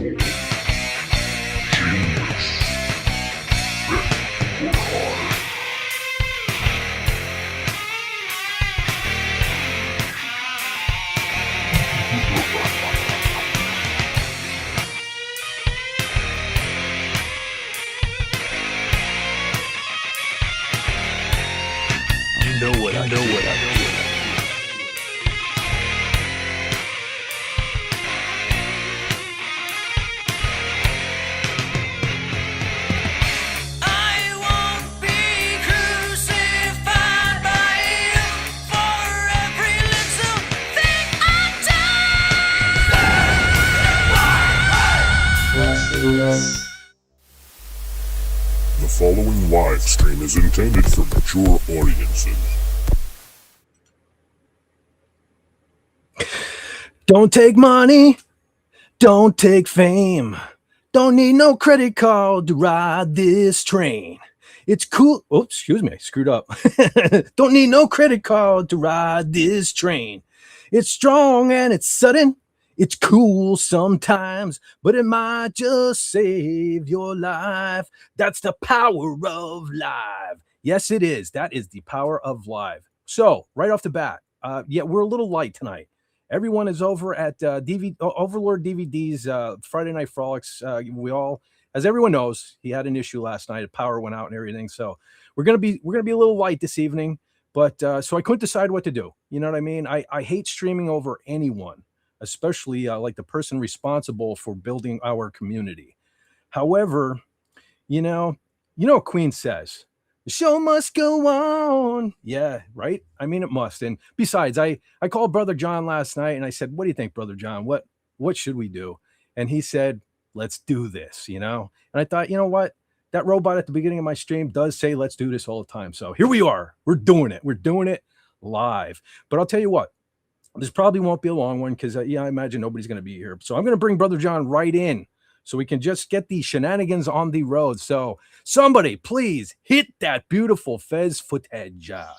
The following live stream is intended for mature audiences. Don't take money, don't take fame, don't need no credit card to ride this train. It's cool. Oh, excuse me, I screwed up. Don't need no credit card to ride this train. It's strong and it's sudden. It's cool sometimes, but it might just save your life. That's the power of live. Yes, it is. That is the power of live. So right off the bat, we're a little light tonight. Everyone is over at Overlord DVD's Friday Night Frolics. We all, as everyone knows, he had an issue last night. Power went out and everything. So we're gonna be a little light this evening. But so I couldn't decide what to do. You know what I mean? I hate streaming over anyone, especially like the person responsible for building our community. However, you know what Queen says. The show must go on. Yeah, right? I mean, it must. And besides, I called Brother John last night and I said, what do you think, Brother John? What should we do? And he said, let's do this, And I thought, you know what? That robot at the beginning of my stream does say, let's do this all the time. So here we are. We're doing it. We're doing it live. But I'll tell you what, this probably won't be a long one because, I imagine nobody's going to be here. So I'm going to bring Brother John right in so we can just get these shenanigans on the road. So somebody, please hit that beautiful Fez footage. Ladies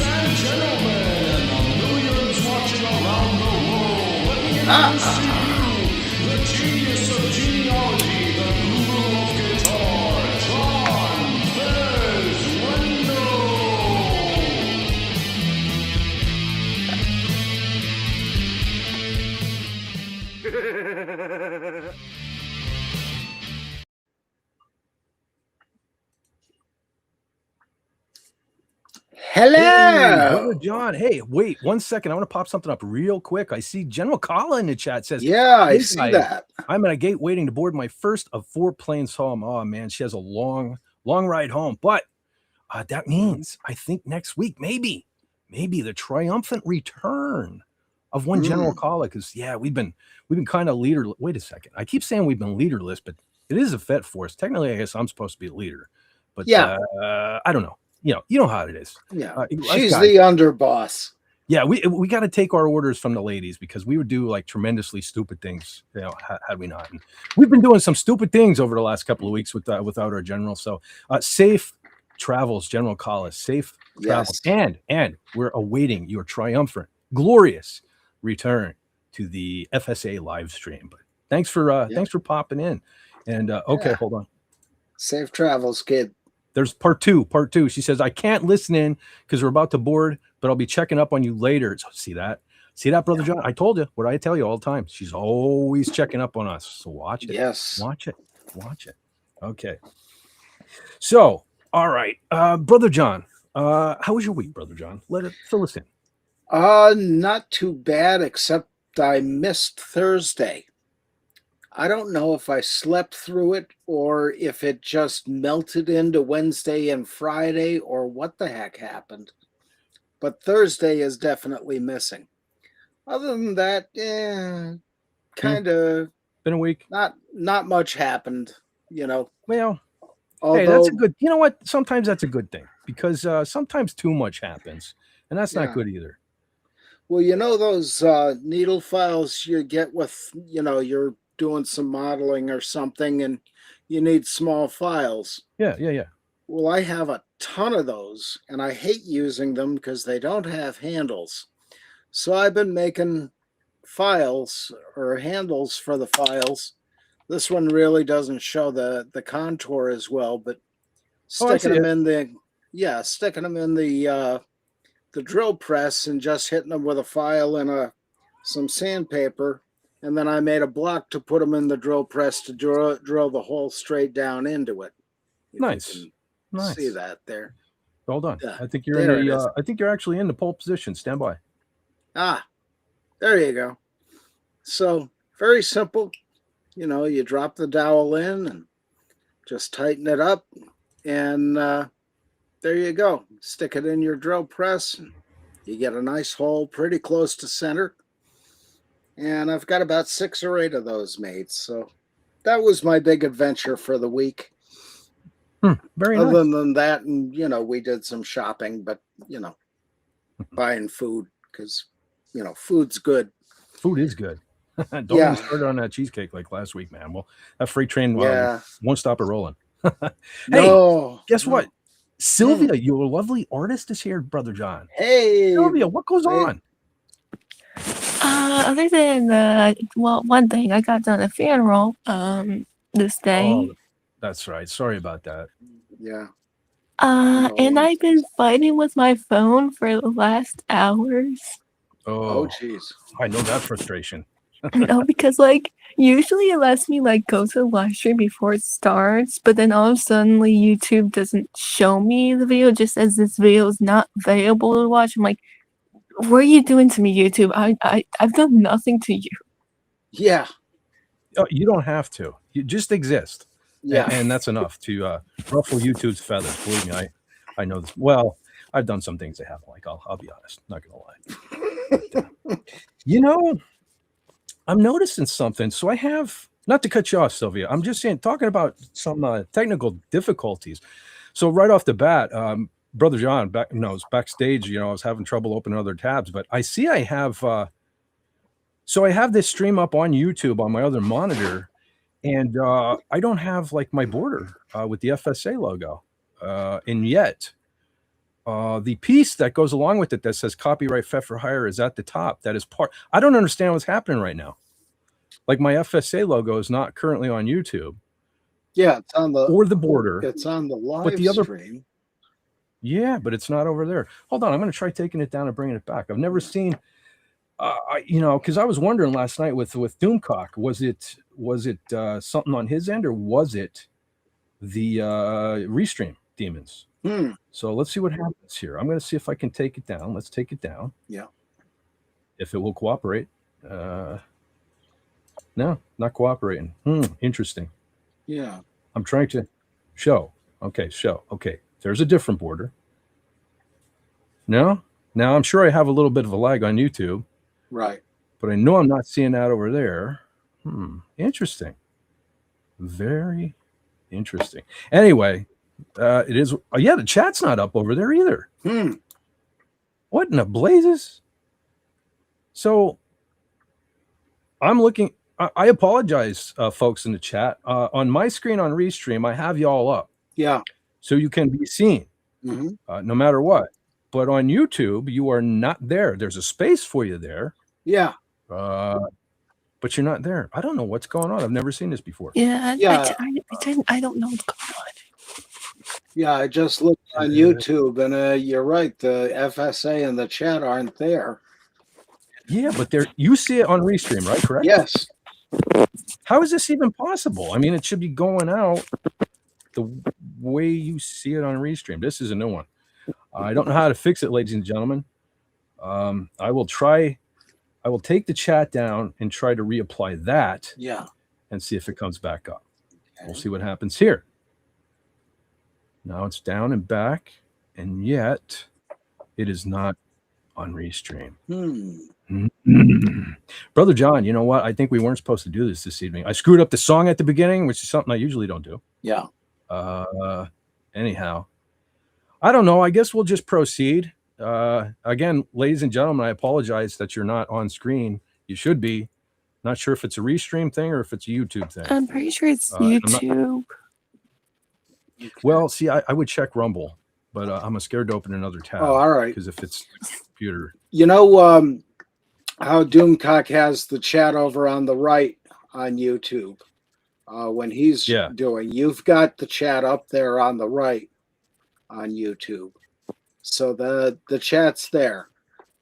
and gentlemen, and the millions watching around the world, let me introduce to you the genius of genealogy, the guru of guitar, John Fez Wendo. Hey, Hello. Brother John. Hey, wait 1 second. I want to pop something up real quick. I see General Kala in the chat says, Yeah, I "Hey, see guys, that. I'm at a gate waiting to board my first of 4 planes home." Oh man, she has a long ride home. But that means I think next week, maybe the triumphant return of one General Kala. Because we've been kind of leader. Wait a second. I keep saying we've been leaderless, but it is a Fett force. Technically, I guess I'm supposed to be a leader. But Yeah. I don't know. You know how it is. Yeah, us she's guys, the underboss. yeah, we got to take our orders from the ladies because we would do like tremendously stupid things, had we not. And we've been doing some stupid things over the last couple of weeks without our general. So safe travels, General Collis. Safe travels, and we're awaiting your triumphant, glorious return to the FSA live stream. But thanks for popping in. And okay, hold on. Safe travels, kid. There's part two. She says, I can't listen in because we're about to board, but I'll be checking up on you later. So see that, Brother John? I told you what I tell you all the time. She's always checking up on us. So watch it. Yes. Watch it. Okay. So, all right. Brother John, how was your week, Brother John? Fill us in. Not too bad, except I missed Thursday. I don't know if I slept through it or if it just melted into Wednesday and Friday or what the heck happened. But Thursday is definitely missing. Other than that, kind of been a week. Not much happened, Well, although, hey, that's a good. You know what? Sometimes that's a good thing because sometimes too much happens, and that's not good either. Well, those needle files you get with, you're doing some modeling or something and you need small files. Yeah. Well, I have a ton of those and I hate using them because they don't have handles. So I've been making files or handles for the files. This one really doesn't show the contour as well, but sticking them in the drill press and just hitting them with a file and some sandpaper, and then I made a block to put them in the drill press to drill the hole straight down into it. Nice. See that there? Hold on. Yeah, I think you're in the. I think you're actually in the pole position. Stand by. Ah, there you go. So very simple. You drop the dowel in and just tighten it up, and there you go. Stick it in your drill press, and you get a nice hole pretty close to center. And I've got about 6 or 8 of those made. So that was my big adventure for the week. Very Other nice. than that, and we did some shopping, but buying food because food's good. Food is good. Don't even start on that cheesecake like last week, man. Well, that freight train won't stop it rolling. Hey, guess what? Sylvia, your lovely artist, is here, Brother John. Hey, Sylvia, what goes on? Other than one thing, I got done a funeral this day. Oh, that's right. Sorry about that. Yeah. And I've been fighting with my phone for the last hours. Oh, jeez. I know that frustration. No, because usually it lets me go to the live stream before it starts, but then all of a sudden YouTube doesn't show me the video, just says this video is not available to watch. I'm like, what are you doing to me, YouTube? I've done nothing to you. Yeah. Oh, you don't have to. You just exist. Yeah. And that's enough to ruffle YouTube's feathers. Believe me, I know this. Well, I've done some things they haven't like. I'll be honest. Not gonna lie. But, I'm noticing something. So I have, not to cut you off, Sylvia. I'm just saying, talking about some technical difficulties. So right off the bat, Brother John backstage. I was having trouble opening other tabs, but I see I have. So I have this stream up on YouTube on my other monitor, and I don't have my border with the FSA logo, and yet the piece that goes along with it that says "Copyright Fett for Hire" is at the top. That is part. I don't understand what's happening right now. My FSA logo is not currently on YouTube. Yeah, it's on the border. It's on the live but the other stream. Yeah, but it's not over there. Hold on, I'm going to try taking it down and bringing it back. I've never seen, because I was wondering last night with Doomcock, was it something on his end, or was it the Restream demons? So let's see what happens here. I'm going to see if I can take it down. Let's take it down. Yeah. If it will cooperate. No, not cooperating. Interesting. Yeah. I'm trying to show. Okay, show. Okay. There's a different border. No? Now, I'm sure I have a little bit of a lag on YouTube. Right. But I know I'm not seeing that over there. Interesting. Very interesting. Anyway, it is. The chat's not up over there either. What in the blazes? So I'm looking. I apologize, folks in the chat. On my screen on Restream, I have you all up. Yeah. So you can be seen no matter what. But on YouTube, you are not there. There's a space for you there. Yeah. But you're not there. I don't know what's going on. I've never seen this before. Yeah. I don't know what's going on. Yeah, I just looked on YouTube, and you're right. The FSA and the chat aren't there. Yeah, but you see it on Restream, right? Correct? Yes. How is this even possible? I mean, it should be going out the way you see it on Restream. This is a new one. I don't know how to fix it, ladies and gentlemen. I will take the chat down and try to reapply that. Yeah. And see if it comes back up. Okay. We'll see what happens here. Now it's down and back, and yet it is not on Restream. Brother John, you know what? I think we weren't supposed to do this evening. I screwed up the song at the beginning, which is something I usually don't do. Yeah. Anyhow, I don't know. I guess we'll just proceed. Again, ladies and gentlemen, I apologize that you're not on screen. You should be. Not sure if it's a Restream thing or if it's a YouTube thing. I'm pretty sure it's YouTube. Well, see, I would check Rumble, but I'm scared to open another tab. Oh, all right. Because if it's the computer. how Doomcock has the chat over on the right on YouTube. When he's doing, you've got the chat up there on the right on YouTube. So the chat's there.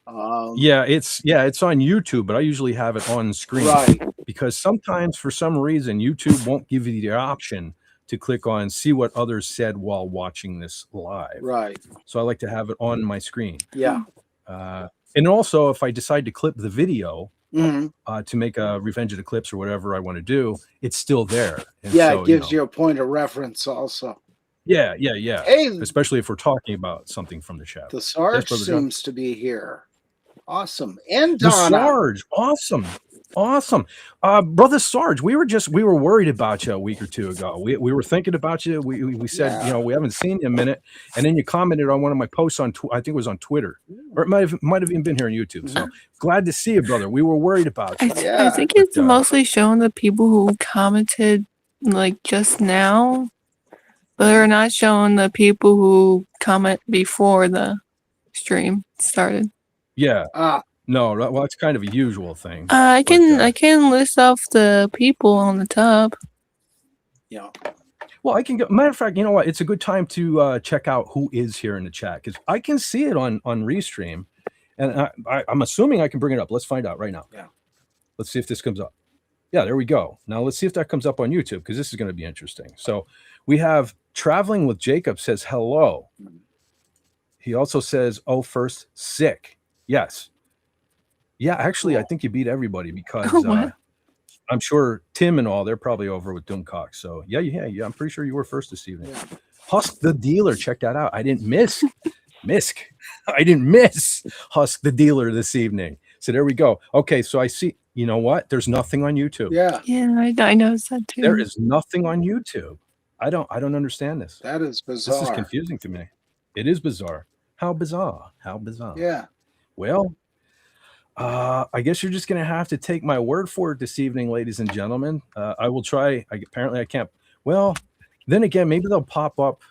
It's on YouTube, but I usually have it on screen, right? Because sometimes, for some reason, YouTube won't give you the option to click on see what others said while watching this live. Right. So I like to have it on my screen. Yeah. And also, if I decide to clip the video mm-hmm. To make a Revenge of the Clips or whatever I want to do, it's still there. And it gives you a point of reference also. Yeah. Hey, especially if we're talking about something from the chat. The Sarge seems to be here. Awesome. And Donna. The Sarge, awesome. Brother Sarge, we were worried about you a week or two ago. We were thinking about you. We said, we haven't seen you in a minute, and then you commented on one of my posts on I think it was on Twitter, or it might have even been here on YouTube. So glad to see you, brother. We were worried about you. I think it's mostly showing the people who commented like just now, but they're not showing the people who comment before the stream started. Yeah. No, well, it's kind of a usual thing. I can list off the people on the top. Yeah. Well, I can go. Matter of fact, you know what? It's a good time to check out who is here in the chat, because I can see it on Restream, and I'm assuming I can bring it up. Let's find out right now. Yeah. Let's see if this comes up. Yeah, there we go. Now let's see if that comes up on YouTube, because this is going to be interesting. So we have Traveling with Jacob says hello. He also says, "Oh, first sick." Yes. Yeah, actually, I think you beat everybody, because I'm sure Tim and all, they're probably over with Doomcock. So yeah, I'm pretty sure you were first this evening. Yeah. Husk the Dealer, check that out. I didn't miss Husk the Dealer this evening. So there we go. Okay, so I see, you know what? There's nothing on YouTube. Yeah, I noticed that too. There is nothing on YouTube. I don't understand this. That is bizarre. This is confusing to me. It is bizarre. How bizarre? Yeah. Well, I guess you're just going to have to take my word for it this evening, ladies and gentlemen. I will try. Apparently I can't. Well, then again, maybe they'll pop up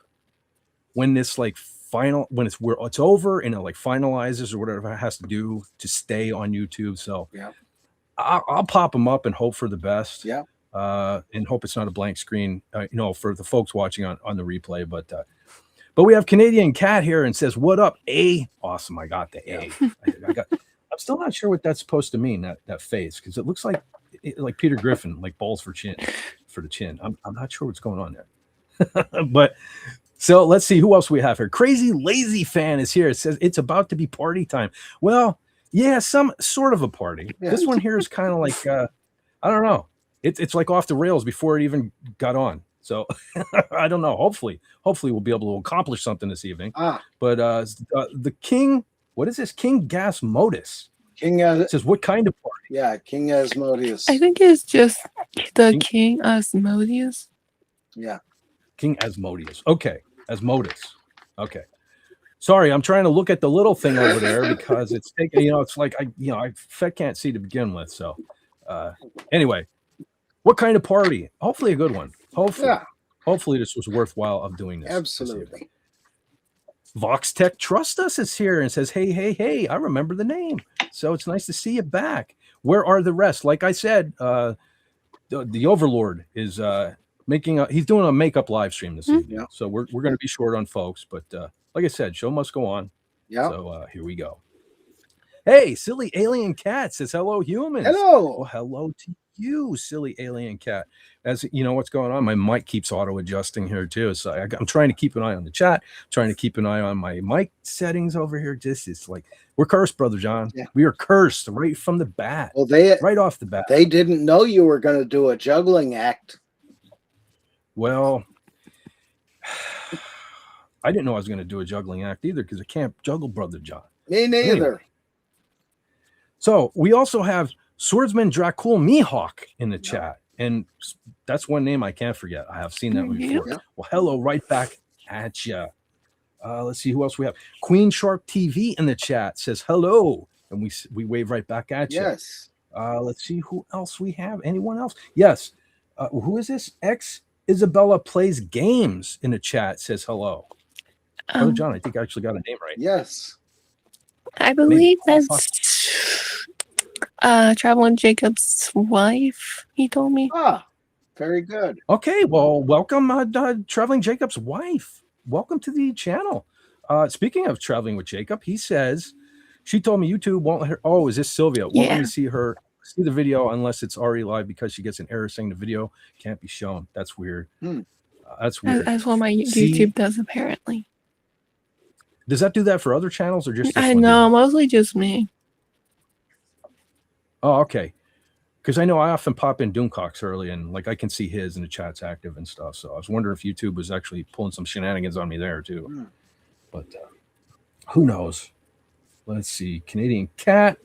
when this when it's over and it like finalizes or whatever it has to do to stay on YouTube. So yeah, I'll pop them up and hope for the best. Yeah. And hope it's not a blank screen, for the folks watching on the replay. But we have Canadian Cat here and says, "What up, A?" Awesome. I got the A. I'm still not sure what that's supposed to mean, that face, because it looks like Peter Griffin, like balls for the chin. I'm not sure what's going on there. But so let's see who else we have here. Crazy Lazy Fan is here. It says it's about to be party time. Well, yeah, some sort of a party. Yeah. This one here is kind of like I don't know. It's like off the rails before it even got on. So I don't know. Hopefully we'll be able to accomplish something this evening. But the King, what is this? King Gasmodus. It says, what kind of party? Yeah, King Asmodeus. I think it's just the King Asmodeus. Yeah. King Asmodeus. Okay. Asmodeus. Okay. Sorry, I'm trying to look at the little thing over there because it's taking, it's like Fett can't see to begin with. So anyway, what kind of party? Hopefully a good one. Hopefully this was worthwhile of doing this. Absolutely. Vox Tech Trust Us is here and says, hey, I remember the name. So it's nice to see you back. Where are the rest? Like I said, the Overlord is he's doing a makeup live stream this evening. Yeah. So we're going to be short on folks, but like I said, show must go on. Yeah. So here we go. Hey, Silly Alien Cat says, hello, humans. Hello. Well, hello to you, Silly Alien Cat. As you know what's going on, my mic keeps auto adjusting here too. So I'm trying to keep an eye on the chat, trying to keep an eye on my mic settings over here. Just it's like we're cursed, Brother John. Yeah. We are cursed right from the bat. Well, right off the bat. They didn't know you were going to do a juggling act. Well, I didn't know I was going to do a juggling act either because I can't juggle, Brother John. Me neither. Anyway. So we also have Swordsman Dracul Mihawk in the chat. And that's one name I can't forget. I have seen that one before. Yeah. Well, hello, right back at you. Let's see who else we have. Queen Shark TV in the chat says hello. And we wave right back at you. Yes. Let's see who else we have. Anyone else? Yes. Who is this? Isabella Plays Games in the chat says hello. Brother John, I think I actually got a name right. Yes. I believe that's Traveling Jacob's wife, he told me. Ah, very good. Okay, well, welcome, Traveling Jacob's wife. Welcome to the channel. Speaking of traveling with Jacob, he says she told me YouTube won't let her. Oh, is this Sylvia? Won't let Yeah. me see the video unless it's already live because she gets an error saying the video can't be shown. That's weird. That's weird. That's what my See- YouTube does, apparently. Does that do that for other channels or just this I one? know, mostly just me. Oh, okay. Because I know I often pop in Doomcox early and like I can see his and the chat's active and stuff. So I was wondering if YouTube was actually pulling some shenanigans on me there too. But who knows? Let's see. Canadian Cat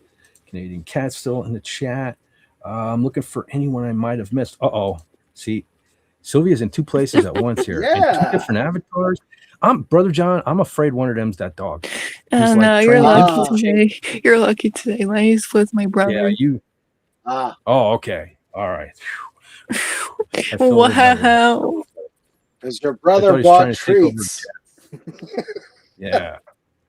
still in the chat. I'm looking for anyone I might have missed. See, Sylvia's in two places at once here. And Yeah. 2 different avatars. Brother John, I'm afraid one of them's that dog. Oh He's, like, no, you're trying to- lucky today. You're lucky today. Mine's with my brother. Yeah, you. Ah, Oh, okay. All right. I feel a little better. Wow. because your I thought brother he was bought trying to take over treats. Yeah.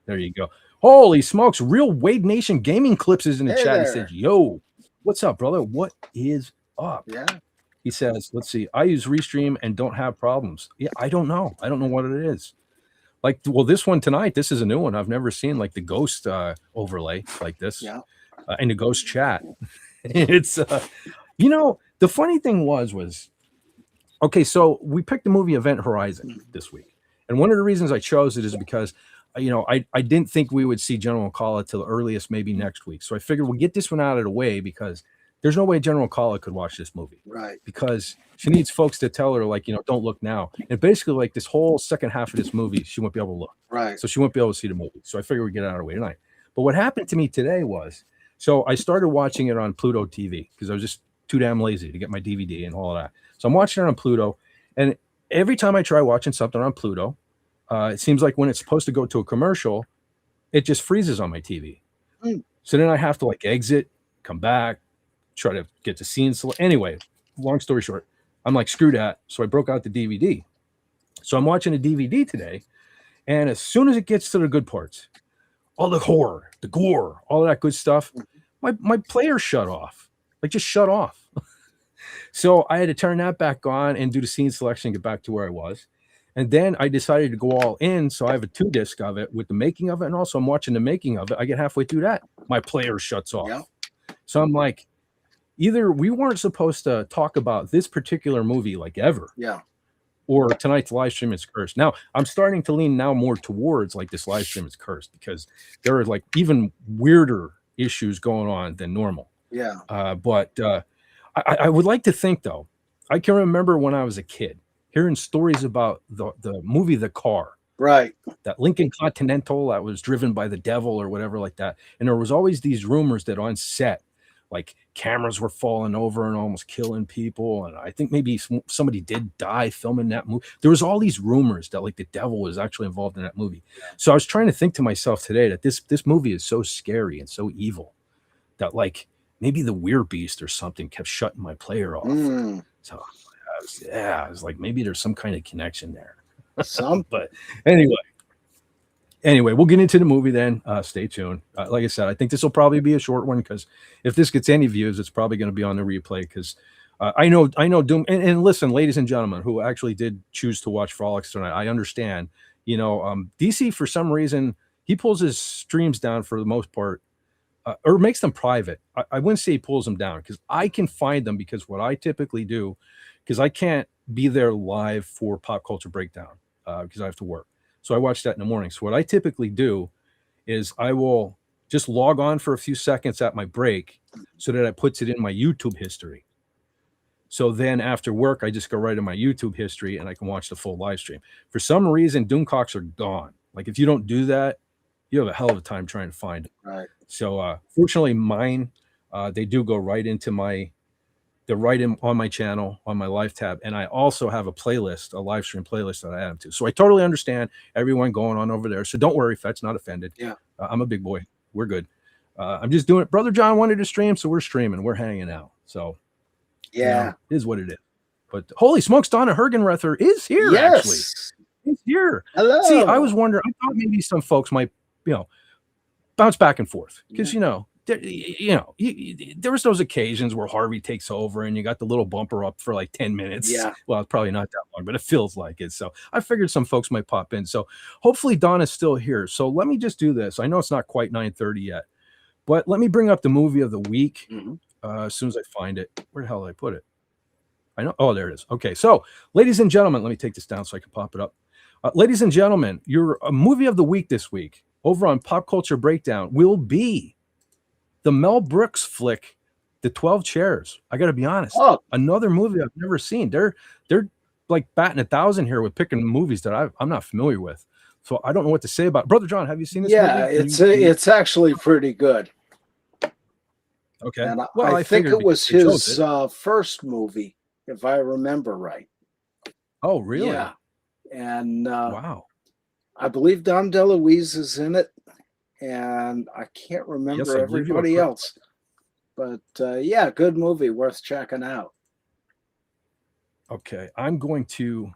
There you go. Holy smokes. Real Wade Nation Gaming Clips is in the Hey chat. He there. says, yo, what's up, brother? What is up? Yeah. He says, let's see. I use Restream and don't have problems. Yeah, I don't know. I don't know what it is. Like, well, this one tonight, this is a new one. I've never seen like the ghost overlay like this. Yeah. In the ghost chat. It's, the funny thing was, okay, so we picked the movie Event Horizon this week. And one of the reasons I chose it is because, I didn't think we would see General Kala till the earliest, maybe next week. So I figured we'll get this one out of the way because there's no way General Kala could watch this movie. Right. Because she needs folks to tell her, like, don't look now. And basically, like, this whole second half of this movie, she won't be able to look. Right. So she won't be able to see the movie. So I figured we'd get it out of the way tonight. But what happened to me today was, so I started watching it on Pluto TV because I was just too damn lazy to get my DVD and all of that. So I'm watching it on Pluto. And every time I try watching something on Pluto, it seems like when it's supposed to go to a commercial, it just freezes on my TV. So then I have to like exit, come back, try to get the scene. So anyway, long story short, I'm like, screw that. So I broke out the DVD. So I'm watching the DVD today. And as soon as it gets to the good parts, all the horror, the gore, all of that good stuff, my player shut off. Like just shut off. So I had to turn that back on and do the scene selection and get back to where I was. And then I decided to go all in. So I have a 2-disc of it with the making of it. And also I'm watching the making of it. I get halfway through that. My player shuts off. Yeah. So I'm like, either we weren't supposed to talk about this particular movie like ever. Yeah. Or tonight's live stream is cursed. Now I'm starting to lean now more towards like this live stream is cursed because there are like even weirder issues going on than normal. Yeah. But I would like to think though, I can remember when I was a kid hearing stories about the movie The Car, Right. that Lincoln Continental that was driven by the devil or whatever like that. And there was always these rumors that on set, like cameras were falling over and almost killing people. And I think maybe somebody did die filming that movie. There was all these rumors that like the devil was actually involved in that movie. So I was trying to think to myself today that this movie is so scary and so evil that like maybe the Weird Beast or something kept shutting my player off. So I was like, maybe there's some kind of connection there. But anyway, we'll get into the movie then. Stay tuned. Like I said, I think this will probably be a short one because if this gets any views, it's probably going to be on the replay because I know Doom. And listen, ladies and gentlemen, who actually did choose to watch Frolics tonight, I understand. DC for some reason he pulls his streams down for the most part, or makes them private. I wouldn't say he pulls them down because I can find them because what I typically do, because I can't be there live for Pop Culture Breakdown because I have to work. So I watch that in the morning. So what I typically do is I will just log on for a few seconds at my break so that it puts it in my YouTube history. So then after work, I just go right in my YouTube history and I can watch the full live stream. For some reason, Doomcocks are gone. Like if you don't do that, you have a hell of a time trying to find it. Right. So fortunately mine, they do go right into they're right in on my channel, on my live tab. And I also have a playlist, a live stream playlist that I add them to. So I totally understand everyone going on over there. So don't worry, Fett's not offended. Yeah. I'm a big boy. We're good. I'm just doing it. Brother John wanted to stream, so we're streaming. We're hanging out. So Yeah. it is what it is. But holy smokes, Donna Hergenrether is here, Yes. actually. He's here. Hello. See, I was wondering, I thought maybe some folks might, bounce back and forth. Because, there was those occasions where Harvey takes over and you got the little bumper up for like 10 minutes. Yeah. Well, it's probably not that long, but it feels like it. So I figured some folks might pop in. So hopefully Donna's still here. So let me just do this. I know it's not quite 9:30 yet, but let me bring up the movie of the week as soon as I find it. Where the hell did I put it? I know. Oh, there it is. Okay. So ladies and gentlemen, let me take this down so I can pop it up. Ladies and gentlemen, your movie of the week this week over on Pop Culture Breakdown will be the Mel Brooks flick, The 12 Chairs. I got to be honest. Oh. Another movie I've never seen. They're like batting 1,000 here with picking movies that I'm not familiar with. So I don't know what to say about it. Brother John, have you seen this movie? It's actually pretty good. Okay. And well, I think it was his first movie, if I remember right. Oh, really? Yeah. And wow. I believe Dom DeLuise is in it. And I can't remember everybody else. But yeah, good movie, worth checking out. Okay, I'm going to,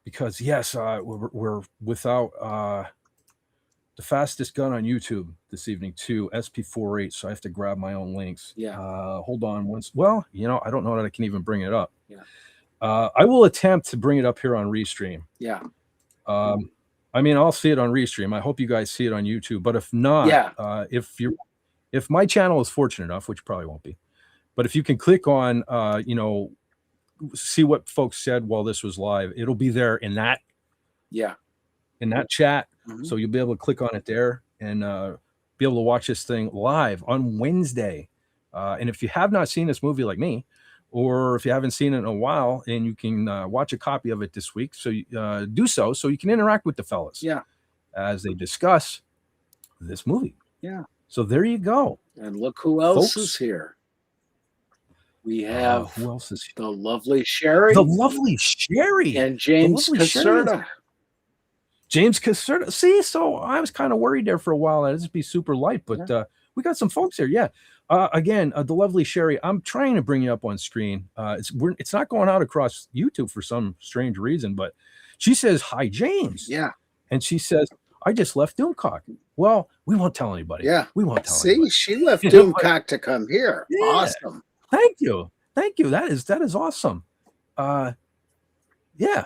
because yes, we're without the fastest gun on YouTube this evening too, SP48. So I have to grab my own links. Yeah. Hold on once. Well, I don't know that I can even bring it up. Yeah. I will attempt to bring it up here on Restream. Yeah. I mean, I'll see it on Restream. I hope you guys see it on YouTube. But if not, if my channel is fortunate enough, which probably won't be, but if you can click on, see what folks said while this was live, it'll be there in that, in that chat. So you'll be able to click on it there and be able to watch this thing live on Wednesday. And if you have not seen this movie like me, or if you haven't seen it in a while and you can watch a copy of it this week, so do so you can interact with the fellas as they discuss this movie. So there you go. And look who else is here. We have who else is here? The lovely Sherry. The lovely Sherry. And James Caserta. James Caserta. See, so I was kind of worried there for a while that it'd be super light, but we got some folks here. Yeah. Again, the lovely Sherry, I'm trying to bring you up on screen. It's not going out across YouTube for some strange reason, but she says, "Hi, James." Yeah. And she says, "I just left Doomcock." Well, we won't tell anybody. Yeah. We won't tell anybody. See, she left Doomcock to come here. Yeah. Awesome. Thank you. That is awesome. Yeah.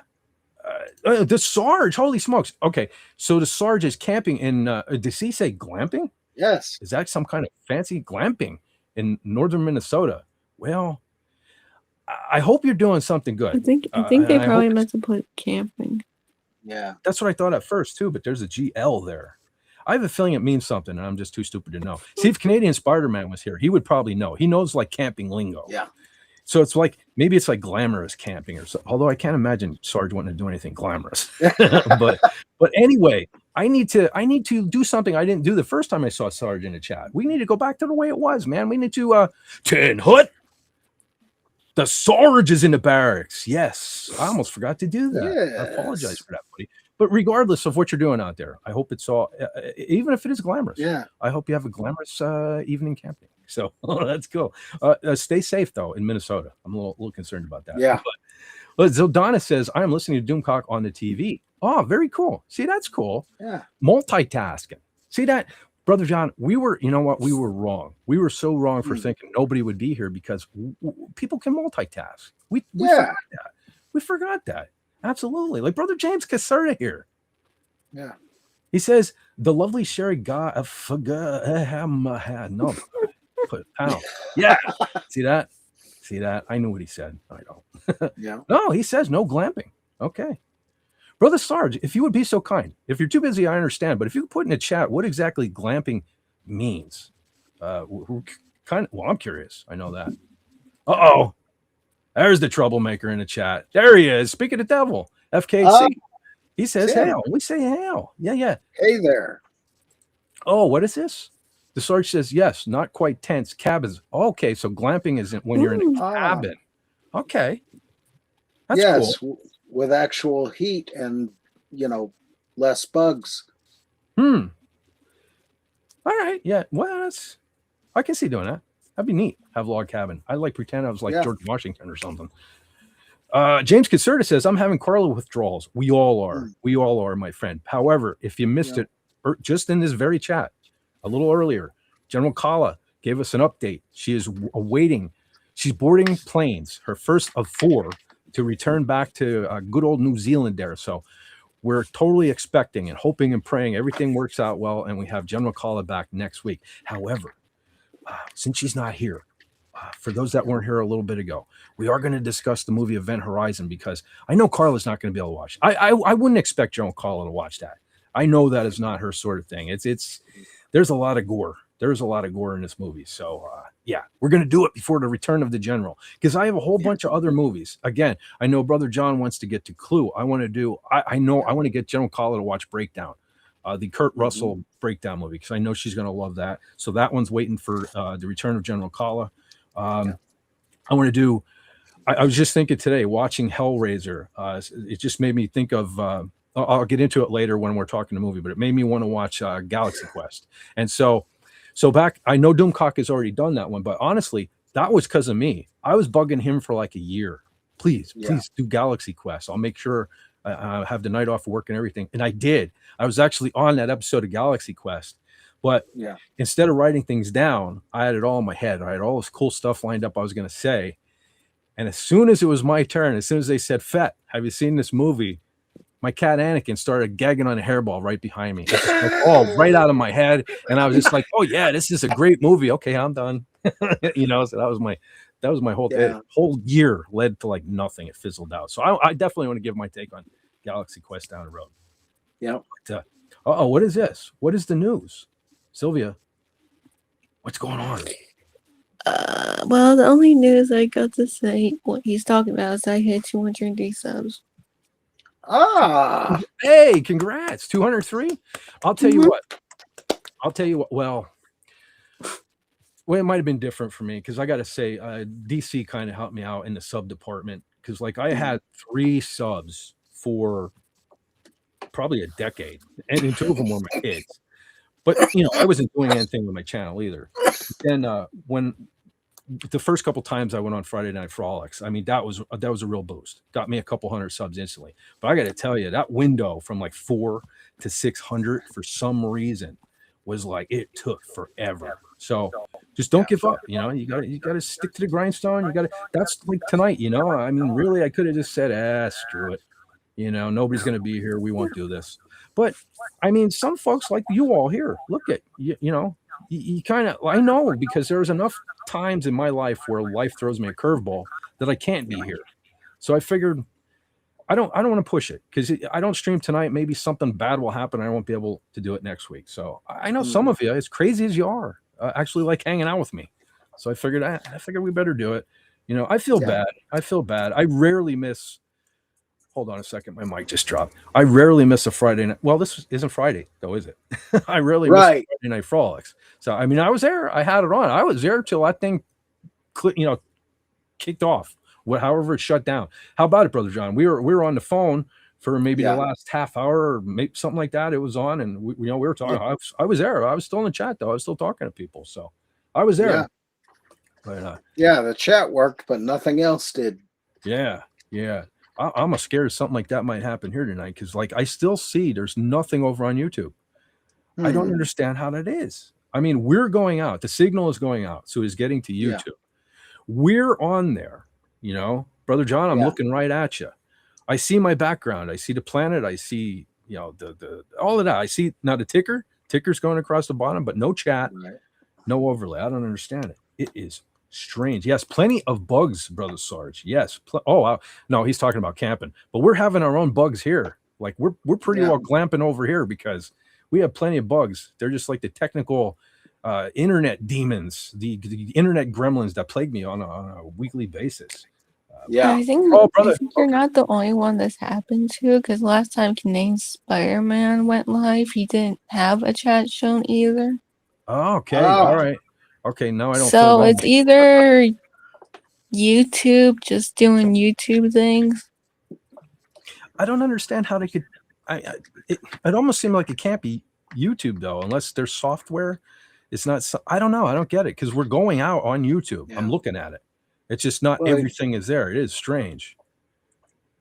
The Sarge, holy smokes. Okay. So the Sarge is camping in, does he say glamping? Yes. Is that some kind of fancy glamping in northern Minnesota? Well, I hope you're doing something good. I think they probably meant to put camping. Yeah. That's what I thought at first too, but there's a GL there. I have a feeling it means something, and I'm just too stupid to know. See, if Canadian Spider-Man was here, he would probably know. He knows like camping lingo. Yeah. So it's like, maybe it's like glamorous camping or something. Although I can't imagine Sarge wanting to do anything glamorous. but anyway, I need to do something I didn't do the first time I saw Sarge in the chat. We need to go back to the way it was, man. We need to Tin Hut. The Sarge is in the barracks. Yes. I almost forgot to do that. Yes. I apologize for that, buddy. But regardless of what you're doing out there, I hope it's all, even if it is glamorous. Yeah. I hope you have a glamorous evening camping. So that's cool. Stay safe though in Minnesota. I'm a little concerned about that. Yeah. But so Donna says, "I am listening to Doomcock on the TV." Oh, very cool. See, that's cool. Yeah. Multitasking. See that, Brother John? We were wrong. We were so wrong for thinking nobody would be here because people can multitask. We forgot that. Absolutely. Like Brother James Caserta here. Yeah. He says, "The lovely Sherry got no." Put pound. Yeah. See that? I knew what he said. I don't. Yeah. No, he says no glamping. Okay. Brother Sarge, if you would be so kind. If you're too busy, I understand. But if you could put in the chat what exactly glamping means. Well, I'm curious. I know that. Uh-oh. There's the troublemaker in the chat. There he is. Speak of the devil. FKC. He says hail. We say hail. Yeah. Hey there. Oh, what is this? The Sarge says, yes, not quite tents, cabins. Okay, so glamping is when you're in a cabin. Okay. That's cool. With actual heat and, less bugs. All right. Yeah. Well, I can see doing that. That'd be neat. Have a log cabin. I like pretend I was like George Washington or something. James Caserta says, "I'm having Carla withdrawals." We all are. We all are, my friend. However, if you missed it, just in this very chat, a little earlier, General Kala gave us an update. She is awaiting. She's boarding planes, her first of 4, to return back to good old New Zealand there. So we're totally expecting and hoping and praying everything works out well, and we have General Kala back next week. However, since she's not here, for those that weren't here a little bit ago, we are going to discuss the movie Event Horizon, because I know Carla's not going to be able to watch. I wouldn't expect General Kala to watch that. I know that is not her sort of thing. It's there's a lot of gore. There's a lot of gore in this movie. So yeah, we're going to do it before the return of the General, because I have a whole bunch of other movies. Again, I know Brother John wants to get to Clue. I want to do. I know I want to get General Kala to watch Breakdown. The Kurt Russell Breakdown movie, because I know she's going to love that. So that one's waiting for the return of General Kala. I want to do. I was just thinking today, watching Hellraiser. It just made me think of. I'll get into it later when we're talking the movie, but it made me want to watch Galaxy Quest. And so back, I know Doomcock has already done that one, but honestly, that was because of me. I was bugging him for like a year. Please do Galaxy Quest. I'll make sure I have the night off work and everything. And I did. I was actually on that episode of Galaxy Quest. But instead of writing things down, I had it all in my head. I had all this cool stuff lined up I was going to say. And as soon as it was my turn, as soon as they said, Fett, have you seen this movie? My cat Anakin started gagging on a hairball right behind me. Like, all right out of my head. And I was just like, oh yeah, this is a great movie. Okay, I'm done. So that was my whole year led to like nothing. It fizzled out. So I definitely want to give my take on Galaxy Quest down the road. Yeah. But, what is this? What is the news? Sylvia, what's going on? Well, the only news I got to say what he's talking about is I hit 203 subs. Hey, congrats. 203. I'll tell you what. Well, it might have been different for me, because I got to say, DC kind of helped me out in the sub department, because like I had 3 subs for probably a decade, and 2 of them were my kids. But I wasn't doing anything with my channel either. And when the first couple times I went on Friday Night Frolics, I mean, that was a real boost. Got me a couple hundred subs instantly. But I got to tell you, that window from like 4 to 600 for some reason was like, it took forever. So just don't give up. You got to stick to the grindstone. That's like tonight. I mean, really, I could have just said, screw it. Nobody's going to be here. We won't do this. But I mean, some folks like you all here, look at you kind of, I know, because there's enough times in my life where life throws me a curveball that I can't be here. So I figured I don't want to push it, because I don't stream tonight. Maybe something bad will happen. I won't be able to do it next week. So I know some of you, as crazy as you are, actually like hanging out with me. So I figured we better do it. I feel bad. I rarely miss. Hold on a second. My mic just dropped. I rarely miss a Friday night. Well, this isn't Friday, though, is it? I rarely miss Friday Night Frolics. So, I mean, I was there. I had it on. I was there till that thing, kicked off. However it shut down. How about it, Brother John? We were on the phone for maybe the last half hour, or maybe something like that. It was on, and we were talking. I was there. I was still in the chat, though. I was still talking to people. So I was there. But, the chat worked, but nothing else did. Yeah. I'm scared something like that might happen here tonight, because like I still see there's nothing over on YouTube. I don't understand how that is. I mean, we're going out. The signal is going out, so it's getting to YouTube. Yeah. We're on there, Brother John. I'm looking right at you. I see my background. I see the planet. I see the all of that. I see now the ticker's going across the bottom, but no chat, no overlay. I don't understand it. It is strange. Yes, plenty of bugs, Brother Sarge. Yes. No, he's talking about camping, but we're having our own bugs here. Like we're pretty well glamping over here, because we have plenty of bugs. They're just like the technical internet demons, the internet gremlins that plague me on a weekly basis. I think you're not the only one this happened to, because last time Canadian Spider-Man went live, he didn't have a chat shown either. Oh, okay. All right. Okay, no, I don't. So it's either YouTube just doing YouTube things. I don't understand how they could. It almost seemed like it can't be YouTube though, unless there's software. It's not. I don't know. I don't get it, because we're going out on YouTube. I'm looking at it. It's just not everything is there. It is strange.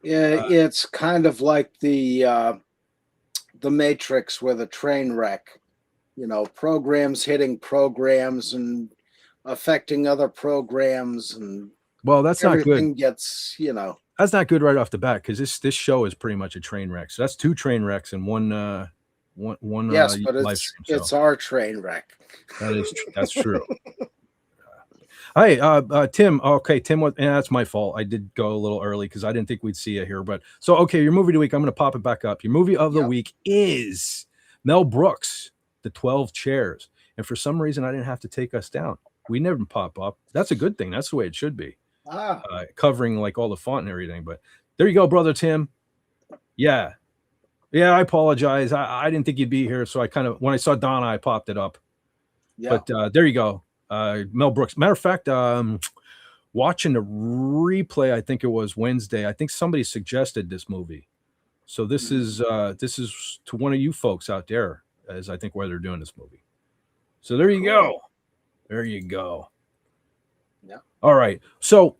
Yeah, it's kind of like the Matrix with a train wreck. Programs hitting programs, and affecting other programs, and Well, that's not good. everything gets, That's not good right off the bat because this show is pretty much a train wreck. So that's 2 train wrecks and one yes, but live it's stream. it's our train wreck. That's true. Hey, Tim. Okay, Tim. That's my fault. I did go a little early because I didn't think we'd see you here. But so, okay, your movie of the week. I'm going to pop it back up. Your movie of the week is Mel Brooks, The 12 Chairs. And for some reason, I didn't have to take us down. We never pop up. That's a good thing. That's the way it should be. Covering like all the font and everything. But there you go, brother Tim. Yeah. I apologize. I didn't think you'd be here. So I kind of, when I saw Donna, I popped it up. Yeah. But there you go. Mel Brooks. Matter of fact, watching the replay, I think it was Wednesday. I think somebody suggested this movie. So this is to one of you folks out there, as I think where they're doing this movie. So there you go. There you go. Yeah. All right. So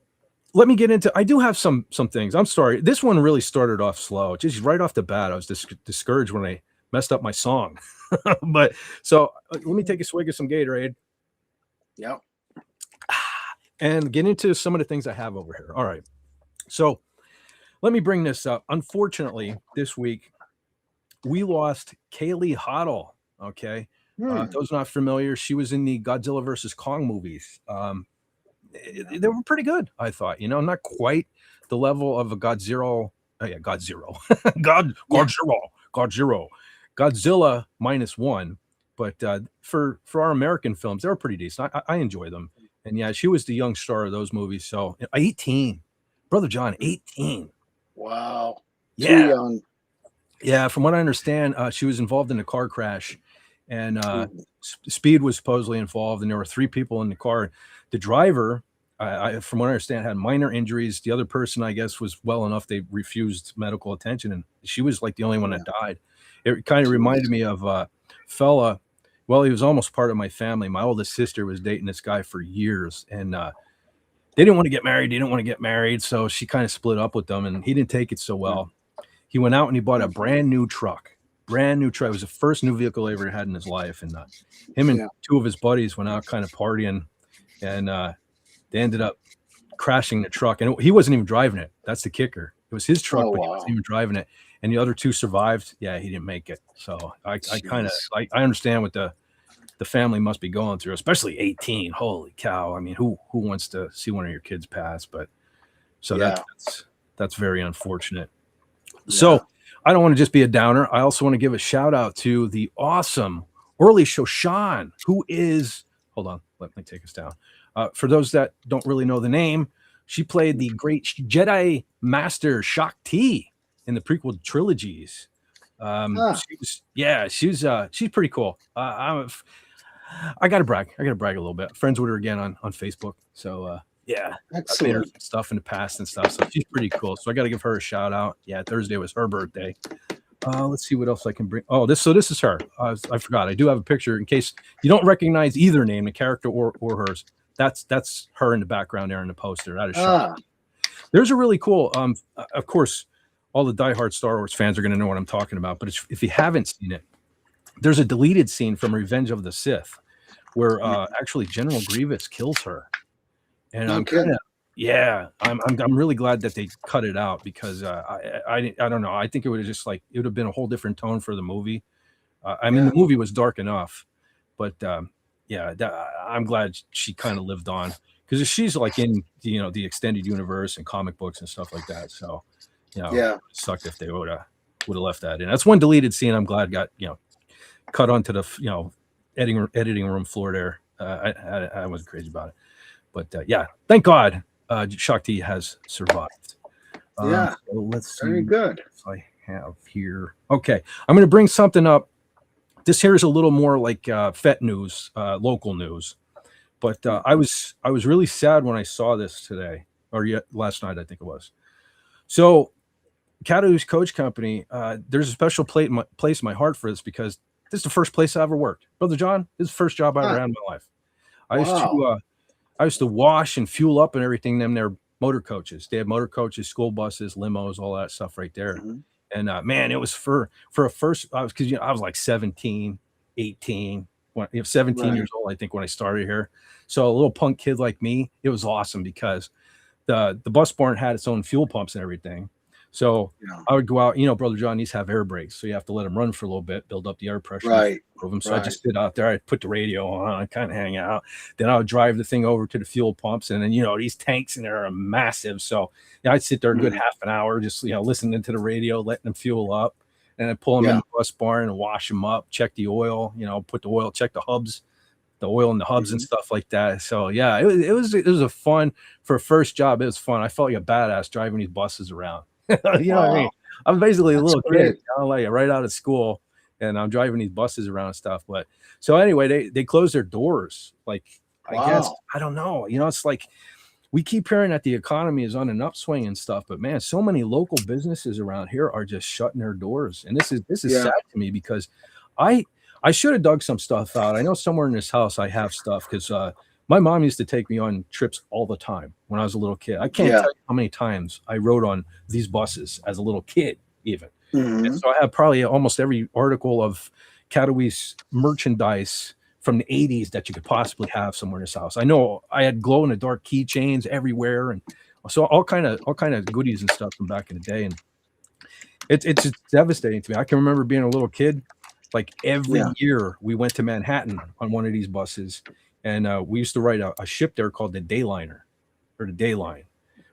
let me get into. I do have some things. I'm sorry. This one really started off slow. Just right off the bat, I was discouraged when I messed up my song. But so let me take a swig of some Gatorade. Yeah. And get into some of the things I have over here. All right. So let me bring this up. Unfortunately, this week we lost Kaylee Hoddle. Okay. Those not familiar, she was in the Godzilla versus Kong movies. They were pretty good, I thought. Not quite the level of a Godzilla. Oh yeah, Godzilla. Godzilla -1. But for our American films, they were pretty decent. I enjoy them. And yeah, she was the young star of those movies. So 18, Brother John, 18. Wow. Yeah. Too young. Yeah. From what I understand, she was involved in a car crash, and Speed was supposedly involved, and there were 3 people in the car. The driver, from what I understand, had minor injuries. The other person, I guess, was well enough. They refused medical attention, and she was like the only one that died. It kind of reminded me of a fella. Well, he was almost part of my family. My oldest sister was dating this guy for years, and they didn't want to get married. So she kind of split up with them, and he didn't take it so well. He went out and he bought a brand new truck. It was the first new vehicle he ever had in his life. And him and 2 of his buddies went out kind of partying, and they ended up crashing the truck. And he wasn't even driving it. That's the kicker. It was his truck, but he wasn't even driving it. And the other 2 survived. Yeah, he didn't make it. So I understand what the family must be going through, especially 18. Holy cow. I mean, who wants to see one of your kids pass? But so that's very unfortunate. Yeah. So I don't want to just be a downer. I also want to give a shout out to the awesome Orly Shoshan, who is, hold on, let me take us down. For those that don't really know the name, she played the great Jedi Master Shakti in the prequel trilogies. She's pretty cool. I gotta brag a little bit. Friends with her again on Facebook. So I've made her stuff in the past and stuff. So she's pretty cool. So I gotta give her a shout out. Yeah, Thursday was her birthday. Let's see what else I can bring. Oh, this is her. I forgot. I do have a picture in case you don't recognize either name, the character or hers. That's her in the background there in the poster. That is Shakti. There's a really cool. Of course, all the diehard Star Wars fans are going to know what I'm talking about. But if you haven't seen it, there's a deleted scene from Revenge of the Sith where actually General Grievous kills her, and I'm really glad that they cut it out because I don't know. I think it would have just it would have been a whole different tone for the movie. The movie was dark enough, but I'm glad she kind of lived on because she's like in the extended universe and comic books and stuff like that. So it sucked if they would have left that in. That's one deleted scene I'm glad got cut onto the editing room floor there. I wasn't crazy about it, but thank God Shakti has survived. So let's see. Very good. I have here. Okay, I'm going to bring something up. This here is a little more like Fett news, local news, but I was really sad when I saw this today or last night, I think it was. So, Cadoo's Coach Company, there's a special place in my heart for this because this is the first place I ever worked. Brother John, this is the first job I ever had in my life. I used to wash and fuel up and everything. Their motor coaches. They had motor coaches, school buses, limos, all that stuff right there. Mm-hmm. And man, it was for a first. I was like 17, 18 when 17 Right. years old, I think, when I started here. So a little punk kid like me, it was awesome because the bus barn had its own fuel pumps and everything. So Yeah. I would go out, Brother John, these have air brakes, so you have to let them run for a little bit, build up the air pressure. Right. Of them. So I just sit out there, I'd put the radio on, I'd kind of hang out. Then I would drive the thing over to the fuel pumps, and then these tanks in there are massive. So I'd sit there a good half an hour, just listening to the radio, letting them fuel up, and then pull them in the bus barn and wash them up, check the oil, put the oil, check the hubs, the oil in the hubs and stuff like that. So yeah, it was a fun for a first job. It was fun. I felt like a badass driving these buses around. What I mean? I'm basically a little kid, like right out of school, and I'm driving these buses around and stuff. But so anyway, they closed their doors. Like I guess I don't know. It's like we keep hearing that the economy is on an upswing and stuff, but man, so many local businesses around here are just shutting their doors, and this is sad to me because I should have dug some stuff out. I know somewhere in this house I have stuff because my mom used to take me on trips all the time when I was a little kid. I can't tell you how many times I rode on these buses as a little kid, even. And so I have probably almost every article of Catawie's merchandise from the 80s that you could possibly have somewhere in this house. I know I had glow in the dark keychains everywhere, and so all kind of goodies and stuff from back in the day. And it's devastating to me. I can remember being a little kid. Like every year we went to Manhattan on one of these buses, and we used to ride a ship there called the Dayliner or the Dayline,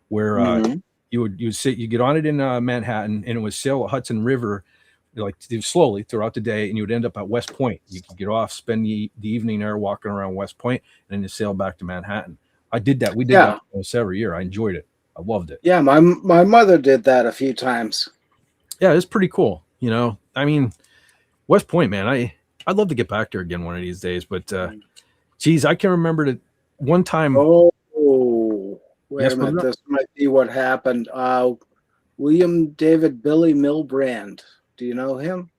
where you get on it in Manhattan, and it would sail the Hudson River like slowly throughout the day, and you would end up at West Point. You could get off, spend the evening there walking around West Point, and then you sail back to Manhattan. I did that. We did that almost every year. I enjoyed it. I loved it. Yeah, my mother did that a few times. Yeah, it's pretty cool. I mean, West Point, man, I'd love to get back there again one of these days, but geez, I can remember that one time. Oh, wait a minute, this might be what happened. William David Billy Milbrand. Do you know him?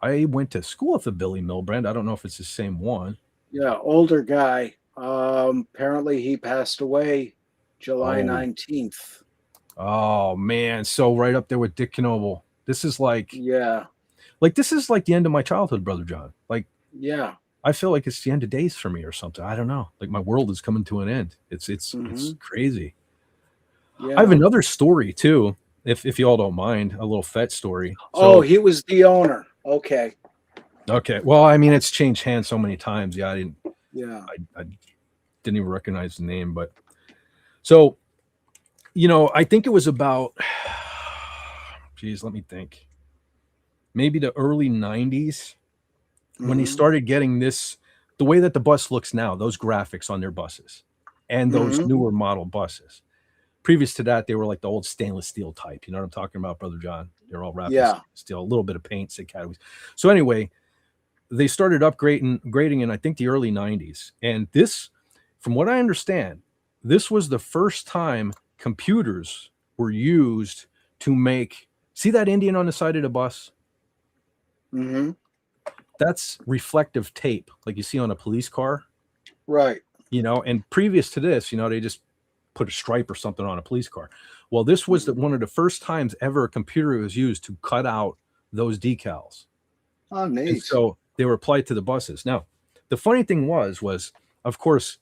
I went to school with the Billy Milbrand. I don't know if it's the same one. Yeah, older guy. Apparently he passed away July 19th. Oh man, so right up there with Dick Knoebel. This is like this is like the end of my childhood, Brother John. Like I feel like it's the end of days for me or something. I don't know. Like my world is coming to an end. It's crazy. Yeah. I have another story too, if you all don't mind, a little Fett story. So, he was the owner. Okay. Well, I mean, it's changed hands so many times. Yeah, I didn't even recognize the name, but so I think it was about geez, let me think. Maybe the early 90s when they started getting the way that the bus looks now, those graphics on their buses and those newer model buses. Previous to that, they were like the old stainless steel type. You know what I'm talking about, Brother John? They're all wrapped in steel, a little bit of paint, say Cataways. So anyway, they started grading in, I think, the early 90s. And this, from what I understand, this was the first time computers were used to make, see that Indian on the side of the bus? That's reflective tape, like you see on a police car. Right. And previous to this, they just put a stripe or something on a police car. Well, this was one of the first times ever a computer was used to cut out those decals. Oh, nice. And so they were applied to the buses. Now, the funny thing was, of course,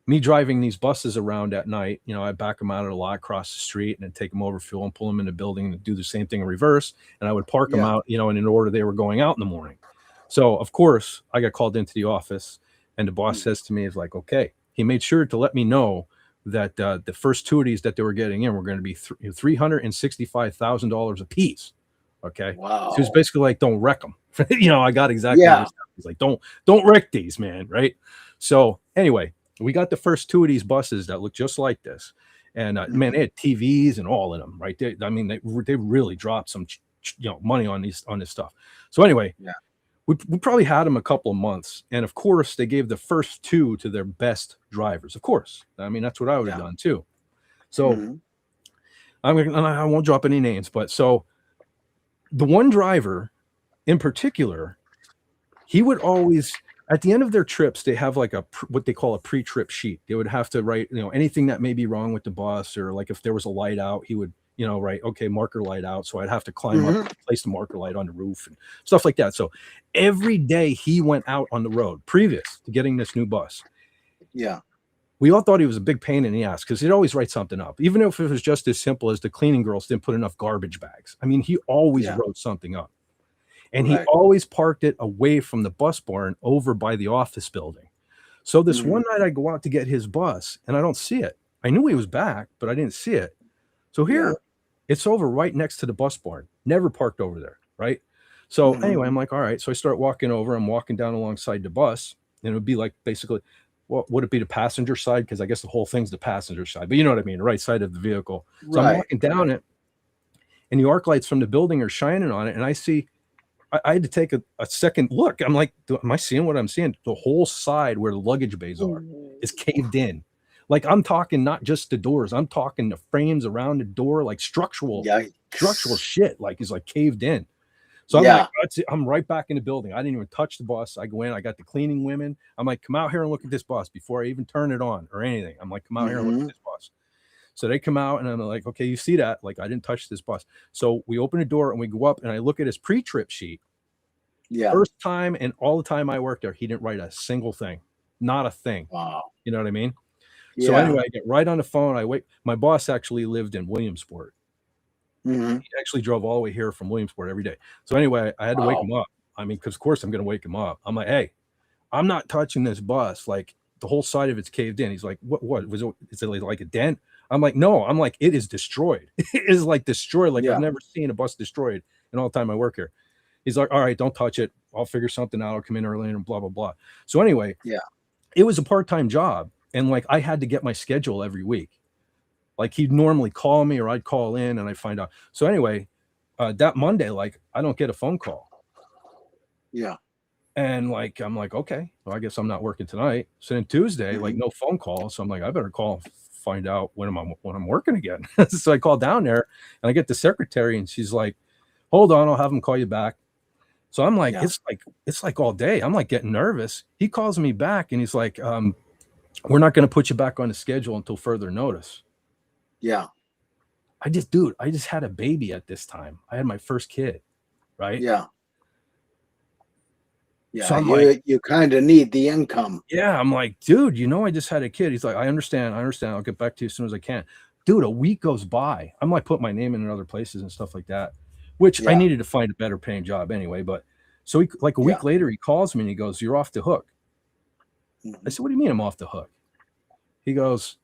me driving these buses around at night, I back them out at a lot across the street and then take them over, fuel and pull them in the building and do the same thing in reverse. And I would park them out, and in order they were going out in the morning. So of course I got called into the office, and the boss says to me, is like, okay, he made sure to let me know that the first two of these that they were getting in were going to be $365,000 a piece. Okay. Wow. So it's basically like, don't wreck them. I got exactly. Yeah. He's like, don't wreck these, man. Right. So anyway, we got the first two of these buses that look just like this, and man, they had TVs and all in them, right? They really dropped some, money on this stuff. So anyway, we probably had them a couple of months, and of course, they gave the first two to their best drivers. Of course, I mean that's what I would have done too. So I won't drop any names, but so the one driver in particular, he would always. At the end of their trips, they have like what they call a pre-trip sheet. They would have to write, anything that may be wrong with the bus, or like if there was a light out, he would you know, right? Okay, marker light out. So I'd have to climb up, Mhm. place the marker light on the roof and stuff like that. So every day he went out on the road previous to getting this new bus. Yeah. We all thought he was a big pain in the ass because he'd always write something up, even if it was just as simple as the cleaning girls didn't put enough garbage bags. I mean, he always Yeah. wrote something up. And he Right. always parked it away from the bus barn over by the office building. So this one night I go out to get his bus and I don't see it. I knew he was back, but I didn't see it. So here Yeah. it's over right next to the bus barn, never parked over there. Right. So anyway, I'm like, all right. So I start walking over. I'm walking down alongside the bus, and it would be like basically, well, would it be the passenger side? Because I guess the whole thing's the passenger side, but you know what I mean, the right side of the vehicle. So I'm Right. walking down it, and the arc lights from the building are shining on it, and I see. I had to take a second look. I'm like, am I seeing what I'm seeing? The whole side where the luggage bays are is caved in. Like I'm talking not just the doors, I'm talking the frames around the door, like structural shit, like is like caved in. So I'm like, that's it. I'm right back in the building. I didn't even touch the bus. I go in, I got the cleaning women. I'm like, come out here and look at this bus before I even turn it on or anything. I'm like, come out here and look at this bus. So they come out and I'm like, okay, you see that? Like I didn't touch this bus. So we open the door and we go up and I look at his pre-trip sheet. Yeah. First time and all the time I worked there, he didn't write a single thing, not a thing. Wow. You know what I mean? Yeah. So anyway, I get right on the phone. I wait. My boss actually lived in Williamsport. Mhm. He actually drove all the way here from Williamsport every day. So anyway, I had to wake him up. I mean, because of course I'm going to wake him up. I'm like, hey, I'm not touching this bus. Like the whole side of it's caved in. He's like, what was it? Is it like a dent? I'm like, no. I'm like, it is destroyed. It is like destroyed. Like I've never seen a bus destroyed in all the time I work here. He's like, all right, don't touch it. I'll figure something out. I'll come in early and blah, blah, blah. So anyway, it was a part-time job. And like, I had to get my schedule every week. Like he'd normally call me or I'd call in and I'd find out. So anyway, that Monday, like I don't get a phone call. Yeah. And like, I'm like, okay, well, I guess I'm not working tonight. So then Tuesday, like no phone call. So I'm like, I better call, find out when I'm working again. So I call down there and I get the secretary and she's like, hold on, I'll have him call you back. So I'm like, it's like all day. I'm like getting nervous. He calls me back and he's like, we're not going to put you back on the schedule until further notice. Yeah. I just had a baby at this time. I had my first kid. Right. Yeah. Yeah. So I'm like, you kind of need the income. Yeah. I'm like, dude, you know, I just had a kid. He's like, I understand. I'll get back to you as soon as I can. Dude, a week goes by. I'm like, put my name in other places and stuff like that, which I needed to find a better paying job anyway. But so he, like a week later, he calls me and he goes, you're off the hook. I said, what do you mean I'm off the hook? He goes,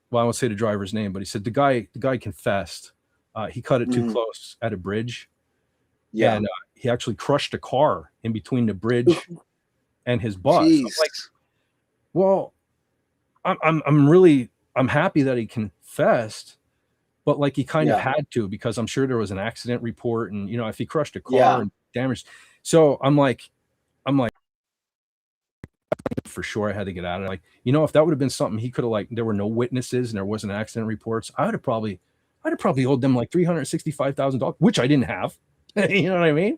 well, I won't say the driver's name, but he said the guy confessed. He cut it too close at a bridge. Yeah. And he actually crushed a car in between the bridge and his bus. I'm like, well, I'm happy that he confessed, but like he kind of had to, because I'm sure there was an accident report and, you know, if he crushed a car and damaged. So I'm like, for sure I had to get out of it. Like, you know, if that would have been something he could have, like, there were no witnesses and there wasn't accident reports, I'd have probably owed them like $365,000, which I didn't have. You know what I mean?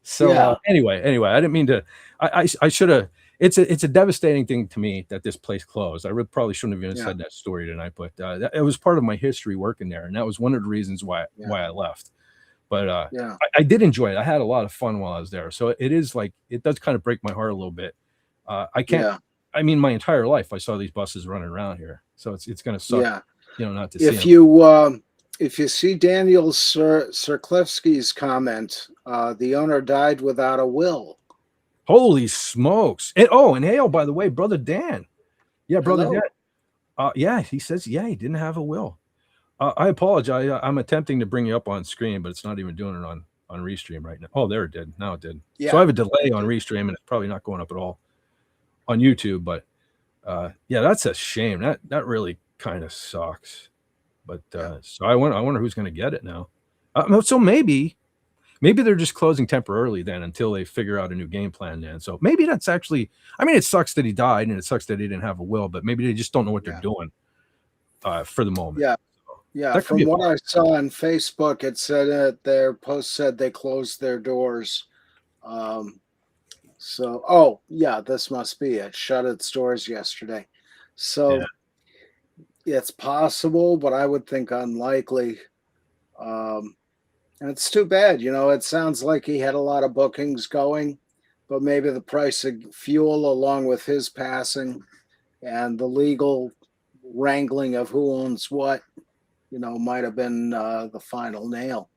So anyway, I didn't mean to, I should have, it's a devastating thing to me that this place closed. I probably shouldn't have even said that story tonight, but it was part of my history working there. And that was one of the reasons why I left. But I did enjoy it. I had a lot of fun while I was there. So it is like, it does kind of break my heart a little bit. I can't, I mean, my entire life, I saw these buses running around here. So it's going to suck, you know, not to see them. If you see Daniel Sirklevsky's comment, the owner died without a will. Holy smokes. And hail, by the way, Brother Dan. Yeah, Brother Dan. Yeah, he says, he didn't have a will. I apologize. I'm attempting to bring you up on screen, but it's not even doing it on Restream right now. Oh, there it did. Now it did. Yeah. So I have a delay on Restream, and it's probably not going up at all on YouTube. But that's a shame. That really kind of sucks. But so I wonder who's going to get it now. So maybe they're just closing temporarily then until they figure out a new game plan then. So maybe that's actually, I mean, it sucks that he died and it sucks that he didn't have a will, but maybe they just don't know what they're doing for the moment. Yeah. So yeah. From what I saw on Facebook, it said that their post said they closed their doors. This must be it. Shut its doors yesterday. So it's possible, but I would think unlikely. And it's too bad. It sounds like he had a lot of bookings going, but maybe the price of fuel, along with his passing and the legal wrangling of who owns what, might have been the final nail.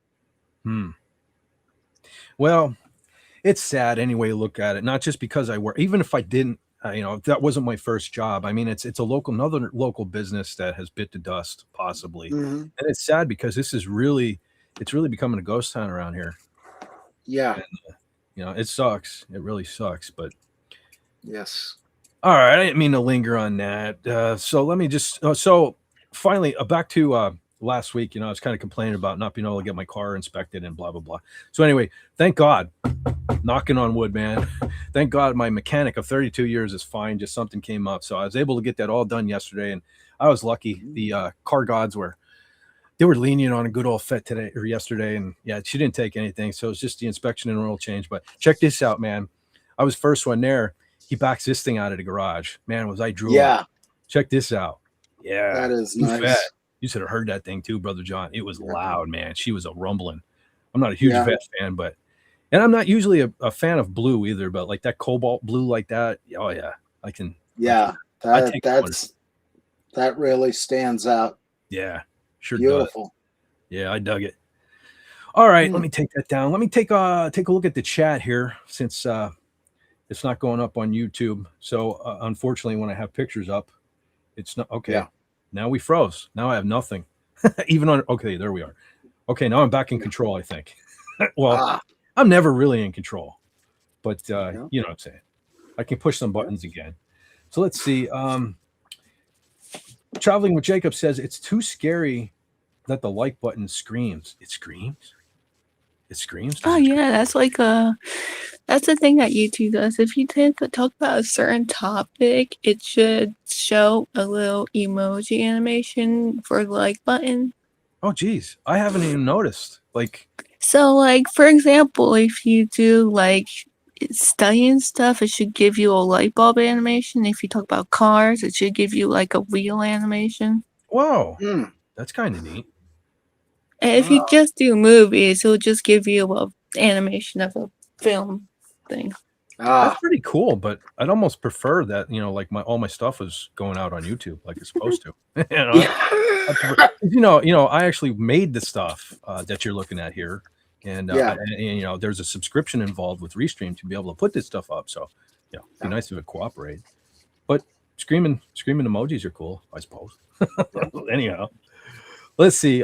Well, it's sad anyway you look at it, not just because I work, even if I didn't, if that wasn't my first job. I mean, it's another local business that has bit the dust possibly. Mm-hmm. And it's sad because it's really becoming a ghost town around here. Yeah. And, it sucks. It really sucks, but yes. All right. I didn't mean to linger on that. So let me just, so finally back to, last week, I was kind of complaining about not being able to get my car inspected and blah, blah, blah. So anyway, thank God, knocking on wood, man. Thank God my mechanic of 32 years is fine. Just something came up. So I was able to get that all done yesterday. And I was lucky. The car gods were lenient on a good old Fett today or yesterday. And yeah, she didn't take anything. So it's just the inspection and oil change. But check this out, man. I was first one there. He backs this thing out of the garage. Man, was I drooling. Yeah. Check this out. Yeah. That is nice. Fett. You should have heard that thing too, Brother John. It was loud, man. She was a rumbling. I'm not a huge Fett fan, and I'm not usually a fan of blue either, but like that cobalt blue like that. Oh yeah, I can. Yeah, that really stands out. Yeah, sure. Beautiful. Does. Yeah, I dug it. All right, let me take that down. Let me take a look at the chat here since it's not going up on YouTube. So unfortunately, when I have pictures up, it's not okay. Yeah. Now we froze. Now I have nothing. Even on, okay, there we are. Okay, now I'm back in control, I think. Well, I'm never really in control. But you know what I'm saying. I can push some buttons again. So let's see. Traveling with Jacob says it's too scary that the like button screams. It screams? It screams? Oh, yeah, that's that's the thing that YouTube does. If you tend to talk about a certain topic, it should show a little emoji animation for the like button. Oh, geez. I haven't even noticed. So, for example, if you do, studying stuff, it should give you a light bulb animation. If you talk about cars, it should give you, a wheel animation. Whoa. That's kind of neat. And if you just do movies, it'll just give you a animation of a film thing. That's pretty cool, but I'd almost prefer that, all my stuff is going out on YouTube like it's supposed to. I actually made the stuff that you're looking at here. And there's a subscription involved with Restream to be able to put this stuff up. So, it'd be nice if it cooperated. But screaming emojis are cool, I suppose. Anyhow. Let's see.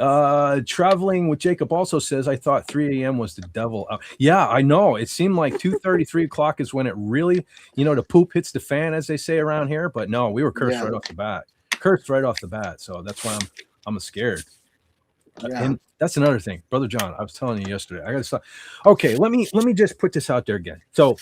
Traveling with Jacob also says, I thought 3 a.m. was the devil. Yeah, I know. It seemed like 2:30, 3 o'clock is when it really, the poop hits the fan, as they say around here. But no, we were cursed right off the bat. So that's why I'm scared. Yeah. And that's another thing, Brother John. I was telling you yesterday. I got to stop. Okay, let me just put this out there again. So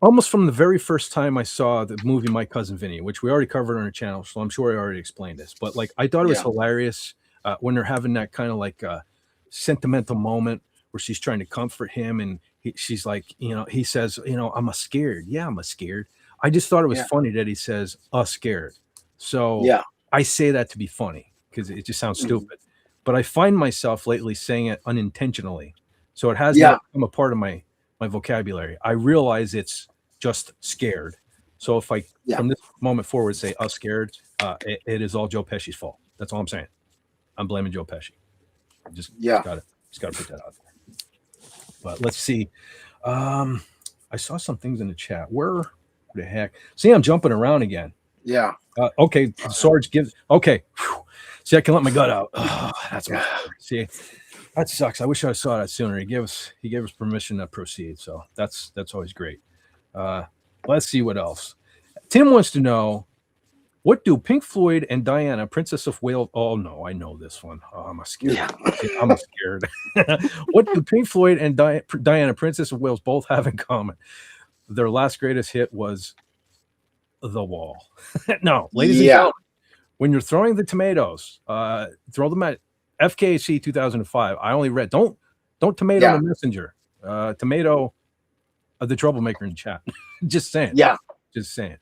almost from the very first time I saw the movie My Cousin Vinny, which we already covered on our channel, so I'm sure I already explained this. But I thought it was hilarious when they're having that kind of sentimental moment where she's trying to comfort him, and she's like, he says, I'm a scared. Yeah, I'm a scared. I just thought it was funny that he says scared. So I say that to be funny because it just sounds stupid. But I find myself lately saying it unintentionally, so it has not become a part of my vocabulary. I realize it's just scared. So if I, from this moment forward, say scared, it is all Joe Pesci's fault. That's all I'm saying. I'm blaming Joe Pesci. Just gotta put that out there. But let's see. I saw some things in the chat. Where the heck? See, I'm jumping around again. Yeah. Okay. Sarge gives. Okay. Whew. See, I can let my gut out. Oh, that's my see. That sucks. I wish I saw that sooner. He gave us permission to proceed. So that's always great. Let's see what else. Tim wants to know, what do Pink Floyd and Diana, Princess of Wales? Oh no, I know this one. Oh, I'm scared. Yeah. I'm scared. What do Pink Floyd and Diana, Princess of Wales, both have in common? Their last greatest hit was The Wall. No, ladies and gentlemen, when you're throwing the tomatoes, throw them at FKC 2005. I only read don't tomato the messenger. Tomato the troublemaker in chat. Just saying. Yeah. Just saying.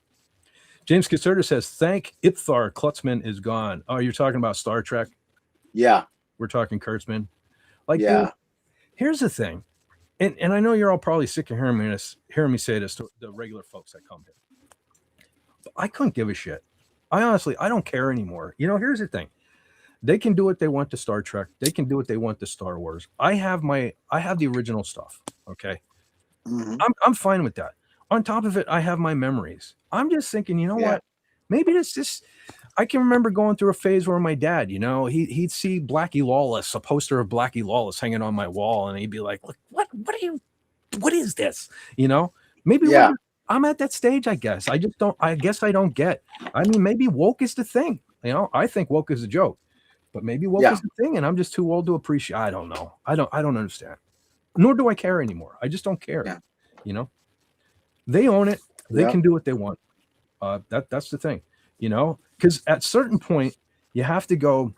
James Caserta says, thank Ipthar, Klutzman is gone. Oh, you're talking about Star Trek? Yeah. We're talking Kurtzman. Like, Yeah. dude, here's the thing. And I know you're all probably sick of hearing me say this to the regular folks that come here. But I couldn't give a shit. I don't care anymore. Here's the thing. They can do what they want to Star Trek. They can do what they want to Star Wars. I have the original stuff. Okay. Mhm. I'm fine with that. On top of it, I have my memories. I'm just thinking, you know what? Maybe I can remember going through a phase where my dad, he'd see Blackie Lawless, a poster of Blackie Lawless hanging on my wall, and he'd be like, "Look, what is this?" Maybe I'm at that stage, I guess. I don't get. I mean, maybe woke is the thing. I think woke is a joke, but maybe woke is the thing, and I'm just too old to appreciate. I don't know. I don't understand. Nor do I care anymore. I just don't care. They own it. They can do what they want. That's the thing. Because at certain point you have to go,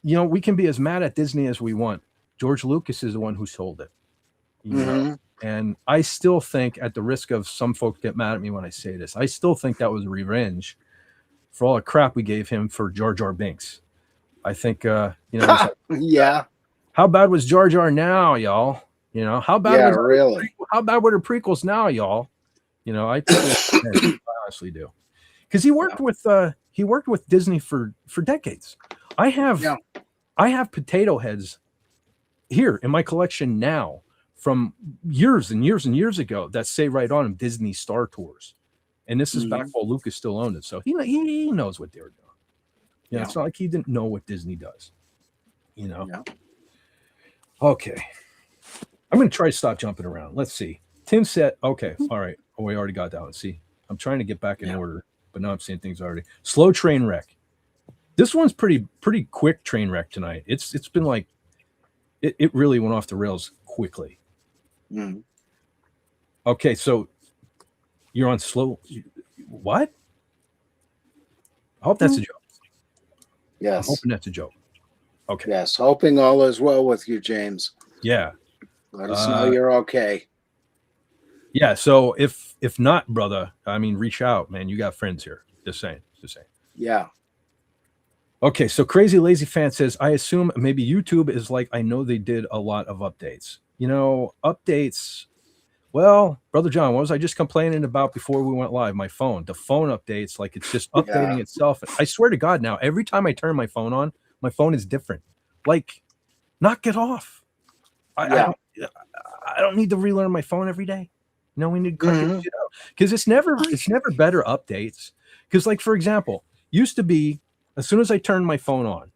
we can be as mad at Disney as we want. George Lucas is the one who sold it. And I still think, at the risk of some folks get mad at me when I say this, I still think that was revenge for all the crap we gave him for Jar Jar Binks. I think, yeah. How bad was Jar Jar now, y'all? How bad how bad were the prequels now, y'all? I honestly do. Because he worked with Disney for decades. I have potato heads here in my collection now from years and years and years ago that say right on them Disney Star Tours. And this is back while Lucas still owned it. So he knows what they were doing. It's not like he didn't know what Disney does. Okay. I'm going to try to stop jumping around. Let's see. Tim said, okay, all right. Oh, we already got that one. See, I'm trying to get back in order, but now I'm seeing things already. Slow train wreck. This one's pretty quick train wreck tonight. It's been like, it really went off the rails quickly. Okay, so you're on slow. What? I hope that's a joke. Yes. I'm hoping that's a joke. Okay. Yes, hoping all is well with you, James. Yeah. Let us know you're okay. Yeah, so if not, brother, I mean, reach out, man. You got friends here. Just saying. Yeah. Okay, so Crazy Lazy Fan says, I assume maybe YouTube is like, I know they did a lot of updates. Updates. Well, Brother John, what was I just complaining about before we went live? My phone. The phone updates, like it's just updating itself. I swear to God now, every time I turn my phone on, my phone is different. Like, knock it off. I don't need to relearn my phone every day. We need to cut this shit out. Because it's never better updates. Because, like, for example, used to be as soon as I turned my phone on.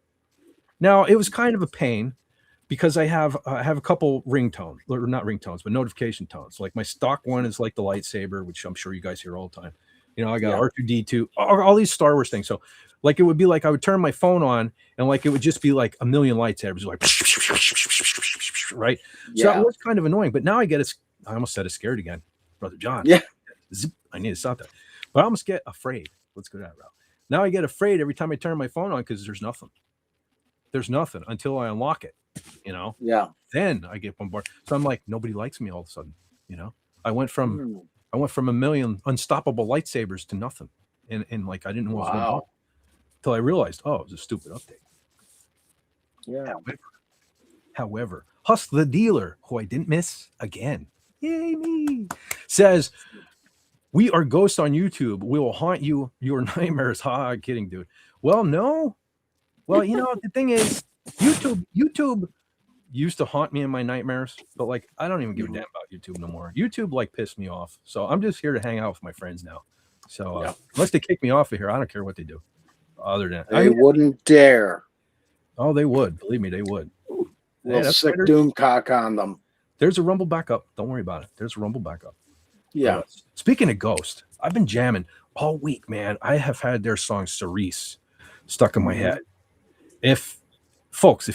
Now it was kind of a pain because I have a couple ringtones, or not ringtones, but notification tones. Like my stock one is like the lightsaber, which I'm sure you guys hear all the time. I got R2D2, all these Star Wars things. So like it would be like I would turn my phone on and like it would just be like a million lightsabers, like right. So it was kind of annoying. But now I almost said it's scared again, Brother John. Yeah. I need to stop that. But I almost get afraid. Let's go that route. Now I get afraid every time I turn my phone on because there's nothing. There's nothing until I unlock it, Yeah. Then I get bombarded. So I'm like, nobody likes me all of a sudden, I went from a million unstoppable lightsabers to nothing. And like I didn't know what was going on until I realized, it was a stupid update. Yeah. However, Husk the Dealer, who I didn't miss again, yay me, says, we are ghosts on YouTube. We will haunt you, your nightmares. Ha, kidding, dude. Well, no. Well, the thing is, YouTube used to haunt me in my nightmares, but like I don't even give a damn about YouTube no more. YouTube like pissed me off. So I'm just here to hang out with my friends now. So unless they kick me off of here, I don't care what they do. Other than they wouldn't dare. Oh, they would. Believe me, they would. Little sick doomcock on them. There's a Rumble backup. Don't worry about it. There's a Rumble backup. Yeah. Speaking of Ghost, I've been jamming all week, man. I have had their song Cerise stuck in my head. If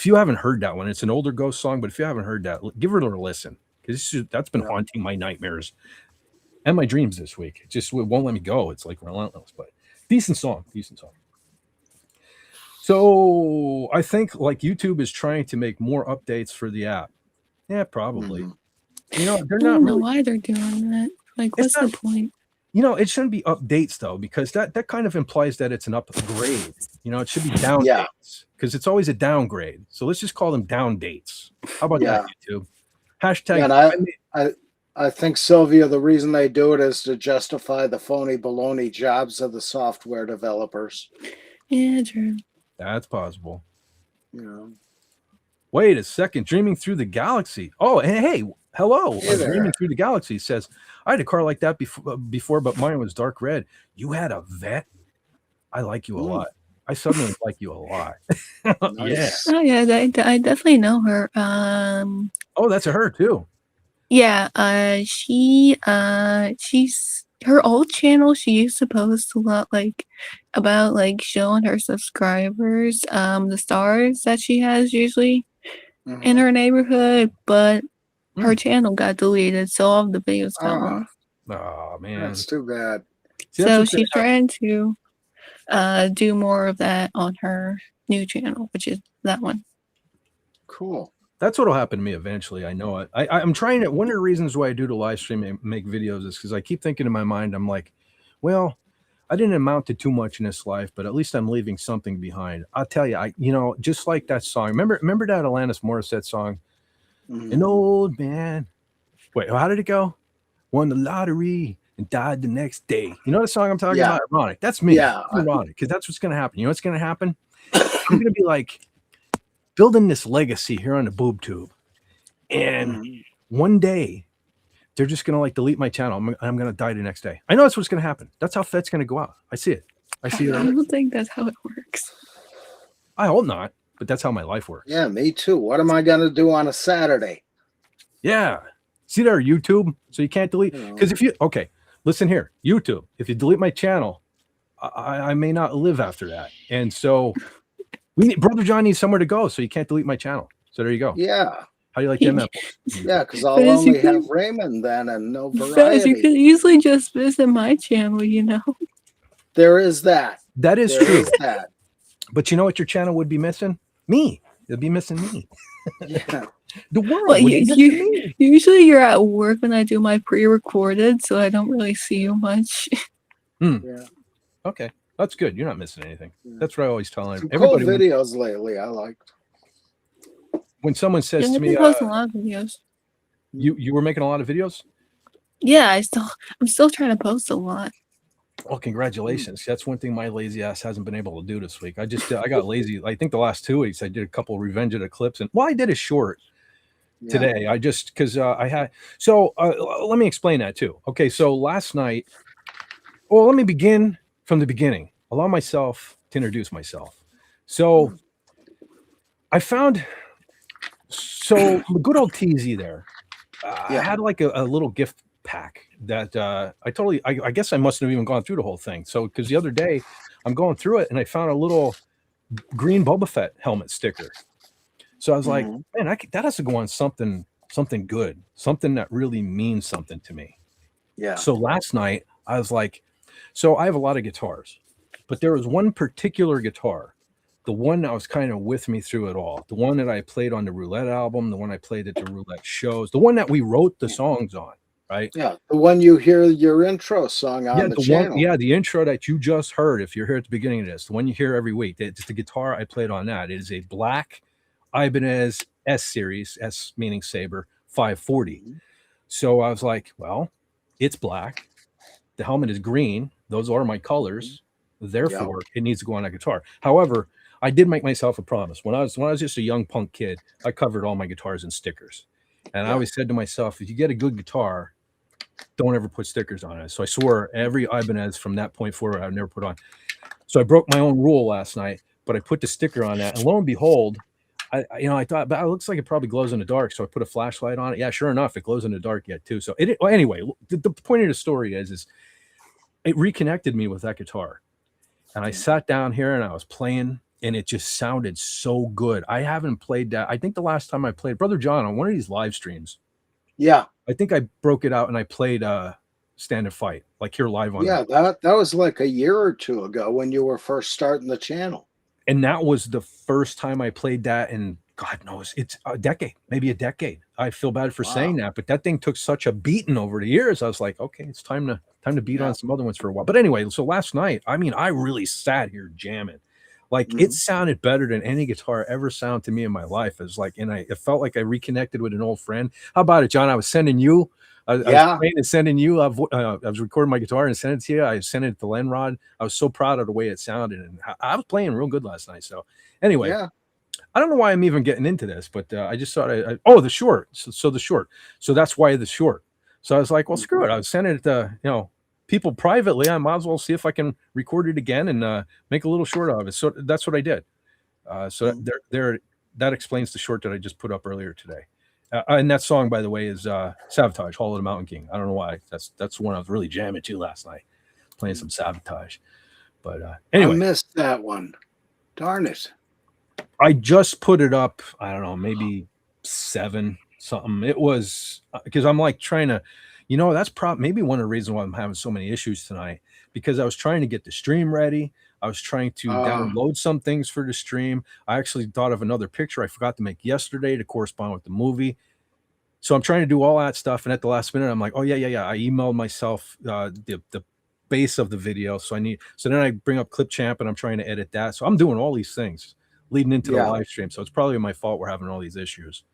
you haven't heard that one, it's an older Ghost song, but if you haven't heard that, give it a listen because that's been haunting my nightmares and my dreams this week. It won't let me go. It's like relentless, but decent song. So I think like YouTube is trying to make more updates for the app. Yeah, probably. They're I not don't know really. why they're doing that. Like, what's the point? You know, it shouldn't be updates though, because that kind of implies that it's an upgrade. You know, it should be down Yeah. dates because it's always a downgrade. So let's just call them down dates. How about Yeah. that, YouTube? Hashtag. Yeah, and I think, Sylvia, the reason they do it is to justify the phony baloney jobs of the software developers. Yeah, true. That's possible. You know. Wait a second. Dreaming Through the Galaxy. Oh, hey, hello. Hey there. Dreaming Through the Galaxy says, I had a car like that before, but mine was dark red. You had a Vet? I like you a lot. I suddenly like you a lot. Nice. Oh yeah, I definitely know her. Oh, that's a her too. Yeah, she's her old channel. She used to post a lot about showing her subscribers the stars that she has usually in her neighborhood, but her channel got deleted, so all of the videos got lost. Oh man, That's too bad. See, So she's trying to do more of that on her new channel, which is that one. Cool. That's what'll happen to me eventually. I know it. I'm trying to. One of the reasons why I do the live stream and make videos is because I keep thinking in my mind, I'm like, well, I didn't amount to too much in this life, but at least I'm leaving something behind. I'll tell you, just like that song. Remember that Alanis Morissette song, An Old Man. Wait, how did it go? Won the lottery and died the next day. You know the song I'm talking about? Ironic. That's me. Yeah. Ironic, because that's what's going to happen. You know what's going to happen? I'm going to be like building this legacy here on the boob tube. And one day, they're just going to delete my channel. I'm going to die the next day. I know that's what's going to happen. That's how Fett's going to go out. I see it. I see it. I don't think that's how it works. I hope not, but that's how my life works. Yeah, me too. What am I going to do on a Saturday? Yeah. See there, YouTube. So you can't delete. Because listen here, YouTube. If you delete my channel, I may not live after that. And so Brother John needs somewhere to go. So you can't delete my channel. So there you go. Yeah. How do you like them apples? Yeah, because I'll only have Raymond then and no Because variety. you could easily just visit my channel, you know. There is that. That is There true. is that. But you know what your channel would be missing? Me. It'd be missing me. Yeah. The world. Well, would be missing me. usually you're at work when I do my pre-recorded, so I don't really see you much. Yeah. Okay. That's good. You're not missing anything. That's what I always tell Some everybody. cool videos lately I liked. When someone says Yeah, to I've me, been posting a lot of videos. you were making a lot of videos? Yeah, I'm still trying to post a lot. Well, congratulations. That's one thing my lazy ass hasn't been able to do this week. I got lazy. I think the last 2 weeks I did a couple of Revenge of the Clips, and I did a short today. I just because I had. So let me explain that too. Okay, so last night. Well, let me begin from the beginning. Allow myself to introduce myself. So I found. So the good old TZ there. I had a little gift pack that I guess I mustn't have even gone through the whole thing. So because the other day I'm going through it and I found a little green Boba Fett helmet sticker. So I was like, man, that has to go on something good, something that really means something to me. Yeah. So last night I was like, so I have a lot of guitars, but there was one particular guitar, the one that was kind of with me through it all, the one that I played on the Roulette album, the one I played at the Roulette shows, the one that we wrote the songs on, right? Yeah, the one you hear your intro song on the channel. The intro that you just heard, if you're here at the beginning of this, the one you hear every week, it's the guitar I played on that. It is a black Ibanez S series, S meaning saber, 540. So I was like, well, it's black. The helmet is green. Those are my colors. Therefore, it needs to go on a guitar. However, I did make myself a promise. When I was just a young punk kid, I covered all my guitars in stickers. And I always said to myself, if you get a good guitar, don't ever put stickers on it. So I swore every Ibanez from that point forward, I would never put on. So I broke my own rule last night, but I put the sticker on that. And lo and behold, I thought, but it looks like it probably glows in the dark. So I put a flashlight on it. Yeah, sure enough, it glows in the dark yet too. So anyway, the point of the story is it reconnected me with that guitar. And I sat down here and I was playing, and it just sounded so good. I haven't played that. I think the last time I played Brother John on one of these live streams. Yeah. I think I broke it out and I played Stand and Fight, like here live on. Yeah, that was like a year or two ago when you were first starting the channel. And that was the first time I played that in God knows, it's a decade, maybe a decade. I feel bad for Wow. saying that, but that thing took such a beating over the years. I was like, okay, it's time to beat Yeah. on some other ones for a while. But anyway, so last night, I mean, I really sat here jamming. Like it sounded better than any guitar ever sounded to me in my life. It was like, and it felt like I reconnected with an old friend. How about it, John? I was sending you. I was playing and sending you. I was recording my guitar and sending it to you. I sent it to Lenrod. I was so proud of the way it sounded, and I was playing real good last night. So anyway, Yeah. I don't know why I'm even getting into this, but I just thought the short. So the short. So that's why the short. So I was like, well, screw it. I was sending it to people privately. I might as well see if I can record it again and make a little short of it. So that's what I did. That explains the short that I just put up earlier today. And that song, by the way, is Sabotage, Hall of the Mountain King. I don't know why. That's the one I was really jamming to last night, playing some Sabotage. But anyway. I missed that one. Darn it. I just put it up, I don't know, maybe 7 something. It was because I'm like trying to, that's maybe one of the reasons why I'm having so many issues tonight, because I was trying to get the stream ready. I was trying to download some things for the stream. I actually thought of another picture I forgot to make yesterday to correspond with the movie. So I'm trying to do all that stuff. And at the last minute, I'm like, oh, yeah. I emailed myself the base of the video. So then I bring up Clipchamp and I'm trying to edit that. So I'm doing all these things leading into the live stream. So it's probably my fault we're having all these issues.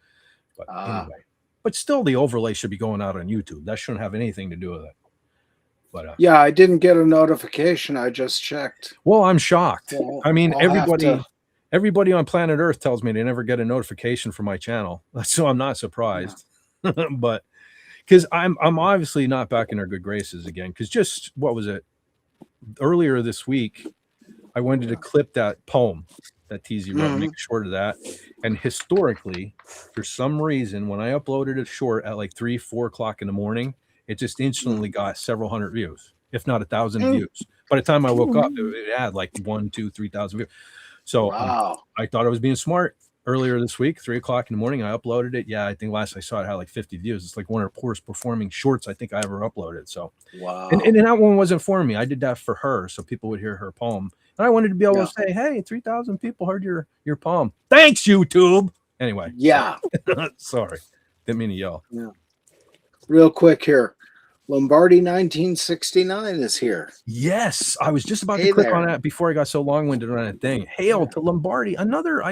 But anyway, but still the overlay should be going out on YouTube. That shouldn't have anything to do with it. But yeah, I didn't get a notification. I just checked. Well, I'm shocked. Well, I mean, I'll everybody on planet Earth tells me they never get a notification from my channel. So I'm not surprised. Yeah. But because I'm obviously not back in our good graces again. Because just what was it? Earlier this week, I wanted to clip that poem that TZ wrote, make a short of that. And historically, for some reason, when I uploaded a short at like 3-4 o'clock in the morning, it just instantly got several hundred views, if not 1,000 views. By the time I woke up, it had like 1, 2, 3,000 views. So I thought I was being smart. Earlier this week, 3 o'clock in the morning, I uploaded it. Yeah, I think last I saw it had like 50 views. It's like one of the poorest performing shorts I think I ever uploaded. So and that one wasn't for me. I did that for her, so people would hear her poem. And I wanted to be able to say, hey, 3,000 people heard your poem. Thanks, YouTube. Anyway. Yeah. Sorry. Didn't mean to yell. Yeah. Real quick here. Lombardi 1969 is here. Yes. I was just about to click on that before I got so long-winded on that thing. Hail to Lombardi. Another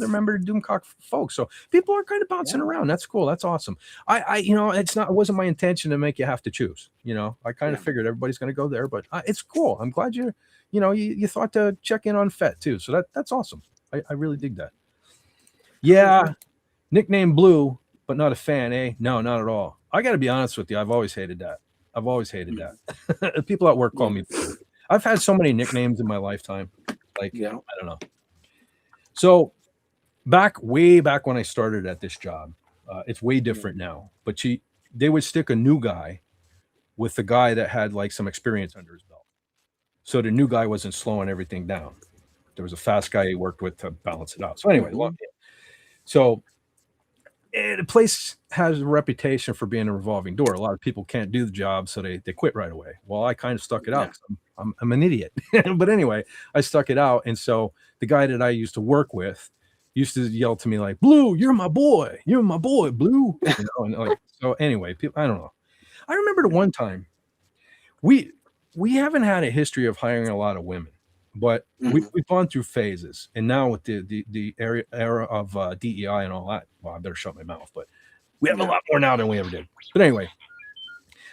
member of Doomcock folks. So people are kind of bouncing around. That's cool. That's awesome. It wasn't my intention to make you have to choose. I kind of figured everybody's going to go there, but it's cool. I'm glad you thought to check in on Fett too. So that's awesome. I really dig that. Yeah. Nickname Blue, but not a fan, eh? No, not at all. I got to be honest with you. I've always hated that. People at work call me Blue. I've had so many nicknames in my lifetime. I don't know. So way back when I started at this job, it's way different now, but they would stick a new guy with the guy that had like some experience under his belt. So the new guy wasn't slowing everything down. There was a fast guy he worked with to balance it out. So anyway, the place has a reputation for being a revolving door. A lot of people can't do the job, so they quit right away. Well, I kind of stuck it out. I'm an idiot. But anyway, I stuck it out. And so the guy that I used to work with used to yell to me like, Blue, you're my boy, Blue. So anyway, people, I don't know. I remember the one time we haven't had a history of hiring a lot of women, but we've gone through phases. And now with the era of DEI and all that, well, I better shut my mouth, but we have a lot more now than we ever did. But anyway,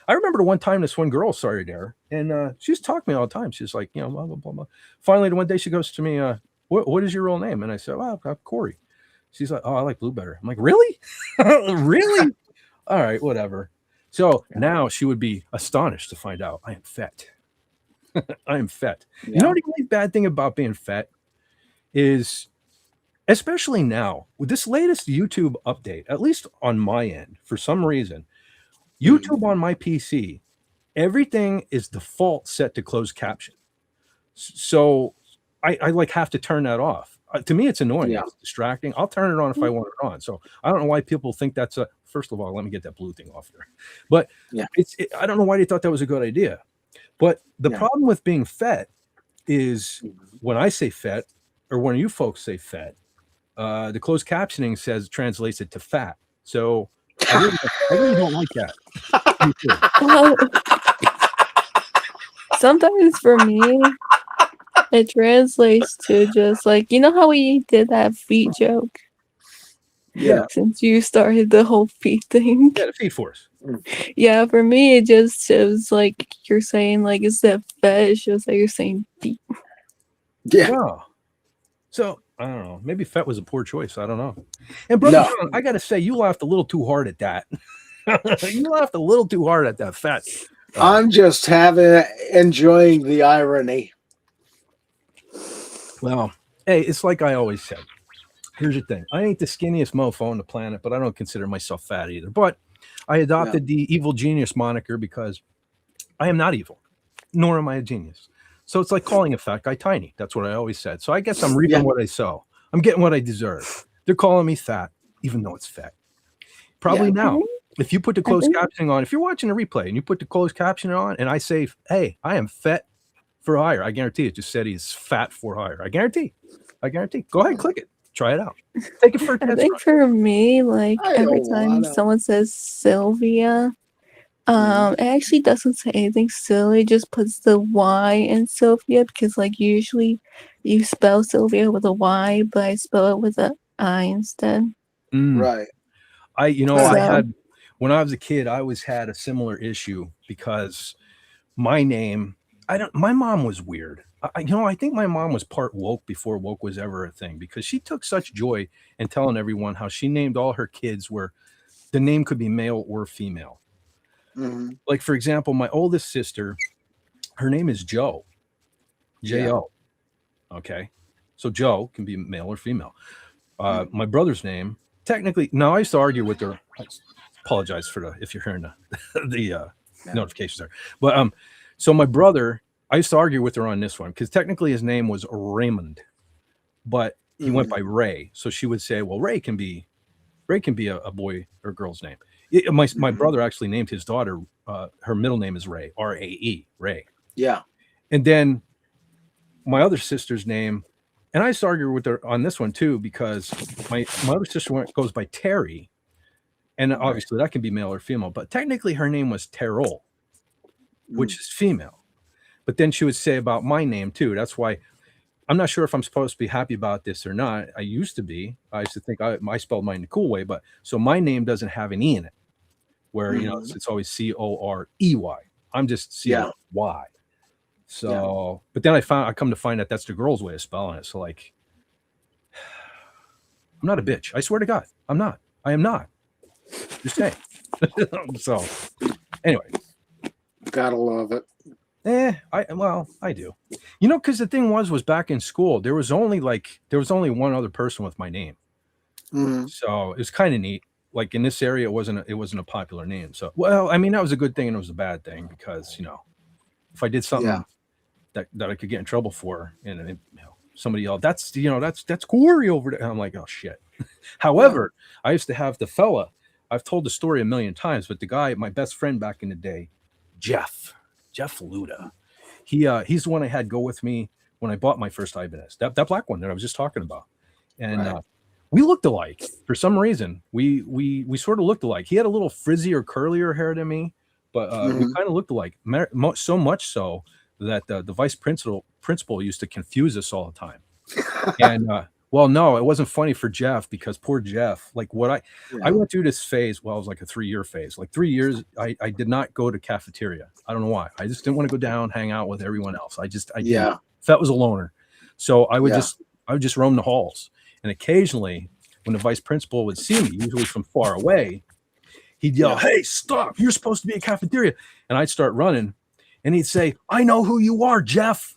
I remember the one time this one girl started there, and she's talking to me all the time. She's like, blah, blah, blah, blah. Finally, the one day she goes to me, what is your real name? And I said, well, Corey. She's like, oh, I like Blue better. I'm like, really? Really? All right, whatever. So now she would be astonished to find out I am Fett. I am Fett. Yeah. You know, the only bad thing about being Fett is, especially now with this latest YouTube update, at least on my end, for some reason, YouTube on my PC, everything is default set to closed caption. So I like have to turn that off. To me, it's annoying. Yeah. It's distracting. I'll turn it on if I want it on. So I don't know why people think that's a. First of all, let me get that blue thing off here. But I don't know why they thought that was a good idea. But the problem with being Fett is when I say Fett, or when you folks say Fett, the closed captioning translates it to fat. So I really don't like that. Me too. Well, sometimes for me, it translates to just like, you know how we did that feet joke? Yeah. Since you started the whole feet thing. Yeah, the feed force. Yeah, for me, it just shows like you're saying, like, instead of fat, it shows that you're saying feet. Yeah. Wow. So I don't know. Maybe fat was a poor choice. I don't know. And brother No. Sean, I gotta say, you laughed a little too hard at that. You laughed a little too hard at that fat. I'm just enjoying the irony. Well, hey, it's like I always said. Here's the thing. I ain't the skinniest mofo on the planet, but I don't consider myself fat either. But I adopted the evil genius moniker because I am not evil, nor am I a genius. So it's like calling a fat guy tiny. That's what I always said. So I guess I'm reaping what I sow. I'm getting what I deserve. They're calling me fat, even though it's fat. Probably now, if you put the closed captioning on, if you're watching a replay and you put the closed captioning on and I say, hey, I am fat for hire, I guarantee it just said he's fat for hire. I guarantee. Go ahead, click it. Try it out. Take it for a test. I think for me, like every time someone says Sylvia, it actually doesn't say anything silly. It just puts the Y in Sylvia because, like, usually you spell Sylvia with a Y, but I spell it with an I instead. Right. I had when I was a kid, I always had a similar issue because my name. My mom was weird. I think my mom was part woke before woke was ever a thing because she took such joy in telling everyone how she named all her kids where the name could be male or female. Mm-hmm. Like, for example, my oldest sister, her name is Joe. J-O. Okay. So Joe can be male or female. My brother's name, technically, now I used to argue with her. I apologize for if you're hearing the notifications there. But so my brother, I used to argue with her on this one because technically his name was Raymond, but he went by Ray. So she would say, well, Ray can be a boy or girl's name. My brother actually named his daughter, her middle name is Ray, R-A-E, Ray. Yeah. And then my other sister's name, and I used to argue with her on this one too, because my other sister goes by Terry. And obviously that can be male or female, but technically her name was Terrell, which is female. But then she would say about my name too. That's why I'm not sure if I'm supposed to be happy about this or not. I used to be. I used to think I spelled mine the cool way, but so my name doesn't have an E in it, where it's always C-O-R-E-Y. I'm just C-O-Y. So, but then I come to find out that's the girl's way of spelling it. So like, I'm not a bitch. I swear to God, I'm not. I am not. Just saying. So, anyway. Gotta love it. I do. Because the thing was back in school, there was only one other person with my name. Mm-hmm. So it was kind of neat. Like in this area, it wasn't a popular name. So, well, I mean, that was a good thing and it was a bad thing because, if I did something that I could get in trouble for and somebody yelled, that's Corey over there. And I'm like, oh shit. However, I used to have the fella, I've told the story a million times, but the guy, my best friend back in the day, Jeff Luda. He's the one I had go with me when I bought my first Ibanez, that black one that I was just talking about. And we looked alike for some reason. We sort of looked alike. He had a little frizzy or curlier hair than me, but we kind of looked alike. So much so that the vice principal used to confuse us all the time. And well, no, it wasn't funny for Jeff because poor Jeff, like I went through this phase. Well, it was like a 3-year phase. Like 3 years, I did not go to cafeteria. I don't know why. I just didn't want to go down, hang out with everyone else. I didn't. Fett was a loner. So I would just roam the halls. And occasionally when the vice principal would see me, usually from far away, he'd yell, hey, stop, you're supposed to be at cafeteria. And I'd start running and he'd say, I know who you are, Jeff.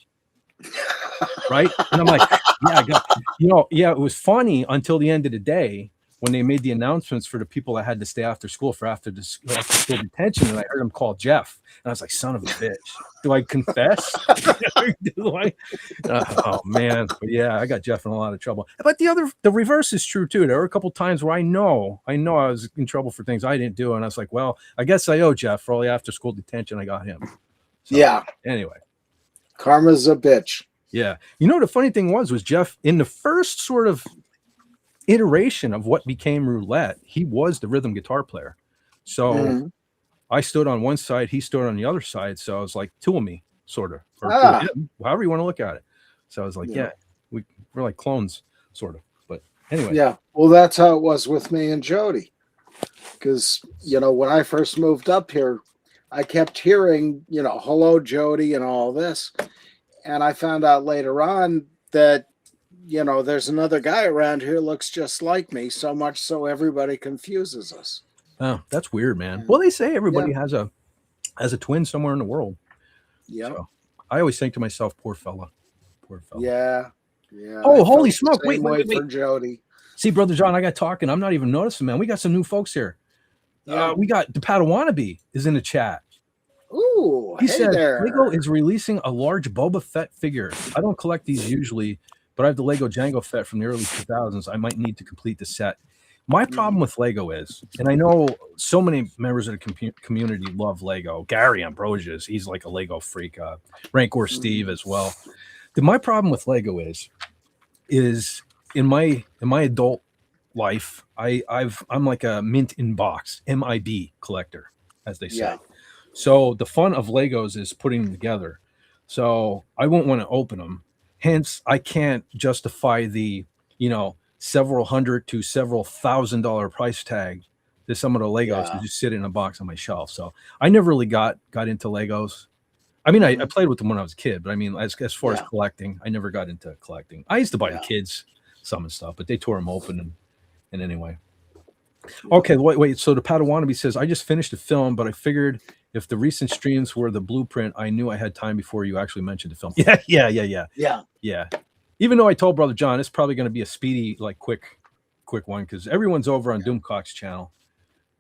Right. And I'm like, yeah, I got, it was funny until the end of the day when they made the announcements for the people that had to stay after school for after school detention. And I heard him call Jeff. And I was like, son of a bitch. Do I confess? Oh man. But yeah, I got Jeff in a lot of trouble. But the reverse is true too. There were a couple times where I know I was in trouble for things I didn't do. And I was like, well, I guess I owe Jeff for all the after school detention. I got him. So, anyway. Karma's a bitch. Yeah. The funny thing was Jeff in the first sort of iteration of what became roulette, he was the rhythm guitar player. So Mhm. I stood on one side, he stood on the other side. So I was like two of me, sort of, or two Ah. of him, however you want to look at it. So I was like, Yeah. yeah, we're like clones, sort of. But anyway, Yeah. Well, that's how it was with me and Jody. Because, when I first moved up here, I kept hearing, hello, Jody, and all this. And I found out later on that, there's another guy around here who looks just like me, so much so everybody confuses us. oh, that's weird, man. Yeah. Well, they say everybody has a twin somewhere in the world. Yep. So I always think to myself, poor fella. Yeah. Yeah. Oh, I holy felt the smoke. same Wait. way for Jody. See, Brother John, I got talking. I'm not even noticing, man. We got some new folks here. Yeah. We got the Padawannabe is in the chat. Ooh, He hey said there. Lego is releasing a large Boba Fett figure. I don't collect these usually, but I have the Lego Jango Fett from the early 2000s. I might need to complete the set. My problem with Lego is, and I know so many members of the community love Lego. Gary Ambrosius, he's like a Lego freak. Rancor Steve as well. My problem with Lego is in my adult life, I'm like a mint in box, MIB collector, as they say. Yeah. So the fun of Legos is putting them together. So I won't want to open them. Hence, I can't justify the, several hundred to several $1,000 price tag to some of the Legos that just sit in a box on my shelf. So I never really got into Legos. I mean, I played with them when I was a kid, but I mean, as far as collecting, I never got into collecting. I used to buy the kids some and stuff, but they tore them open and anyway. Okay, wait. So the Padawannabe says, I just finished the film, but I figured if the recent streams were the blueprint, I knew I had time before you actually mentioned the film. Yeah. Even though I told Brother John, it's probably going to be a speedy, like quick one because everyone's over on Doomcock's channel.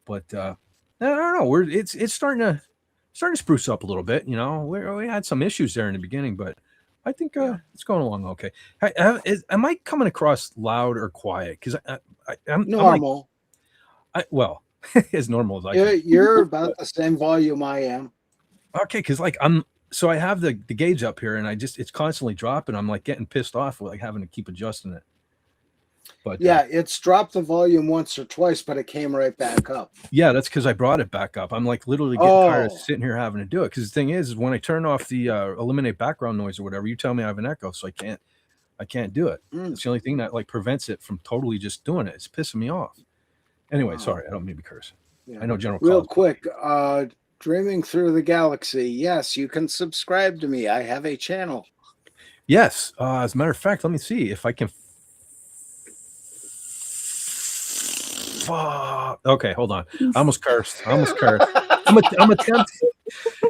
But I don't know. It's starting to spruce up a little bit. We had some issues there in the beginning, but I think it's going along okay. Am I coming across loud or quiet? Because I'm normal. Well, as normal as I Yeah, can. you're about the same volume I am. Okay, because so I have the gauge up here and it's constantly dropping. I'm like getting pissed off with like having to keep adjusting it. But it's dropped the volume once or twice, but it came right back up. Yeah, that's because I brought it back up. I'm like literally getting tired of sitting here having to do it. Because the thing is when I turn off the eliminate background noise or whatever, you tell me I have an echo, so I can't do it. It's the only thing that like prevents it from totally just doing it. It's pissing me off. Anyway, sorry, I don't mean to curse. Yeah. I know General. Real quick, Dreaming Through the Galaxy. Yes, you can subscribe to me. I have a channel. Yes, as a matter of fact, let me see if I can. Okay, hold on. I almost cursed. I'm attempt.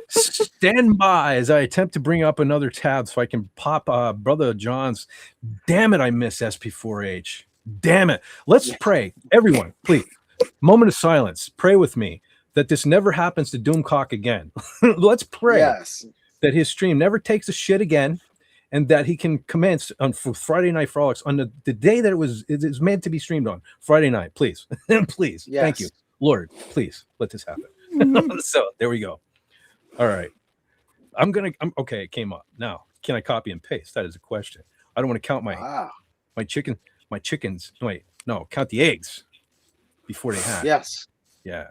Stand by as I attempt to bring up another tab so I can pop Brother John's. Damn it, I miss SP4H. Damn it. Let's pray. Everyone, please. Moment of silence. Pray with me that this never happens to Doomcock again. Let's pray that his stream never takes a shit again and that he can commence on Friday Night Frolics on the day that it is meant to be streamed on. Friday night, please. Please. Yes. Thank you. Lord, please let this happen. So there we go. All right. Okay, it came up. Now, can I copy and paste? That is a question. I don't want to count my chickens. Wait, no, count the eggs before they hatch. Yes. Yeah.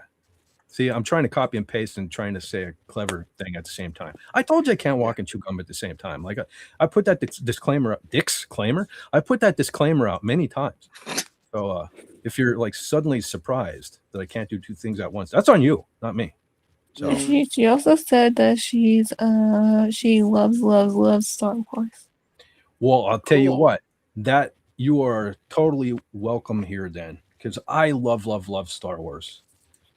See, I'm trying to copy and paste and trying to say a clever thing at the same time. I told you I can't walk and chew gum at the same time. Like I put that disclaimer up. I put that disclaimer out many times. So if you're like suddenly surprised that I can't do two things at once, that's on you, not me. So she also said that she loves Star Wars. Well, I'll tell you what, that you are totally welcome here then, because I love Star Wars.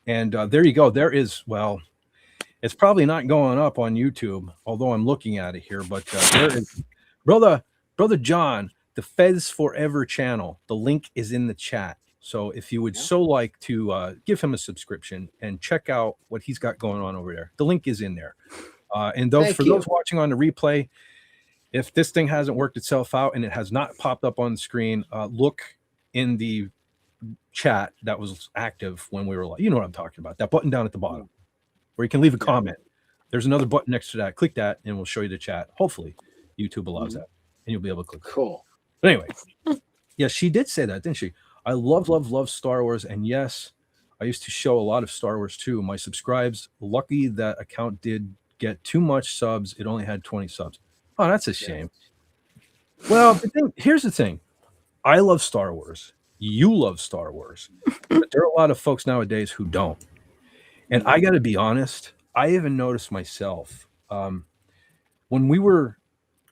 And there you go. There is, well, it's probably not going up on YouTube, although I'm looking at it here. But there is, brother John, the Fez Forever channel. The link is in the chat. So if you would so like to give him a subscription and check out what he's got going on over there, the link is in there. And those watching on the replay, if this thing hasn't worked itself out and it has not popped up on the screen, look in the chat that was active when we were like, you know what I'm talking about, that button down at the bottom where you can leave a comment. There's another button next to that. Click that and we'll show you the chat. Hopefully YouTube allows that and you'll be able to click. Cool. But anyway, yeah, she did say that, didn't she? I love Star Wars, and yes, I used to show a lot of Star Wars too. My subscribes, lucky that account did get too much subs. It only had 20 subs. Oh, that's a shame. Well, here's the thing. I love Star Wars. You love Star Wars. But there are a lot of folks nowadays who don't. And I got to be honest, I even noticed myself. When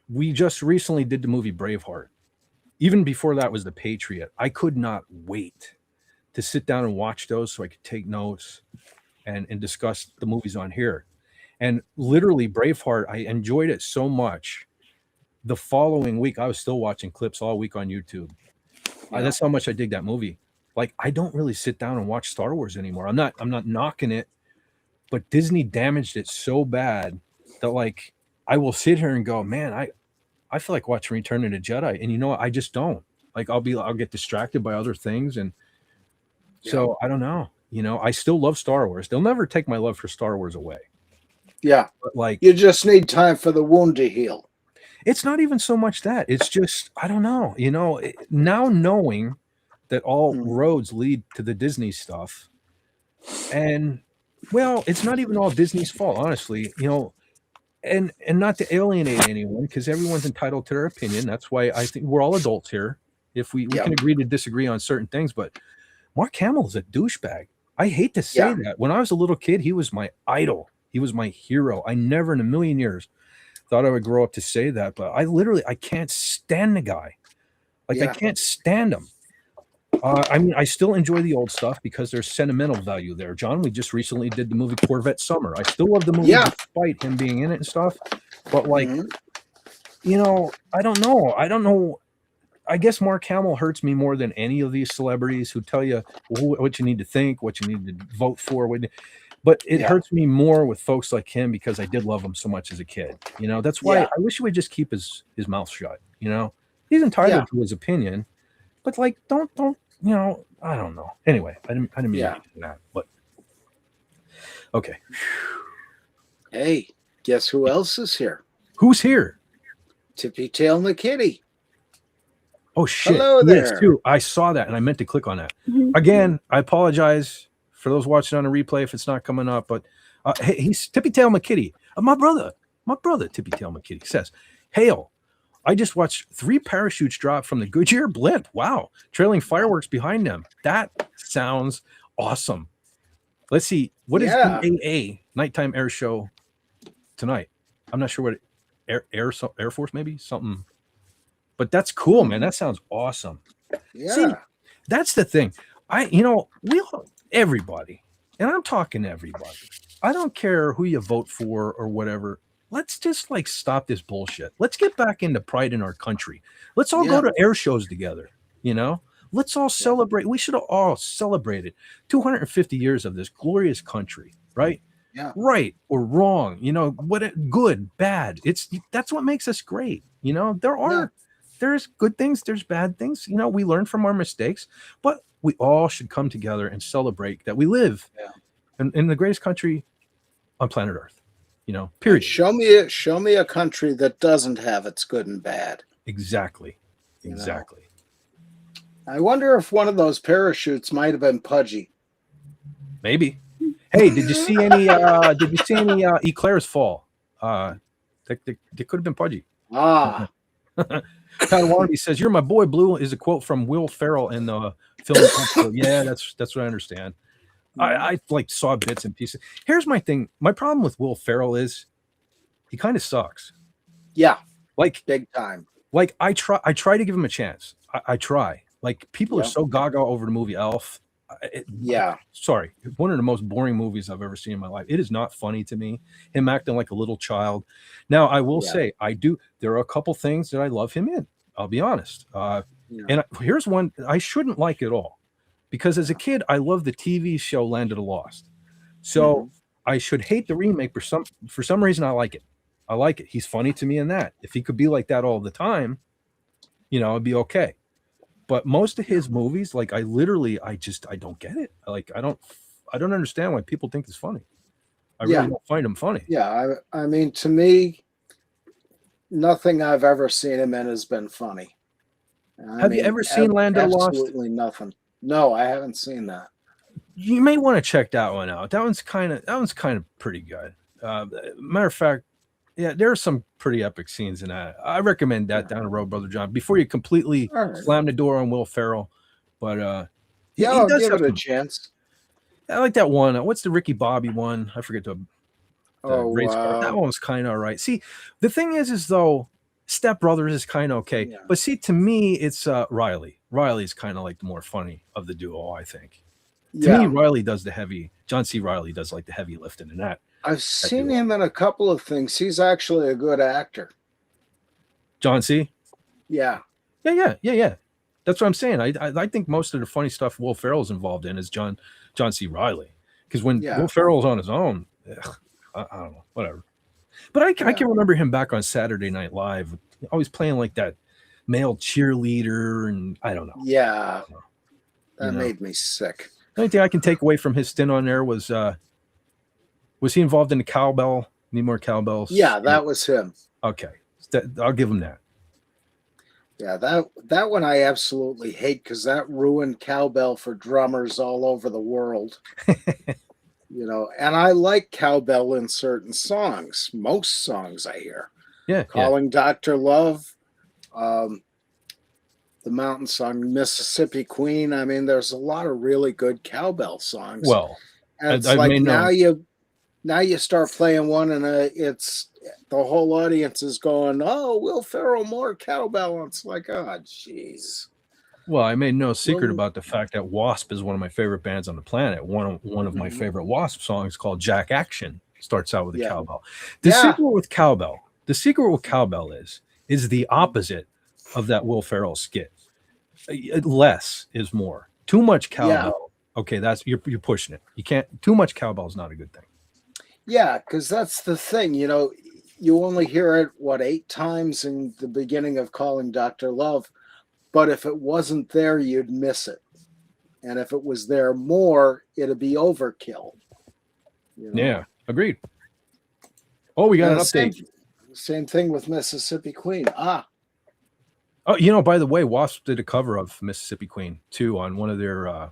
we just recently did the movie Braveheart. Even before that was The Patriot. I could not wait to sit down and watch those so I could take notes and discuss the movies on here. And literally Braveheart, I enjoyed it so much. The following week, I was still watching clips all week on YouTube. That's how much I dig that movie. Like, I don't really sit down and watch Star Wars anymore. I'm not knocking it, but Disney damaged it so bad that, like, I will sit here and go, man, I feel like watching Return of the Jedi, and you know what? I just don't. Like, I'll get distracted by other things, and so I don't know. You know, I still love Star Wars. They'll never take my love for Star Wars away. Yeah, but like, you just need time for the wound to heal. It's not even so much that. It's just, I don't know. You know, now knowing that all roads lead to the Disney stuff, and well, it's not even all Disney's fault, honestly. You know, and not to alienate anyone, because everyone's entitled to their opinion. That's why I think we're all adults here. If we can agree to disagree on certain things, but Mark Hamill is a douchebag. I hate to say that. When I was a little kid, he was my idol. He was my hero. I never in a million years thought I would grow up to say that, but I can't stand the guy. Like, I can't stand him. I mean, I still enjoy the old stuff because there's sentimental value there. John, we just recently did the movie Corvette Summer. I still love the movie despite him being in it and stuff. But like, you know, I don't know. I guess Mark Hamill hurts me more than any of these celebrities who tell you what you need to think, what you need to vote for. But it hurts me more with folks like him because I did love him so much as a kid. You know, that's why I wish he would just keep his mouth shut. You know, he's entitled to his opinion, but like, don't, you know, I don't know. Anyway, I didn't mean to do that, but okay. Hey, guess who else is here? Who's here? Tippy Tail and the Kitty. Oh shit! Hello there. Yes, too. I saw that and I meant to click on that. Again, I apologize for those watching on a replay if it's not coming up. But hey, he's Tippy Tail McKitty. My brother Tippy Tail McKitty says, "Hail! I just watched 3 parachutes drop from the Goodyear blimp. Wow, trailing fireworks behind them. That sounds awesome." Let's see, what is NAA, nighttime air show tonight? I'm not sure what Air Force, maybe something. But that's cool, man. That sounds awesome. Yeah. See, that's the thing. Everybody, and I'm talking everybody. I don't care who you vote for or whatever. Let's just like stop this bullshit. Let's get back into pride in our country. Let's all go to air shows together. You know, let's all celebrate. We should have all celebrated 250 years of this glorious country, right? Yeah. Right or wrong, you know, good, bad. That's what makes us great. You know, there's good things, there's bad things. You know, we learn from our mistakes, but we all should come together and celebrate that we live in the greatest country on planet Earth. You know, period. Show me a country that doesn't have its good and bad. Exactly. You know? I wonder if one of those parachutes might have been pudgy. Maybe. Hey, did you see any eclairs fall? They could have been pudgy. Ah. Pat Wannabe says, "You're my boy, Blue," is a quote from Will Ferrell in the film. Yeah, that's what I understand. I like saw bits and pieces. Here's my thing. My problem with Will Ferrell is he kind of sucks. Yeah, like big time. Like I try to give him a chance. I try. Like people are so gaga over the movie Elf. Sorry, one of the most boring movies I've ever seen in my life. It is not funny to me. Him acting like a little child. Now I will say there are a couple things that I love him in. I'll be honest. And here's one I shouldn't like at all, because as a kid I loved the TV show Land of the Lost. So I should hate the remake for some reason. I like it. He's funny to me in that. If he could be like that all the time, you know, it'd be okay. But most of his movies, like I don't get it. Like I don't understand why people think it's funny. I really don't find him funny. Yeah, I mean, to me, nothing I've ever seen him in has been funny. Have you ever seen Land of the Lost? Absolutely nothing. No, I haven't seen that. You may want to check that one out. That one's kind of pretty good. Matter of fact, yeah, there are some pretty epic scenes in that. I recommend that down the road, Brother John, before you completely All right. slam the door on Will Ferrell. But Yeah, he I'll does give have it a some- chance. I like that one. What's the Ricky Bobby one? I forget the race car. That one was kind of all right. See, the thing is though, Step Brothers is kind of okay. Yeah. But see, to me, it's Riley. Riley's kind of like the more funny of the duo, I think. To me, Riley does the heavy. John C. Riley does like the heavy lifting in that. I've seen him in a couple of things. He's actually a good actor. John C. Yeah. Yeah. That's what I'm saying. I think most of the funny stuff Will Ferrell's involved in is John C. Riley. Because when Will Ferrell's on his own, I don't know, whatever. But I can remember him back on Saturday Night Live, always playing like that male cheerleader, and I don't know. Yeah, that made me sick. The only thing I can take away from his stint on there was he involved in the cowbell? Need more cowbells? Yeah, that was him. Okay, I'll give him that. Yeah, that one I absolutely hate because that ruined cowbell for drummers all over the world. And I like cowbell in certain songs. Most songs I hear. Yeah. Calling Dr. Love, the mountain song Mississippi Queen. I mean, there's a lot of really good cowbell songs. Well, and it's like now you start playing one and it's the whole audience is going, "Oh, Will Ferrell, more cowbell." And it's like, oh, jeez. Well, I made no secret about the fact that Wasp is one of my favorite bands on the planet. One of my favorite Wasp songs, called Jack Action, starts out with a cowbell. The secret with cowbell is the opposite of that Will Ferrell skit. Less is more. Too much cowbell. Okay, that's you're pushing it. You can't. Too much cowbell is not a good thing. Yeah, because that's the thing. You only hear it 8 times in the beginning of Calling Dr. Love. But if it wasn't there, you'd miss it. And if it was there more, it'd be overkill. Yeah, agreed. Oh, we got an update. Same thing with Mississippi Queen. Oh, by the way, Wasp did a cover of Mississippi Queen, too, on one of their... oh,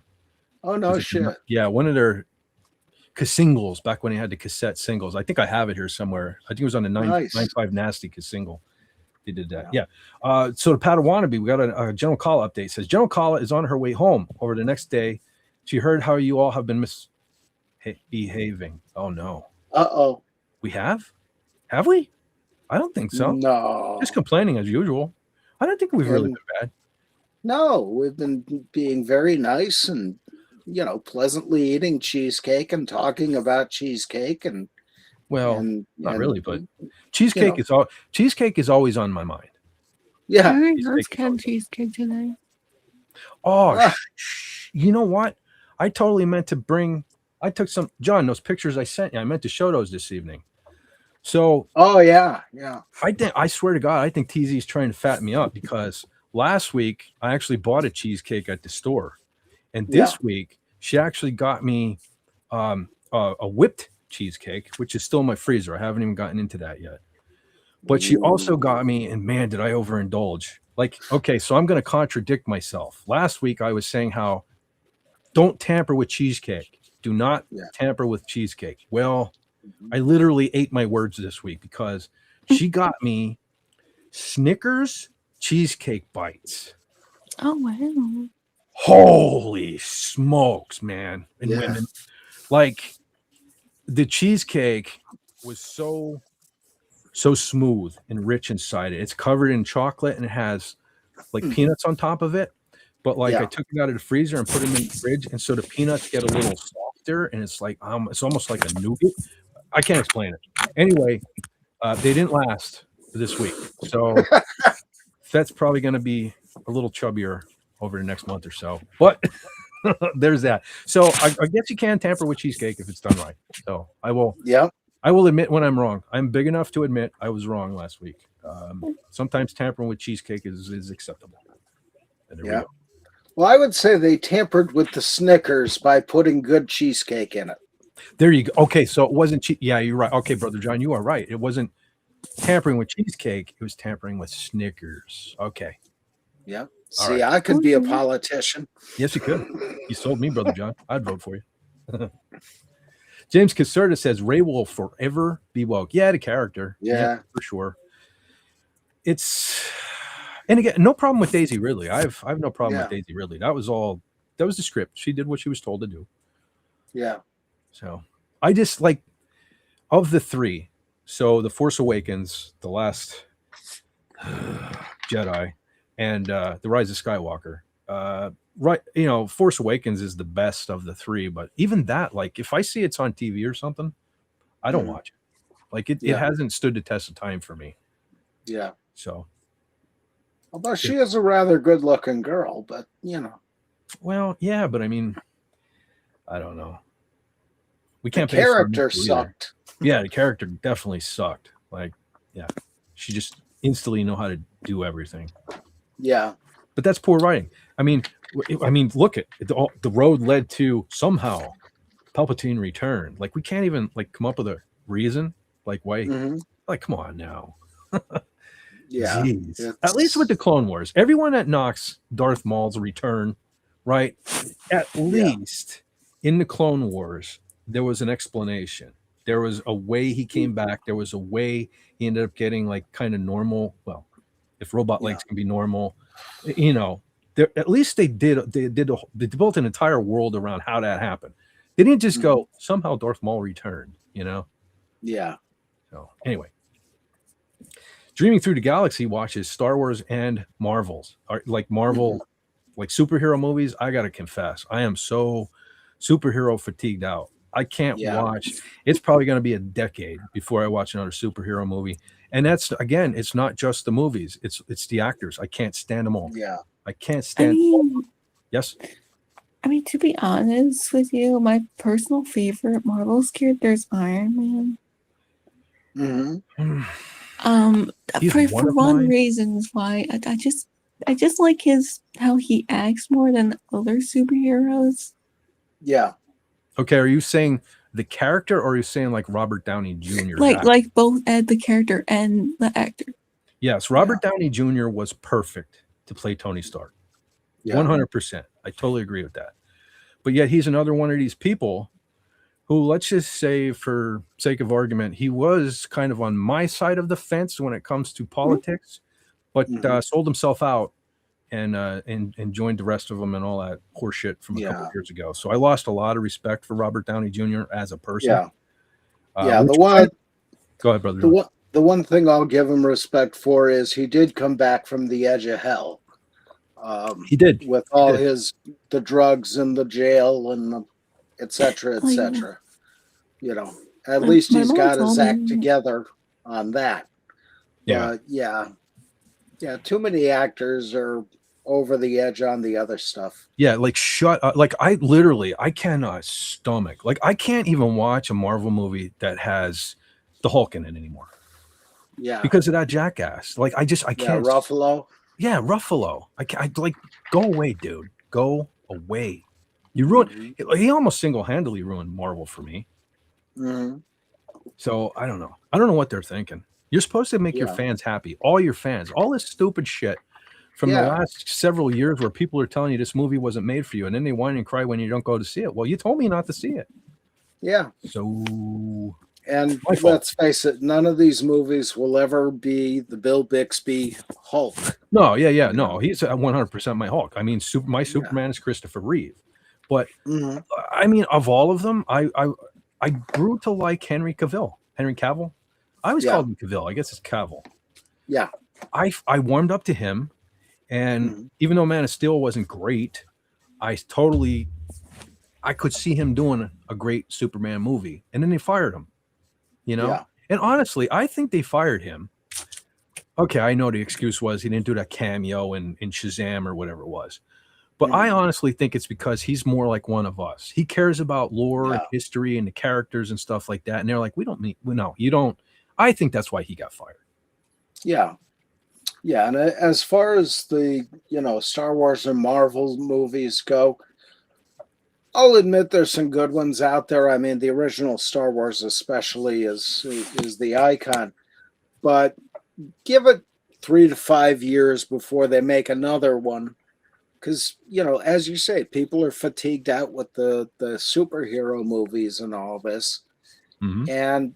no shit. Yeah, one of their singles, back when they had the cassette singles. I think I have it here somewhere. I think it was on the 95 Nasty single. They did that. Yeah. So the Padawannabe, we got a General Kala update. It says General Kala is on her way home. Over the next day, she heard how you all have been misbehaving. Oh, no. Uh-oh. We have? Have we? I don't think so. No. Just complaining as usual. I don't think we've really been bad. No, we've been being very nice and, pleasantly eating cheesecake and talking about cheesecake and not really, but cheesecake is always on my mind. Yeah. Let's have cheesecake tonight. Oh, you know what? I totally meant to bring. I took some, John, those pictures I sent you. I meant to show those this evening. So. Oh yeah. I swear to God, I think TZ is trying to fatten me up because last week I actually bought a cheesecake at the store, and this week she actually got me a whipped cheesecake, which is still in my freezer. I haven't even gotten into that yet. But she also got me, and man, did I overindulge. Like, okay, so I'm going to contradict myself. Last week I was saying how don't tamper with cheesecake. Do not tamper with cheesecake. Well, I literally ate my words this week because she got me Snickers cheesecake bites. Oh, wow. Holy smokes, man. And women, like, the cheesecake was so smooth and rich inside it. It's covered in chocolate and it has like peanuts on top of it. But like I took it out of the freezer and put them in the fridge, and so the peanuts get a little softer, and it's like it's almost like a nougat. I can't explain it. Anyway, they didn't last this week, so Fett's probably going to be a little chubbier over the next month or so. But there's that. So I guess you can tamper with cheesecake if it's done right. So I will. Yeah. I will admit when I'm wrong. I'm big enough to admit I was wrong last week. Sometimes tampering with cheesecake is acceptable. Yeah. Well, I would say they tampered with the Snickers by putting good cheesecake in it. There you go. Okay, so it wasn't. Yeah, you're right. Okay, Brother John, you are right. It wasn't tampering with cheesecake. It was tampering with Snickers. Okay. Yeah. All See, right. I could be a Okay. politician. Yes, you could. You sold me, Brother John. I'd vote for you. James Caserta says Ray will forever be woke. Yeah, the character. Yeah. For sure. It's and again, no problem with Daisy Ridley. I've no problem with Yeah. Daisy Ridley. That was the script. She did what she was told to do. Yeah. So I just like of the three. So the Force Awakens, the Last Jedi, and the Rise of Skywalker. Right, Force Awakens is the best of the three, but even that, like, if I see it's on TV or something, I don't watch it. Like, it Yeah. hasn't stood the test of time for me. Yeah. So, Although she is a rather good-looking girl, but well, yeah, but I mean, I don't know. We the can't base it on character this either. sucked. Yeah, the character definitely sucked. Like, yeah, she just instantly know how to do everything. Yeah. But that's poor writing. I mean, look at the road led to somehow Palpatine returned. Like, we can't even like come up with a reason. Like, why? Mhm. Like, come on now. Yeah. Jeez. At least with the Clone Wars, everyone that knocks Darth Maul's return, right? At least in the Clone Wars, there was an explanation. There was a way he came back. There was a way he ended up getting like kind of normal. Well, if robot legs can be normal, at least they built an entire world around how that happened. They didn't just go somehow Darth Maul returned. Yeah. So anyway. Dreaming Through the Galaxy watches Star Wars and Marvels. Like Marvel, like superhero movies, I got to confess, I am so superhero fatigued out. I can't watch. It's probably going to be a decade before I watch another superhero movie. And that's, again, it's not just the movies. It's the actors. I can't stand them all. Yeah. I can't stand Yes? I mean, to be honest with you, my personal favorite Marvel's character is Iron Man. Mm-hmm. For one reason why I just like how he acts more than other superheroes. Yeah. Okay, are you saying the character, or are you saying like Robert Downey Jr.? Like both the character and the actor. Yes, Robert Downey Jr. was perfect to play Tony Stark. 100%. I totally agree with that. But yet he's another one of these people who, let's just say for sake of argument, he was kind of on my side of the fence when it comes to politics, but sold himself out and joined the rest of them and all that horseshit from a couple of years ago. So I lost a lot of respect for Robert Downey Jr. as a person. Yeah. Go ahead, brother. The one thing I'll give him respect for is he did come back from the edge of hell. He did, with all the drugs and the jail and the et cetera. At least he's got his act together on that. Yeah. Too many actors are over the edge on the other stuff. Yeah, like shut up. Like I cannot stomach. Like I can't even watch a Marvel movie that has the Hulk in it anymore. Yeah. Because of that jackass. Like I can't. Ruffalo. Yeah, Ruffalo. I like, go away, dude. Go away. You ruined. He almost single-handedly ruined Marvel for me. Mm-hmm. So I don't know. I don't know what they're thinking. You're supposed to make your fans happy. All your fans. All this stupid shit from the last several years where people are telling you this movie wasn't made for you, and then they whine and cry when you don't go to see it. Well, you told me not to see it. Yeah. So. And let's face it, none of these movies will ever be the Bill Bixby Hulk. No, no, he's 100% my Hulk. I mean, my Superman is Christopher Reeve, but I mean, of all of them, I grew to like Henry Cavill. I always called him Cavill. I guess it's Cavill. Yeah, I warmed up to him, and even though Man of Steel wasn't great, I could see him doing a great Superman movie, and then they fired him. And honestly, I think they fired him. Okay, I know the excuse was he didn't do that cameo in Shazam or whatever it was. But I honestly think it's because he's more like one of us. He cares about lore and history and the characters and stuff like that. And they're like, you don't. I think that's why he got fired. Yeah. Yeah. And as far as the, Star Wars and Marvel movies go, I'll admit there's some good ones out there. I mean, the original Star Wars especially is the icon. But give it 3 to 5 years before they make another one. Because, as you say, people are fatigued out with the superhero movies and all this. Mhm. And,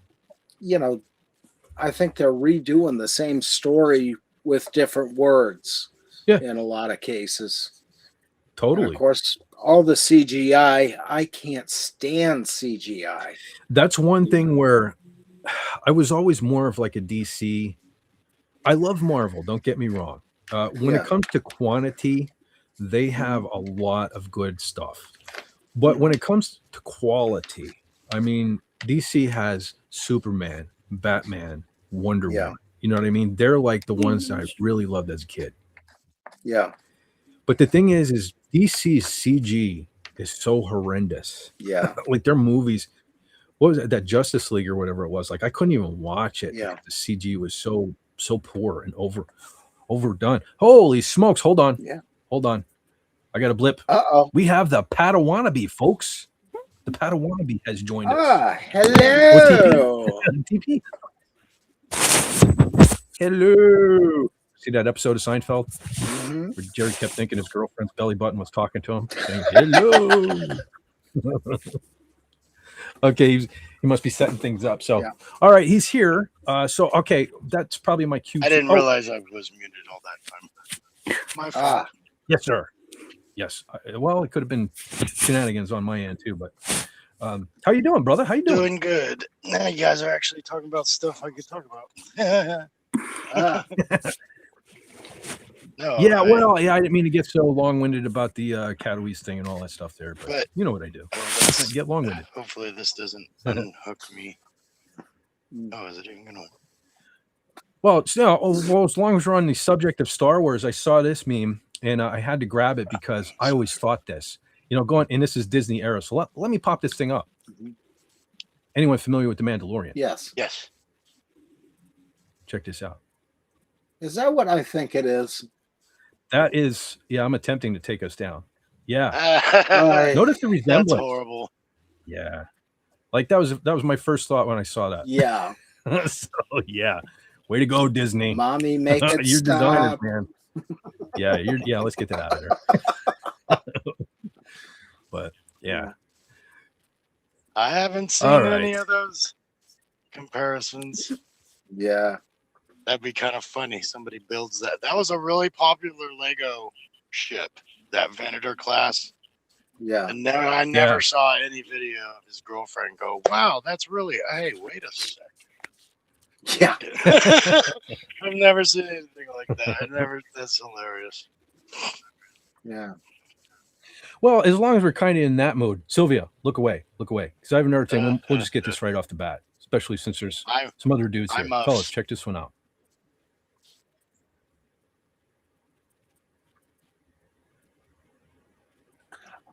I think they're redoing the same story with different words in a lot of cases. And Totally. of course, all the CGI, I can't stand CGI. That's one thing where I was always more of like a DC. I love Marvel, don't get me wrong. When it comes to quantity, they have a lot of good stuff. But when it comes to quality, I mean, DC has Superman, Batman, Wonder Woman. You know what I mean? They're like the ones that I really loved as a kid. Yeah. But the thing is DC's CG is so horrendous. Yeah. Like their movies, what was it, that Justice League or whatever it was? Like I couldn't even watch it. Yeah. The CG was so poor and overdone. Holy smokes! Hold on. Yeah. Hold on. I got a blip. Uh-oh. We have the Padawannabe, folks. The Padawannabe has joined us. Hello. TP. Hello. See that episode of Seinfeld where Jerry kept thinking his girlfriend's belly button was talking to him, saying hello. Okay, he must be setting things up. So, all right, he's here. So, okay, that's probably my cue. I didn't realize I was muted all that time. My fault. Yes, sir. Yes. Well, it could have been shenanigans on my end too, but how you doing, brother? How you doing? Doing good. Now you guys are actually talking about stuff I could talk about. No, I didn't mean to get so long-winded about the Catawees thing and all that stuff there, but you know what I do. Well, Get long-winded. Hopefully this doesn't unhook me. Oh, is it even gonna? Well, as long as we're on the subject of Star Wars, I saw this meme and I had to grab it because I always thought this. And this is Disney era, so let me pop this thing up. Anyone familiar with The Mandalorian? Yes. Yes. Check this out. Is that what I think it is? That is, I'm attempting to take us down. Yeah. Notice the resemblance. That's horrible. Yeah. Like that was my first thought when I saw that. Yeah. So yeah. Way to go, Disney. Mommy, make it you're stop. designers, man. Yeah, let's get that out of there. But yeah. I haven't seen any of those comparisons. Yeah. That'd be kind of funny. Somebody builds that. That was a really popular Lego ship, that Venator class. Yeah. And I never saw any video of his girlfriend go, wow, that's really, hey, wait a sec. Yeah. I've never seen anything like that. That's hilarious. Yeah. Well, as long as we're kind of in that mode, Sylvia, look away. Because I have another thing. We'll just get this right off the bat, especially since there's some other dudes here. Fellas, check this one out.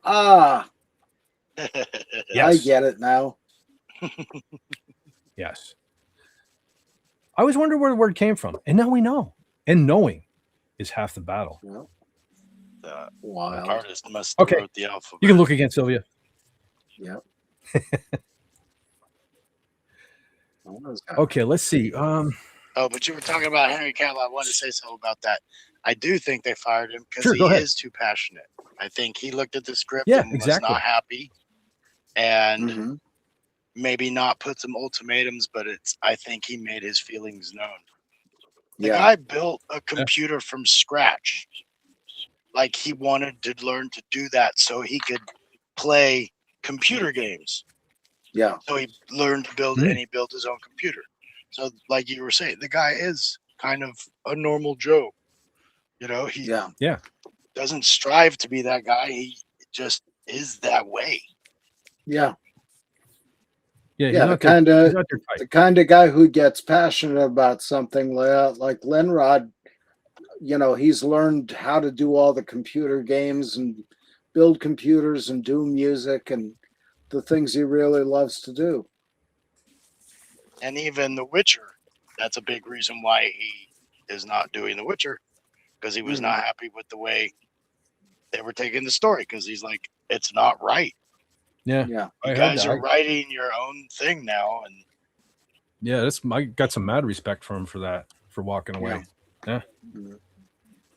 Yes. I get it now. Yes. I always wondered where the word came from, and now we know. And knowing is half the battle. Well, the artist must have wrote the alphabet. You can look again, Sylvia. Yep. Okay, let's see. But you were talking about Henry Cavill. I wanted to say something about that. I do think they fired him because he is too passionate. I think he looked at the script and was not happy, and maybe not put some ultimatums, but I think he made his feelings known. The guy built a computer from scratch. Like he wanted to learn to do that so he could play computer games. Yeah. So he learned to build and he built his own computer. So like you were saying, the guy is kind of a normal Joe. He doesn't strive to be that guy. He just is that way. Yeah. Yeah, the kind of guy who gets passionate about something like Lenrod. He's learned how to do all the computer games and build computers and do music and the things he really loves to do. And even The Witcher, that's a big reason why he is not doing The Witcher, because he was not happy with the way they were taking the story, because he's like, it's not right. Yeah. You guys are writing your own thing now. And I got some mad respect for him for that, for walking away. Yeah. Mm.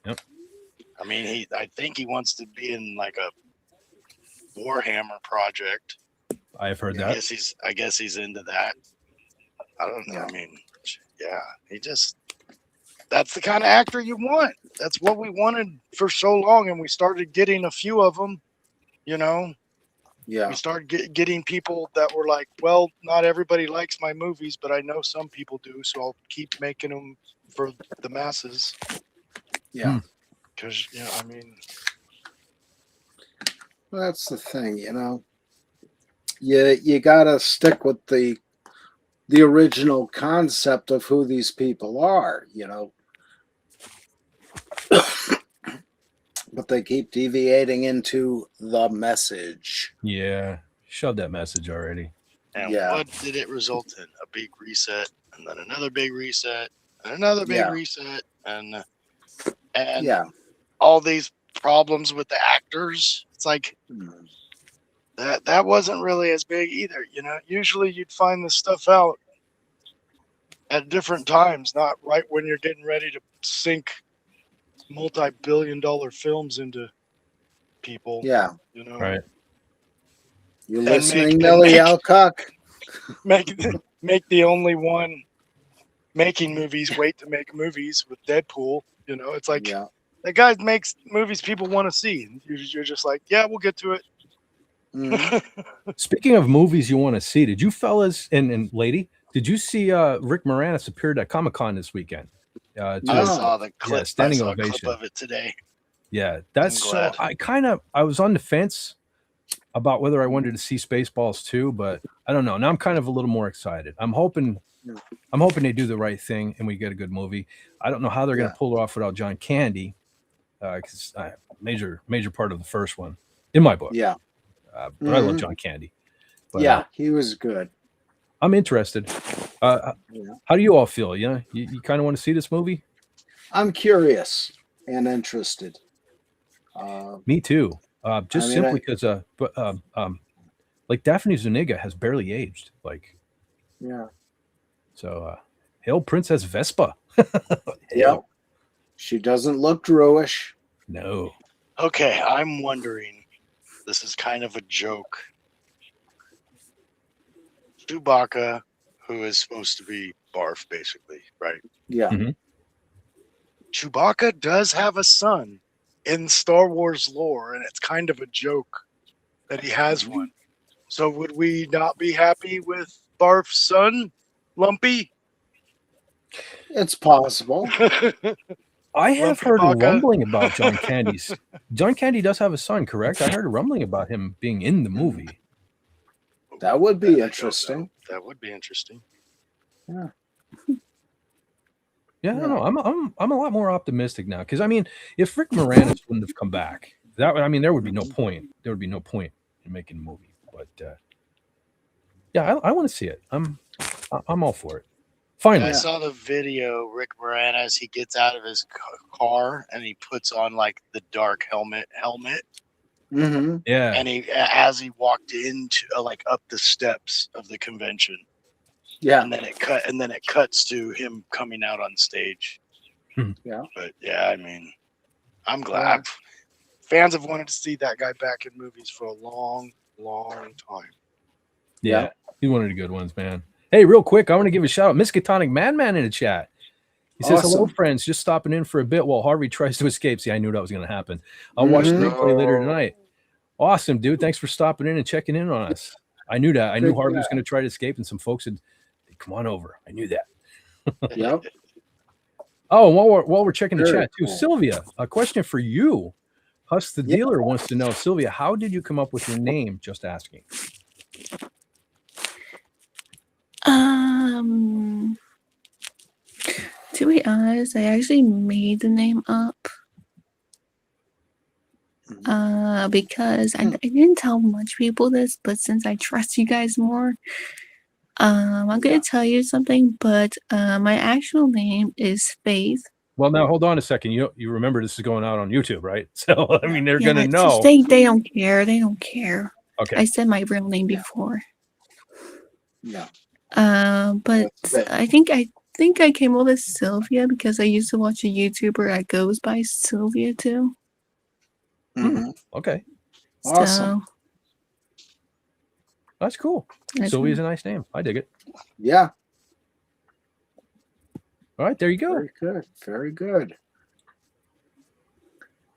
Yep. I mean, I think he wants to be in like a Warhammer project. I've heard I that. guess he's into that. I don't know. Yeah. I mean, yeah, that's the kind of actor you want. That's what we wanted for so long, and we started getting a few of them. You know, Yeah. we started getting people that were like, well, not everybody likes my movies, but I know some people do, so I'll keep making them for the masses. Yeah. Because, I mean, well, that's the thing, You gotta stick with the original concept of who these people are, But they keep deviating into the message. Yeah. Shove that message already. and Yeah. what did it result in? A big reset, and then another big reset, and another big reset, and Yeah. all these problems with the actors. It's like that wasn't really as big either. Usually you'd find this stuff out at different times, not right when you're getting ready to sink multi-billion-dollar films into people. Yeah. Right. You listening, Millie Alcock? Make the only one making movies wait to make movies with Deadpool. It's like that guy makes movies people want to see. And you're just like, yeah, we'll get to it. Mm-hmm. Speaking of movies you want to see, did you fellas and lady, did you see Rick Moranis appeared at Comic-Con this weekend? I saw the clip. Standing I saw ovation. a clip of it today. Yeah, that's so. I was on the fence about whether I wanted to see Spaceballs too, but I don't know. Now I'm kind of a little more excited. I'm hoping they do the right thing and we get a good movie. I don't know how they're going to pull it off without John Candy, because major part of the first one in my book. Yeah, but I love John Candy. But, he was good. I'm interested. How do you all feel? You kind of want to see this movie? I'm curious and interested. Me too. Simply because, like Daphne Zuniga has barely aged. Like, So, hail Princess Vespa. Yep. She doesn't look Druish. No. Okay, I'm wondering. This is kind of a joke. Chewbacca, who is supposed to be Barf, basically, right? Yeah. Mm-hmm. Chewbacca does have a son in Star Wars lore, and it's kind of a joke that he has one. So would we not be happy with Barf's son, Lumpy? It's possible. I have heard a rumbling about John Candy's. John Candy does have a son, correct? I heard a rumbling about him being in the movie. That would be interesting. That would be interesting. Yeah. Yeah, I don't know. I'm a lot more optimistic now because if Rick Moranis wouldn't have come back, there would be no point. There would be no point in making a movie. But I want to see it. I'm all for it. Finally, I saw the video. Rick Moranis, he gets out of his car and he puts on like the dark helmet. Mm-hmm. Yeah. And as he walked into like up the steps of the convention. Yeah. And then it cuts to him coming out on stage. Yeah. But I'm glad. Fans have wanted to see that guy back in movies for a long, long time. Yeah. He's one of the good ones, man. Hey, real quick, I want to give a shout out. Miskatonic Madman in the chat. He says, hello, friends. Just stopping in for a bit while Harvey tries to escape. See, I knew that was going to happen. I'll watch the replay later tonight. Awesome, dude. Thanks for stopping in and checking in on us. I knew that. I knew Harvey was going to try to escape, and some folks said, hey, come on over. I knew that. Yep. Oh, while we're checking the chat, too, Sylvia, a question for you. Huss the Dealer wants to know, Sylvia, how did you come up with your name? Just asking. To be honest, I actually made the name up because I didn't tell much people this, but since I trust you guys more, I'm going to tell you something, but my actual name is Faith. Well, now hold on a second. You remember this is going out on YouTube, right? So, they're going to know. They don't care. They don't care. Okay. I said my real name before. Yeah. But I think I think I came up with Sylvia because I used to watch a YouTuber that goes by Sylvia too. Okay. Awesome. So, That's cool. Sylvia's a nice name. I dig it. Yeah. All right, there you go. Very good. Very good.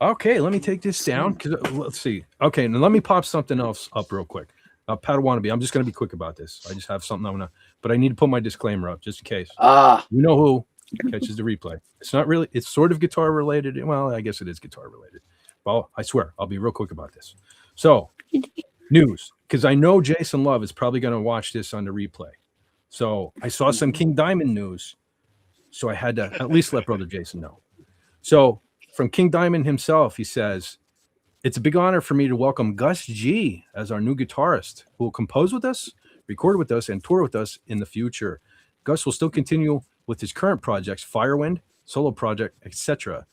Okay, let me take this down. Let's see. Okay, now let me pop something else up real quick. Padawannabe, I'm just going to be quick about this. I just have something I'm going to, but I need to put my disclaimer up just in case. You know who catches the replay. It's not really, it's sort of guitar related. Well, I guess it is guitar related. Well, I swear, I'll be real quick about this. So, news, because I know Jason Love is probably going to watch this on the replay. So, I saw some King Diamond news. So, I had to at least let Brother Jason know. So, from King Diamond himself, he says, "It's a big honor for me to welcome Gus G as our new guitarist, who will compose with us, record with us, and tour with us in the future. Gus will still continue with his current projects, Firewind, solo project, etc.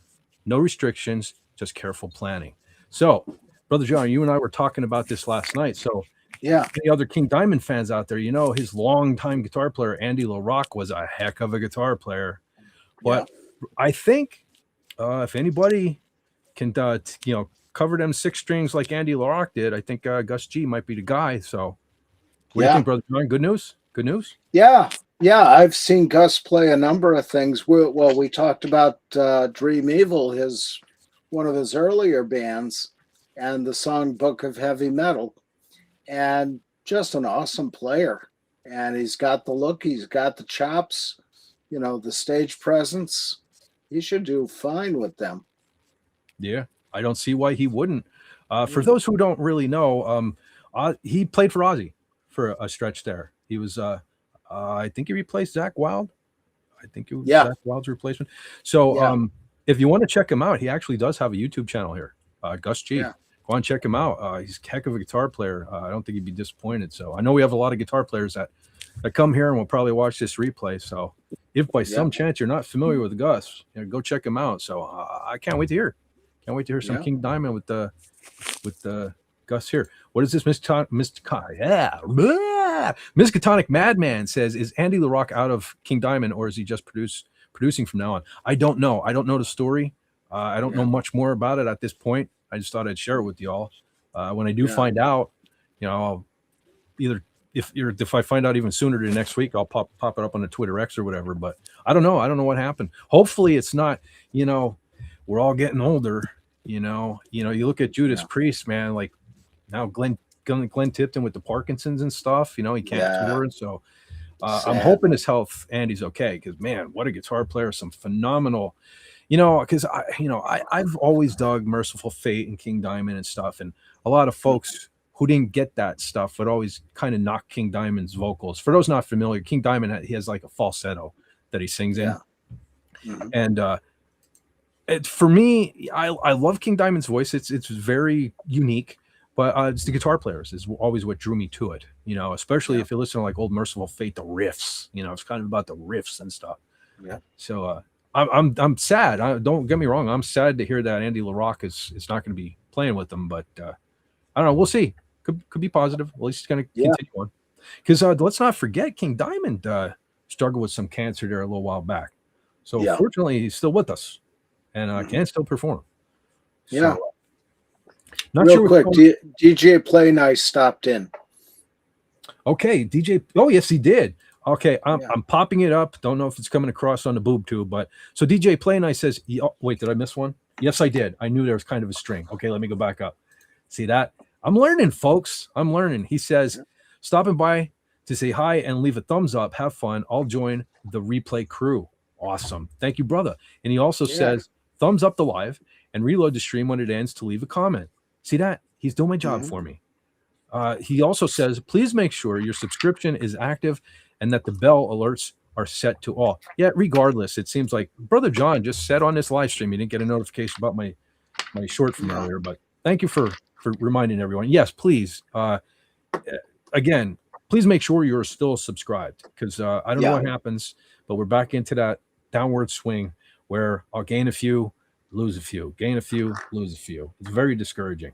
No restrictions, just careful planning." So, Brother John, you and I were talking about this last night. So, yeah, any other King Diamond fans out there, you know, his longtime guitar player, Andy LaRocque, was a heck of a guitar player. But I think if anybody can, cover them 6 strings like Andy LaRocque did, I think Gus G might be the guy. So, what do you think, Brother John? Good news? Good news? Yeah. Yeah, I've seen Gus play a number of things. We talked about Dream Evil, one of his earlier bands, and the song Book of Heavy Metal, and just an awesome player. And he's got the look, he's got the chops, the stage presence. He should do fine with them. Yeah, I don't see why he wouldn't. For those who don't really know, he played for Ozzy for a stretch there. He was, I think he replaced Zakk Wylde. I think it was Zakk Wylde's replacement. So if you want to check him out, he actually does have a YouTube channel here, Gus G. Yeah. Go on, check him out. He's a heck of a guitar player. I don't think he'd be disappointed. So I know we have a lot of guitar players that come here and will probably watch this replay. So if by some chance you're not familiar with Gus, go check him out. So I can't wait to hear. Can't wait to hear some King Diamond with the Gus here. What is this, Miskatonic Madman says, is Andy LaRocque out of King Diamond, or is he just producing from now on? I don't know. I don't know the story. I don't know much more about it at this point. I just thought I'd share it with y'all. When I do find out, I'll either if I find out even sooner than next week, I'll pop it up on the Twitter X or whatever. But I don't know. I don't know what happened. Hopefully it's not, we're all getting older. You look at Judas Priest, man, like now Glenn Tipton with the Parkinson's and stuff, he can't tour. So I'm hoping his health, Andy's okay, because man, what a guitar player, some phenomenal, because I've always dug Merciful Fate and King Diamond and stuff, and a lot of folks who didn't get that stuff would always kind of knock King Diamond's vocals. For those not familiar, King Diamond, he has like a falsetto that he sings in. And for me, I love King Diamond's voice. It's very unique, but it's the guitar players is always what drew me to it. Especially if you listen to like old Merciful Fate, the riffs. It's kind of about the riffs and stuff. Yeah. So I'm sad. Don't get me wrong. I'm sad to hear that Andy LaRocque is not going to be playing with them, but I don't know. We'll see. Could be positive. At least it's going to continue on. Because let's not forget, King Diamond struggled with some cancer there a little while back. So fortunately, he's still with us and can still perform. So, Real quick, DJ Play Nice stopped in. Okay, DJ. Oh, yes, he did. Okay, I'm popping it up. Don't know if it's coming across on the boob tube, but so DJ Play Nice says, wait, did I miss one? Yes, I did. I knew there was kind of a string. Okay, let me go back up. See that? I'm learning, folks. I'm learning. He says, stopping by to say hi and leave a thumbs up. Have fun. I'll join the replay crew. Awesome. Thank you, brother. And he also says, thumbs up the live and reload the stream when it ends to leave a comment. See that? He's doing my job for me. He also says, please make sure your subscription is active and that the bell alerts are set to all. Yeah, regardless, it seems like Brother John just said on this live stream, he didn't get a notification about my short from earlier, but thank you for reminding everyone. Yes, please. Again, please make sure you're still subscribed, because I don't know what happens, but we're back into that downward swing where I'll gain a few, lose a few, gain a few, lose a few. It's very discouraging.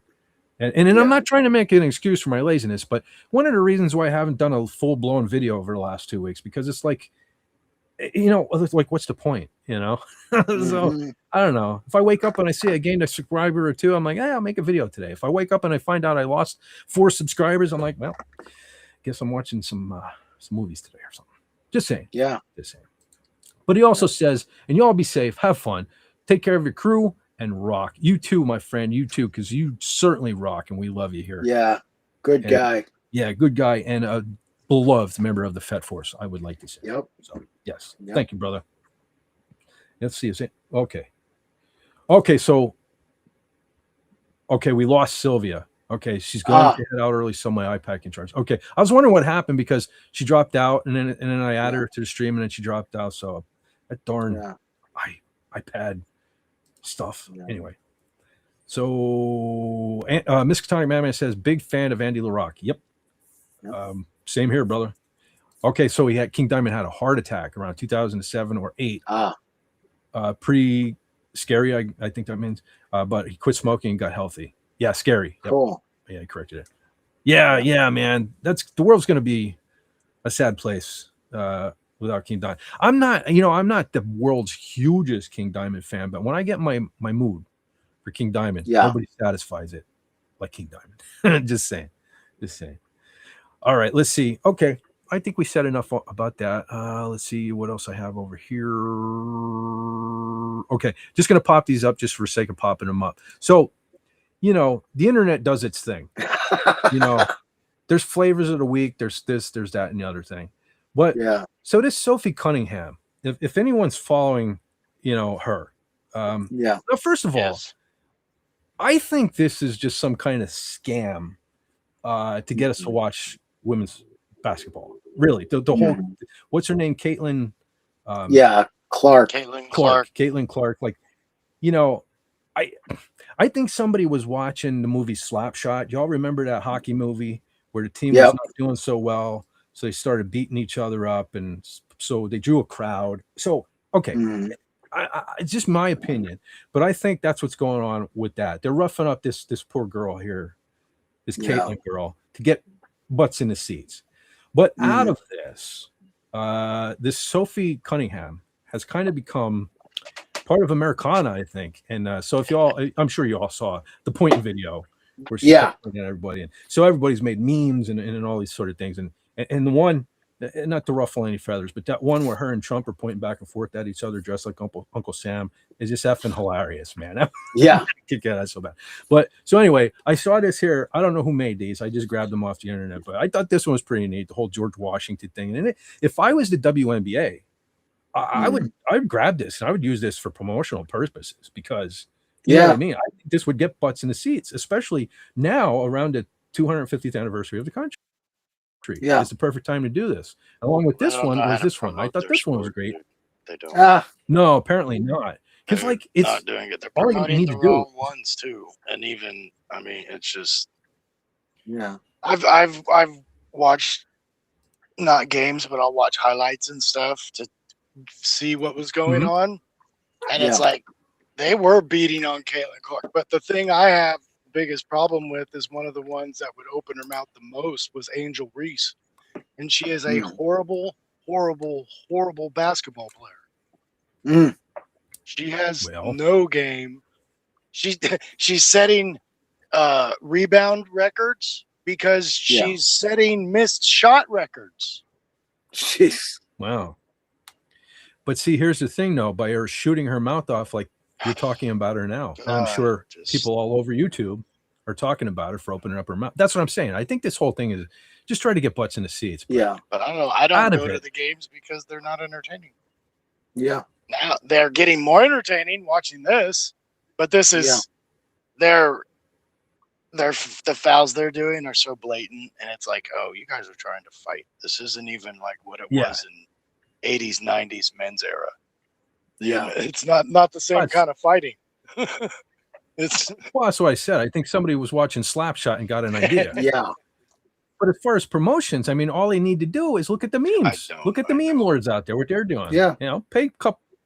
And I'm not trying to make an excuse for my laziness, but one of the reasons why I haven't done a full-blown video over the last 2 weeks, because it's like, you know, like, what's the point, you know? So I don't know. If I wake up and I see I gained a subscriber or two, I'm like, I'll make a video today. If I wake up and I find out I lost 4 subscribers, I'm like, well, guess I'm watching some movies today or something. Just saying. Yeah. Just saying. But he also says, and you all be safe, have fun, take care of your crew, and rock. You too, my friend, you too, because you certainly rock, and we love you here. Yeah, good guy. Yeah, good guy, and a beloved member of the Fett Force, I would like to say. Yep. So, yes. Yep. Thank you, brother. Let's see. Is it okay? Okay, so we lost Sylvia. Okay, she's going to head out early, so my iPad can charge. Okay, I was wondering what happened because she dropped out, and then I added her to the stream, and then she dropped out. So that darn iPad stuff. Yeah. Anyway, so Miss Katonic Madman says, big fan of Andy LaRocque. Yep. Same here, brother. Okay, so King Diamond had a heart attack around 2007 or 8. Pretty scary, I think that means. But he quit smoking and got healthy. Yeah, scary. Yep. Cool. Yeah, I corrected it. Yeah, man. The world's gonna be a sad place without King Diamond. I'm not the world's hugest King Diamond fan, but when I get my mood for King Diamond, nobody satisfies it like King Diamond. Just saying. All right, let's see. Okay, I think we said enough about that. Let's see what else I have over here. Okay, just gonna pop these up just for sake of popping them up. So, the internet does its thing. There's flavors of the week. There's this, there's that, and the other thing. But so this Sophie Cunningham, if anyone's following, her. Well, first of all, I think this is just some kind of scam to get us to watch women's basketball. Really, the whole, what's her name? Caitlin. Clark. Caitlin Clark. Like, I think somebody was watching the movie Slapshot. Y'all remember that hockey movie where the team was not doing so well, so they started beating each other up, and so they drew a crowd. So, okay, it's just my opinion, but I think that's what's going on with that. They're roughing up this poor girl here, this Caitlin girl, to get butts in the seats. But out of this, this Sophie Cunningham has kind of become part of Americana, I think. And so I'm sure you all saw the point video where she's talking at everybody. And so everybody's made memes and all these sort of things. And the one, not to ruffle any feathers, but that one where her and Trump are pointing back and forth at each other dressed like Uncle Sam is just effing hilarious, man. Yeah, that's so bad. But so anyway, I saw this here. I don't know who made these. I just grabbed them off the internet, but I thought this one was pretty neat. The whole George Washington thing. And if I was the WNBA, I'd grab this and I would use this for promotional purposes because you know what I mean? I think this would get butts in the seats, especially now around the 250th anniversary of the country. It's the perfect time to do this. Along with this one was this one. I thought this one was great. They don't. No, apparently not. Because like it's not doing it. They're promoting the wrong ones too. And even it's just I've watched not games, but I'll watch highlights and stuff to see what was going on. And it's like they were beating on Caitlin Clark. But the thing I have the biggest problem with is one of the ones that would open her mouth the most was Angel Reese. And she is a horrible, horrible, horrible basketball player. She has no game. She's setting rebound records because she's setting missed shot records. Jeez. Wow. But see, here's the thing, though. By her shooting her mouth off like you're talking about her now, and I'm sure people all over YouTube are talking about her for opening up her mouth. That's what I'm saying. I think this whole thing is just trying to get butts in the seats. But I don't know. I don't go to the games because they're not entertaining. Yeah. Now they're getting more entertaining watching this, but this is the fouls they're doing are so blatant, and it's like, oh, you guys are trying to fight. This isn't even like what it was in 80s, 90s men's era. It's not the same kind of fighting. It's that's what I said. I think somebody was watching Slapshot and got an idea. But as far as promotions, I mean, all they need to do is look at the memes. Look at the meme lords out there, what they're doing.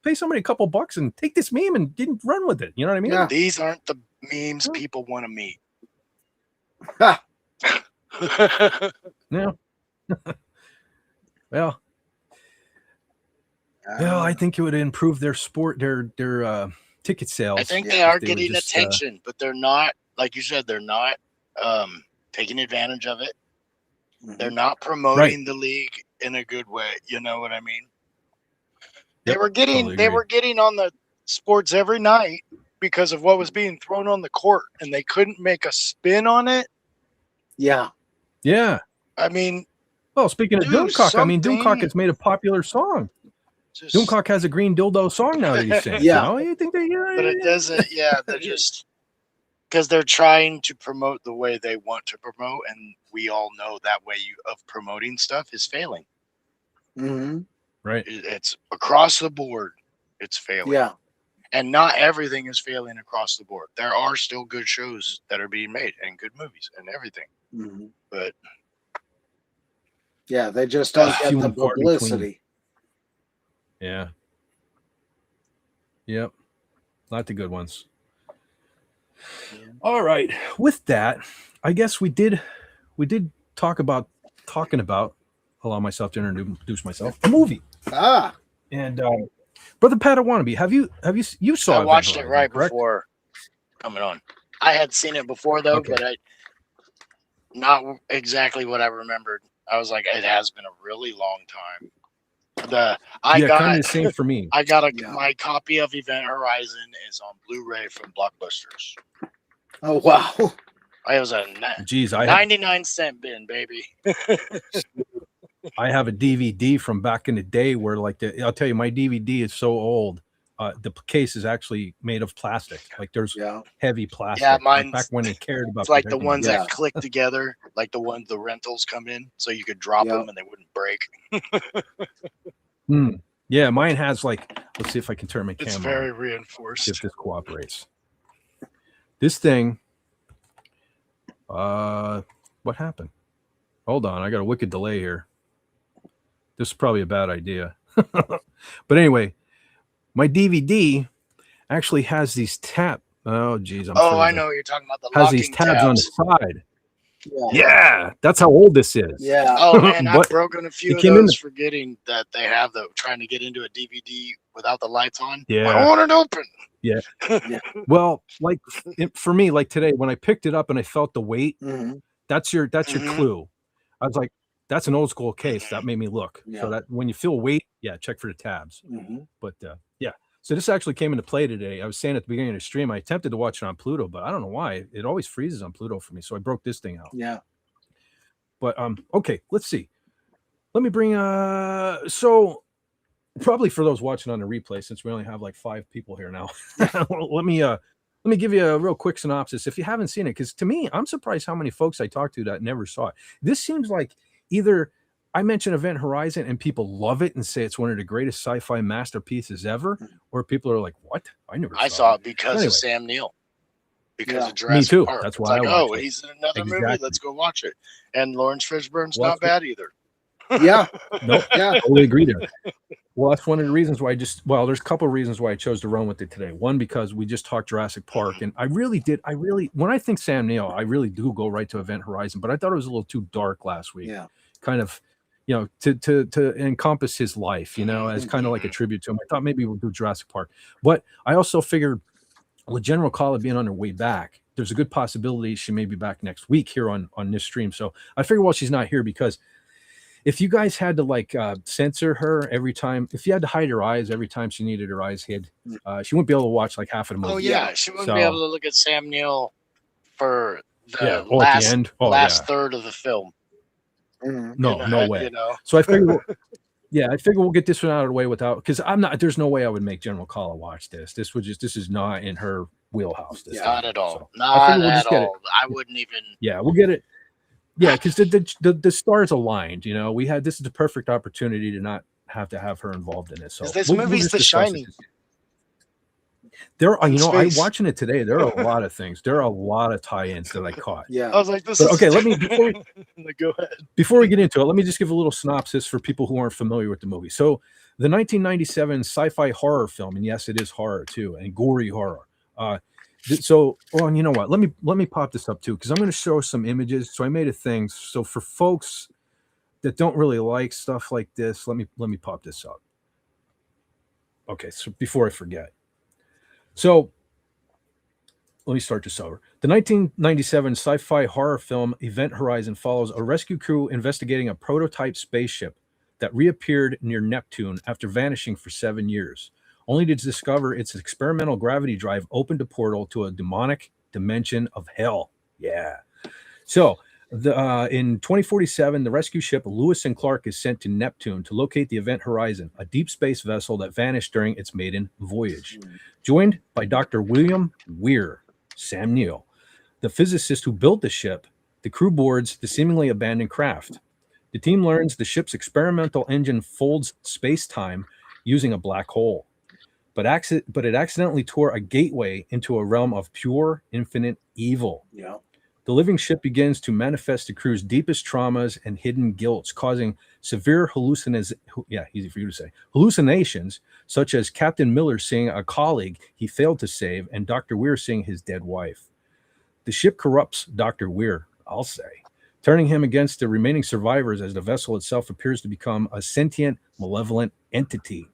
Pay somebody a couple bucks and take this meme and didn't run with it. You know what I mean? These aren't the memes people want to meet. Well, Yeah, I think it would improve their ticket sales. I think they are getting attention, but they're not, like you said, they're not taking advantage of it. They're not promoting the league in a good way. You know what I mean? They were getting on the sports every night because of what was being thrown on the court, and they couldn't make a spin on it. Yeah. Yeah. I mean, well, speaking of Doomcock, Doomcock has made a popular song. Doomcock has a green dildo song now that he's singing. Yeah. You know? You think they, but it doesn't. Yeah, they're just because they're trying to promote the way they want to promote, and we all know that way of promoting stuff is failing. Mm-hmm. Right. It's across the board. It's failing. Yeah. And not everything is failing across the board. There are still good shows that are being made and good movies and everything. Mm-hmm. But yeah, they just don't get the publicity. Yeah. Yep. Not the good ones. Yeah. All right. With that, I guess we did talking about allow myself to introduce myself. A movie. And Brother Padawannabe, have you saw I watched it right before coming on. I had seen it before though, but not exactly what I remembered. I was like, it has been a really long time. Kind of the same for me. I got my copy of Event Horizon is on Blu-ray from Blockbusters. Oh wow! I was a 99-cent bin, baby. I have a DVD from back in the day where, I'll tell you, my DVD is so old. The case is actually made of plastic. Like there's heavy plastic. Yeah, mine. Back when they cared about. It's like the ones that click together, like the rentals come in, so you could drop them and they wouldn't break. Yeah, mine has let's see if I can turn my camera. It's very reinforced. See if this cooperates. This thing. What happened? Hold on, I got a wicked delay here. This is probably a bad idea. But anyway, my DVD actually has these tabs. Oh, geez. I know what you're talking about. Has these tabs on the side. Yeah, that's how old this is. Yeah. Oh, man, I've broken a few of those forgetting that they have trying to get into a DVD without the lights on. Yeah. I want it open. Yeah. Well, for me, today, when I picked it up and I felt the weight, that's your clue. I was like, that's an old school case. That made me look. Yeah. So that when you feel weight, check for the tabs. But so this actually came into play today. I was saying at the beginning of the stream, I attempted to watch it on Pluto, but I don't know why. It always freezes on Pluto for me. So I broke this thing out. Yeah. But okay, let's see. Let me bring so probably for those watching on the replay, since we only have 5 people here now. let me give you a real quick synopsis if you haven't seen it, because to me, I'm surprised how many folks I talked to that never saw it. This seems like either I mention Event Horizon and people love it and say it's one of the greatest sci-fi masterpieces ever, or people are like, "What? I saw it because of Sam Neill, because of Jurassic Me too. Park. That's why he's in another movie. Let's go watch it." And Lawrence Fishburne's not bad either. Yeah. Nope. Yeah. I totally agree there. Well, that's one of the reasons why there's a couple of reasons why I chose to run with it today. One, because we just talked Jurassic Park, and I really, when I think Sam Neill, I really do go right to Event Horizon, but I thought it was a little too dark last week. Yeah. Kind of, to encompass his life, as kind of like a tribute to him. I thought maybe we'll do Jurassic Park, but I also figured with General Kala being on her way back, there's a good possibility she may be back next week here on this stream. So I figured, she's not here, because if you guys had to censor her every time, if you had to hide her eyes every time she needed her eyes hid, she wouldn't be able to watch half of the movie. Oh yeah, she wouldn't be able to look at Sam Neill for the last third of the film. No way. So I figured, I figure we'll get this one out of the way without, because there's no way I would make General Kala watch this. This is not in her wheelhouse. Not at all. So not at all. I wouldn't even. Yeah, we'll get it. Yeah, because the stars aligned. This is the perfect opportunity to not have to have her involved in this. So this movie's The Shining. There are, I'm watching it today. There are a lot of things. There are a lot of tie-ins that I caught. Yeah, I was like, this. Okay, let me go ahead. Before we get into it, let me just give a little synopsis for people who aren't familiar with the movie. So, the 1997 sci-fi horror film, and yes, it is horror too, and gory horror. And you know what? Let me pop this up too, because I'm going to show some images. So I made a thing. So for folks that don't really like stuff like this, let me pop this up. Okay, so before I forget. So let me start this over. The 1997 sci-fi horror film Event Horizon follows a rescue crew investigating a prototype spaceship that reappeared near Neptune after vanishing for 7 years, only to discover its experimental gravity drive opened a portal to a demonic dimension of hell. Yeah. So in 2047, the rescue ship Lewis and Clark is sent to Neptune to locate the Event Horizon, a deep space vessel that vanished during its maiden voyage. Joined by Dr. William Weir, Sam Neill, the physicist who built the ship, the crew boards the seemingly abandoned craft. The team learns the ship's experimental engine folds space-time using a black hole, but it accidentally tore a gateway into a realm of pure, infinite evil. Yeah. The living ship begins to manifest the crew's deepest traumas and hidden guilts, causing severe easy for you to say, hallucinations, such as Captain Miller seeing a colleague he failed to save and Dr. Weir seeing his dead wife. The ship corrupts Dr. Weir, I'll say, turning him against the remaining survivors as the vessel itself appears to become a sentient, malevolent entity.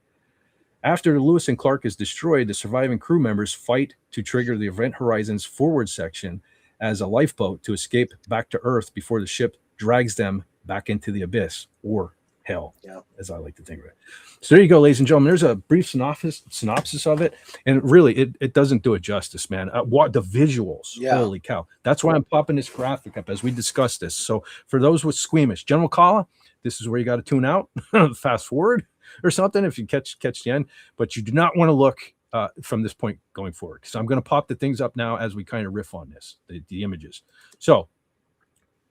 After Lewis and Clark is destroyed, the surviving crew members fight to trigger the Event Horizon's forward section as a lifeboat to escape back to Earth before the ship drags them back into the abyss, or hell, as I like to think of it. So there you go, ladies and gentlemen. There's a brief synopsis of it, and really, it doesn't do it justice, man. What the visuals, holy cow. That's why I'm popping this graphic up as we discuss this. So for those with squeamish, General Kala, this is where you got to tune out, fast forward or something if you catch the end, but you do not want to look from this point going forward, because I'm going to pop the things up now as we kind of riff on this, the images. So,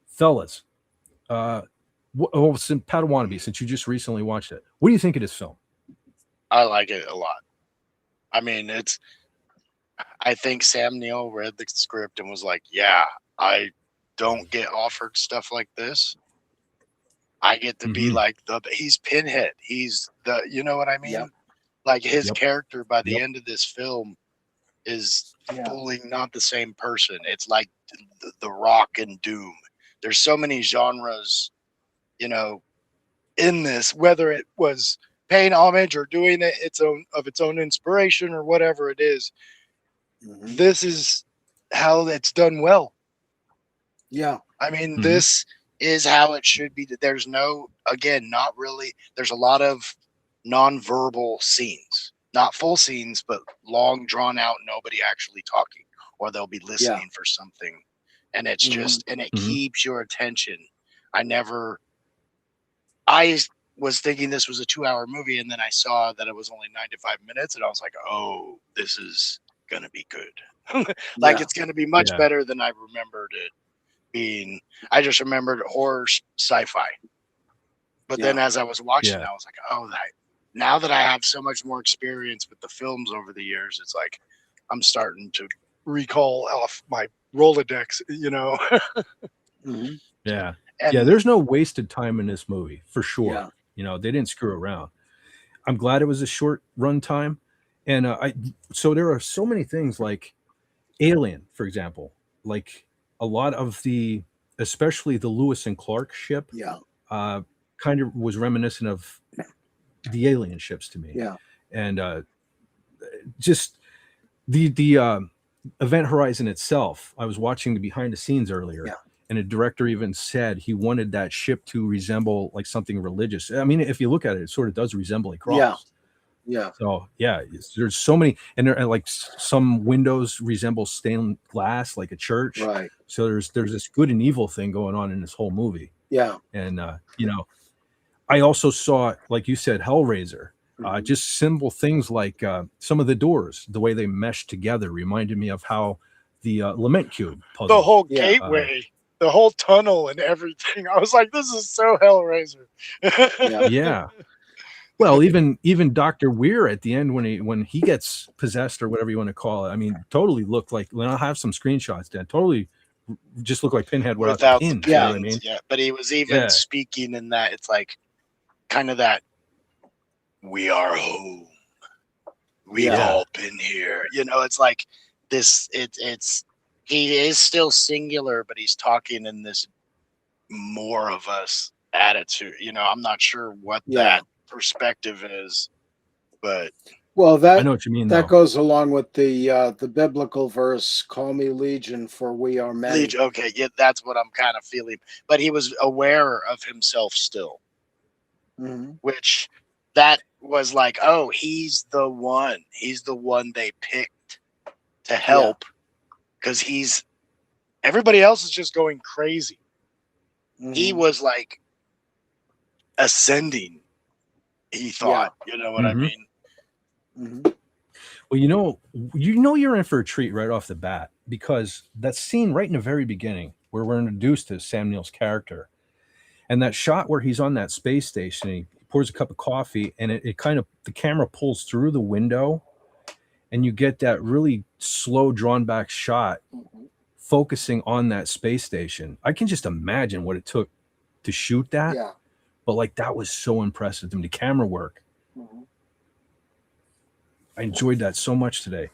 fellas, Padawannabe, since you just recently watched it, what do you think of this film? I like it a lot. I mean, I think Sam Neill read the script and was like, yeah, I don't get offered stuff like this. I get to be like he's Pinhead. He's you know what I mean? Yep. Like his character by the end of this film is fully not the same person. It's like the Rock and Doom. There's so many genres, you know, in this, whether it was paying homage or doing it its own inspiration or whatever it is. This is how it's done well. Yeah. I mean, this is how it should be. There's not really, there's a lot of non-verbal scenes, not full scenes, but long drawn out, nobody actually talking, or they'll be listening for something. And it's just, and it keeps your attention. I was thinking this was a 2-hour movie, and then I saw that it was only 95 minutes, and I was like, oh, this is going to be good. It's going to be much better than I remembered it being. I just remembered horror sci-fi. But then as I was watching it, I was like, oh, now that I have so much more experience with the films over the years, it's like I'm starting to recall off my Rolodex, you know. Yeah. There's no wasted time in this movie, for sure. You know, they didn't screw around. I'm glad it was a short run time. And so there are so many things like Alien, for example, like a lot of especially the Lewis and Clark ship, kind of was reminiscent of the Alien ships to me. And just the Event Horizon itself, I was watching the behind the scenes earlier, and a director even said he wanted that ship to resemble like something religious. I mean, if you look at it, it sort of does resemble a cross. So there's so many, and there, like some windows resemble stained glass, like a church. Right. So there's this good and evil thing going on in this whole movie. And you know, I also saw, like you said, Hellraiser. Just simple things like some of the doors, the way they meshed together, reminded me of how the Lament Cube puzzle. The whole gateway, the whole tunnel, and everything. I was like, this is so Hellraiser. Well, even Dr. Weir at the end when he gets possessed or whatever you want to call it, I mean, totally looked like. When I'll have some screenshots, Dan, totally just looked like Pinhead without the pin. You know what I mean? But he was even speaking in that. It's like kind of that. We are home. We've all been here. You know, it's like this. It's he is still singular, but he's talking in this more of us attitude. You know, I'm not sure what that perspective is, but Well, I know what you mean. That though. goes along with the biblical verse, "Call me Legion, for we are many." Legion, okay, yeah, that's what I'm kind of feeling. But he was aware of himself still, which that was like, oh, he's the one. He's the one they picked to help because everybody else is just going crazy. He was like ascending. He thought, you know what I mean? Well, you know you're in for a treat right off the bat, because that scene right in the very beginning where we're introduced to Sam Neill's character, and that shot where he's on that space station, and he pours a cup of coffee, and it kind of, the camera pulls through the window, and you get that really slow drawn back shot focusing on that space station. I can just imagine what it took to shoot that. Yeah. But like, that was so impressive to me, the camera work. I enjoyed that so much today.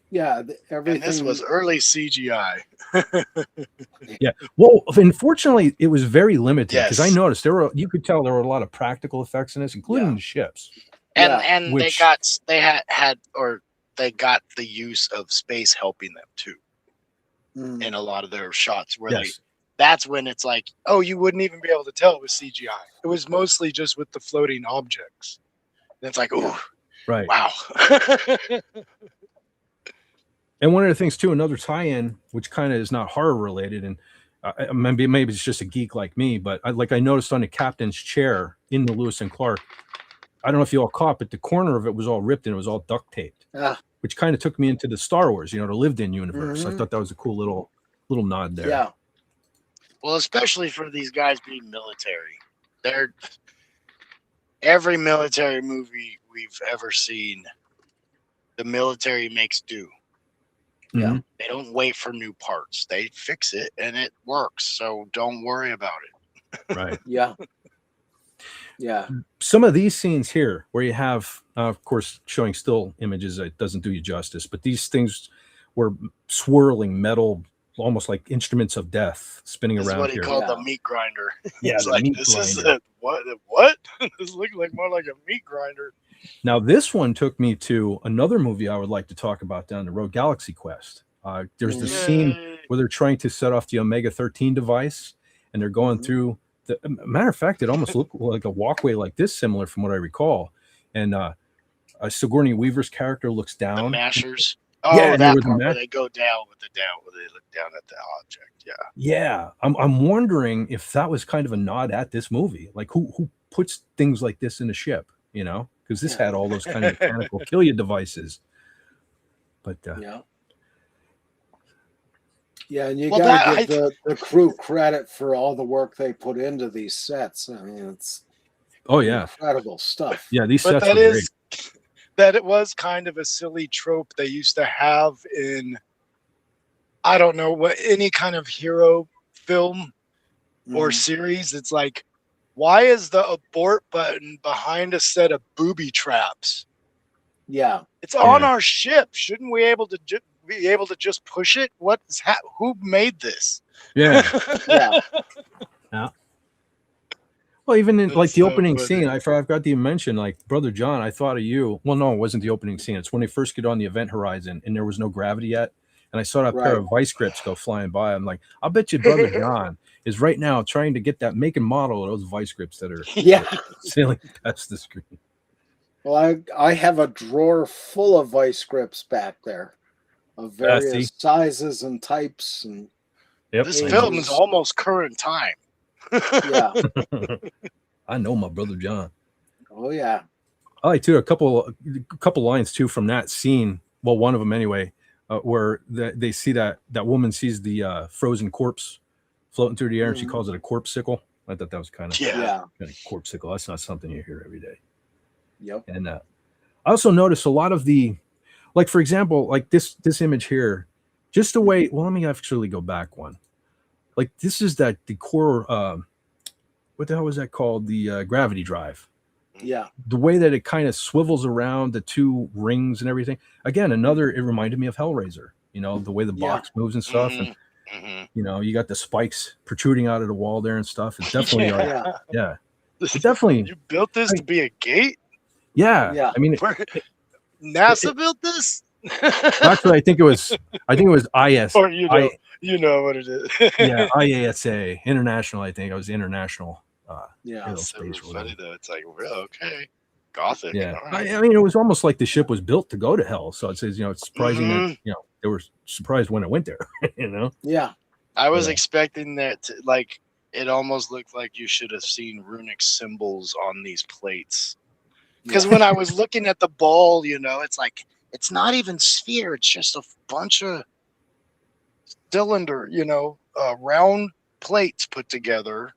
Yeah, everything. And this was early CGI. Yeah. Well, unfortunately, it was very limited, because I Yes. noticed you could tell there were a lot of practical effects in this, including the ships. And Which- they they got the use of space helping them too in a lot of their shots where that's when it's like, oh, you wouldn't even be able to tell it was CGI. It was mostly just with the floating objects. And it's like, oh, right. Wow. And one of the things too, another tie-in, which kind of is not horror related, and maybe it's just a geek like me, but I noticed on the captain's chair in the Lewis and Clark, I don't know if you all caught, but the corner of it was all ripped and it was all duct taped, which kind of took me into the Star Wars, the lived-in universe. I thought that was a cool little nod there. Yeah. Well, especially for these guys being military. Every military movie we've ever seen, the military makes do. Yeah. They don't wait for new parts. They fix it and it works. So don't worry about it. Right. Yeah. Yeah. Some of these scenes here where you have, of course, showing still images, it doesn't do you justice, but these things were swirling metal, almost like instruments of death spinning This around is what he here. called the meat grinder. Yeah, It's the like, meat this is grinder. what? This looks like more like a meat grinder. Now, this one took me to another movie I would like to talk about down the road, Galaxy Quest. There's the scene where they're trying to set off the Omega-13 device, and they're going through. Matter of fact, it almost looked like a walkway like this, similar from what I recall. And Sigourney Weaver's character looks down. The mashers. Yeah, Oh, that part where they go down where they look down at the object. Yeah. Yeah, I'm wondering if that was kind of a nod at this movie. Like, who puts things like this in a ship? Because this had all those kind of mechanical kill you devices. But yeah, and you gotta give the crew credit for all the work they put into these sets. I mean, it's incredible stuff. Yeah, these but sets were great. That it was kind of a silly trope they used to have in, I don't know, any kind of hero film or series. It's like, why is the abort button behind a set of booby traps? Yeah, it's on our ship. Shouldn't we be able to just push it? Who made this? Yeah. Yeah. Well, even in like the opening scene, I forgot to mention, like, Brother John, I thought of you. Well, no, it wasn't the opening scene. It's when they first get on the event horizon and there was no gravity yet. And I saw that pair of vice grips go flying by. I'm like, I'll bet you Brother John is right now trying to get that make and model of those vice grips that are sailing past the screen. Well, I have a drawer full of vice grips back there of various sizes and types. And this film is almost current time. Yeah. I know my Brother John. Oh yeah. I like too a couple lines too from that scene. Well, one of them anyway, where they see that woman sees the frozen corpse floating through the air, and she calls it a corpse sickle. I thought that was kind of kind of corpse sickle. That's not something you hear every day. Yep. And I also noticed a lot of the, like, for example, like this image here, just the way. Well, let me actually go back one. Like, this is the core, what the hell was that called? The gravity drive. Yeah. The way that it kind of swivels around the two rings and everything. Again, it reminded me of Hellraiser, the way the box moves and stuff. And, you got the spikes protruding out of the wall there and stuff. It's definitely, It's definitely. You built this to be a gate? Yeah. I mean, NASA built this? Actually, I think it was IS. Or you know what it is. Yeah, IASA, international. I think it was international. Yeah, it's so funny though. It's like, well, okay, Gothic. Yeah, Right. I mean, it was almost like the ship was built to go to hell. So it says, it's surprising that they were surprised when it went there. Yeah, I was expecting that to, like, it almost looked like you should have seen runic symbols on these plates. Because when I was looking at the ball, it's like, it's not even sphere. It's just a bunch of cylinder, round plates put together.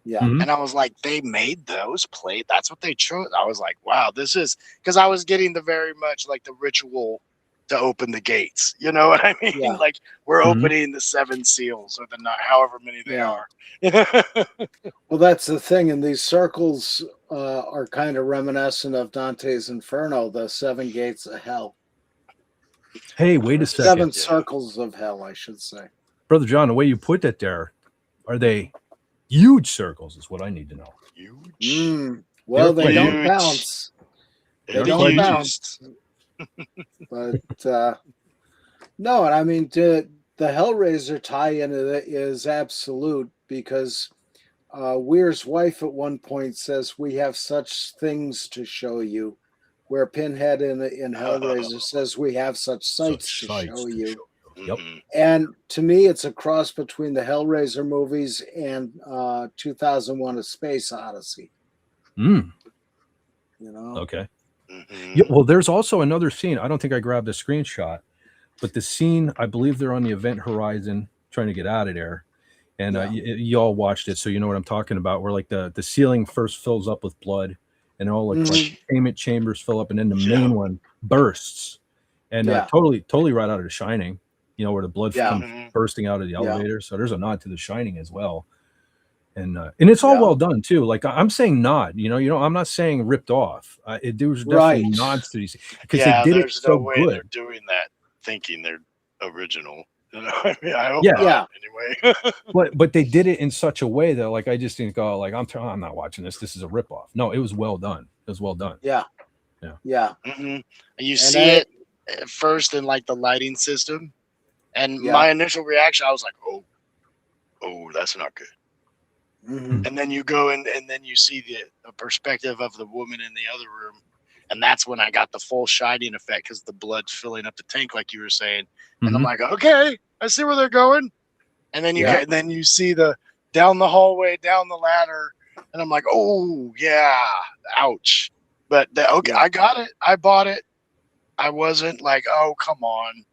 Yeah. Mm-hmm. And I was like, they made those plates. That's what they chose. I was like, wow, this is, because I was getting the very much like the ritual to open the gates. You know what I mean? Yeah. Like, we're opening the 7 seals or however many they are. Well, that's the thing. And these circles are kind of reminiscent of Dante's Inferno, the 7 gates of hell. Hey, wait a second. 7 circles of hell, I should say. Brother John, the way you put that there, are they huge circles is what I need to know. Huge. Well, they don't bounce. They don't bounce. But no, and I mean, the Hellraiser tie-in is absolute, because Weir's wife at one point says, "We have such things to show you," where Pinhead in Hellraiser says, "We have such sights to show you." Yep. And to me, it's a cross between the Hellraiser movies and 2001: A Space Odyssey. Okay. Yeah, well, there's also another scene. I don't think I grabbed a screenshot, but the scene, I believe they're on the event horizon trying to get out of there. And you all watched it, so you know what I'm talking about, where like the ceiling first fills up with blood, and all like containment chambers fill up, and then the main one bursts. And totally right out of The Shining, where the blood comes bursting out of the elevator. So there's a nod to The Shining as well. And it's all well done too. Like I'm saying nod, I'm not saying ripped off. There was definitely nods to these, because they did it so way good. They're doing that thinking they're original. I mean, I hope not, anyway. but they did it in such a way that, like, I just didn't go like, I'm not watching this. This is a ripoff. No, it was well done. It was well done. Yeah. And you see it at first in like the lighting system, and my initial reaction, I was like, oh, that's not good. And then you go in, and then you see the perspective of the woman in the other room, and that's when I got the full Shining effect, because the blood's filling up the tank, like you were saying. And I'm like, okay, I see where they're going. And then you see the down the hallway, down the ladder, and I'm like, oh yeah, ouch. But I got it. I bought it. I wasn't like, oh, come on.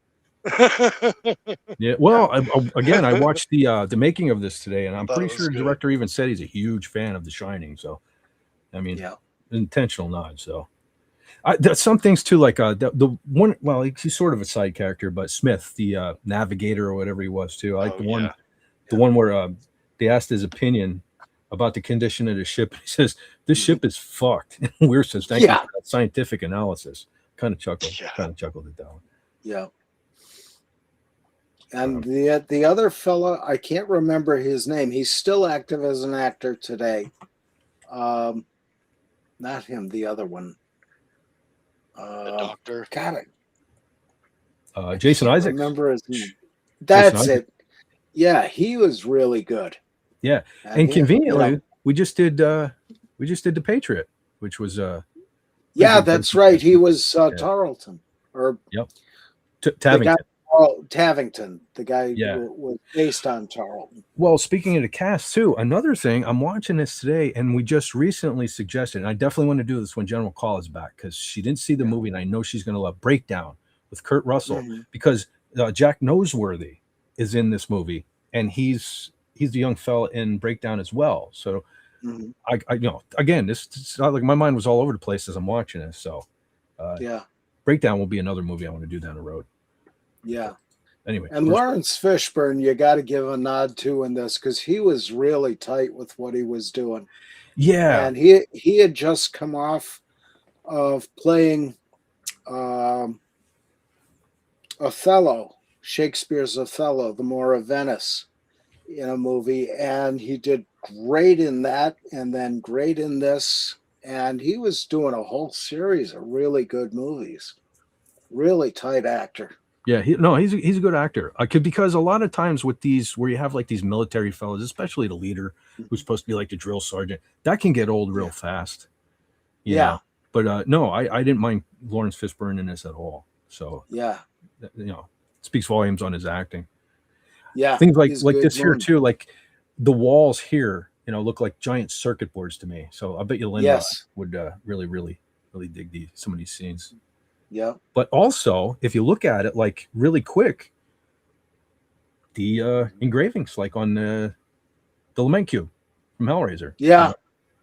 Well, again, I watched the making of this today, and I'm pretty sure the director even said he's a huge fan of The Shining. So, I mean, intentional nod. So, there's some things too, like the one. Well, he's sort of a side character, but Smith, the navigator or whatever he was too. I like the one where they asked his opinion about the condition of the ship. He says, "This ship is fucked." And Weir says, "Thank you for that scientific analysis." Kind of chuckled at that one. Yeah. And the other fella, I can't remember his name. He's still active as an actor today. Not him, the other one. The doctor. Got it. Jason Isaacs. Remember his name. That's it. Yeah, he was really good. Yeah, and conveniently, we just did the Patriot, which was that's right. He was Tarleton or Tavington, the guy who was based on Tarleton. Well, speaking of the cast too, another thing, I'm watching this today, and we just recently suggested, and I definitely want to do this when General Call is back, because she didn't see the movie, and I know she's going to love Breakdown with Kurt Russell, because Jack Noseworthy is in this movie, and he's the young fella in Breakdown as well. So I again, this like my mind was all over the place as I'm watching this. So Breakdown will be another movie I want to do down the road. Yeah. Anyway, and Lawrence Fishburne, you got to give a nod to in this, because he was really tight with what he was doing. Yeah, and he had just come off of playing Othello, Shakespeare's Othello, the Moor of Venice, in a movie, and he did great in that, and then great in this, and he was doing a whole series of really good movies. Really tight actor. Yeah, he's a good actor. Because a lot of times with these, where you have like these military fellows, especially the leader who's supposed to be like the drill sergeant, that can get old real fast. You know? But no, I didn't mind Lawrence Fishburne in this at all. So speaks volumes on his acting. Yeah, things like this here too, like the walls here, look like giant circuit boards to me. So I bet you Linda would really, really, really dig some of these scenes. Yeah. But also, if you look at it like really quick, the engravings like on the lament cube from Hellraiser. Yeah.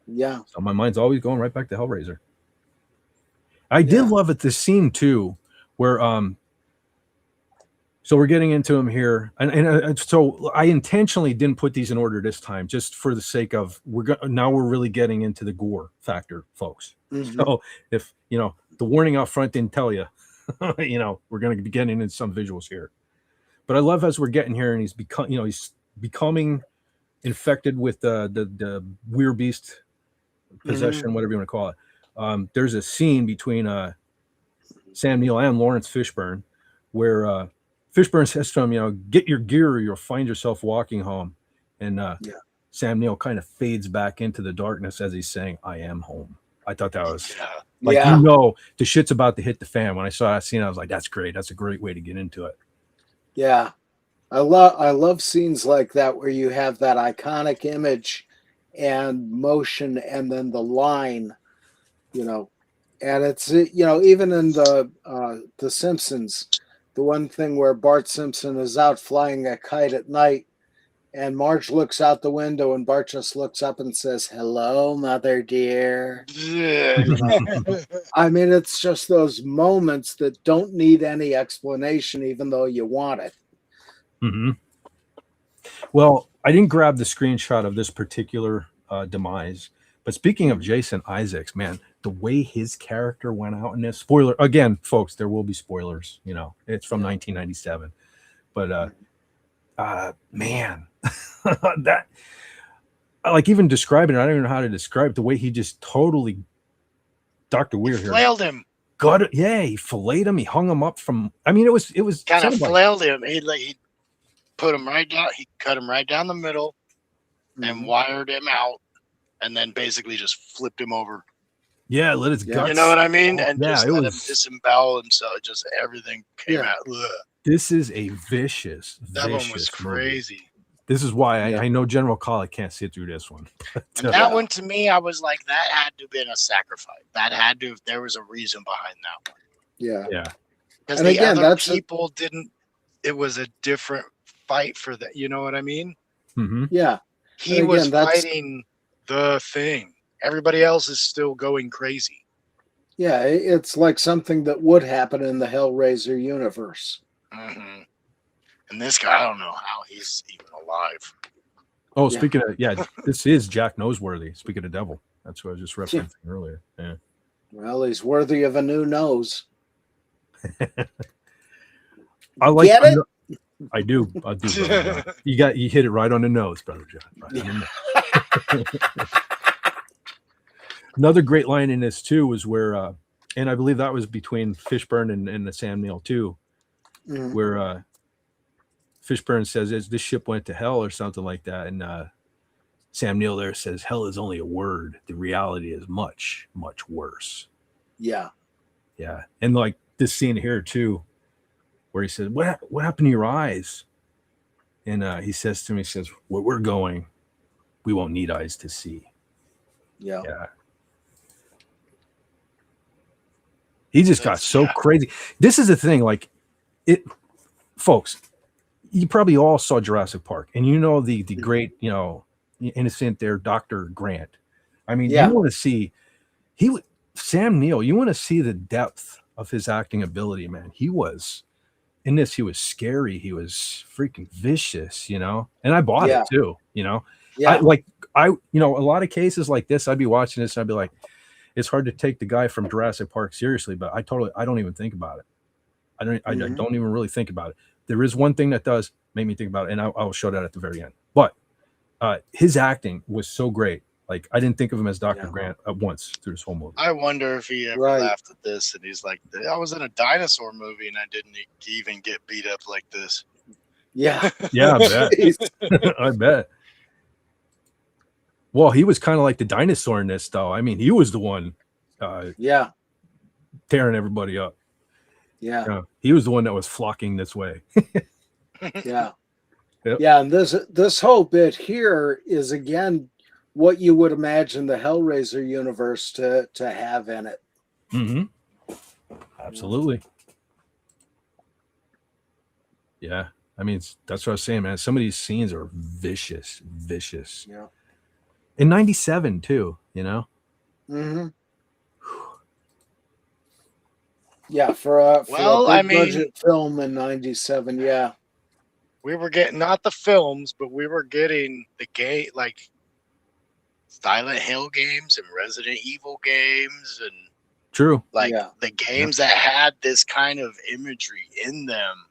Yeah. So my mind's always going right back to Hellraiser. I did love it, this scene too, where so we're getting into them here, and so I intentionally didn't put these in order this time, just for the sake of now we're really getting into the gore factor, folks. Mm-hmm. So if the warning out front didn't tell you, we're going to be getting into some visuals here. But I love as we're getting here, and he's becoming infected with the weird beast possession, whatever you want to call it. There's a scene between Sam Neill and Lawrence Fishburne where Fishburne says to him, get your gear or you'll find yourself walking home. And Sam Neill kind of fades back into the darkness as he's saying, I am home. I thought that was the shit's about to hit the fan. When I saw that scene, I was like, that's great. That's a great way to get into it. Yeah. I love scenes like that where you have that iconic image and motion and then the line, and it's, even in the Simpsons, the one thing where Bart Simpson is out flying a kite at night and Marge looks out the window and Bart just looks up and says, hello, mother dear. I mean, it's just those moments that don't need any explanation, even though you want it. Mm-hmm. Well, I didn't grab the screenshot of this particular demise, but speaking of Jason Isaacs, man, the way his character went out in this, spoiler again, folks, there will be spoilers, it's from 1997, but man, that, like, even describing it, I don't even know how to describe the way he just totally Dr. Weir here flailed him. Got it. Yeah, he filleted him. He hung him up from. I mean, it was kind of flailed him. He put him right down. He cut him right down the middle, and wired him out, and then basically just flipped him over. Yeah, let his guts. You know what I mean? And just let him disembowel himself. Just everything came out. Ugh. This is a vicious. That one was crazy. Movie. This is why I know General Collett can't sit through this one. That one, to me, I was like, that had to have been a sacrifice. That had to, there was a reason behind that one. Yeah. Yeah. Because the other people didn't, it was a different fight for that. You know what I mean? Mm-hmm. Yeah. He was fighting the thing. Everybody else is still going crazy. Yeah, it's like something that would happen in the Hellraiser universe. Mm-hmm. And this guy, I don't know how he's even alive. Oh, speaking of, this is Jack Noseworthy. Speaking of devil, that's what I was just referencing earlier. Yeah. Well, he's worthy of a new nose. I like Get it? I do. You hit it right on the nose, brother John. Right on the nose. Another great line in this too was where, and I believe that was between Fishburne and the Sam Neill too, where Fishburne says, "This ship went to hell" or something like that, and Sam Neill there says, "Hell is only a word. The reality is much, much worse." Yeah, yeah, and like this scene here too, where he says, "What happened to your eyes?" And he says to me, "Where we're going, we won't need eyes to see." Yeah. He just got so crazy. This is the thing, like it, folks. You probably all saw Jurassic Park, and the great, innocent there, Dr. Grant. I mean, you want to see Sam Neill. You want to see the depth of his acting ability, man. He was in this. He was scary. He was freaking vicious, and I bought it too, Yeah. A lot of cases like this, I'd be watching this and I'd be like, it's hard to take the guy from Jurassic Park seriously, but I don't even think about it. I don't even really think about it. There is one thing that does make me think about it, and I'll show that at the very end. But his acting was so great. Like I didn't think of him as Dr. Grant once through this whole movie. I wonder if he ever laughed at this and he's like, I was in a dinosaur movie and I didn't even get beat up like this. Yeah. Yeah, I bet. I bet. Well, he was kind of like the dinosaur in this, though. I mean, he was the one tearing everybody up. Yeah. He was the one that was flocking this way. Yeah. Yep. Yeah, and this whole bit here is again what you would imagine the Hellraiser universe to have in it. Mm-hmm. Absolutely. Yeah. I mean, that's what I was saying, man. Some of these scenes are vicious. Yeah. In 97 too, you know? Mm-hmm. Yeah, for a big budget film in 97, yeah. We were getting not the films, but we were getting the game, like Silent Hill games and Resident Evil games, and the games that had this kind of imagery in them.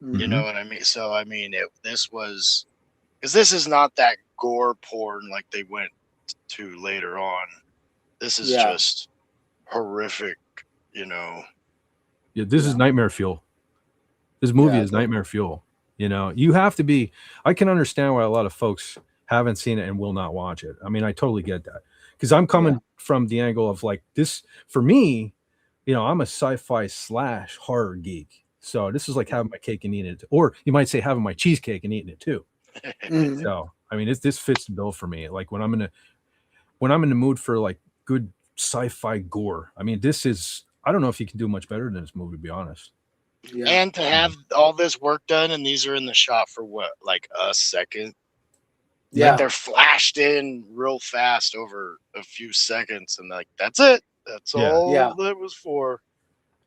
Mm-hmm. You know what I mean? So I mean, this was because this is not that gore porn like they went to later on. This is just horrific, you know. Yeah, this is nightmare fuel. This movie is nightmare fuel. You know, you have to be. I can understand why a lot of folks haven't seen it and will not watch it. I mean, I totally get that because I'm coming from the angle of like this. For me, you know, I'm a sci-fi / horror geek, so this is like having my cake and eating it, or you might say having my cheesecake and eating it too. Mm-hmm. So, I mean, this fits the bill for me. Like when I'm in the mood for like good sci-fi gore. I mean, this is. I don't know if you can do much better than this movie, to be honest. Yeah. And to have all this work done, and these are in the shot for what, like a second? Yeah, like they're flashed in real fast over a few seconds, and like that's it. That's all that was for.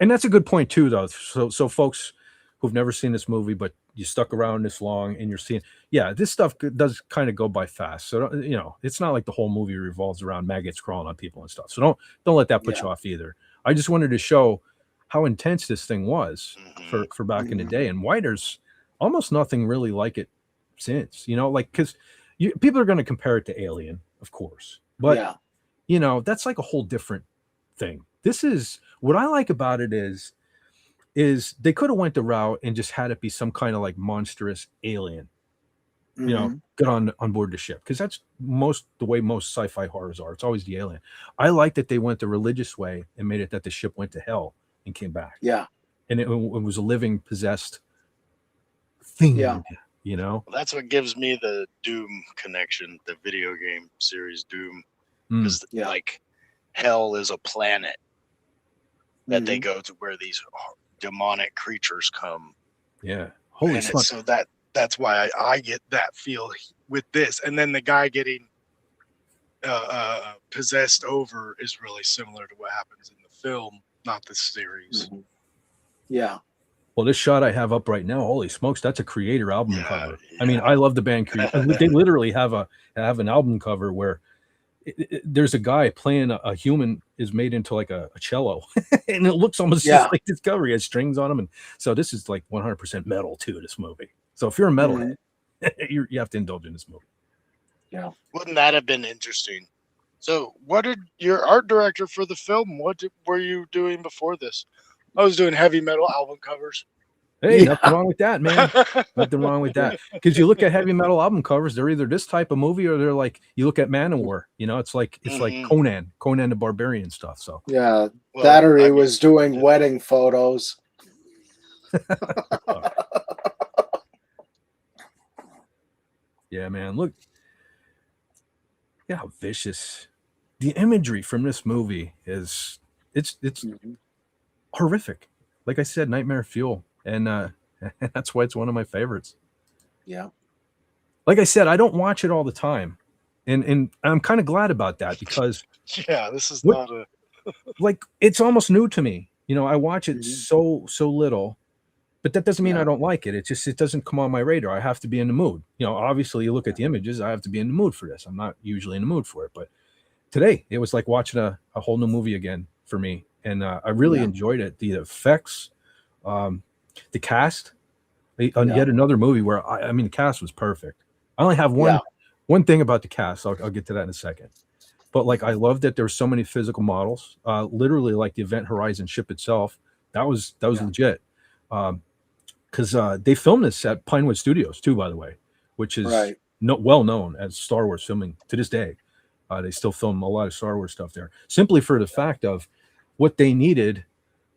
And that's a good point too, though. So folks who've never seen this movie, but you stuck around this long, and you're seeing, this stuff does kind of go by fast. So you know, it's not like the whole movie revolves around maggots crawling on people and stuff. So don't let that put you off either. I just wanted to show how intense this thing was for back in the day, and why there's almost nothing really like it since, you know, like, because people are going to compare it to Alien, of course, but you know, that's like a whole different thing. This is what I like about it is they could have went the route and just had it be some kind of like monstrous alien, you know, get on board the ship, because that's the way most sci-fi horrors are. It's always the alien. I like that they went the religious way and made it that the ship went to hell and came back. Yeah. And it was a living, possessed thing. Yeah. You know? Well, that's what gives me the Doom connection, the video game series Doom. Because like hell is a planet that they go to where these demonic creatures come. Yeah. Holy smokes. So that's why I get that feel with this. And then the guy getting possessed over is really similar to what happens in the film, not the series. Yeah. Well, this shot I have up right now, holy smokes, that's a Creator album cover. I mean, I love the band Creator. They literally have an album cover where there's a guy playing a human is made into like a cello, and it looks almost just like this cover. He has strings on him, and so this is like 100% metal too. This movie. So if you're a metalhead, you have to indulge in this movie. Yeah. Wouldn't that have been interesting? So, what did your art director for the film? What were you doing before this? I was doing heavy metal album covers. Hey, nothing wrong with that, man. Nothing wrong with that. Because you look at heavy metal album covers, they're either this type of movie or they're like, you look at Manowar. You know, it's like Conan the Barbarian stuff. So yeah, Battery was doing wedding photos. Yeah, man. Look how vicious the imagery from this movie is. It's horrific. Like I said, nightmare fuel. And that's why it's one of my favorites. Yeah. Like I said, I don't watch it all the time. And I'm kind of glad about that, because this is not a like, it's almost new to me. You know, I watch it so little, but that doesn't mean I don't like it. It doesn't come on my radar. I have to be in the mood. You know, obviously you look at the images, I have to be in the mood for this. I'm not usually in the mood for it, but today it was like watching a whole new movie again for me. And I really enjoyed it. The effects, the cast, yet another movie where I mean, the cast was perfect. I only have One thing about the cast, I'll get to that in a second. But like, I love that there's so many physical models. Literally, like the Event Horizon ship itself, that was legit. Because they filmed this at Pinewood Studios too, by the way, which is well known as Star Wars filming to this day. They still film a lot of Star Wars stuff there, simply for the fact of what they needed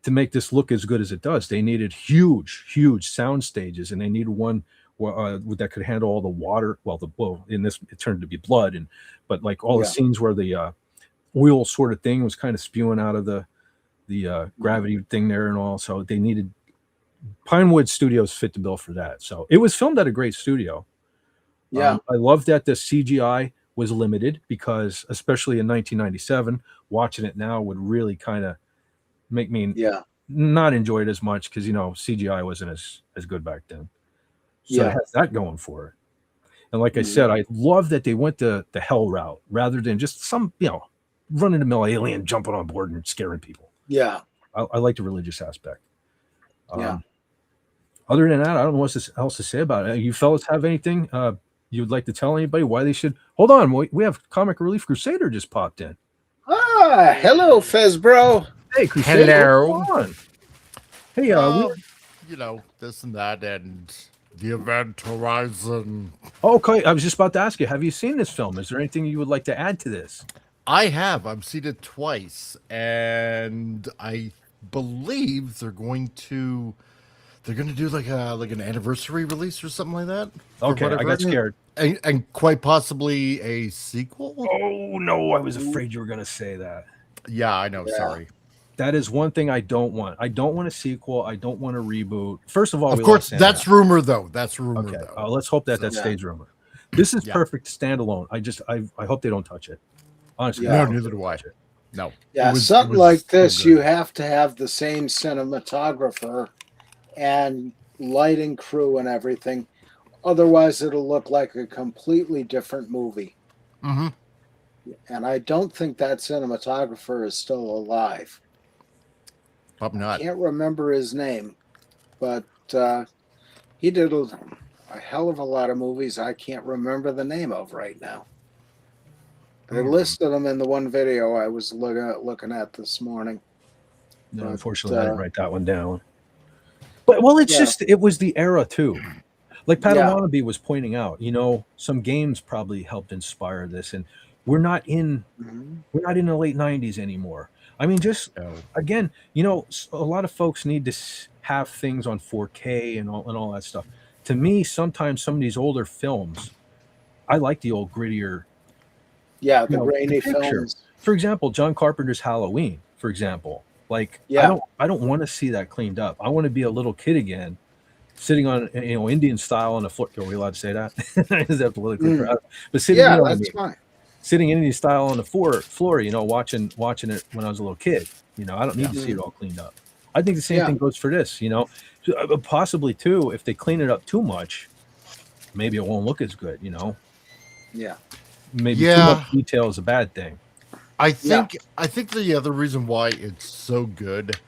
to make this look as good as it does. They needed huge sound stages, and they needed one that could handle all the water. Well, in this it turned to be blood, but like all the scenes where the oil sort of thing was kind of spewing out of the gravity thing there and all. So they needed Pinewood Studios fit the bill for that. So it was filmed at a great studio. I love that the CGI was limited, because especially in 1997, watching it now would really kind of make me not enjoy it as much, because CGI wasn't as good back then. So it has that going for it. And like I said, I love that they went the hell route rather than just some run-of-the-mill alien jumping on board and scaring people. I like the religious aspect. Other than that, I don't know what else to say about it. You fellas have anything you would like to tell anybody why they should? Hold on, we have Comic Relief Crusader just popped in. Hello, Fez bro. Hey, Crusader. Hello. Hey, this and that, and the Event Horizon. Okay, I was just about to ask you, have you seen this film? Is there anything you would like to add to this? I have. I've seen it twice, and I believe they're going to do like an anniversary release or something like that. Okay, I got scared. And quite possibly a sequel. Oh no, I was afraid you were going to say that. Yeah, I know. Yeah. Sorry. That is one thing I don't want. I don't want a sequel. I don't want a reboot. First of all, of course, that's rumor though. That's rumor though. Let's hope that stays rumor. This is perfect standalone. I hope they don't touch it. Honestly, no, neither do I. No. Yeah, something like this, you have to have the same cinematographer and lighting crew and everything. Otherwise, it'll look like a completely different movie. Mm-hmm. And I don't think that cinematographer is still alive. Probably not. I can't remember his name, but he did a hell of a lot of movies I can't remember the name of right now. They listed them in the one video I was looking at this morning. No, unfortunately, I didn't write that one down. But it was the era too. Like Padawannabe was pointing out, some games probably helped inspire this, and we're not in the late 90s anymore. I mean, again, a lot of folks need to have things on 4K and all that stuff. To me, sometimes some of these older films, I like the old grittier. Yeah, the grainy films. For example, John Carpenter's Halloween, for example. Like, I don't want to see that cleaned up. I want to be a little kid again, sitting on Indian style on the floor. Are we allowed to say that? Is that politically correct? But sitting, that's fine. Sitting Indian style on the floor, watching it when I was a little kid. I don't need to see it all cleaned up. I think the same thing goes for this. Possibly too, if they clean it up too much, maybe it won't look as good. Yeah. Maybe too much detail is a bad thing. I think the other reason why it's so good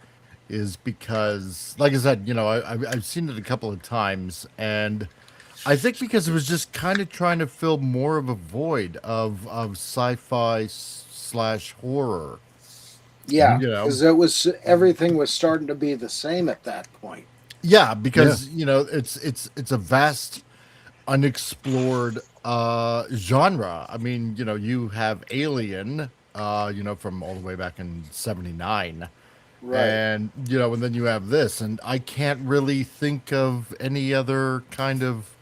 is because, like I said, I've seen it a couple of times, and I think because it was just kind of trying to fill more of a void of sci-fi / horror. Yeah, because everything was starting to be the same at that point. Yeah, because it's a vast, unexplored genre. I mean, you have Alien, from all the way back in '79, right? And and then you have this, and I can't really think of any other kind of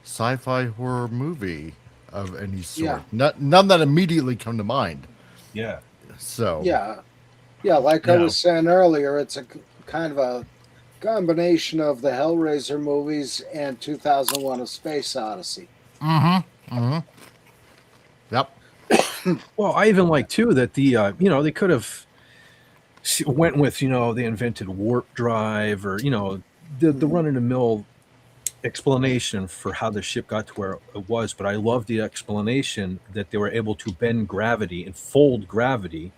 sci-fi horror movie of any sort. None that immediately come to mind. Yeah. So. Yeah. Like I was saying earlier, it's a kind of a combination of the Hellraiser movies and 2001: A Space Odyssey. Mm-hmm. Mm-hmm. Yep. Well, I even like too that they could have went with they invented warp drive or the run-of-the-mill explanation for how the ship got to where it was, but I love the explanation that they were able to bend gravity and fold gravity,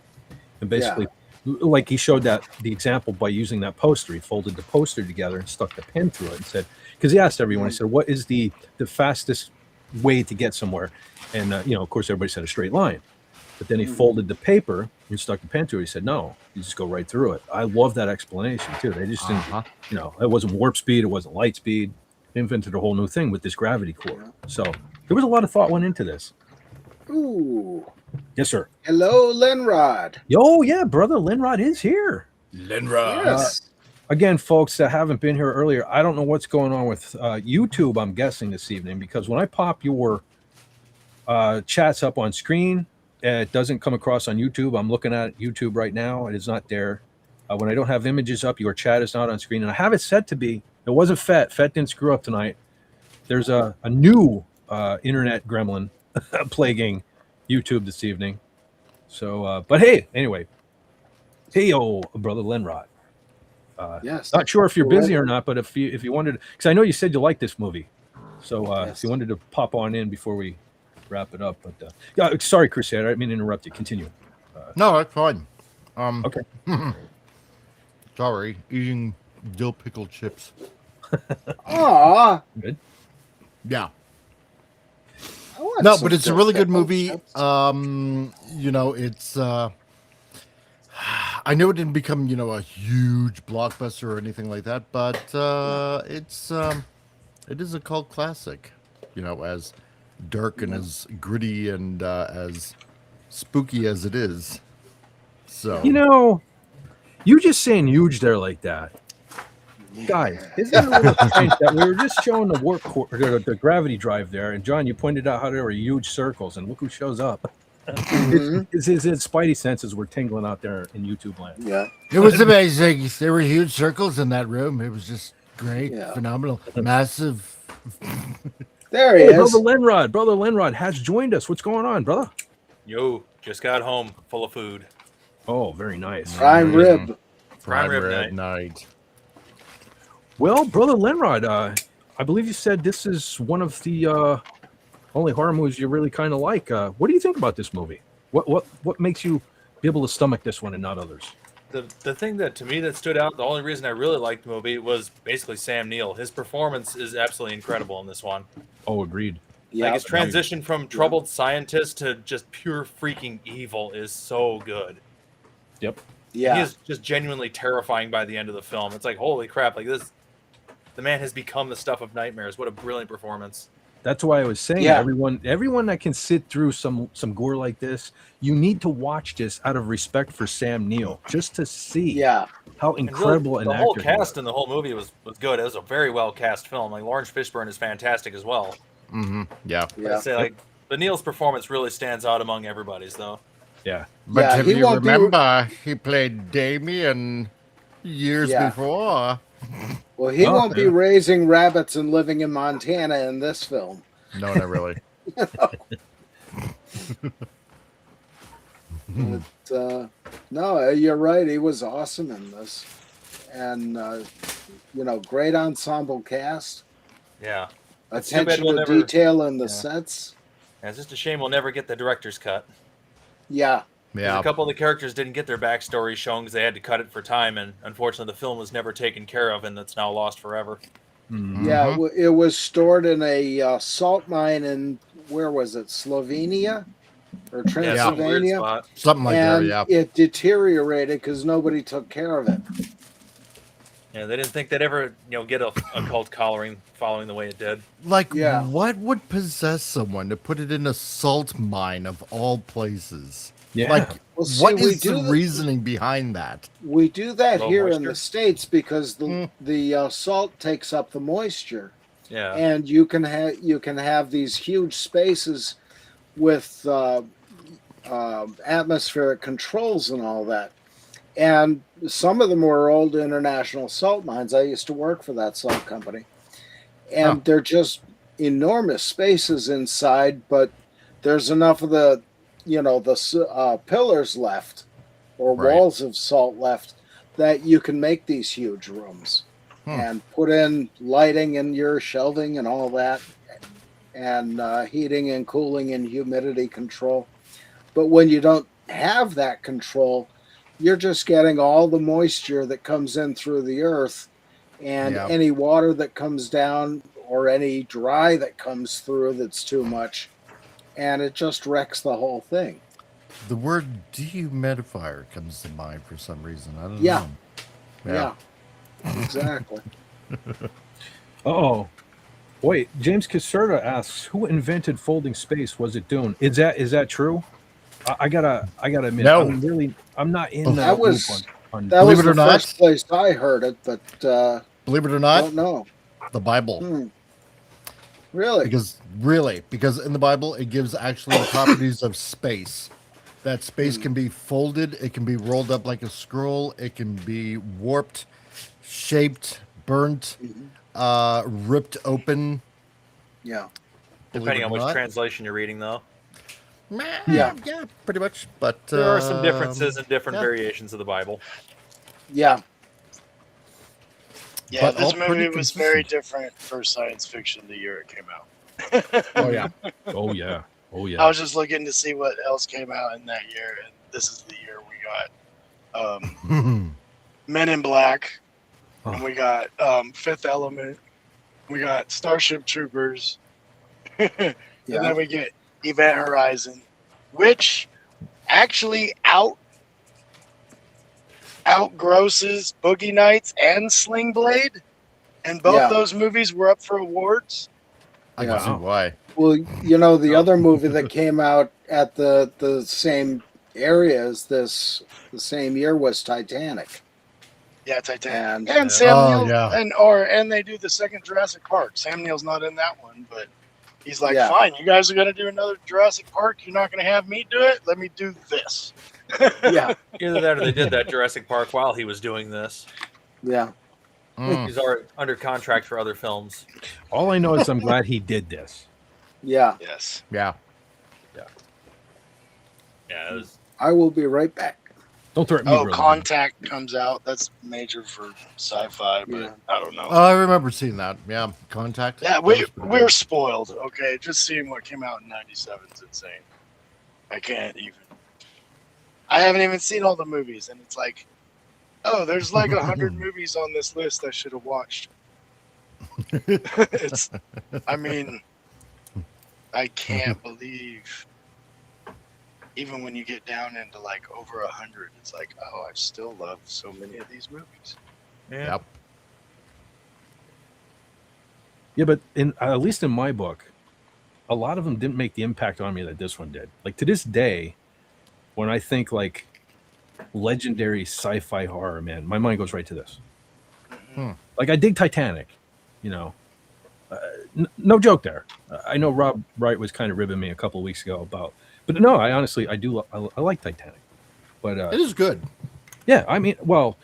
and basically, like he showed the example by using that poster. He folded the poster together and stuck the pen through it and said, because he asked everyone, he said, "What is the fastest way to get somewhere. And, of course, everybody said a straight line. But then he folded the paper and stuck the pen to it. He said, no, you just go right through it. I love that explanation, too. They just didn't, it wasn't warp speed. It wasn't light speed. They invented a whole new thing with this gravity core. So there was a lot of thought went into this. Ooh. Yes, sir. Hello, Lenrod. Oh, yeah, brother. Lenrod is here. Lenrod. Yes. Again, folks that haven't been here earlier, I don't know what's going on with YouTube, I'm guessing, this evening, because when I pop your chats up on screen, it doesn't come across on YouTube. I'm looking at YouTube right now. It is not there. When I don't have images up, your chat is not on screen. And I have it set to be. It wasn't Fett. Fett didn't screw up tonight. There's a new internet gremlin plaguing YouTube this evening. So, but hey, anyway. Hey, brother Lenrod. Yes. Not sure if you're busy or not, but if you wanted, because I know you said you liked this movie. So if you wanted to pop on in before we wrap it up, but sorry, Crusader, I didn't mean to interrupt you. Continue. No, that's fine. Okay. Sorry, eating dill pickle chips. Aw. Good. Yeah. No, but it's a really good movie. It's I know it didn't become, a huge blockbuster or anything like that, but it is a cult classic, as dark and as gritty and as spooky as it is. So you just saying huge there like that. Guys, isn't it a little strange that we were just showing the warp core, the gravity drive there, and John, you pointed out how there were huge circles, and look who shows up. His spidey senses were tingling out there in YouTube land. Yeah. it was amazing. There were huge circles in that room. It was just great, phenomenal, massive. There he is. Brother Lenrod has joined us. What's going on, brother? Yo, just got home, full of food. Oh, very nice. Prime rib. Prime rib night. Well, brother Lenrod, I believe you said this is one of the only horror movies you really kind of like. What do you think about this movie? What makes you be able to stomach this one and not others? The thing that to me that stood out, the only reason I really liked the movie was basically Sam Neill. His performance is absolutely incredible in this one. Oh, agreed. Like his transition from troubled scientist to just pure freaking evil is so good. Yep. Yeah. He is just genuinely terrifying by the end of the film. It's like, holy crap, like this, the man has become the stuff of nightmares. What a brilliant performance. That's why I was saying everyone that can sit through some gore like this, you need to watch this out of respect for Sam Neill, just to see how incredible an actor. The whole cast in the whole movie was good. It was a very well cast film. Like Lawrence Fishburne is fantastic as well. Mm-hmm. Yeah. I'd say but Neil's performance really stands out among everybody's though. Yeah. But if you remember, he played Damien years before. Well, he won't be raising rabbits and living in Montana in this film. No, not really. But, no, you're right. He was awesome in this. And, great ensemble cast. Yeah. Attention to detail in the sets. Yeah, it's just a shame we'll never get the director's cut. Yeah. A couple of the characters didn't get their backstory shown because they had to cut it for time, and unfortunately the film was never taken care of, and it's now lost forever. Mm-hmm. Yeah, it was stored in a salt mine in, where was it, Slovenia? Or Transylvania? Yeah, something like that, yeah. It deteriorated because nobody took care of it. Yeah, they didn't think they'd ever, get a cult following the way it did. Like, what would possess someone to put it in a salt mine of all places? Yeah. Like, what is the reasoning behind that? We do that here in the States because the salt takes up the moisture. Yeah. And you can have these huge spaces with atmospheric controls and all that. And some of them were old international salt mines. I used to work for that salt company. And they're just enormous spaces inside, but there's enough of the pillars left or walls of salt left that you can make these huge rooms and put in lighting and your shelving and all that and heating and cooling and humidity control. But when you don't have that control, you're just getting all the moisture that comes in through the earth and any water that comes down or any dry that comes through that's too much, and it just wrecks the whole thing. The word dehumidifier comes to mind for some reason. I don't Yeah. know. Yeah, exactly. Oh, wait. James Caserta asks, "Who invented folding space? Was it Dune? Is that true?" I gotta admit, No. I'm not in the That was loop on that Believe was it or the not- first place I heard it, but Believe it or not, don't know. the Bible. Really? Because in the Bible it gives actually properties of space. That space can be folded, it can be rolled up like a scroll, it can be warped, shaped, burnt, ripped open. Yeah. Depending on which not. translation you're reading, though. Yeah, pretty much. But There are some differences and different variations of the Bible. Yeah. Yeah, But all this pretty movie was very consistent. different for science fiction the year it came out. Oh yeah. Oh yeah. Oh yeah. I was just looking to see what else came out in that year, and this is the year we got Men in Black, and we got Fifth Element, we got Starship Troopers, and then we get Event Horizon, which actually outgrosses Boogie Nights and Sling Blade, and both those movies were up for awards. I can see why. Well, you know, the other movie that came out at the same area as this, the same year, was Titanic. Yeah, Titanic. And And Sam Neill, yeah. and they do the second Jurassic Park. Sam Neill's not in that one, but he's like, Yeah. fine, you guys are gonna do another Jurassic Park. You're not gonna have me do it. Let me do this. Yeah. Either that or they did that Jurassic Park while he was doing this. Yeah. He's already under contract for other films. All I know is I'm glad he did this. Yeah. Yes. Yeah. Yeah, it was, I will be right back. Don't throw at me. Oh, brother. Contact comes out. That's major for sci-fi, but Yeah. I don't know. Oh, I remember seeing that. Yeah, Contact. Yeah, That was pretty we're good. spoiled. Okay, just seeing what came out in '97 is insane. I can't even. I haven't even seen all the movies, and it's like, oh, there's like 100 movies on this list I should have watched. It's, I mean, I can't believe. Even when you get down into like over 100, it's like, oh, I still love so many of these movies. yeah. Yep. Yeah, but at least in my book, a lot of them didn't make the impact on me that this one did. Like to this day, when I think like legendary sci-fi horror, man, my mind goes right to this. Like I dig Titanic, you know. No joke there. I know Rob Wright was kind of ribbing me a couple of weeks ago about, but no, I honestly I like Titanic. But It is good. yeah, I mean, well,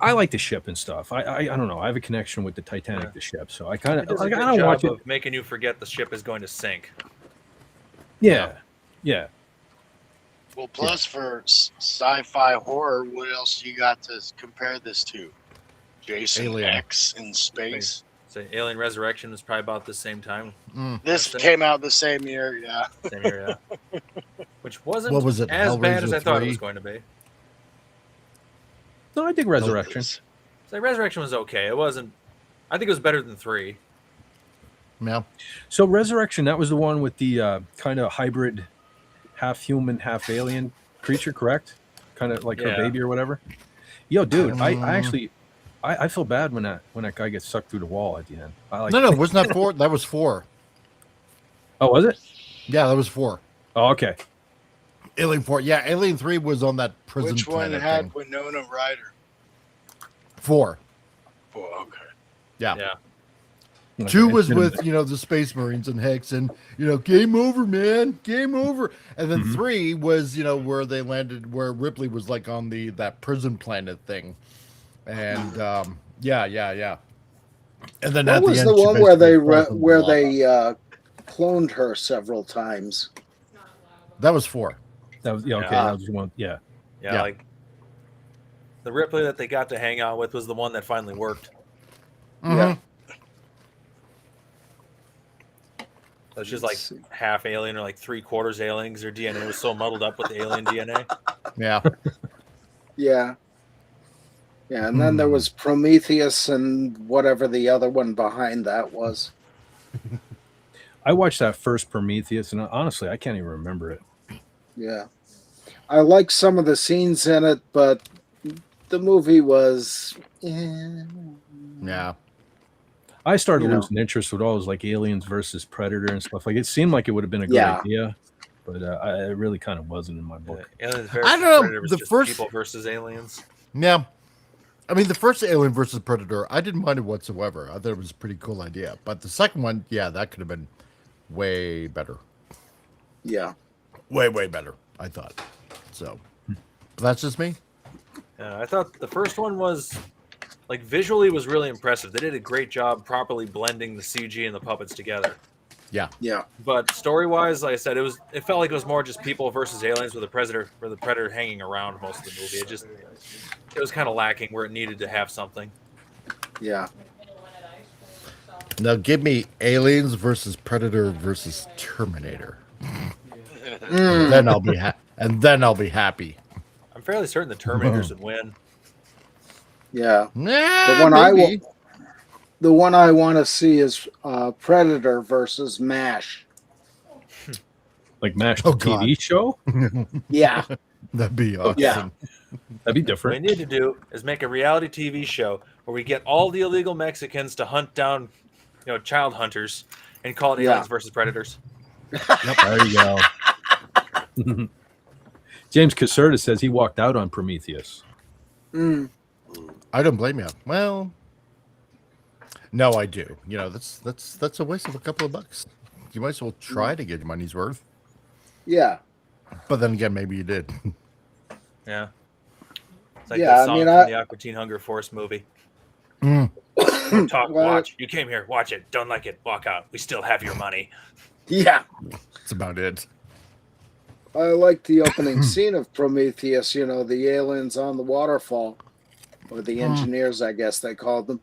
I like the ship and stuff. I don't know. I have a connection with the Titanic, the ship, so I kind It of does a like good I don't job watch it. of making you forget the ship is going to sink. Yeah. Well, plus for sci-fi horror, what else you got to compare this to? Jason Alien. X in space. So Alien Resurrection was probably about the same time. This That's it. came out the same year, yeah. Same year, yeah. Which wasn't What was it, as bad as Hellraiser I thought it 3? was going to be. No, I dig Resurrection. So Resurrection was okay. It wasn't. I think it was better than 3. Yeah. So Resurrection, that was the one with the kind of hybrid, half human, half alien creature, correct? Kind of like her Yeah. baby or whatever. Yo, dude, I actually I feel bad when that guy gets sucked through the wall at the end. I like. No, wasn't that 4? That was 4. Oh, was it? Yeah, that was 4. Oh, okay. Alien 4. Yeah, Alien 3 was on that prison Which one planet had thing. Winona Ryder? 4. Oh, okay. Yeah. Yeah. 2 Okay, was it's with, the Space Marines and Hicks and, game over, man. Game over. And then 3 was, where they landed, where Ripley was like on that prison planet thing. And, yeah. And then What at the was end, the she one where basically falls in the lava. they cloned her several times? That was 4. That was okay. Yeah. That was one. Yeah. Yeah, like the Ripley that they got to hang out with was the one that finally worked. Yeah. So she's like half alien or like 3/4 alien because her DNA was so muddled up with the alien DNA. Yeah. Yeah. Yeah, and then there was Prometheus and whatever the other one behind that was. I watched that first Prometheus, and honestly, I can't even remember it. Yeah. I like some of the scenes in it, but the movie was. Yeah. I started losing interest with all those like Aliens versus Predator and stuff. Like it seemed like it would have been a good idea, but it really kind of wasn't in my book. Aliens I don't know. Predator was The just first people versus aliens. Yeah. I mean, the first Alien versus Predator, I didn't mind it whatsoever. I thought it was a pretty cool idea. But the second one, yeah, that could have been way better. Yeah. Way better, I thought. So, but that's just me. I thought the first one was, like, visually was really impressive. They did a great job properly blending the CG and the puppets together. Yeah. Yeah. But story-wise, like I said, it felt like it was more just people versus aliens with the predator hanging around most of the movie. It was kind of lacking where it needed to have something. Yeah. Now give me Aliens versus Predator versus Terminator. And then I'll be happy. I'm fairly certain the Terminators would win. Yeah. Nah, The one I want to see is Predator versus MASH. Like MASH, the TV show? Yeah. That'd be awesome. Yeah. That'd be different. What we need to do is make a reality TV show where we get all the illegal Mexicans to hunt down, child hunters, and call it Aliens versus Predators. Yep, there you go. James Caserta says he walked out on Prometheus. I don't blame you. Well, no, I do. That's a waste of a couple of bucks. You might as well try to get your money's worth. Yeah. But then again, maybe you did. Yeah. It's like that song from the Aqua Teen Hunger Force movie. Talk, watch. You came here, watch it. Don't like it, walk out. We still have your money. Yeah. That's about it. I like the opening scene of Prometheus, the aliens on the waterfall, or the engineers, I guess they called them.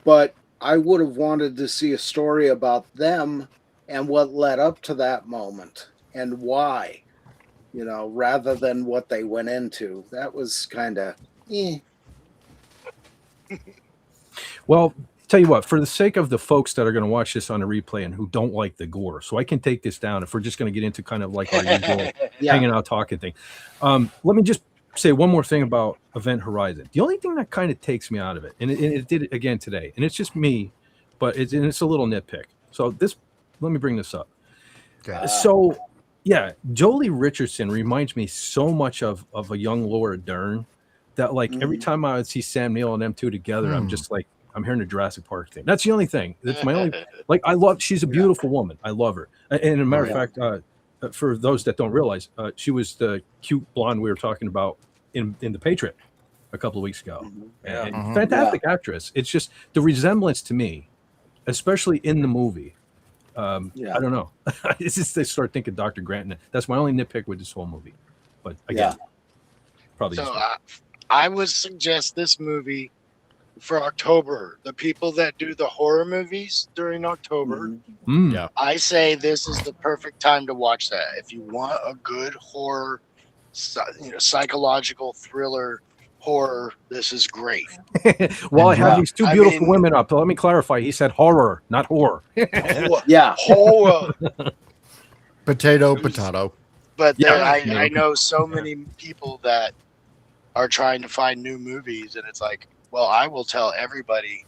But I would have wanted to see a story about them and what led up to that moment and why, rather than what they went into. That was kind of, Well, tell you what, for the sake of the folks that are going to watch this on a replay and who don't like the gore, so I can take this down if we're just going to get into kind of like our usual hanging out talking thing. Let me just say one more thing about Event Horizon. The only thing that kind of takes me out of it, and it did it again today, and it's just me, but it's a little nitpick. So let me bring this up. Okay. So, yeah, Jolie Richardson reminds me so much of a young Laura Dern that like every time I would see Sam Neill and them two together, I'm just like, I'm hearing the Jurassic Park thing. That's the only thing. That's my only, like, she's a beautiful woman. I love her. And as a matter of fact, for those that don't realize, she was the cute blonde we were talking about in The Patriot a couple of weeks ago. And fantastic actress. It's just the resemblance to me, especially in the movie. I don't know. It's just they start thinking Dr. Grant. That's my only nitpick with this whole movie. But again, probably. So I would suggest this movie for October. The people that do the horror movies during October, I say this is the perfect time to watch that. If you want a good horror, psychological thriller horror, this is great. Well, I have these two beautiful women up. Let me clarify. He said horror, not horror. Horror. Potato. But I know so many people that are trying to find new movies, and it's like, well, I will tell everybody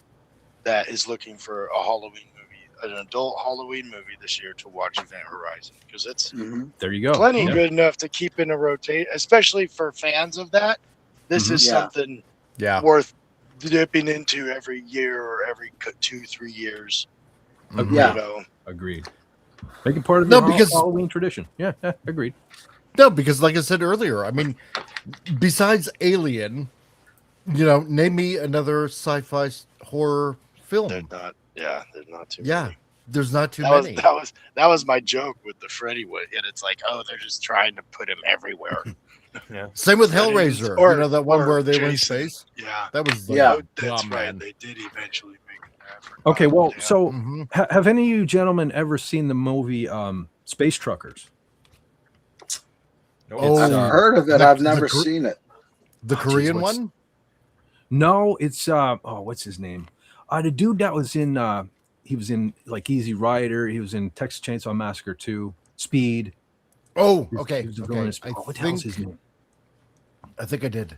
that is looking for a Halloween movie, an adult Halloween movie this year, to watch Event Horizon, because it's there you go, plenty good enough to keep in a rotate, especially for fans of that. This is something worth dipping into every year or every 2-3 years. Agreed. Make it part of the Halloween tradition. Yeah, agreed. No, because like I said earlier, I mean, besides Alien, name me another sci-fi horror film. There's not too many. There's not too many. That was my joke with the Freddy one, and it's like, oh, they're just trying to put him everywhere. Same with Hellraiser. That one where they were in space. Yeah, that was that's right. They did eventually make an effort. Okay, well, so have any of you gentlemen ever seen the movie Space Truckers? I've heard of it. I've never seen it. The Korean one? No, it's what's his name? The dude that was in he was in like Easy Rider. He was in Texas Chainsaw Massacre 2, Speed. Oh, He was okay. the villain in Speed. What the hell's his name? I think I did.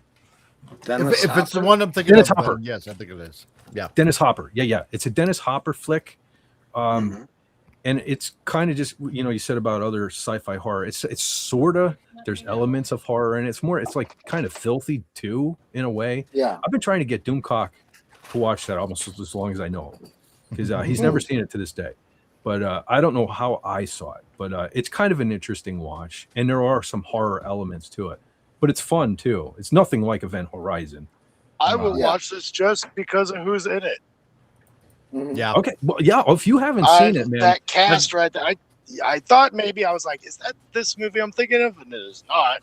Dennis If it's the one I'm thinking Dennis of, Hopper. then yes, I think it is. Yeah. Dennis Hopper. Yeah. It's a Dennis Hopper flick. And it's kind of just, you said about other sci-fi horror. It's sort of, there's elements of horror, and it's like kind of filthy too, in a way. Yeah. I've been trying to get Doomcock to watch that almost as long as I know him, because he's never seen it to this day. But I don't know how I saw it, but it's kind of an interesting watch, and there are some horror elements to it, but it's fun too. It's nothing like Event Horizon. I will watch this just because of who's in it. Yeah. Okay. Well, yeah. If you haven't seen it, man, that cast right there, I thought maybe I was like, is that this movie I'm thinking of? And it is not.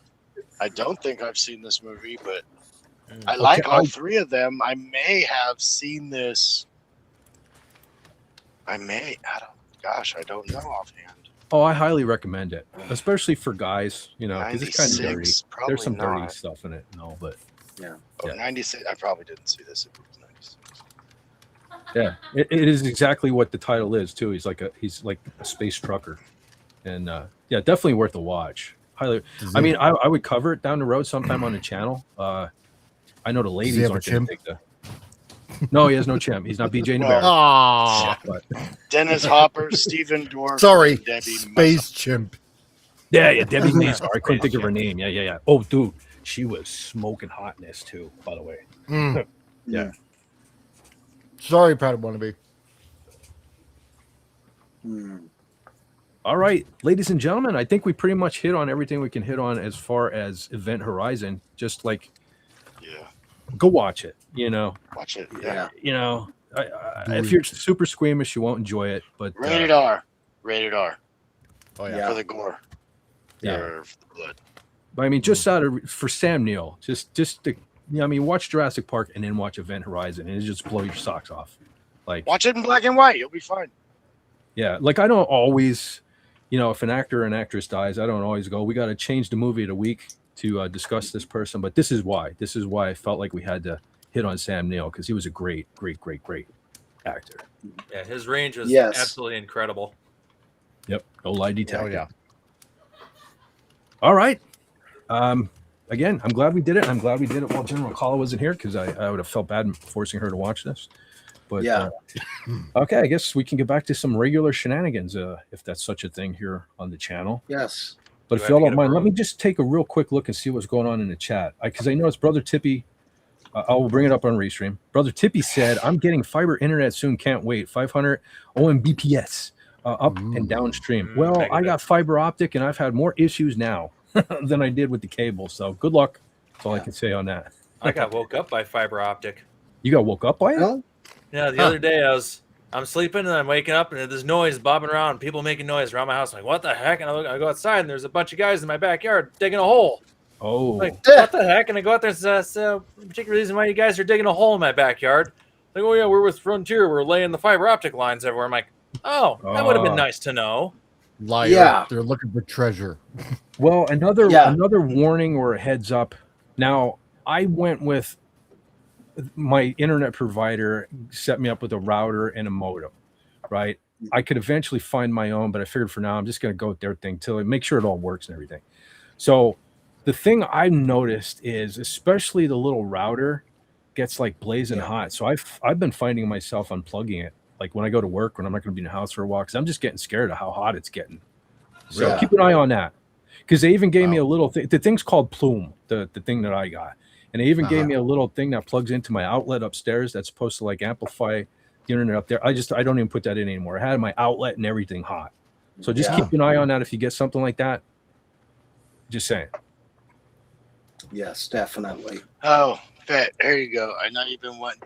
I don't think I've seen this movie, but I like all three of them. I may have seen this. I don't know offhand. Oh, I highly recommend it, especially for guys. Because it's kind of dirty. There's some dirty stuff in it. No, but yeah. 96. I probably didn't see this. It was 96. Yeah, it is exactly what the title is too. He's like a space trucker, and yeah, definitely worth a watch. Highly. I mean, I would cover it down the road sometime on the channel. I know the ladies aren't going to take the. No, he has no chimp. He's not BJ Navarro. But Dennis Hopper, Stephen Dorff, sorry, Debbie Space Chimp. Yeah, Debbie Mazar. I couldn't think of her name. Yeah. Oh, dude, she was smoking hotness too. By the way. Yeah. Sorry, Pat Wannabe. All right, ladies and gentlemen, I think we pretty much hit on everything we can hit on as far as Event Horizon. Just like, go watch it. Watch it. Yeah. If you're super squeamish, you won't enjoy it. But Rated R. Oh yeah. For the gore. Yeah. Or for the blood. But I mean, just for Sam Neill, just to. Watch Jurassic Park and then watch Event Horizon, and it just blow your socks off. Like, watch it in black and white; you'll be fine. Yeah, like I don't always, if an actor or an actress dies, I don't always go, we got to change the movie in a week to discuss this person. But this is why. This is why I felt like we had to hit on Sam Neill, because he was a great actor. Yeah, his range was absolutely incredible. Yep, no lie detected. Oh yeah. All right. Again, I'm glad we did it. I'm glad we did it while General Kala wasn't here, because I would have felt bad forcing her to watch this. But okay, I guess we can get back to some regular shenanigans, if that's such a thing here on the channel. Yes. But if y'all don't mind, let me just take a real quick look and see what's going on in the chat, because I know it's Brother Tippy. I will bring it up on Restream. Brother Tippy said, "I'm getting fiber internet soon. Can't wait. 500 Mbps up and downstream." Well, I got fiber optic, and I've had more issues now than I did with the cable. So good luck. That's all I can say on that. I got woke up by fiber optic. You got woke up by it? No? Yeah, the other day I'm sleeping and I'm waking up and there's noise bobbing around, people making noise around my house. I'm like, what the heck? And I go outside and there's a bunch of guys in my backyard digging a hole. Oh. Like, what the heck? And I go out there and say, so particular reason why you guys are digging a hole in my backyard. Like, oh yeah, we're with Frontier. We're laying the fiber optic lines everywhere. I'm like, oh, that would have been nice to know. Liar. Yeah. They're looking for treasure. Well, another warning or a heads up. Now, I went with my internet provider, set me up with a router and a modem, right? I could eventually find my own, but I figured for now I'm just going to go with their thing till I make sure it all works and everything. So the thing I've noticed is, especially the little router gets like blazing hot. So I've been finding myself unplugging it, like when I go to work, when I'm not going to be in the house for a while, because I'm just getting scared of how hot it's getting. So keep an eye on that, because they even gave me a little thing. The thing's called Plume, the thing that I got. And they even gave me a little thing that plugs into my outlet upstairs that's supposed to like amplify the internet up there. I don't even put that in anymore. I had my outlet and everything hot. So just keep an eye on that if you get something like that. Just saying. Yes, definitely. Oh, Fett, there you go. I know you've been wanting.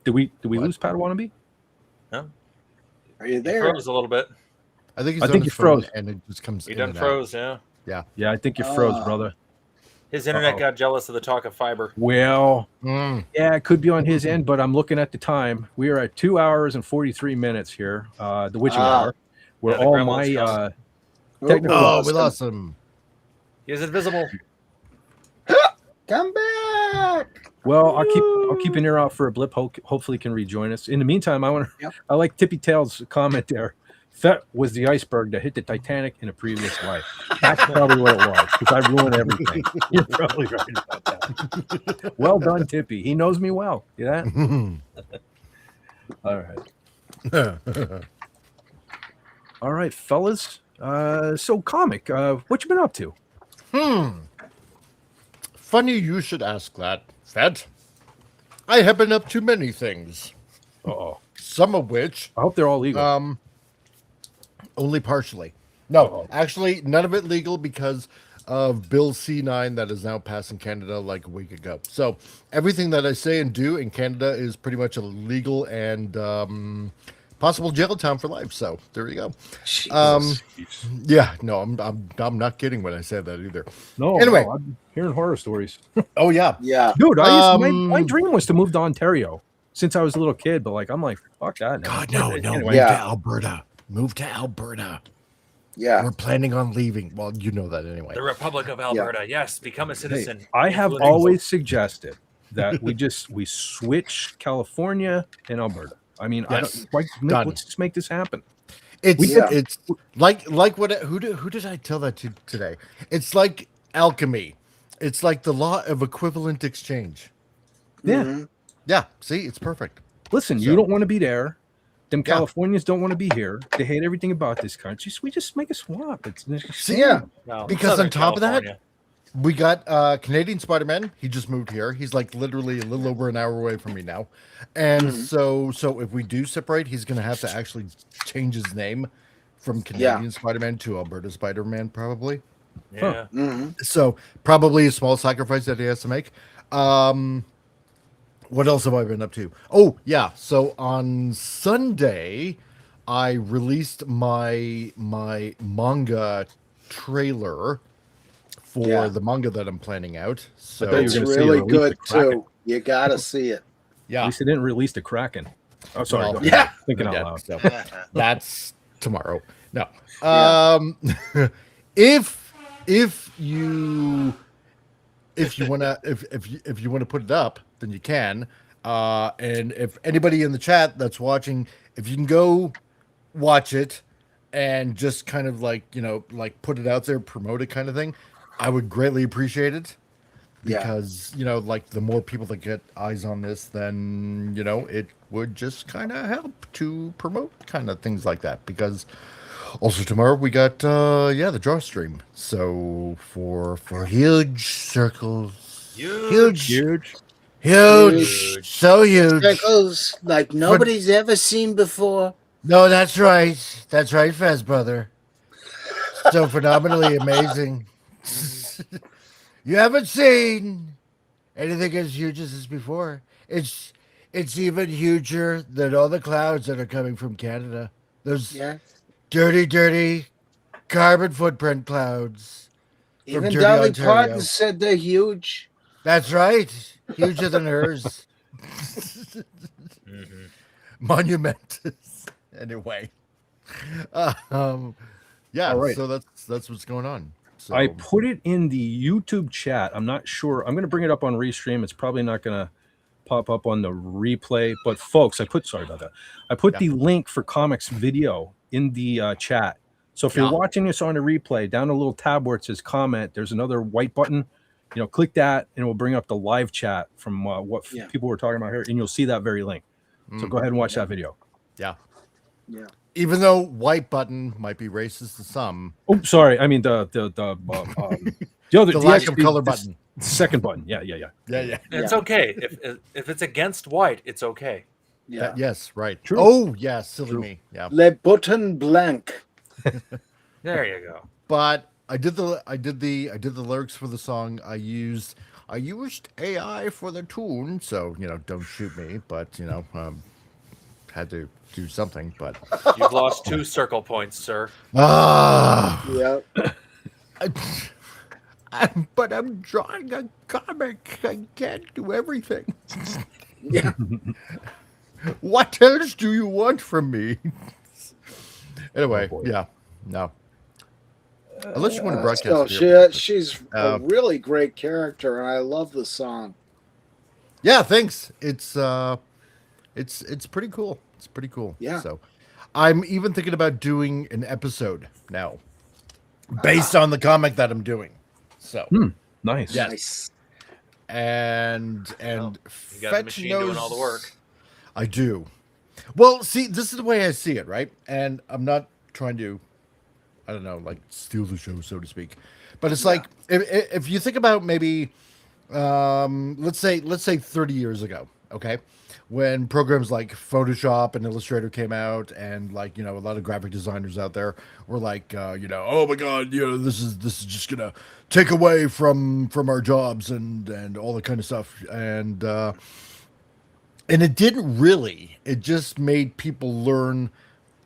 Did we lose Pat Wannabe? No. Are you He there? froze a little bit. I think you froze, and it just comes. He in done and out. froze, yeah. Yeah, I think you froze, brother. His internet got jealous of the talk of fiber. Well, yeah, it could be on his end, but I'm looking at the time. We are at 2 hours and 43 minutes here. The witching hour, where the all gremlins my go. technical. Oh, we lost him. He is invisible. Come back. Well, I'll keep an ear out for a blip. Hopefully, can rejoin us. In the meantime, I like Tippy Tail's comment there. Fett was the iceberg that hit the Titanic in a previous life. That's probably what it was, because I ruined everything. You're probably right about that. Well done, Tippy. He knows me well. Yeah. All right. All right, fellas. So comic, what you been up to? Funny you should ask that, Fett. I have been up to many things. Uh-oh. Some of which... I hope they're all legal. Only partially. No, actually, none of it legal because of Bill C9 that is now passed in Canada like a week ago. So everything that I say and do in Canada is pretty much illegal and possible jail time for life. So there you go. Yeah, no, I'm not kidding when I said that either. No, anyway, I'm hearing horror stories. Oh yeah, dude. My dream was to move to Ontario since I was a little kid, but I'm like, fuck that. Now. God, no, anyway. Move to Alberta. Move to Alberta. Yeah, we're planning on leaving. Well, you know that anyway. The Republic of Alberta. Yes, become a citizen. Hey, I have always suggested that we switch California and Alberta. I mean, yes. Let's just make this happen. It's like what? Who did I tell that to today? It's like alchemy. It's like the law of equivalent exchange. Yeah, yeah. See, it's perfect. Listen, you don't want to be there. Them Californians don't want to be here. They hate everything about this country. So we just make a swap. Because on top of that, we got Canadian Spider-Man. He just moved here. He's like literally a little over an hour away from me now. And so if we do separate, he's going to have to actually change his name from Canadian Spider-Man to Alberta Spider-Man, probably. Yeah. So probably a small sacrifice that he has to make. What else have I been up to? Oh, yeah. So on Sunday, I released my manga trailer for the manga that I'm planning out. So it's really good too. You gotta see it. Yeah. At least they didn't release the Kraken. Oh, sorry. Well, thinking out loud. So that's tomorrow. No. If you wanna put it up, then you can. And if anybody in the chat that's watching, if you can go watch it and just kind of put it out there, promote it kind of thing, I would greatly appreciate it. Because, the more people that get eyes on this, then, it would just kind of help to promote kind of things like that. Because also tomorrow we got, the draw stream. So for huge circles, huge, so huge. Circles like nobody's ever seen before. No, that's right, Fez brother. So phenomenally amazing. You haven't seen anything as huge as this before. It's even huger than all the clouds that are coming from Canada. Those dirty carbon footprint clouds. Even Dolly Parton said they're huge. That's right. Huger than hers. Monumentous. Anyway. Right. So that's what's going on. So I put it in the YouTube chat. I'm not sure. I'm going to bring it up on Restream. It's probably not going to pop up on the replay. But folks, I put the link for comics video in the chat. So if you're watching this on a replay, down a little tab where it says comment, there's another white button. Click that and it will bring up the live chat from what people were talking about here. And you'll see that very link. So go ahead and watch that video. Yeah. Even though white button might be racist to some. Oh, sorry. I mean the lack of color button. Second button. Yeah. It's okay. If it's against white, it's okay. Yeah. Yes. Right. True. Oh, yeah. Silly me. Yeah. Le button blank. There you go. But I did the lyrics for the song. I used AI for the tune, so don't shoot me. But had to do something. But you've lost 2 circle points, sir. Yep. But I'm drawing a comic. I can't do everything. Yeah. What else do you want from me? Anyway, no. Unless you want to broadcast. She's a really great character, and I love the song. Yeah, thanks. It's pretty cool. It's pretty cool. Yeah. So I'm even thinking about doing an episode now based on the comic that I'm doing. So Nice. yes. Nice. And You got the machine doing all the work. I do. Well, see, this is the way I see it, right? And I'm not trying to, I don't know, like steal the show, so to speak. But it's like if you think about maybe, let's say 30 years ago, okay, when programs like Photoshop and Illustrator came out, and like a lot of graphic designers out there were like, oh my God, this is just gonna take away from our jobs and all that kind of stuff, and it didn't really. It just made people learn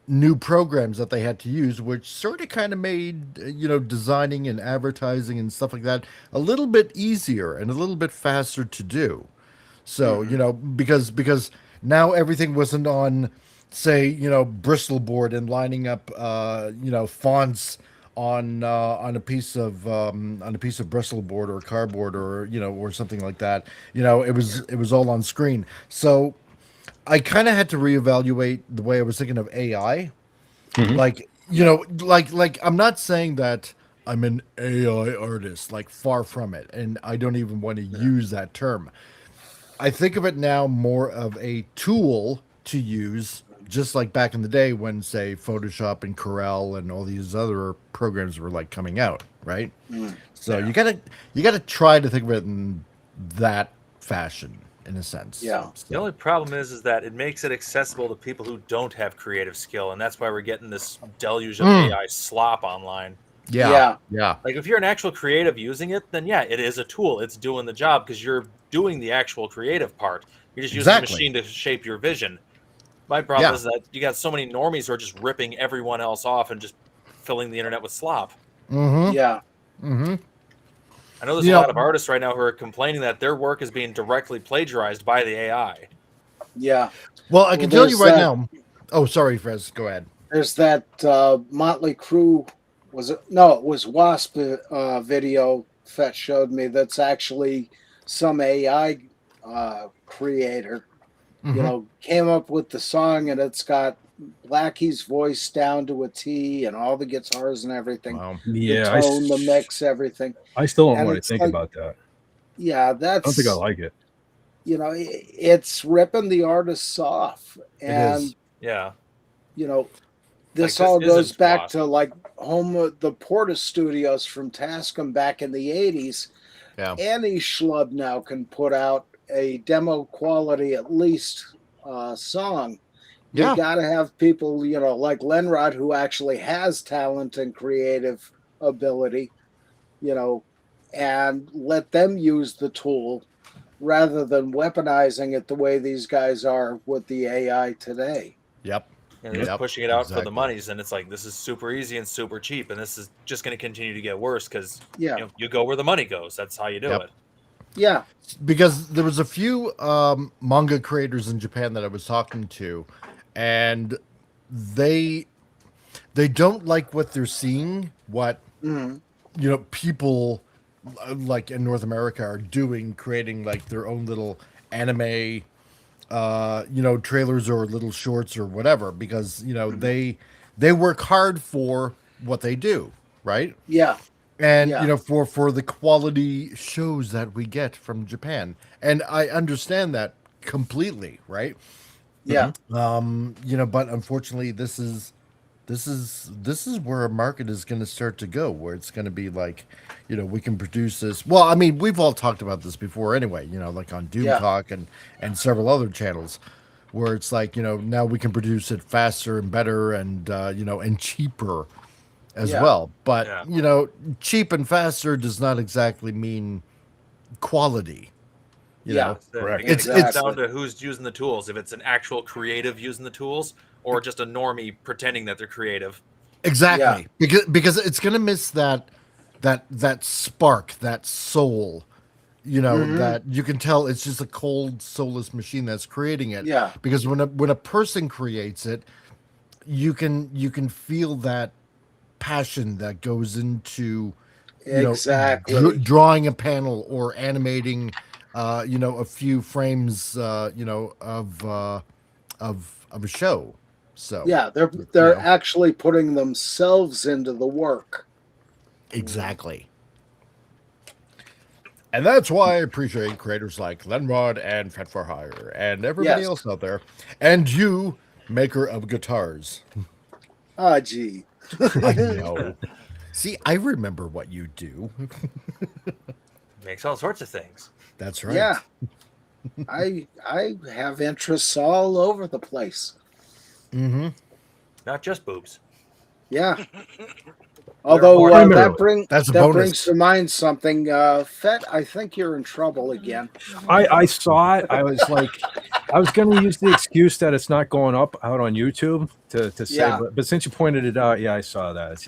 new programs that they had to use, which sort of kind of made designing and advertising and stuff like that a little bit easier and a little bit faster to do. So because now everything wasn't on, say, Bristol board and lining up fonts on a piece of Bristol board or cardboard or something like that. It was all on screen. So I kind of had to reevaluate the way I was thinking of AI. Like, like I'm not saying that I'm an AI artist, like far from it, and I don't even want to use that term. I think of it now more of a tool to use, just like back in the day when, say, Photoshop and Corel and all these other programs were like coming out, right? So you gotta try to think of it in that fashion, in a sense. Yeah. So, The only problem is that it makes it accessible to people who don't have creative skill, and that's why we're getting this deluge of AI slop online. yeah. Like if you're an actual creative using it, then yeah, it is a tool. It's doing the job because you're doing the actual creative part. You're just using the machine to shape your vision. My problem is that you got so many normies who are just ripping everyone else off and just filling the internet with slop. Yeah. I know there's a lot of artists right now who are complaining that their work is being directly plagiarized by the AI. Yeah. Well, I can tell you right now. Oh, sorry, Fres. Go ahead. There's that Motley Crue. It was Wasp video Fett showed me. That's actually some AI creator. Came up with the song, and it's got Blackie's voice down to a T, and all the guitars and everything. Wow. Yeah, the tone, the mix, everything. I still don't And know what to it's think like- about that. Yeah, I that's. don't think I like it. It's ripping the artists off, and Yeah. this Like, all this goes isn't back Wasp. to like the Porta Studios from Tascam back in the 80s. Yeah. Any schlub now can put out a demo quality, at least, song. Yeah. You got to have people, like Lenrod, who actually has talent and creative ability, and let them use the tool rather than weaponizing it the way these guys are with the AI today. Yep. And they're just pushing it out for the monies, and it's like this is super easy and super cheap, and this is just going to continue to get worse because you go where the money goes. That's how you do it. Yeah. Because there was a few manga creators in Japan that I was talking to, and they don't like what they're seeing, what people like in North America are doing, creating like their own little anime trailers or little shorts or whatever, because they work hard for what they do, right? Yeah. And for the quality shows that we get from Japan, and I understand that completely, right? Yeah. But unfortunately, this is where a market is going to start to go, where it's going to be like, we can produce this. Well, I mean, we've all talked about this before anyway, like on Doom Talk and several other channels, where it's like, now we can produce it faster and better and and cheaper as well. But cheap and faster does not exactly mean quality. Correct. It comes down to who's using the tools. If it's an actual creative using the tools, or just a normie pretending that they're creative. Exactly. Because it's gonna miss that spark, that soul, that you can tell it's just a cold, soulless machine that's creating it. Yeah. Because when a person creates it, you can feel that passion that goes into Exactly. drawing a panel or animating a few frames, of a show. So yeah, they're actually putting themselves into the work. Exactly. And that's why I appreciate creators like Lenrod and Fett for Hire and everybody else out there. And you, maker of guitars. Ah, gee. I know. See, I remember what you do. Makes all sorts of things. That's right. Yeah. I have interests all over the place. Mm-hmm. Not just boobs. Yeah. Although that brings to mind something. Fett, I think you're in trouble again. I saw it. I was like, I was going to use the excuse that it's not going up out on YouTube to say, but since you pointed it out, I saw that.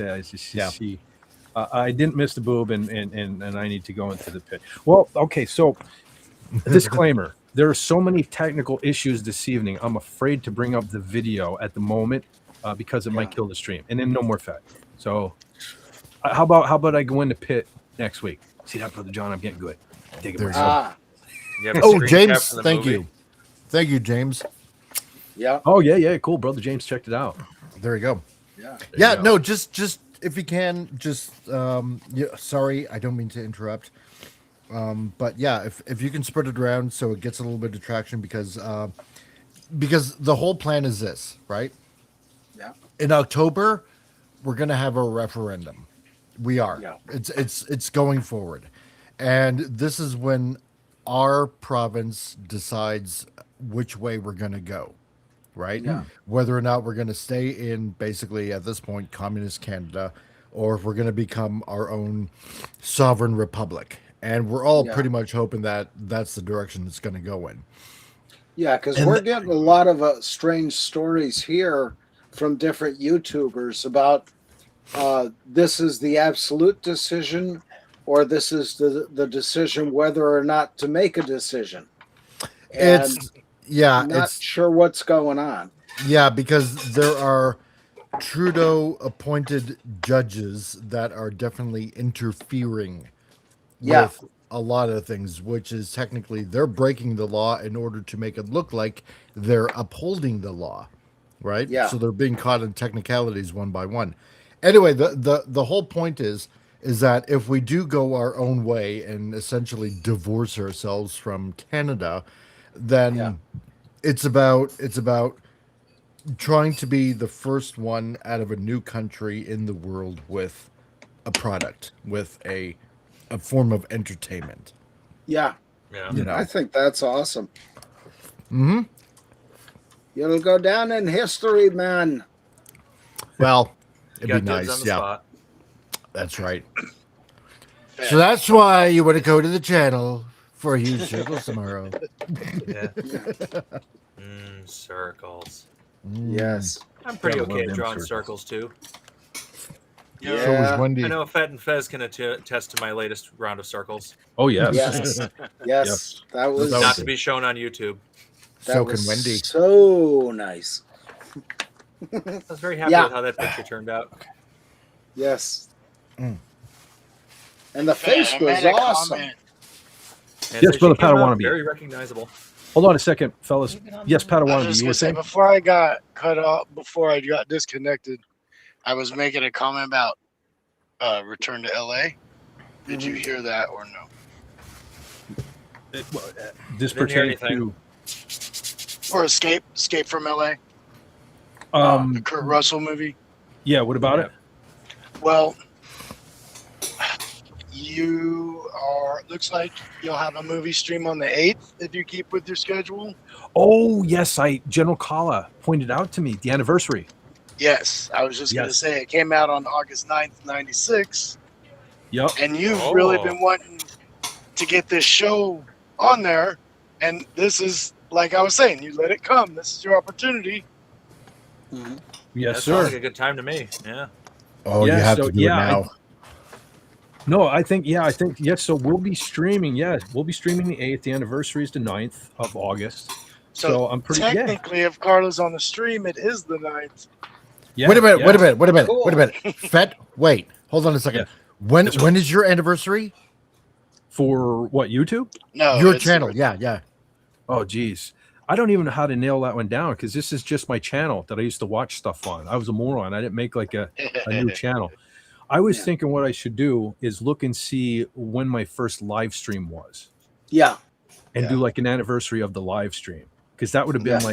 I didn't miss the boob, and I need to go into the pit. Well, okay, so disclaimer: there are so many technical issues this evening. I'm afraid to bring up the video at the moment because it might kill the stream, and then no more Fett. So. How about I go in the pit next week? See that, Brother John? I'm getting good. Dig it. Oh, James, thank you. Thank you, James. Yeah. Oh, yeah. Cool. Brother James checked it out. There you go. Yeah. No, just if you can, just sorry, I don't mean to interrupt. But yeah, if you can spread it around so it gets a little bit of traction because the whole plan is this, right? Yeah. In October, we're gonna have a referendum. We are. Yeah. It's going forward. And this is when our province decides which way we're going to go, right? Yeah. Whether or not we're going to stay in, basically, at this point, communist Canada, or if we're going to become our own sovereign republic. And we're all pretty much hoping that that's the direction it's going to go in. Yeah, because we're getting a lot of strange stories here from different YouTubers about this is the absolute decision, or this is the decision whether or not to make a decision. And not sure what's going on. Yeah, because there are Trudeau appointed judges that are definitely interfering with a lot of things, which is technically they're breaking the law in order to make it look like they're upholding the law, right? Yeah. So they're being caught in technicalities one by one. Anyway, the whole point is that if we do go our own way and essentially divorce ourselves from Canada, then it's about trying to be the first one out of a new country in the world with a product, with a form of entertainment. Yeah. I think that's awesome. Mm-hmm. It'll go down in history, man. Well, it'd be nice, That's right. So that's why you want to go to the channel for a huge circles tomorrow. Circles. Yes. I'm pretty okay at drawing circles too. Yeah. So was Wendy. I know Fett and Fez can attest to my latest round of circles. Oh yes. Yes. That was not to be shown on YouTube. So can Wendy. So nice. I was very happy with how that picture turned out. Yes. And the face was awesome. Yes, Brother Padawan. Very recognizable. Hold on a second, fellas. Yes, Padawan. You were saying before I got cut off, before I got disconnected, I was making a comment about return to LA. Did you hear that or no? This pertains to or Escape from LA. The Kurt Russell movie. Yeah. What about it? Well, looks like you'll have a movie stream on the 8th if you keep with your schedule. Oh yes, General Kala pointed out to me the anniversary. Yes, I was just going to say it came out on August 9th, 96. Yep. And you've really been wanting to get this show on there, and this is, like I was saying, you let it come. This is your opportunity. Mm-hmm. Yes, that sir. Sounds like a good time to me. Yeah. Oh, you have to do it now. I think yes. So we'll be streaming. Yes, we'll be streaming the 8th. The anniversary is the 9th of August. So I'm pretty technically, if Carla's on the stream, it is the 9th. Yeah, wait a minute. Cool. Wait a minute. Fett, wait. Hold on a second. Yeah. When is your anniversary? For what, YouTube? No, Your it's channel. the- Yeah. Oh, geez. I don't even know how to nail that one down because this is just my channel that I used to watch stuff on. I was a moron. I didn't make like a new channel. I was thinking what I should do is look and see when my first live stream was. Yeah. And do like an anniversary of the live stream. Because that would have been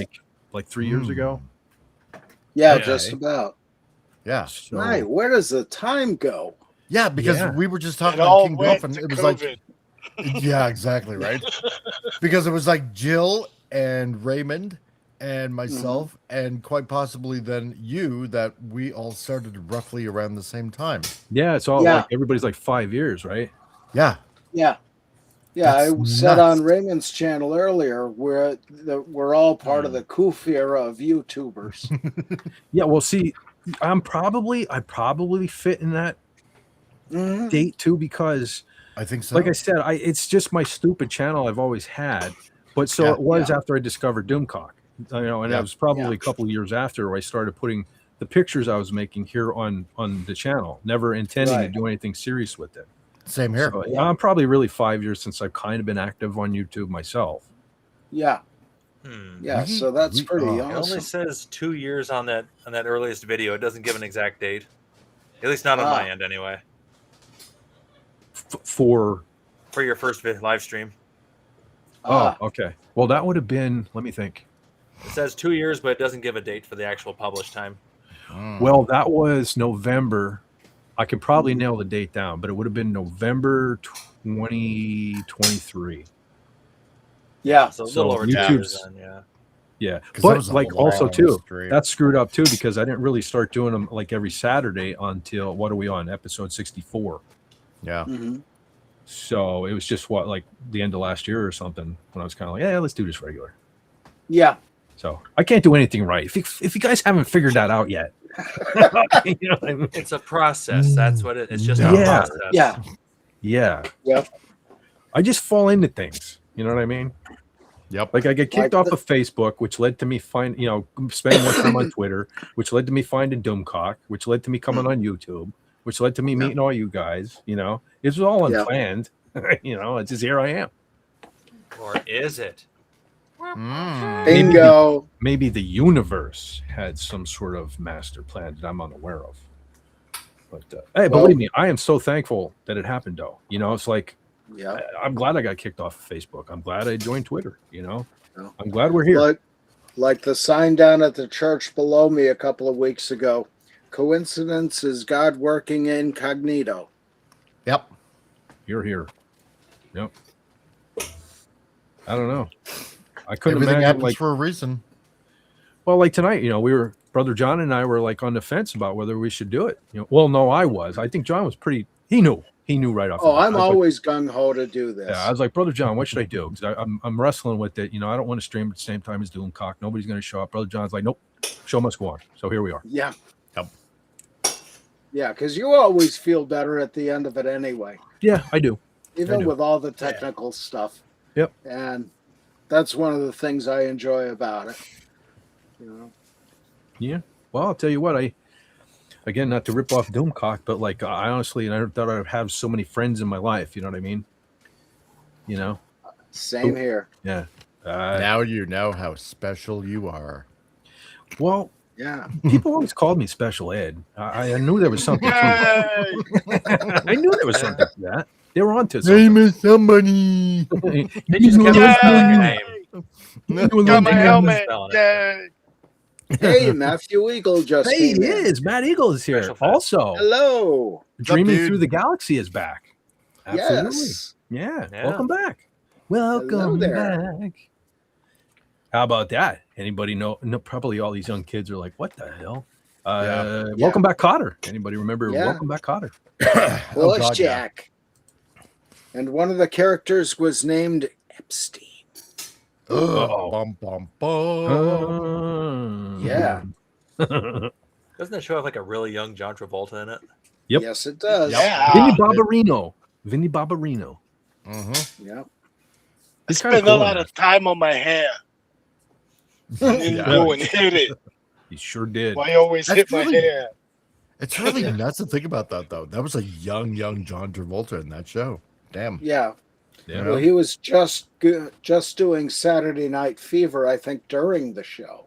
like 3 years ago. Yeah, just about. Yeah. So, Right. Where does the time go? Yeah, because we were just talking It about all King went Dolphin. to It was COVID. like, yeah, exactly, right? Because it was like Jill and Raymond and myself and quite possibly then you that we all started roughly around the same time. yeah, it's all like everybody's like 5 years, right? Yeah. Yeah. Yeah, I said on Raymond's channel earlier, we're all part of the Koof era of YouTubers. Yeah, well, see, I probably fit in that date too because I think so. like I said, it's just my stupid channel I've always had. But so it was after I discovered Doomcock, and it was probably a couple of years after I started putting the pictures I was making here on the channel, never intending to do anything serious with it. Same here. So, I'm probably really 5 years since I've kind of been active on YouTube myself. Yeah. Yeah, so that's pretty awesome. It only says 2 years on that earliest video. It doesn't give an exact date. At least not on my end, anyway. For your first live stream. Oh, okay. Well, that would have been. Let me think. It says 2 years, but it doesn't give a date for the actual published time. Well, that was November. I could probably nail the date down, but it would have been November 2023. Yeah, so a little over 2 years then, yeah. But like also too, that's screwed up too because I didn't really start doing them like every Saturday until what are we on episode 64? Yeah. Mm-hmm. So it was just like the end of last year or something when I was kind of like, yeah, let's do this regular. Yeah. So I can't do anything right. If you guys haven't figured that out yet, you know what I mean? It's a process. That's what it's just a process. Yeah. Yep. I just fall into things. You know what I mean? Yep. Like I get kicked off of Facebook, which led to me spending more time on Twitter, which led to me finding Doomcock, which led to me coming on YouTube, which led to me meeting all you guys. It was all unplanned. It's just here I am. Or is it? Bingo. Maybe the universe had some sort of master plan that I'm unaware of. But hey, believe me, I am so thankful that it happened. Though, it's like. Yeah, I'm glad I got kicked off of Facebook. I'm glad I joined Twitter. I'm glad we're here. Like the sign down at the church below me a couple of weeks ago. Coincidence is God working incognito. Yep. You're here. Yep. I don't know. I couldn't Everything imagine happens for a reason. Well, like tonight, Brother John and I were like on the fence about whether we should do it. Well, no, I was. I think John was pretty. He knew right off. Oh, I'm always gung ho to do this. Yeah, I was like, Brother John, what should I do? Because I'm wrestling with it. I don't want to stream at the same time as Doomcock. Nobody's going to show up. Brother John's like, nope, show must go on. So here we are. Yeah. Yep. Yeah, because you always feel better at the end of it anyway. Yeah, I do. Even with all the technical stuff. Yep. And that's one of the things I enjoy about it. Yeah. Well, I'll tell you what, again, not to rip off Doomcock, but like I honestly, I never thought I'd have so many friends in my life. You know what I mean? Same here. Yeah. Now you know how special you are. Well, yeah. People always called me Special Ed. I knew there was something to that. I knew there was something to that. They were onto something. Name is somebody. They just kept got my helmet. Hey, Matthew Eagle just came he is. Matt Eagle is here. Also, hello. Dreaming Through the Galaxy is back. Absolutely. Yes. Yeah. Welcome back. Welcome back. How about that? Anybody know? No, probably all these young kids are like, "What the hell?" Welcome back, Cotter. Anybody remember? Welcome back, Cotter. Well, it's Jack. And one of the characters was named Epstein. Bum, bum, bum. Yeah. Doesn't that show have like a really young John Travolta in it? Yep. Yes, it does. Yeah. Vinny Barbarino. Mm-hmm. Yeah. I spent a lot of time on my hair. And then go and hit it. He sure did. I always hit my hair. It's really nuts to think about that, though. That was a young John Travolta in that show. Damn. Yeah. Yeah. Well, he was just doing Saturday Night Fever, I think, during the show.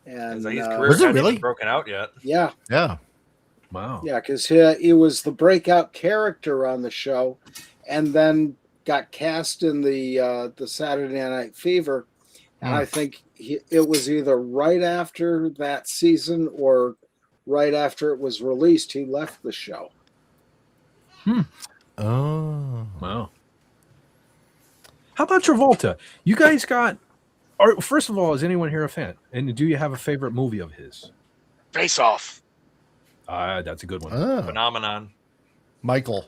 And his career was it hadn't really even broken out yet? Yeah. Yeah. Wow. Yeah, because he was the breakout character on the show, and then got cast in the Saturday Night Fever, and I think it was either right after that season or right after it was released. He left the show. Oh. Wow. How about Travolta? You guys got. Or first of all, is anyone here a fan? And do you have a favorite movie of his? Face Off. That's a good one. Phenomenon. Michael.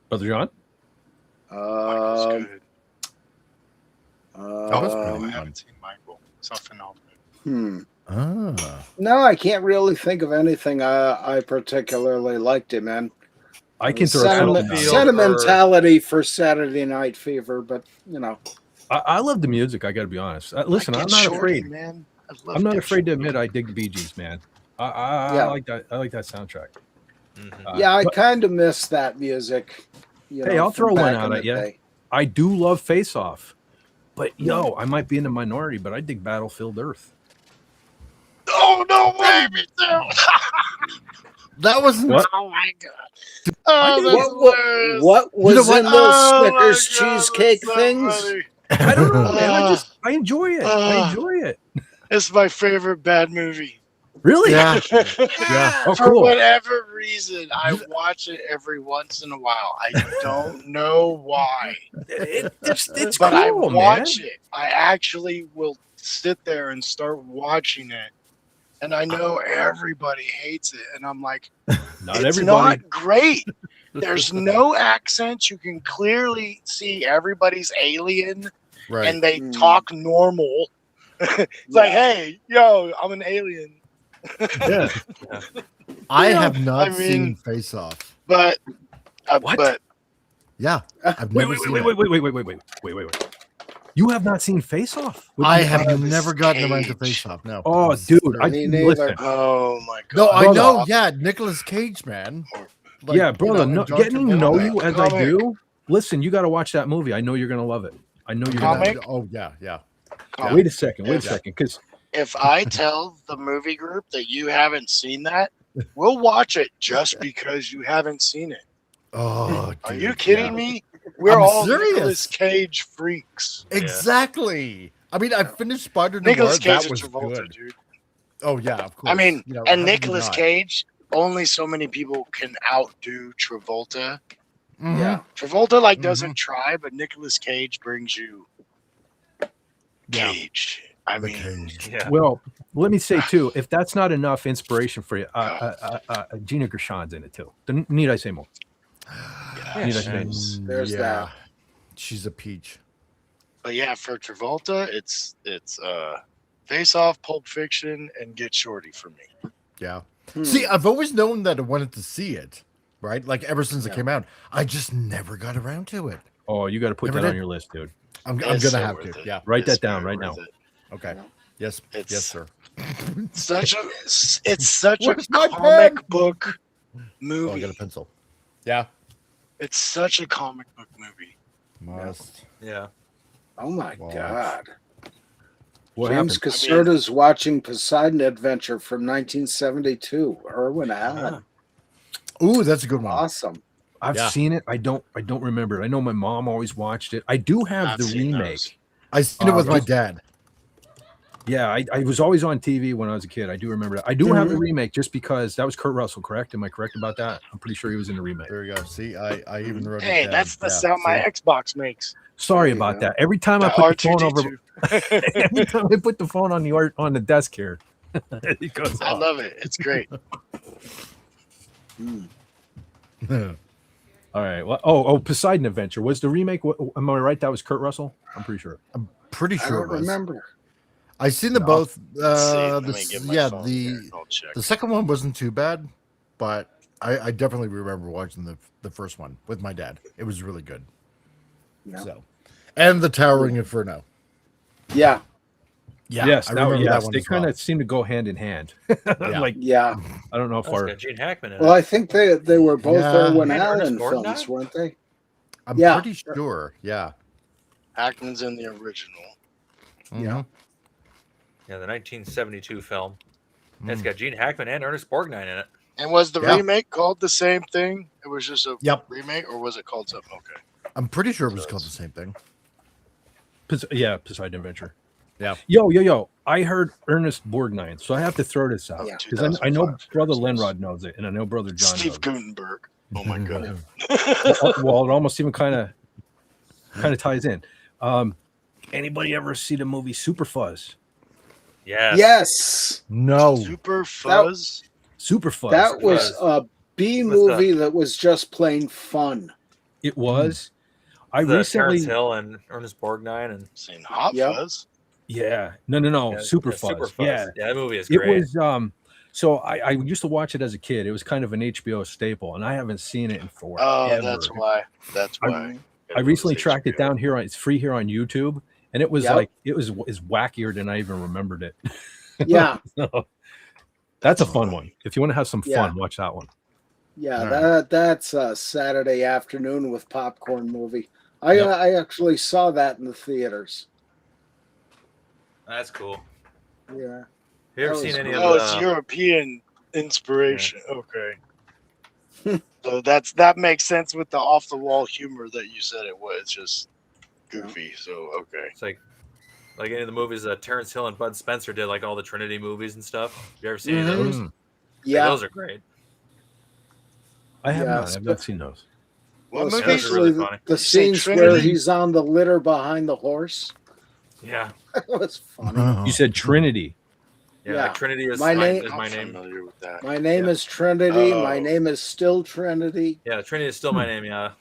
Brother John? Michael's good. I haven't seen Michael. Saw Phenomenon. No, I can't really think of anything I particularly liked him in. I can throw sentimentality for Saturday Night Fever, but I love the music. I got to be honest. Listen, I'm not afraid, man. I'm not afraid to admit I dig the Bee Gees, man. I like that. I like that soundtrack. Yeah, I kind of miss that music. Hey, I'll throw one out at you. I do love Face Off, but I might be in the minority, but I dig Battlefield Earth. Oh no way, me too. That wasn't. What? Oh my god. Oh, what was in those Snickers God, cheesecake so things? funny. I don't know, man. I enjoy it. I enjoy it. It's my favorite bad movie. Really? Yeah. Oh, For cool. whatever reason, I watch it every once in a while. I don't know why. It's But cool, I watch man. it. I actually will sit there and start watching it. And I know everybody hates it. And I'm like, Not it's everybody. not great. There's no accents. You can clearly see everybody's alien. Right. And they talk normal. It's like, hey, yo, I'm an alien. Yeah. I have not I mean- seen Face Off. But, What? but Yeah. I've Wait, never seen it. wait. You have not seen Face Off? I have Nicolas never gotten around to Cage. Face Off. No. Oh, dude. Me neither. Listen. oh my god. No, I Brother. know. Yeah, Nicolas Cage, man. Like, Yeah, brother. Getting to know you as I Comic. do. Listen, you got to watch that movie. I know you're going to love it. I know you're going Comic? to. Oh yeah, yeah. Wait a second. Yeah. Because If I tell the movie group that you haven't seen that, we'll watch it just because you haven't seen it. Oh, Are dude, you kidding yeah. me? We're I'm all serious. Nicolas Cage freaks. Exactly. I mean, I finished Spider Noir. Nicolas Cage That and was Travolta, good. dude. Oh yeah, of course. I mean, You know, and how could you Nicolas not? Cage, only so many people can outdo Travolta. Mhm. Yeah. Travolta doesn't try, but Nicolas Cage brings you Yeah. Cage. I The mean, Cage. Yeah. well, let me say too, if that's not enough inspiration for you, Gina Gershon's in it too. Need I say more? Need I say more? There's that. She's a peach. but yeah, for Travolta, it's Face Off, Pulp Fiction, and Get Shorty for me. Yeah. See, I've always known that I wanted to see it, right? Like ever since it came out. I just never got around to it. Oh, you got to put Never that on did. your list, dude. I'm It's gonna so have worth to. it. Yeah. Write that It's down very right worth now. it. Okay. Yes. It's- yes, sir. It's such a Where's my comic pen? book Oh, I movie. got a pencil. Yeah. It's such a comic book movie. Must. Yeah. Oh my Wow. God. What James happened? Caserta's watching Poseidon Adventure from 1972. Irwin Allen. Ooh, that's a good one. Awesome. I've Yeah. seen it. I don't remember it. I know my mom always watched it. I do have I've the seen remake. those. I seen it with my just- dad. Yeah, I was always on TV when I was a kid. I do remember that. I do have the remake just because that was Kurt Russell, correct? Am I correct about that? I'm pretty sure he was in the remake. There you go. See, I even wrote it Hey, down. that's the Yeah, sound my see? Xbox makes. Sorry There you about go. that. Every time I The put the phone over, R2D2. every time I put the phone on the desk here, it goes I off. love it. It's great. All right. Well, Poseidon Adventure was the remake. Am I right? That was Kurt Russell. I'm pretty sure. Pretty I sure don't it was. remember. I seen them No. both. Let's see. Let me get my Yeah, phone here. I'll check. the second one wasn't too bad, but I definitely remember watching the first one with my dad. It was really good. Yeah. So, and the Towering Inferno. Yeah. Yeah, Yes. I remember that one. They as well. kind of seem to go hand in hand. Yeah. Like Yeah. I don't know how That's far. got Gene Hackman in Well, it. I think they were both Yeah. Irwin And Ernest Allen Borgnine? films, weren't they? I'm pretty sure. Yeah. Hackman's in the original. Yeah. Yeah, the 1972 film. And it's got Gene Hackman and Ernest Borgnine in it. And was the remake called the same thing? It was just a remake, or was it called something? Okay. I'm pretty sure it was called the same thing. Poseidon Adventure. Yeah. Yo. I heard Ernest Borgnine, so I have to throw this out. Because I know Brother Lenrod knows it, and I know Brother John Steve knows Gutenberg. Oh, my God. Well, it almost even kind of ties in. Anybody ever see the movie Super Fuzz? Yes. No. Super Fuzz? Super Fuzz. That was a B movie that was just plain fun. It was. I Terrence recently Hill and Ernest Borgnine and seen Hot Fuzz. Yeah. No. Yeah, Super Fuzz. Super Fuzz. Yeah. Yeah, that movie is great. It was so I used to watch it as a kid. It was kind of an HBO staple, and I haven't seen it in forever. Oh, that's why. That's why. I recently tracked it down here. It's free here on YouTube, and it was like it was wackier than I even remembered it. Yeah. So, that's a fun one. If you want to have some fun, watch that one. Yeah, that's a Saturday afternoon with popcorn movie. I actually saw that in the theaters. That's cool. Yeah. Have you ever seen any of the... it's European inspiration. Yeah. Okay. So that makes sense with the off-the-wall humor that you said it was. It's just goofy. So, okay. It's like any of the movies that Terrence Hill and Bud Spencer did, like all the Trinity movies and stuff. Have you ever seen any of those? Yeah. Those are great. I have not. I've not seen those. What well, movies? Especially the scenes where he's on the litter behind the horse. Yeah. That was funny. You said Trinity. Yeah. Like Trinity is my name. With that. My name is Trinity. My name is still Trinity. Yeah, Trinity is still my name. Yeah.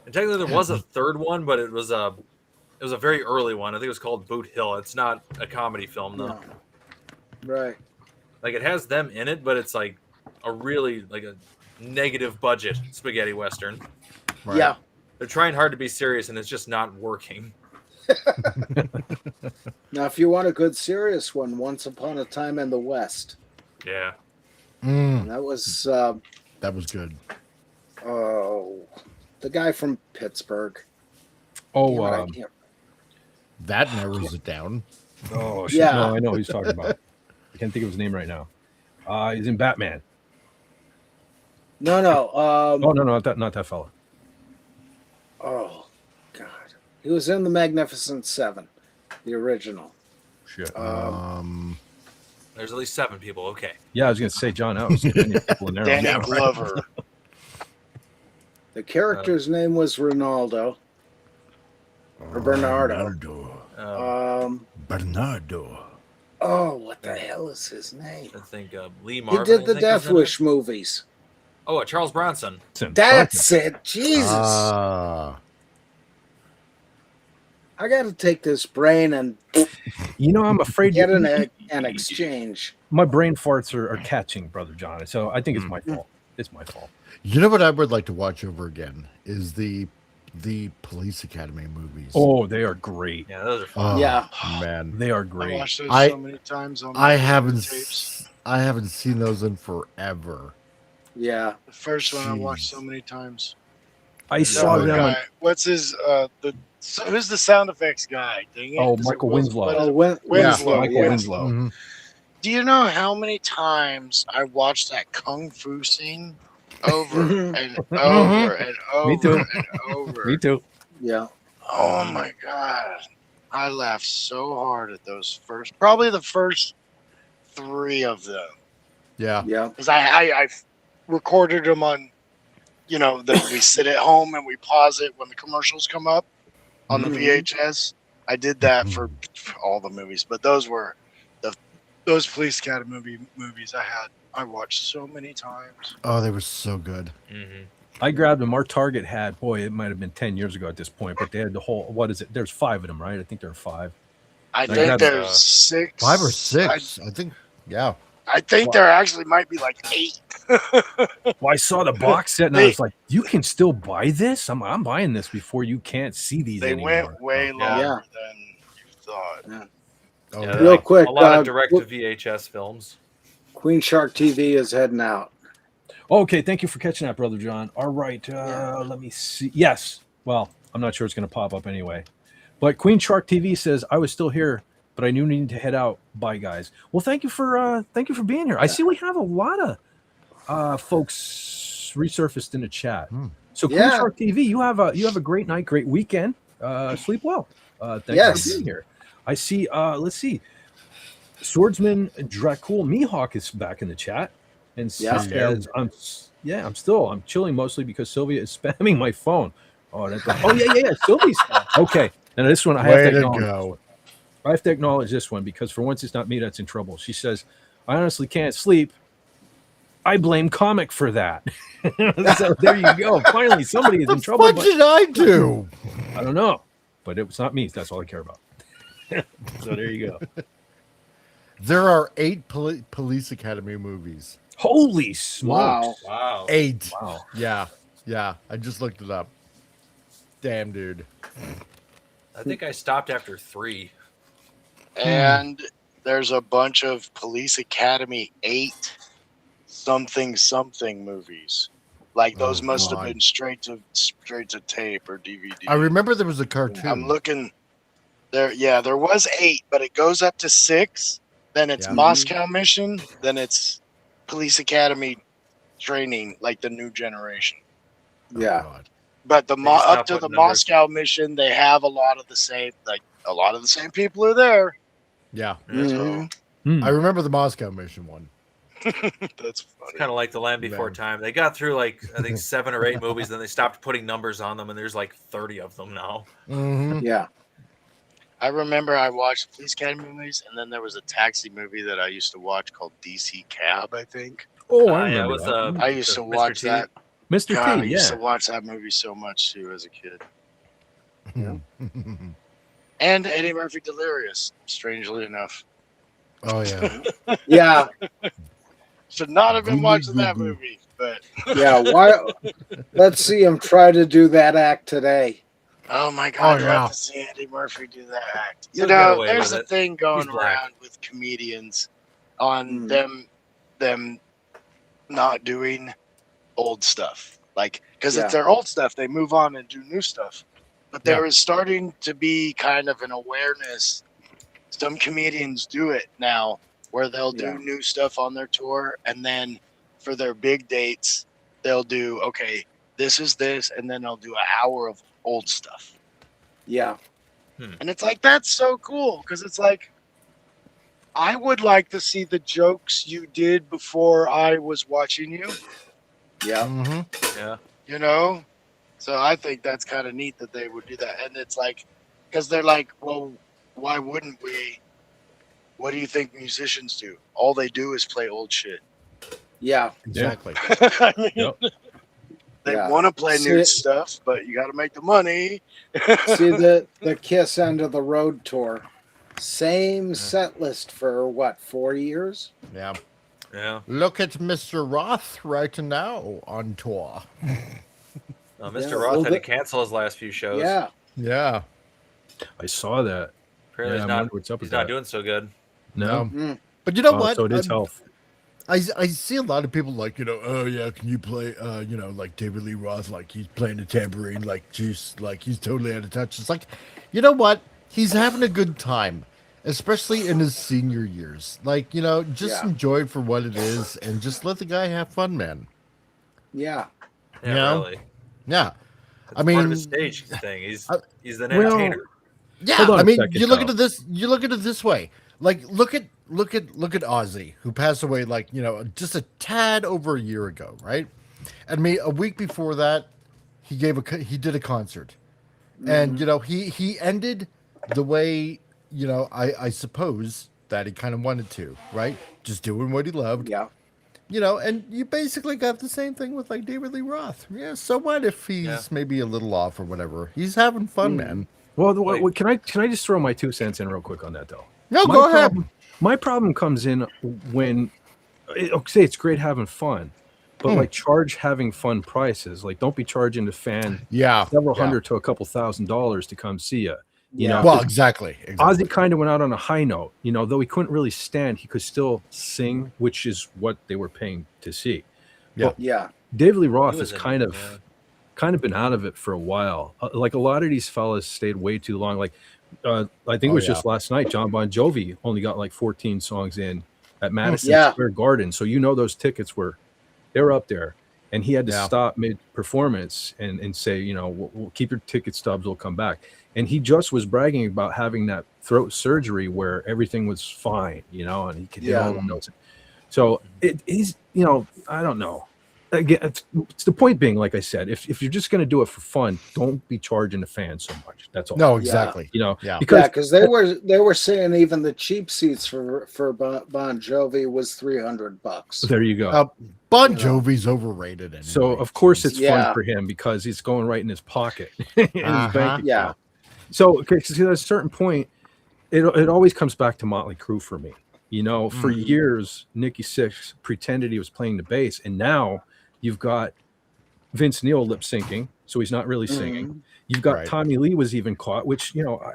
And technically, there was a third one, but it was a very early one. I think it was called Boot Hill. It's not a comedy film though. No. Right. Like it has them in it, but it's like a really like a negative budget spaghetti western. Right. Yeah. They're trying hard to be serious, and it's just not working. Now, if you want a good serious one, Once Upon a Time in the West. Yeah. That was good. Oh, the guy from Pittsburgh. Oh, that narrows it down. Oh, shit. No, I know who he's talking about. I can't think of his name right now. He's in Batman. No. No, not that fella. Oh, God. He was in The Magnificent Seven, the original. Shit. There's at least 7 people. Okay. Yeah, I was going to say John Out. Danny Glover. The character's name was Ronaldo. Or Bernardo. Bernardo. Oh, what the hell is his name? I think Lee Marvin. He did the Death Wish movies. Oh, Charles Bronson. That's it. Jesus. I got to take this brain and I'm afraid get an exchange. My brain farts are catching, Brother John. So I think it's my fault. It's my fault. You know what I would like to watch over again is the Police Academy movies. Oh, they are great. Yeah, those are fun. Yeah, man, they are great. I watched those so many times on I haven't seen those in forever. Yeah, the first one I watched so many times. I saw them. What's his who's the sound effects guy? Dang it. Oh, Michael Winslow. Winslow. Michael Winslow. Mm-hmm. Do you know how many times I watched that kung fu scene over and over and over Me too. and over? Me too. Yeah. Oh my God. I laughed so hard at those probably the first 3 of them. Yeah. Yeah. Because I recorded them on, that we sit at home and we pause it when the commercials come up on the VHS. I did that for all the movies, but those were those Police Academy movies I watched so many times. Oh, they were so good. Mm-hmm. I grabbed them. Our Target had, it might have been 10 years ago at this point, but they had the whole, what is it? There's 5 of them, right? I think there are 5. I think there's 6. 5 or 6. I think, yeah. I think there actually might be like 8. Well, I saw the box set and I was like, you can still buy this? I'm buying this before you can't see these anymore. They went way longer than you thought. Yeah. Oh, Yeah, real quick, a lot of direct to VHS films. Queen Shark TV is heading out. Okay, thank you for catching that, Brother John. All right, let me see. Yes, Well, I'm not sure it's going to pop up anyway. But Queen Shark TV says, I was still here, but I knew needed to head out. Bye, guys. Well, thank you for being here. I see we have a lot of folks resurfaced in the chat. So Queen Shark TV, you have a great night, great weekend. Sleep well. Thanks for being here. I see. Let's see. Swordsman Dracul Mihawk is back in the chat, and says, I'm chilling mostly because Sylvia is spamming my phone. Oh, yeah. Sylvia's okay. And this one I have to acknowledge. I have to acknowledge this one because for once it's not me that's in trouble. She says, I honestly can't sleep. I blame comic for that. So there you go. Finally, somebody is in trouble. What did I do? I don't know, but it was not me. That's all I care about. So there you go. There are 8 Police Academy movies. Holy smokes! Wow. 8. Wow. Yeah. I just looked it up. Damn, dude. I think I stopped after 3. And there's a bunch of Police Academy 8 something movies. Like those must have been straight to tape or DVD. I remember there was a cartoon. I'm looking there. Yeah, there was 8, but it goes up to 6. Then it's Moscow Mission. Then it's Police Academy Training, like the new generation. Yeah. But up to the Moscow Mission, they have a lot of the same people are there. Yeah. Mm-hmm. I remember the Moscow Mission one. That's funny. It's kind of like The Land Before Time. They got through I think 7 or 8 movies, then they stopped putting numbers on them, and there's 30 of them now. Mm-hmm. Yeah. I remember I watched Police Academy movies, and then there was a taxi movie that I used to watch called DC Cab, I think. Oh, I remember that. I used to watch that. Mr. T, I used to watch that movie so much, too, as a kid. Yeah. And Eddie Murphy Delirious, strangely enough. Oh, yeah. Yeah. Should not have been watching that movie, but... Yeah, why? Let's see him try to do that act today. Oh my God! I'd love to see Eddie Murphy do that act. You know, there's a thing going around with comedians on them not doing old stuff, because it's their old stuff. They move on and do new stuff. But there is starting to be kind of an awareness. Some comedians do it now, where they'll do new stuff on their tour, and then for their big dates, they'll do this is this, and then they'll do an hour of old stuff. Yeah. And it's that's so cool because it's I would like to see the jokes you did before I was watching you. Yeah. Mm-hmm. Yeah. You know? So I think that's kind of neat that they would do that. And it's because they're well, why wouldn't we? What do you think musicians do? All they do is play old shit. Yeah. Exactly. I mean, they want to play new stuff, but you got to make the money. See the Kiss End of the Road tour. Same set list for 4 years? Yeah. Yeah. Look at Mr. Roth right now on tour. Mr. Roth had to cancel his last few shows. Yeah. Yeah. I saw that. Apparently he's not doing so good. No. But you know what? So it is health. I see a lot of people oh yeah, can you play David Lee Roth, he's playing the tambourine, he's totally out of touch. It's you know what? He's having a good time, especially in his senior years. Just enjoy it for what it is and just let the guy have fun, man. Yeah. Yeah, really. Yeah. It's part of his stage thing. He's an entertainer. Yeah. I mean, you look at it this way. Look at Ozzy, who passed away just a tad over a year ago, right? And a week before that, he did a concert, and he ended the way I suppose that he kind of wanted to, right? Just doing what he loved. Yeah. And you basically got the same thing with David Lee Roth. Yeah. So what if he's maybe a little off or whatever? He's having fun, man. Well, can I just throw my 2 cents in real quick on that though? No, go ahead. My problem comes in when, it's great having fun, but charge having fun prices. Don't be charging the fan several hundred to a couple $1,000s to come see you. You know, well, exactly. Ozzy kind of went out on a high note. Though he couldn't really stand, he could still sing, which is what they were paying to see. Yeah, but David Lee Roth is kind of kind of been out of it for a while. Like a lot of these fellas stayed way too long. Like I think it was just last night, John Bon Jovi only got like 14 songs in at Madison Square Garden. So those tickets they're up there. And he had to stop mid-performance and say, we'll keep your ticket stubs, we'll come back. And he just was bragging about having that throat surgery where everything was fine, and he could hit all the notes. So he's, I don't know. Again, it's the point being, like I said, if you're just going to do it for fun, don't be charging the fans so much. That's all. No, exactly. Because they were saying even the cheap seats for Bon Jovi was $300. There you go. Bon Jovi's overrated. Anyway. So of course it's fun for him because he's going right in his pocket. In his bank account. So okay, because at a certain point, it always comes back to Motley Crue for me. For years, Nikki Sixx pretended he was playing the bass, and now you've got Vince Neil lip syncing, so he's not really singing. You've got Tommy Lee was even caught, which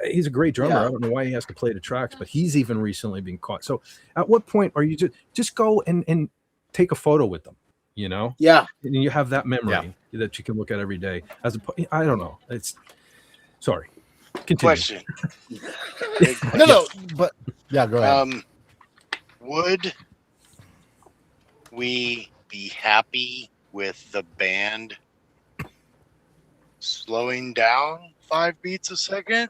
he's a great drummer. I don't know why he has to play the tracks, but he's even recently been caught. So at what point are you just go and take a photo with them? And you have that memory that you can look at every day. I don't know. It's sorry. Continue. Question. No, but go ahead. Would we be happy with the band slowing down 5 beats a second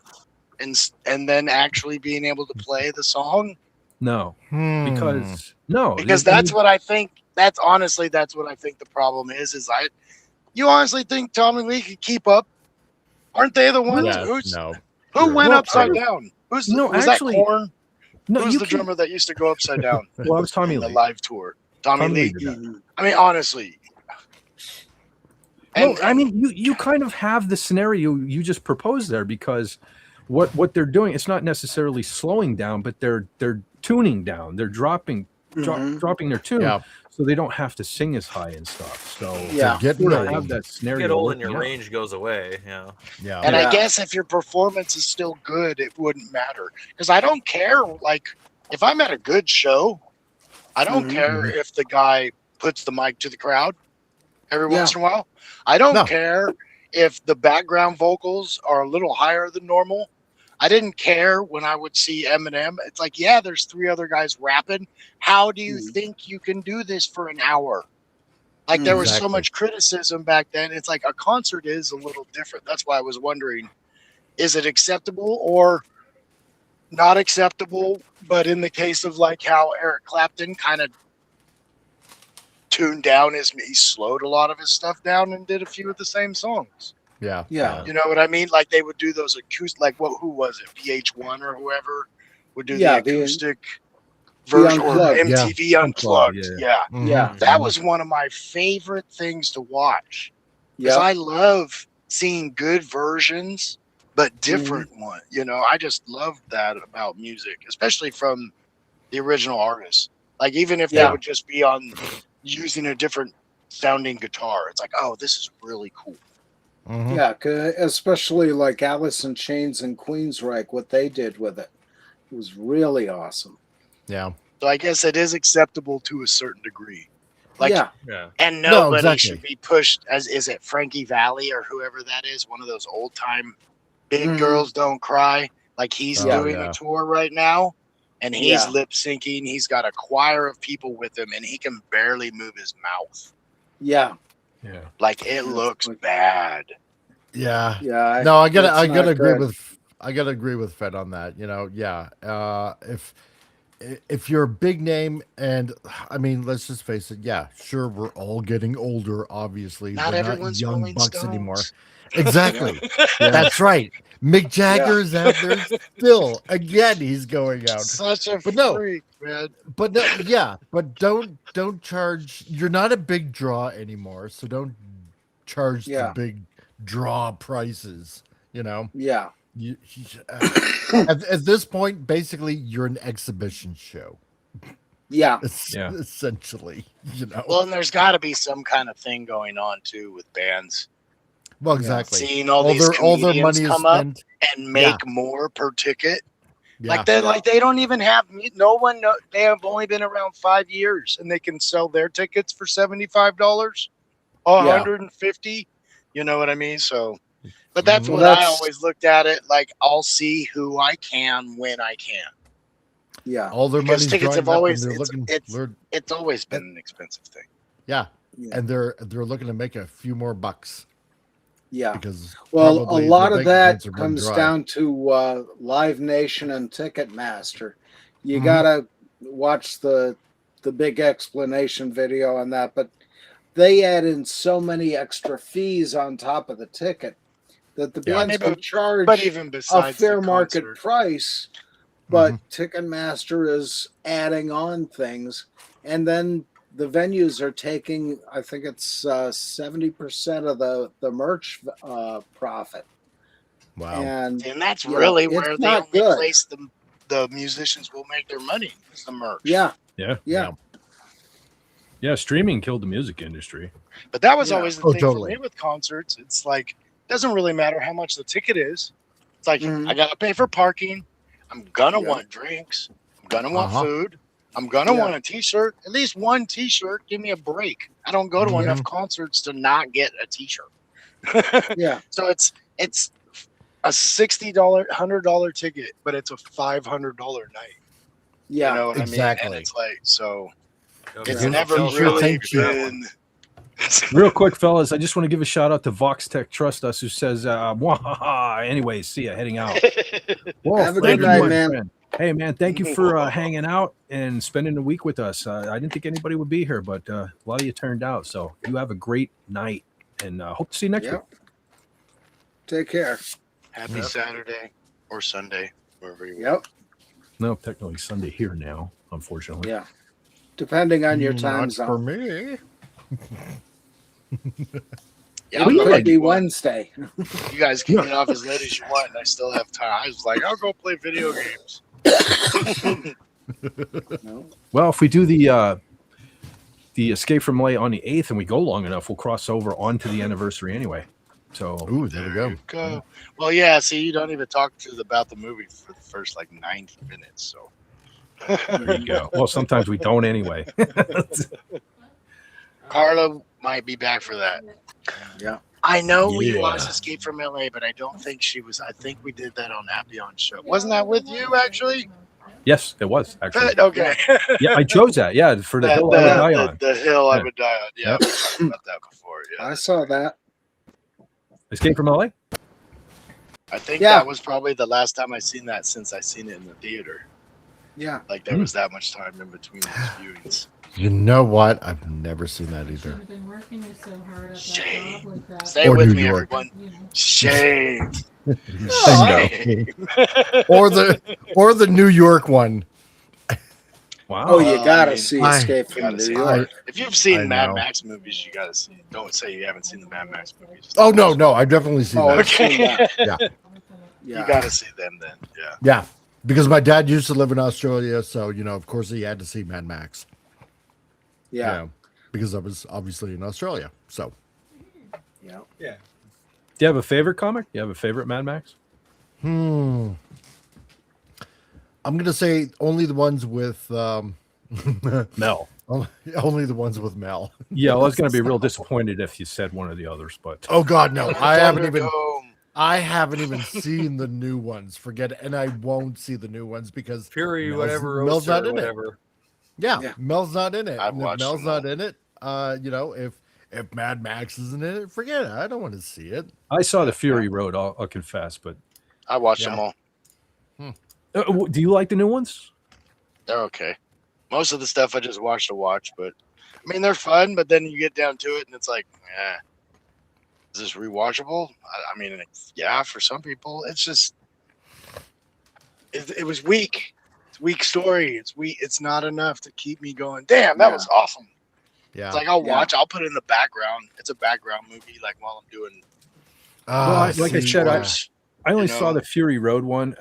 and then actually being able to play the song? No, because that's what I think. That's what I think the problem is. You honestly think Tommy Lee could keep up? Aren't they the ones who went upside down? Was that Korn? No, who's the drummer that used to go upside down? Well, it was Tommy Lee. The live tour. Tommy Lee. I mean, honestly. You kind of have the scenario you just proposed there, because what they're doing, it's not necessarily slowing down, but they're tuning down. They're dropping their tune, so they don't have to sing as high and stuff. So have that scenario. Get old and your range goes away. And I guess if your performance is still good, it wouldn't matter, because I don't care. Like if I'm at a good show, I don't care if the guy puts the mic to the crowd every once in a while. I don't care if the background vocals are a little higher than normal. I didn't care when I would see Eminem. It's like, there's 3 other guys rapping. How do you think you can do this for an hour? Like there was so much criticism back then. It's like a concert is a little different. That's why I was wondering, is it acceptable or not acceptable? But in the case of like how Eric Clapton kind of tuned down he slowed a lot of his stuff down and did a few of the same songs. Yeah. You know what I mean? Like they would do those acoustic, like who was it? VH1 or whoever would do the acoustic version, or MTV Unplugged. That was one of my favorite things to watch, because I love seeing good versions, but different one. I just love that about music, especially from the original artists. Like even if they would just be on using a different sounding guitar, it's like, oh, this is really cool. Yeah, especially like Alice in Chains and Queensryche, what they did with it was really awesome. Yeah. So I guess it is acceptable to a certain degree. Like, and nobody should be pushed is it Frankie Valli or whoever that is, one of those old time Big Girls Don't Cry. Like he's doing a tour right now, and he's lip syncing. He's got a choir of people with him, and he can barely move his mouth. Yeah. Like it looks bad. Yeah. No, I gotta agree with Fett on that. If you're a big name, and I mean, let's just face it. Yeah, sure, we're all getting older. Obviously, not everyone's young Rolling bucks Stones anymore. Exactly. That's right. Mick Jagger's out there still. Again, he's going out. Such a freak, man. But don't charge. You're not a big draw anymore, so don't charge the big draw prices. Yeah. At this point, basically, you're an exhibition show. Yeah. Essentially, Well, and there's got to be some kind of thing going on too with bands. Well, exactly. Seeing all these comedians come up and make more per ticket. Like they don't even have they have only been around 5 years, and they can sell their tickets for $75, $150. You know what I mean? So, but that's what I always looked at it. Like, I'll see who I can when I can. Yeah. All their Because money's tickets have always it's always been an expensive thing. Yeah. And they're looking to make a few more bucks. Yeah. Because a lot of that comes down to Live Nation and Ticketmaster. You gotta watch the big explanation video on that, but they add in so many extra fees on top of the ticket that the bands can charge a fair market price, but Ticketmaster is adding on things, and then the venues are taking, I think it's 70% of the merch profit. Wow. And that's really where the only place the musicians will make their money is the merch. Yeah. Yeah, streaming killed the music industry. But that was always the thing for me with concerts. It's like, it doesn't really matter how much the ticket is. It's like, I got to pay for parking. I'm going to want drinks. I'm going to want food. I'm going to want a t-shirt. At least one t-shirt. Give me a break. I don't go to enough concerts to not get a t-shirt. So it's a $60, $100 ticket, but it's a $500 night. Yeah, you know what exactly. I mean? And it's like, so it's never really been. Real quick, fellas, I just want to give a shout out to Vox Tech Trust Us, who says, anyways, see ya, heading out. Well, have a good night, man. Hey, man, thank you for hanging out and spending the week with us. I didn't think anybody would be here, but a lot of you turned out. So you have a great night, and hope to see you next week. Take care. Happy Saturday or Sunday, wherever you are. No, technically Sunday here now, unfortunately. Yeah. Depending on your time zone. For me. Yeah, it could be Wednesday. You guys can get off as late as you want, and I still have time. I was like, I'll go play video games. Well, if we do the Escape from LA on the 8th and we go long enough, we'll cross over onto the anniversry anyway. So, there we go. Well, yeah. See, you don't even talk about the movie for the first 90 minutes. So there you go. Well, sometimes we don't anyway. Carla might be back for that. Yeah. I know we watched Escape from LA, but I don't think she was. I think we did that on Happy On Show. Wasn't that with you, actually? Yes, it was, actually. Okay. Yeah, I chose that. Yeah, for the hill I would die on. The hill I would die on. Yeah, we talked about that before. Yeah. I saw that. Escape from LA? I think that was probably the last time I seen that since I seen it in the theater. Yeah. Like there was that much time in between those viewings. You know what? I've never seen that either. Shame. Stay with me, everyone. Shame. Shame. Or the New York one. Wow. Oh, you gotta see Escape from New York. If you've seen Mad Max movies, you gotta see it. Don't say you haven't seen the Mad Max movies. Oh no, I've definitely seen that. Okay. Yeah. You gotta see them then. Yeah. Yeah. Because my dad used to live in Australia, so of course he had to see Mad Max. Yeah. Because I was obviously in Australia. So yeah. Do you have a favorite comic? Do you have a favorite Mad Max? I'm gonna say only the ones with Mel. Only the ones with Mel. Yeah, I was gonna be real disappointed if you said one of the others, but oh god, no. I haven't even seen the new ones. Forget it. And I won't see the new ones because Fury, Mel's not in it. Yeah, Mel's not in it. I've and if watched Mel's not in it, if Mad Max isn't in it, forget it. I don't want to see it. I saw the Fury Road, I'll confess, but I watched them all. Do you like the new ones? They're okay. Most of the stuff I just watch to watch, but I mean they're fun. But then you get down to it, and it's like, is this rewatchable? I mean, yeah, for some people, it's just it was weak. It's a weak story. It's not enough to keep me going. Damn, that was awesome. Yeah, it's like I'll watch. I'll put it in the background. It's a background movie, like while I'm doing. I said, I only saw the Fury Road one.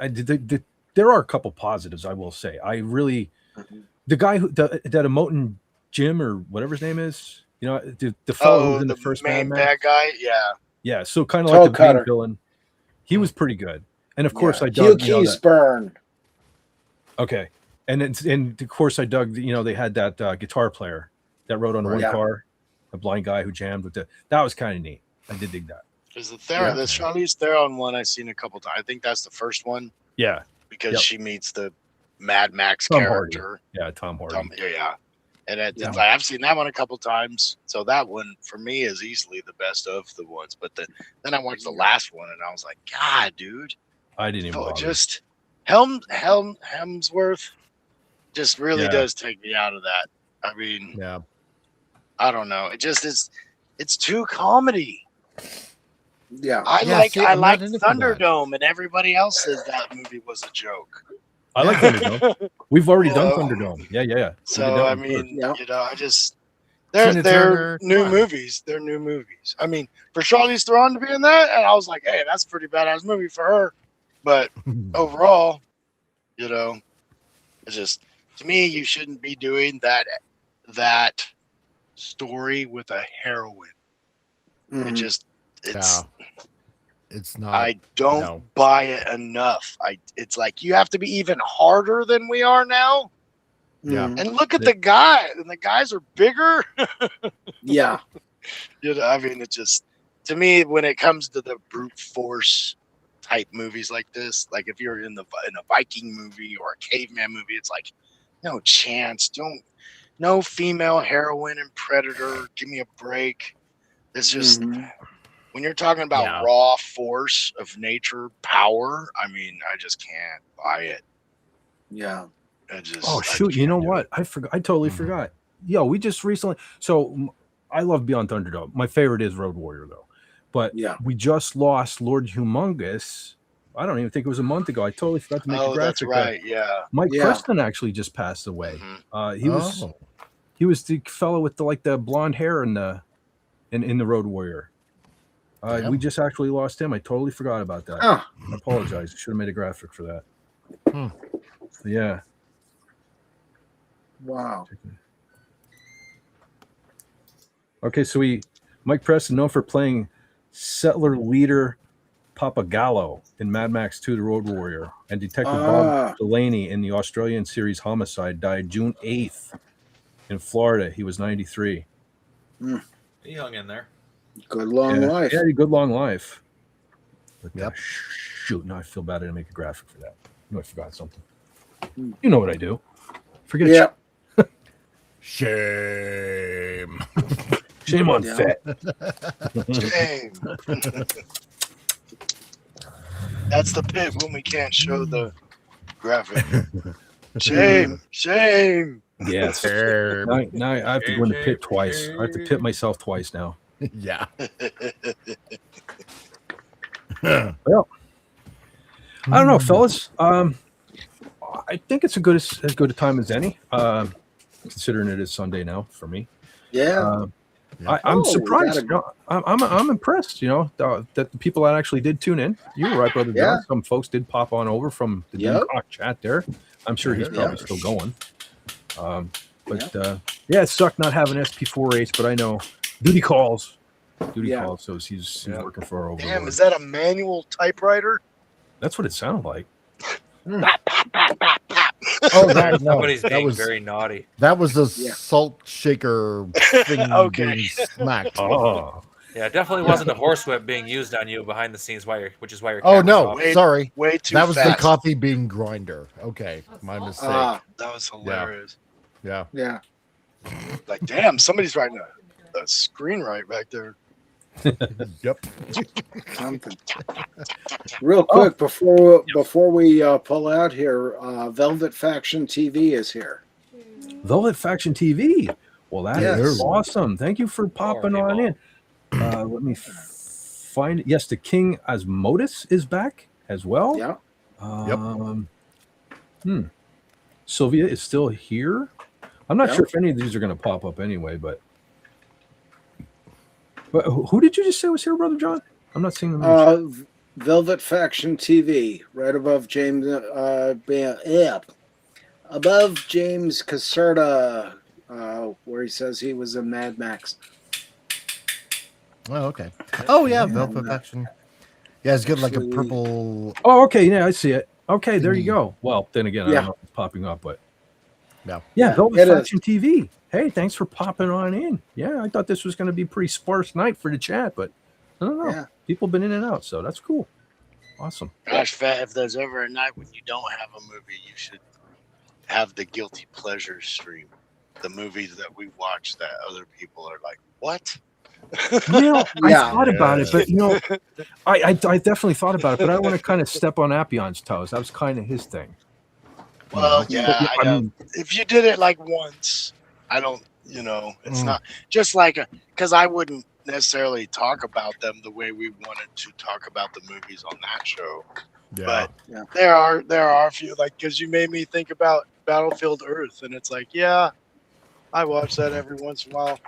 There are a couple positives, I will say. I really, the guy that Emotin Jim or whatever his name is, the fellow who was in the first main Mad Max. bad guy, yeah. So kind of like the main villain. He was pretty good, and of course I dug Burn. Okay, and of course I dug. They had that guitar player that rode on one car, a blind guy who jammed with that was kind of neat. I did dig that. There's the Charlize Theron one I've seen a couple times. I think that's the first one. Yeah. Because she meets the Mad Max Tom character. Hardy. Yeah, Tom Hardy. Yeah. And I've seen that one a couple times. So that one for me is easily the best of the ones. But then I watched the last one and I was like, God, dude. I didn't even just Hemsworth just really does take me out of that. I mean, I don't know. It just is. It's too comedy. Yeah, I like Thunderdome, and everybody else says that movie was a joke. I like Thunderdome. We've already done Thunderdome. Yeah. So I mean, I just they're new movies. They're new movies. I mean, for Charlize Theron to be in that, and I was like, hey, that's a pretty badass movie for her. But overall, it's just, to me, you shouldn't be doing that story with a heroine. It's not. I don't buy it enough. It's like you have to be even harder than we are now. Yeah. And look at the guy, and the guys are bigger. Yeah. I mean, it just, to me, when it comes to the brute force type movies like this, like if you're in a Viking movie or a caveman movie, it's like, no chance. No female heroine and predator. Give me a break. It's just, when you're talking about raw force of nature, power, I mean, I just can't buy it. Yeah. You know what? I forgot. I totally forgot. Yo, we just recently. So I love Beyond Thunderdome. My favorite is Road Warrior, though. But we just lost Lord Humongous. I don't even think it was a month ago. I totally forgot to make a graphic. That's right. Yeah. Mike Preston actually just passed away. He was the fellow with the blonde hair in the Road Warrior. We just actually lost him. I totally forgot about that. I apologize. I should have made a graphic for that. Yeah. Wow. Okay, so Mike Preston, known for playing settler leader Papagallo in Mad Max 2: The Road Warrior, and Detective Bob Delaney in the Australian series Homicide, died June 8th in Florida. He was 93. Young in there. Good long life. Yeah, good long life. But, shoot, now I feel bad I didn't make a graphic for that. I forgot something. You know what I do. Forget it. Shame. Shame on Fett. Shame. That's the pit when we can't show the graphic. Shame. Yes. Now I have to go in the pit twice. I have to pit myself twice now. Yeah. Well, I don't know, fellas. I think it's as good a time as any, considering it is Sunday now for me. Yeah. I'm surprised. I'm impressed. That the people that actually did tune in. You were right, Brother John. Some folks did pop on over from the Doomcock chat there. I'm sure he's probably still going. It sucked not having SP4H, but I know duty calls. Calls. So he's working for our overlord. Damn, is that a manual typewriter? That's what it sounded like. Somebody's being very naughty. That was a salt shaker thing being smacked. Yeah, it definitely wasn't a horsewhip being used on you behind the scenes, which is why you're. Oh no, sorry. Way too That was fast. the coffee bean grinder. Okay, my mistake. That was hilarious. Yeah. Like, damn, somebody's writing a screenwrite back there. Yep. Something. Real quick before we pull out here, Velvet Faction TV is here. Velvet Faction TV. Well, that is awesome. Thank you for popping on in. Let me find it. Yes, the King Asmodeus is back as well. Yeah. Sylvia is still here. I'm not sure if any of these are going to pop up anyway, but who did you just say was here, Brother John? I'm not seeing them. Velvet Faction TV, right above James. Above James Caserta, where he says he was in Mad Max. Oh, okay. Oh, yeah, Velvet Faction. Yeah, it's good, like a purple. Oh, okay. Yeah, I see it. Okay, there you go. Well, then again, I don't know if it's popping up, but Velvet Faction TV. Hey, thanks for popping on in. Yeah, I thought this was going to be a pretty sparse night for the chat, but I don't know. Yeah. People been in and out, so that's cool. Awesome. Gosh, Fett, if there's ever a night when you don't have a movie, you should have the guilty pleasure stream. The movies that we watch that other people are like, what? I thought about it, but I definitely thought about it, but I don't want to kind of step on Appion's toes. That was kind of his thing. Well, I mean, if you did it like once, I don't, it's not just like because I wouldn't necessarily talk about them the way we wanted to talk about the movies on that show. Yeah. But there are a few, like, because you made me think about Battlefield Earth, and it's like, yeah, I watch that every once in a while.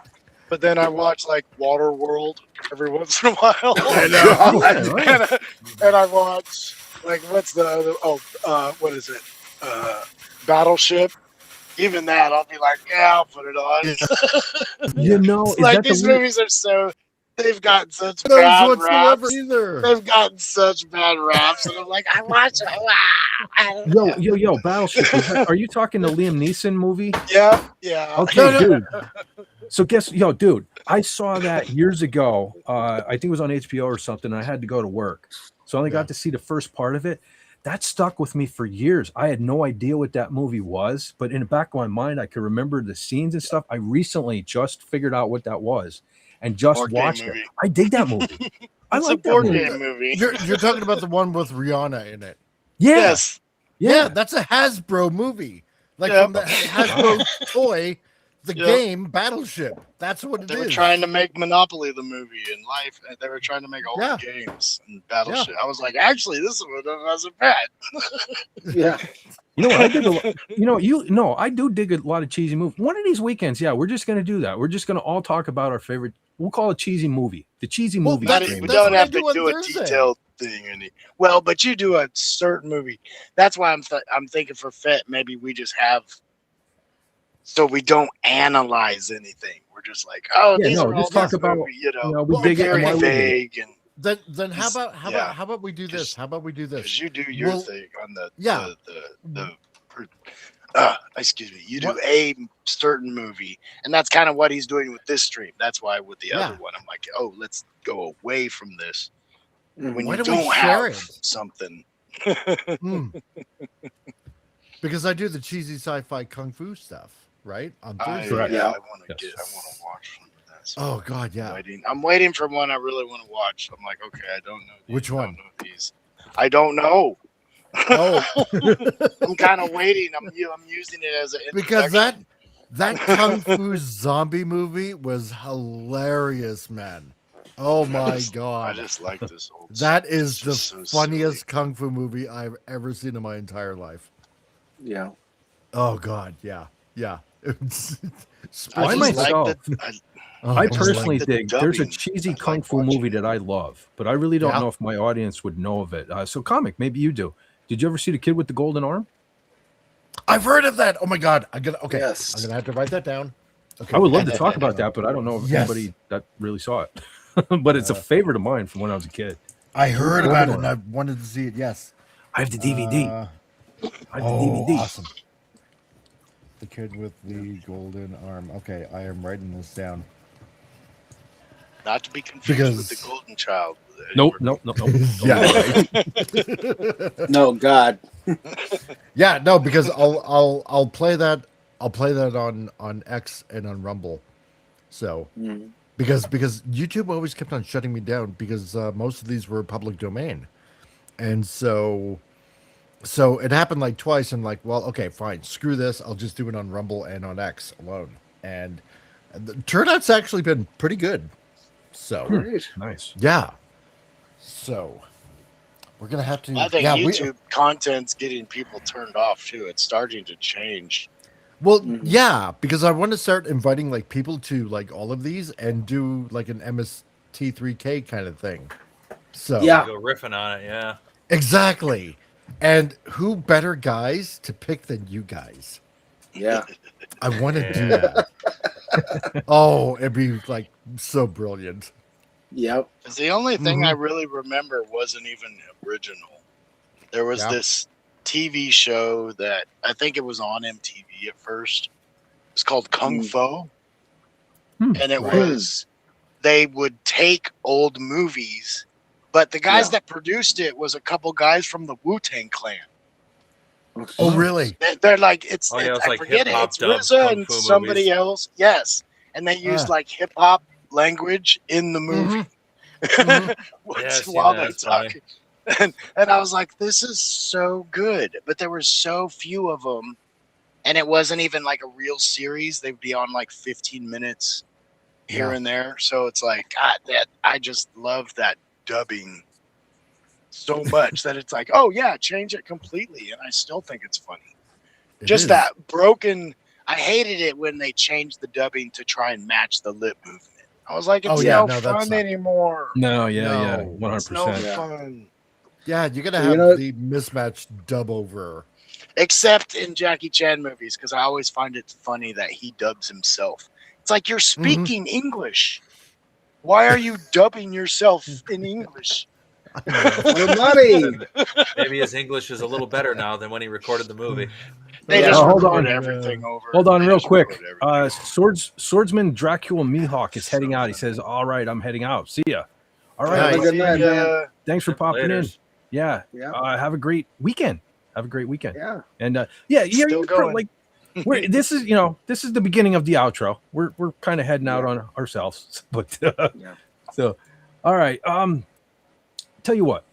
But then I watch like Waterworld every once in a while. I know. and I watch like what's the other? What is it? Battleship. Even that, I'll be like, yeah, I'll put it on. Is like that these movies are so. They've gotten such Those bad whatsoever raps. either. They've gotten such bad raps, and I'm like, I watch it. Yo, Battleship. Are you talking the Liam Neeson movie? Yeah. Okay, dude. So dude, I saw that years ago. I think it was on HBO or something. I had to go to work, so I only got to see the first part of it. That stuck with me for years. I had no idea what that movie was, but in the back of my mind, I could remember the scenes and stuff. I recently just figured out what that was and just watched it. I dig that movie. I like that movie. You're talking about the one with Rihanna in it. Yes. Yeah, that's a Hasbro movie. Like from the Hasbro toy, the game Battleship. That's what it is. They were trying to make Monopoly the movie in life, and they were trying to make all the games and Battleship. I was like, actually, this one wasn't bad. Yeah. You know what? I dig I do dig a lot of cheesy movies. One of these weekends, we're just going to do that. We're just going to all talk about our favorite. We'll call it cheesy movie. The cheesy movie. We don't have to do a detailed thing. But you do a certain movie. That's why I'm thinking for Fett, maybe we just have. So we don't analyze anything. We're just like, just talk about we dig it and vague and. Then how about we do this? How about we do this? Because you do your thing on excuse me. You do a certain movie, and that's kind of what he's doing with this stream. That's why with the other one, I'm like, let's go away from this. When why you don't have something. Because I do the cheesy sci-fi kung fu stuff, right? On Thursday. I want to watch some of that. So oh God, yeah. I'm waiting for one I really want to watch. I'm like, okay, I don't know these. Which one? I don't know these. I don't know. Oh, I'm kind of waiting. I'm using it as an because that kung fu zombie movie was hilarious, man. Oh my God! I just like this old. That is the funniest kung fu movie I've ever seen in my entire life. Yeah. Oh God, yeah. I personally dig. There's a cheesy kung fu movie that I love, but I really don't know if my audience would know of it. So, comic, maybe you do. Did you ever see The Kid with the Golden Arm? I've heard of that. Oh my God! Yes. I'm gonna have to write that down. Okay. I would love to talk about that, but I don't know if anybody that really saw it. But it's a favorite of mine from when I was a kid. I heard about it and I wanted to see it. Yes, I have the DVD. Awesome. The Kid with the Golden Arm. Okay, I am writing this down. Not to be confused with the Golden Child. Nope. Yeah. Right. No, God. Yeah, no, because I'll play that. I'll play that on X and on Rumble. So because YouTube always kept on shutting me down because most of these were public domain, and so it happened like twice. And like, well, okay, fine, screw this. I'll just do it on Rumble and on X alone. And the turnout's actually been pretty good. So nice. Yeah. So we're gonna have to. I think YouTube content's getting people turned off too. It's starting to change. Well, yeah, because I want to start inviting like people to like all of these and do like an MST3K kind of thing. So go riffing on it, yeah. Exactly. And who better guys to pick than you guys? Yeah. I want to do that. Oh, it'd be like so brilliant. Yep. Because the only thing I really remember wasn't even original. There was this TV show that I think it was on MTV at first. It's called Kung Fu. And it was they would take old movies, but the guys that produced it was a couple guys from the Wu-Tang Clan. Oh, really? They're like, I like forget it. It's hip-hop RZA and kung fu somebody movies. else. Yes. And they used like hip hop language in the movie. While they talk. And I was like, this is so good. But there were so few of them. And it wasn't even like a real series. They'd be on like 15 minutes here and there. So it's like, God, I just love that dubbing so much that it's like, oh yeah, change it completely. And I still think it's funny. That broken. I hated it when they changed the dubbing to try and match the lip movement. I was like, it's no fun anymore. No, 100%. It's no fun. Yeah, you're gonna have the mismatched dub over. Except in Jackie Chan movies, because I always find it funny that he dubs himself. It's like, you're speaking English. Why are you dubbing yourself in English? Money. Maybe his English is a little better now than when he recorded the movie. They just record everything over. Hold on, real quick. Swordsman Dracula Mihawk is heading out. He says, "All right, I'm heading out. See ya." All right, good night, man. Thanks for popping in. Yeah. Have a great weekend. Yeah. And you're going. this is the beginning of the outro. We're kind of heading out on ourselves, but so all right. Tell you what.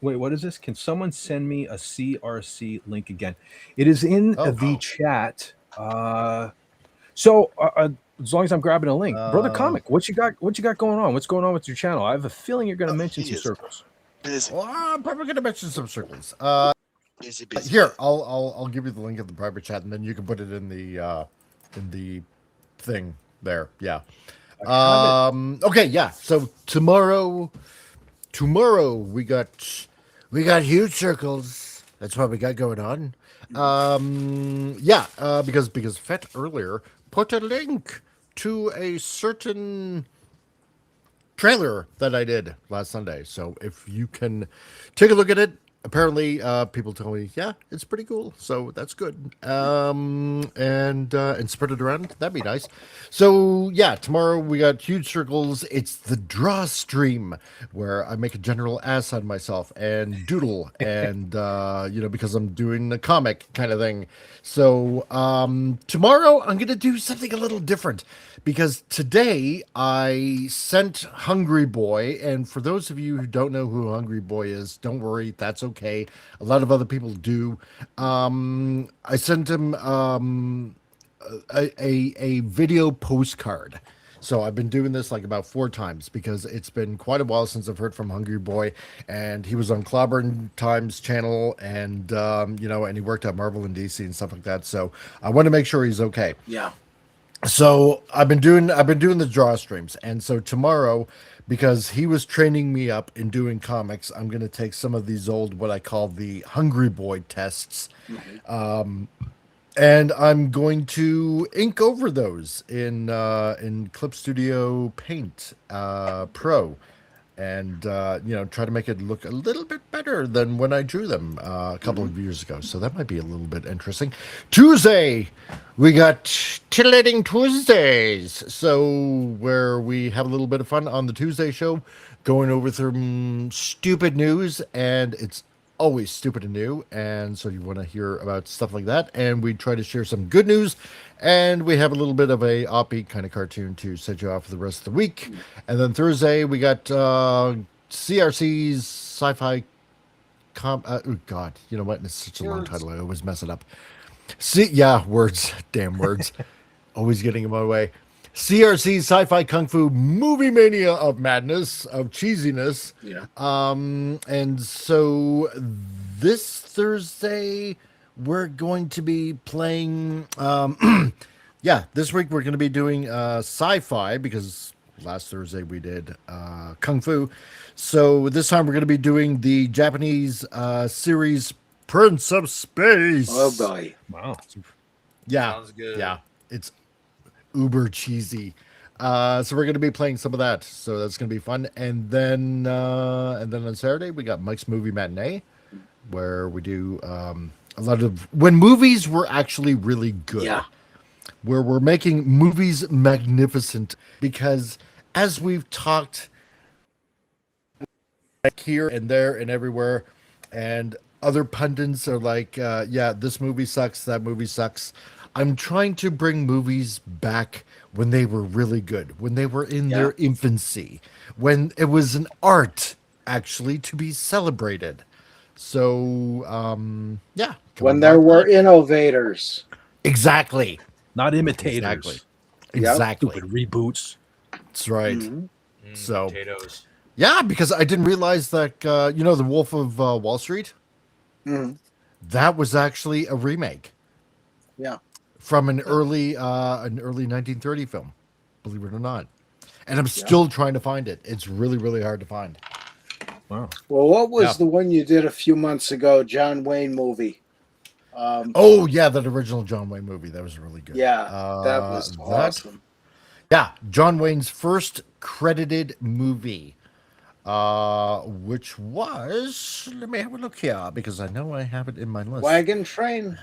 Wait, what is this? Can someone send me a CRC link again? It is in the chat. So as long as I'm grabbing a link, Brother Comic, what you got going on? What's going on with your channel? I have a feeling you're going to mention some circles. Well, I'm probably going to mention some circles. Busy. Here, I'll give you the link of the private chat, and then you can put it in the thing there. Yeah. Okay. Yeah. So tomorrow we got huge circles. That's what we got going on. Because Fett earlier put a link to a certain trailer that I did last Sunday. So if you can take a look at it, apparently people tell me, yeah, it's pretty cool. So that's good. And spread it around. That'd be nice. So yeah, tomorrow we got huge circles. It's the draw stream where I make a general ass out of myself and doodle and because I'm doing the comic kind of thing. So tomorrow I'm gonna do something a little different because today I sent Hungry Boy, and for those of you who don't know who Hungry Boy is, don't worry, that's okay. A lot of other people do. I sent him a video postcard. So I've been doing this like about 4 times because it's been quite a while since I've heard from Hungry Boy, and he was on Clobber Time's channel, and and he worked at Marvel and DC and stuff like that. So I want to make sure he's okay. Yeah. So I've been doing the draw streams, and so tomorrow, because he was training me up in doing comics, I'm going to take some of these old, what I call the Hungry Boy tests, and I'm going to ink over those in Clip Studio Paint Pro, and try to make it look a little bit better than when I drew them a couple of years ago. So that might be a little bit interesting. Tuesday, we got Titillating Tuesdays, so where we have a little bit of fun on the Tuesday show, going over some stupid news, and it's always stupid and new, and so you want to hear about stuff like that, and we try to share some good news, and we have a little bit of a offbeat kind of cartoon to set you off for the rest of the week. And then Thursday we got CRC's Sci-Fi oh god, you know what, it's such a long title, I always mess it up. Damn words. Always getting in my way. CRC's Sci-Fi Kung Fu Movie Mania of madness, of cheesiness. Yeah. And so this Thursday we're going to be playing this week we're going to be doing sci-fi, because last Thursday we did Kung Fu. So this time we're going to be doing the Japanese series Prince of Space. Oh boy. Wow. Yeah. Sounds good. Yeah. It's uber cheesy. So we're going to be playing some of that. So that's going to be fun. And then on Saturday we got Mike's Movie Matinee, where we do a lot of when movies were actually really good. Yeah. Where we're making movies magnificent, because as we've talked here and there and everywhere, and other pundits are like, yeah, this movie sucks, that movie sucks. I'm trying to bring movies back when they were really good, when they were in their infancy, when it was an art actually to be celebrated. So, yeah. When there were innovators. Exactly. Not imitators. Exactly. Stupid reboots. That's right. Mm-hmm. So, Potatoes. yeah, because I didn't realize that, The Wolf of Wall Street? Mm-hmm. That was actually a remake. Yeah. From an early 1930 film, believe it or not. And I'm still trying to find it. It's really, really hard to find. Wow. Well, what was the one you did a few months ago, John Wayne movie? That original John Wayne movie. That was really good. Yeah, that was awesome. Yeah, John Wayne's first credited movie, which was, let me have a look here, because I know I have it in my list. Wagon Train.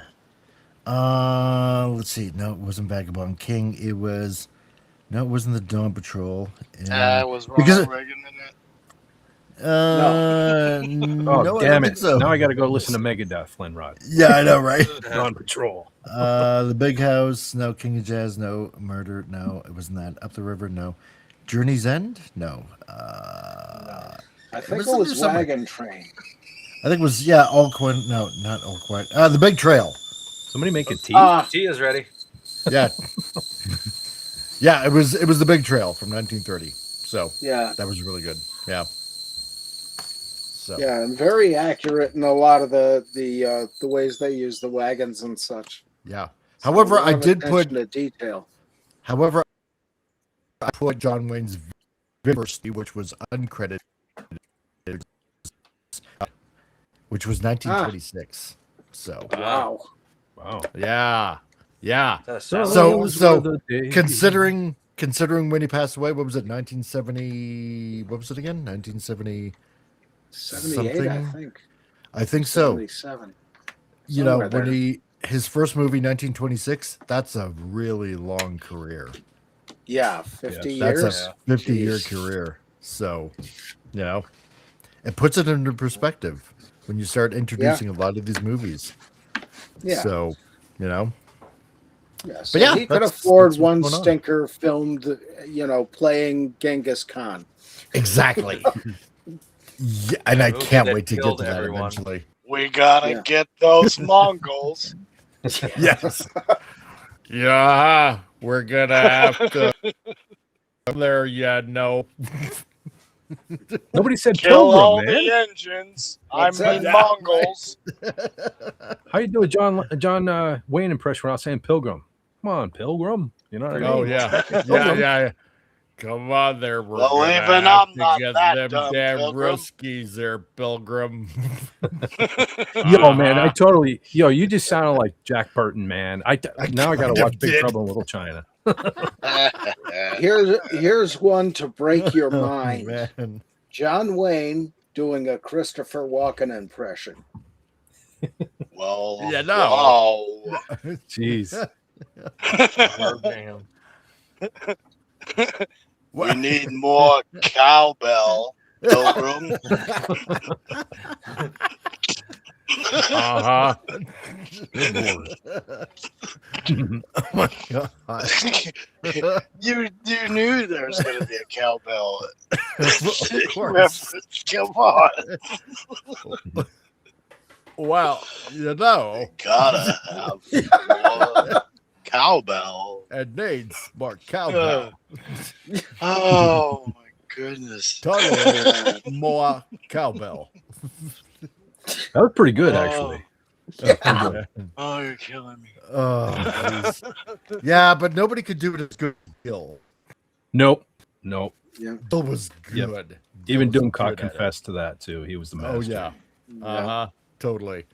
Let's see. No, it wasn't Vagabond King. It wasn't the Dawn Patrol. It was Ronald Reagan in it. No, damn it! So. Now I got to go listen to Megadeth, Linrod. Yeah, I know, right? Dawn Patrol. The Big House. No. King of Jazz. No. Murder. No, it wasn't that. Up the River. No. Journey's End. No. I think it was Wagon Train. I think it was All Quiet. No, not All Quiet. The Big Trail. Somebody make a tea. Tea is ready. Yeah. Yeah, it was the Big Trail from 1930. So that was really good. Yeah. So. Yeah, and very accurate in a lot of the ways they use the wagons and such. Yeah. However, I did put the detail. However, I put John Wayne's University, which was uncredited, which was 1926. So wow. Yeah. So considering when he passed away, what was it? 1970. What was it again? 1970. 78, I think so. 77. When his first movie, 1926, that's a really long career. Yeah, 50 years. That's a 50-year career. So, it puts it into perspective when you start introducing a lot of these movies. Yeah. So, Yeah, so but he could afford one stinker filmed, playing Genghis Khan. Exactly. Yeah, and I can't wait to get to that eventually. We gotta get those Mongols. Yes. Yeah, we're gonna have to. There, Nobody said Kill Pilgrim, all man. the engines. Mongols. How you do a John Wayne impression without saying Pilgrim? Come on, Pilgrim. You know what I mean? Oh yeah. Come on there, we're Believing gonna have I'm not to get that them dumb, damn Pilgrim. Ruskies there, Pilgrim. Yo, man, you just sounded like Jack Burton, man. Now I gotta watch Big Trouble in Little China. Here's one to break your mind. Man. John Wayne doing a Christopher Walken impression. Well, Jeez. We need more cowbell, Pilgrim. Oh my god. You knew there was going to be a cowbell. Of course. Come on. Well, Gotta have more cowbell. It needs more cowbell. Oh my goodness. Total more cowbell. That was pretty good, actually. Oh, you're killing me. Yeah, but nobody could do it as good as Bill. Nope. Yeah. Bill was good. Even Doomcock confessed to that too. He was the master. Oh yeah. Totally.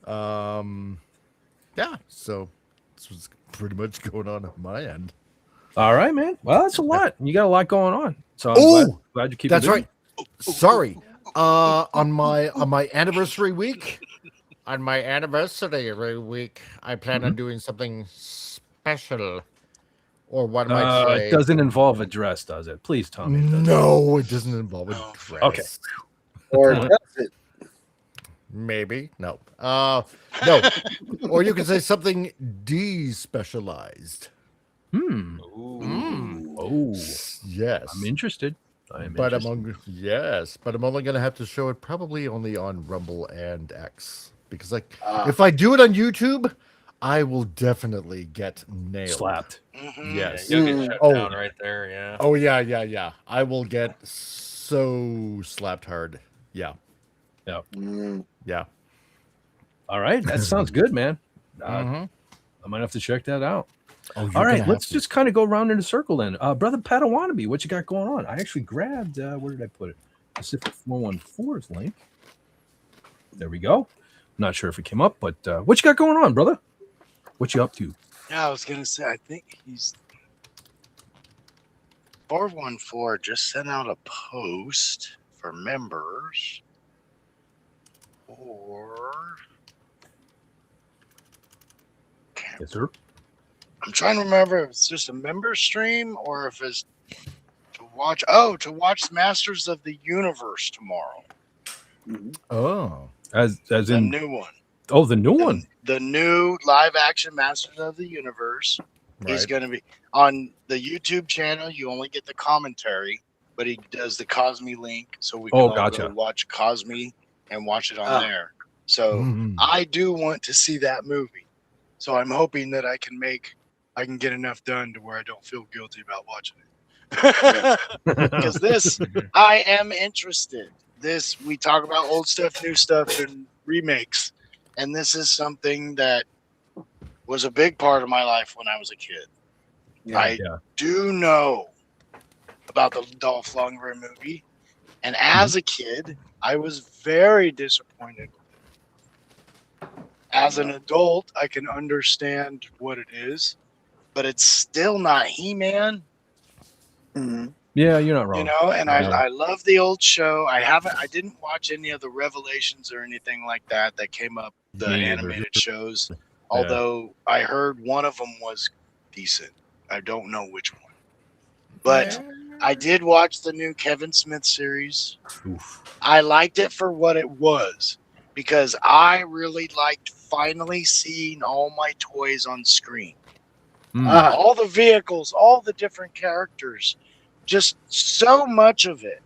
Yeah. So this was pretty much going on my end. All right, man. Well, that's a lot. You got a lot going on. So I'm glad you keep. That's right. Sorry. On my anniversary week. On my anniversary week, I plan on doing something special. Or what am I saying? It doesn't involve a dress, does it? Please tell me. No, it doesn't involve a dress. Okay. Or does it? Maybe. No. No. Or you can say something despecialized. Oh. Yes. I'm interested. But I'm only going to have to show it probably only on Rumble and X. Because if I do it on YouTube, I will definitely get nailed. Slapped. Yes. Yeah, you'll get shut down right there, yeah. Oh, yeah. I will get so slapped hard. Yeah. Yeah. All right. That sounds good, man. I might have to check that out. Oh, all right. Let's just kind of go around in a circle then. Brother Padawannabe, what you got going on? I actually grabbed, where did I put it? Pacific 414's link. There we go. Not sure if it came up, but what you got going on, brother? What you up to? Yeah, I was going to say, I think he's 414 just sent out a post for members. Yes, sir. I'm trying to remember if it's just a member stream or if it's to watch Masters of the Universe tomorrow. Oh, as the in new one. Oh, the new one. The new live action Masters of the Universe is going to be on the YouTube channel. You only get the commentary, but he does the Cosme link, so we can all go watch Cosme and watch it on there. So I do want to see that movie. So I'm hoping that I can get enough done to where I don't feel guilty about watching it. Because I am interested. We talk about old stuff, new stuff, and remakes. And this is something that was a big part of my life when I was a kid. I do know about the Dolph Lundgren movie. And as a kid, I was very disappointed. As an adult, I can understand what it is, but it's still not He-Man. Yeah, you're not wrong. You know, and I love the old show. I didn't watch any of the Revelations or anything like that came up, the animated shows. Although I heard one of them was decent. I don't know which one. But I did watch the new Kevin Smith series. I liked it for what it was because I really liked finally seeing all my toys on screen. All the vehicles, all the different characters. Just so much of it.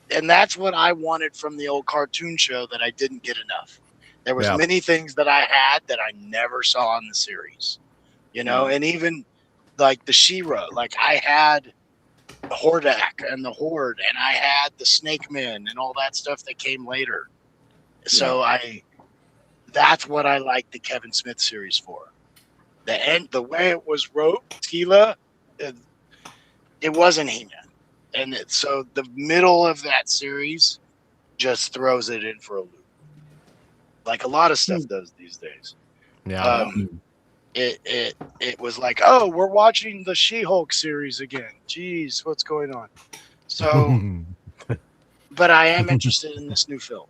And that's what I wanted from the old cartoon show that I didn't get enough. There was many things that I had that I never saw in the series. You know, and even like the She-Ra, like I had Hordak and the Horde, and I had the Snake Men and all that stuff that came later. So that's what I like the Kevin Smith series for. The way it was wrote, Tila, it wasn't He-Man. And so the middle of that series just throws it in for a loop. Like a lot of stuff does these days. Yeah. It was like, oh, we're watching the She-Hulk series again. Jeez, what's going on? So, but I am interested in this new film.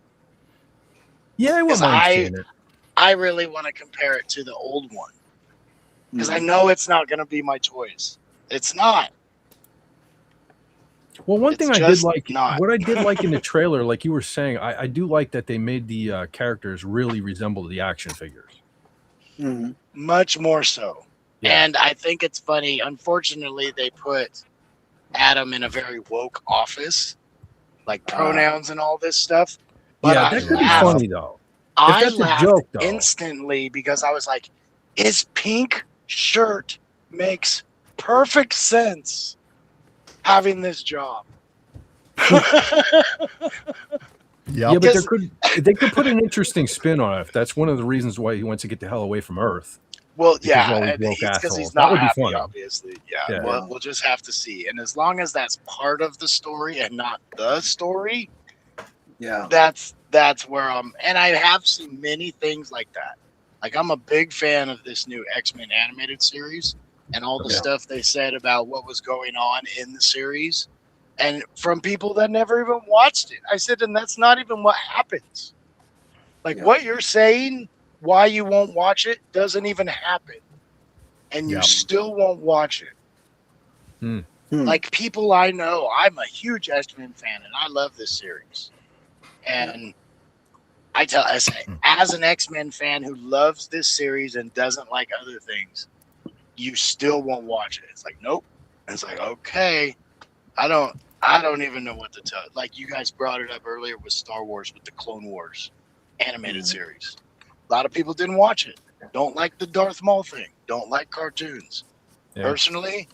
Yeah, I wouldn't mind seeing it. I really want to compare it to the old one. Because I know it's not going to be my toys. It's not. Well, one thing I did like, what I did like in the trailer, like you were saying, I do like that they made the characters really resemble the action figures. Much more so. Yeah. And I think it's funny. Unfortunately, they put Adam in a very woke office, like pronouns and all this stuff. But yeah, that could be funny, though. I laughed instantly because I was like, his pink shirt makes perfect sense having this job. Yeah, but they could put an interesting spin on it. That's one of the reasons why he wants to get the hell away from Earth. Well, yeah, because he's not happy, obviously. Yeah, well, we'll just have to see. And as long as that's part of the story and not the story, that's where I'm. And I have seen many things like that. Like, I'm a big fan of this new X-Men animated series and all the stuff they said about what was going on in the series. And from people that never even watched it. I said, and that's not even what happens. Like, what you're saying, why you won't watch it, doesn't even happen. and you still won't watch it. Like people I know, I'm a huge X-Men fan, and I love this series. And I tell, as an X-Men fan who loves this series and doesn't like other things, you still won't watch it. It's like, nope. And it's like, okay, I don't even know what to tell. Like you guys brought it up earlier with Star Wars, with the Clone Wars animated series. A lot of people didn't watch it. Don't like the Darth Maul thing. Don't like cartoons. Yeah. Personally,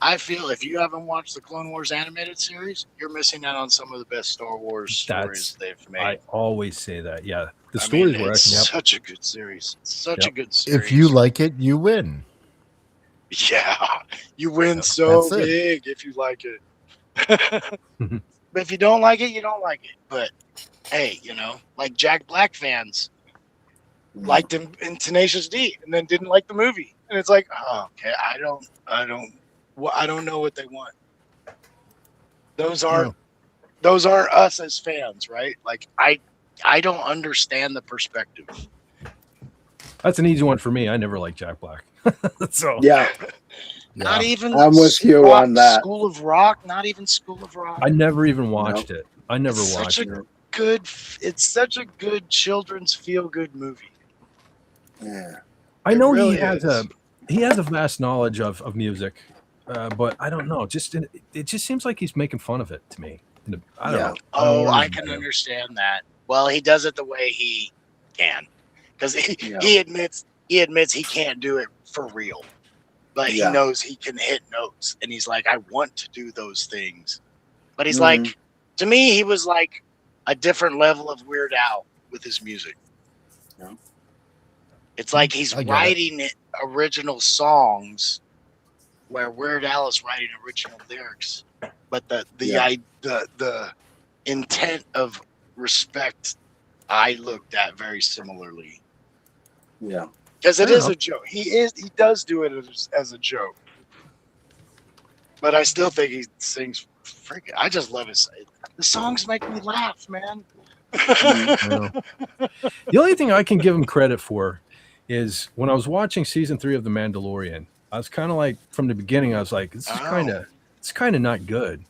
I feel if you haven't watched the Clone Wars animated series, you're missing out on some of the best Star Wars stories they've made. I always say that. Yeah, the stories were such a good series. Such a good series. If you like it, you win. Yeah, you win so big if you like it. But if you don't like it, you don't like it. But hey, like Jack Black fans liked him in Tenacious D and then didn't like the movie, and it's like, oh, okay, I don't know what they want. Those aren't us as fans, right? Like I don't understand the perspective. That's an easy one for me. I never liked Jack Black. So not even I'm with you on that. School of Rock, not even School of Rock. I never even watched it. I never watched it. It's such a good children's feel-good movie. Yeah. I know he has a vast knowledge of music, but I don't know. It just seems like he's making fun of it to me. I don't know. Oh, I can understand that. Well, he does it the way he can, because he admits he can't do it for real, but he knows he can hit notes, and he's like, I want to do those things, but he's like, to me, he was like a different level of Weird Al with his music. Yeah. It's like he's writing original songs where Weird Al is writing original lyrics, but the intent of respect I looked at very similarly. Yeah. Because it is a joke. He does do it as a joke. But I still think he sings freaking. I just love the songs make me laugh, man. The only thing I can give him credit for is when I was watching season 3 of The Mandalorian, I was kind of like, from the beginning, I was like, it's kind of not good.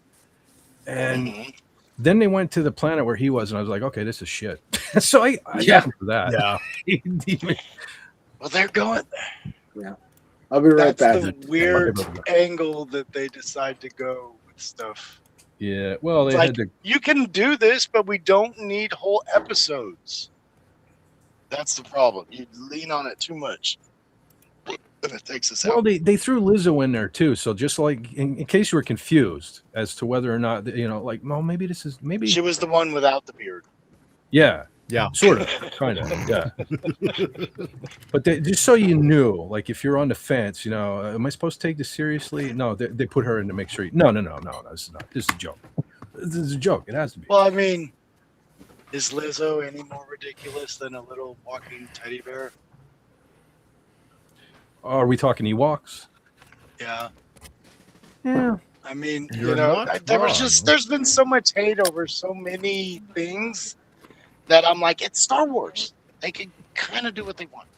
And then they went to the planet where he was, and I was like, okay, this is shit. So I got him for that. Yeah. Well, they're going there. Yeah. I'll be right back. That's the weird angle that they decide to go with stuff. Yeah. Well, they had you can do this, but we don't need whole episodes. That's the problem. You lean on it too much, and it takes us out. Well, they threw Lizzo in there too. So just like in case you were confused as to whether or not like, well, maybe she was the one without the beard. Yeah. Yeah, sort of, kind of, yeah. But just so you knew, like, if you're on the fence, am I supposed to take this seriously? No, they put her in to make sure. No, this is not. This is a joke. This is a joke. It has to be. Well, I mean, is Lizzo any more ridiculous than a little walking teddy bear? Are we talking Ewoks? Yeah. Yeah. I mean, there's been so much hate over so many things that I'm like, it's Star Wars. They can kind of do what they want.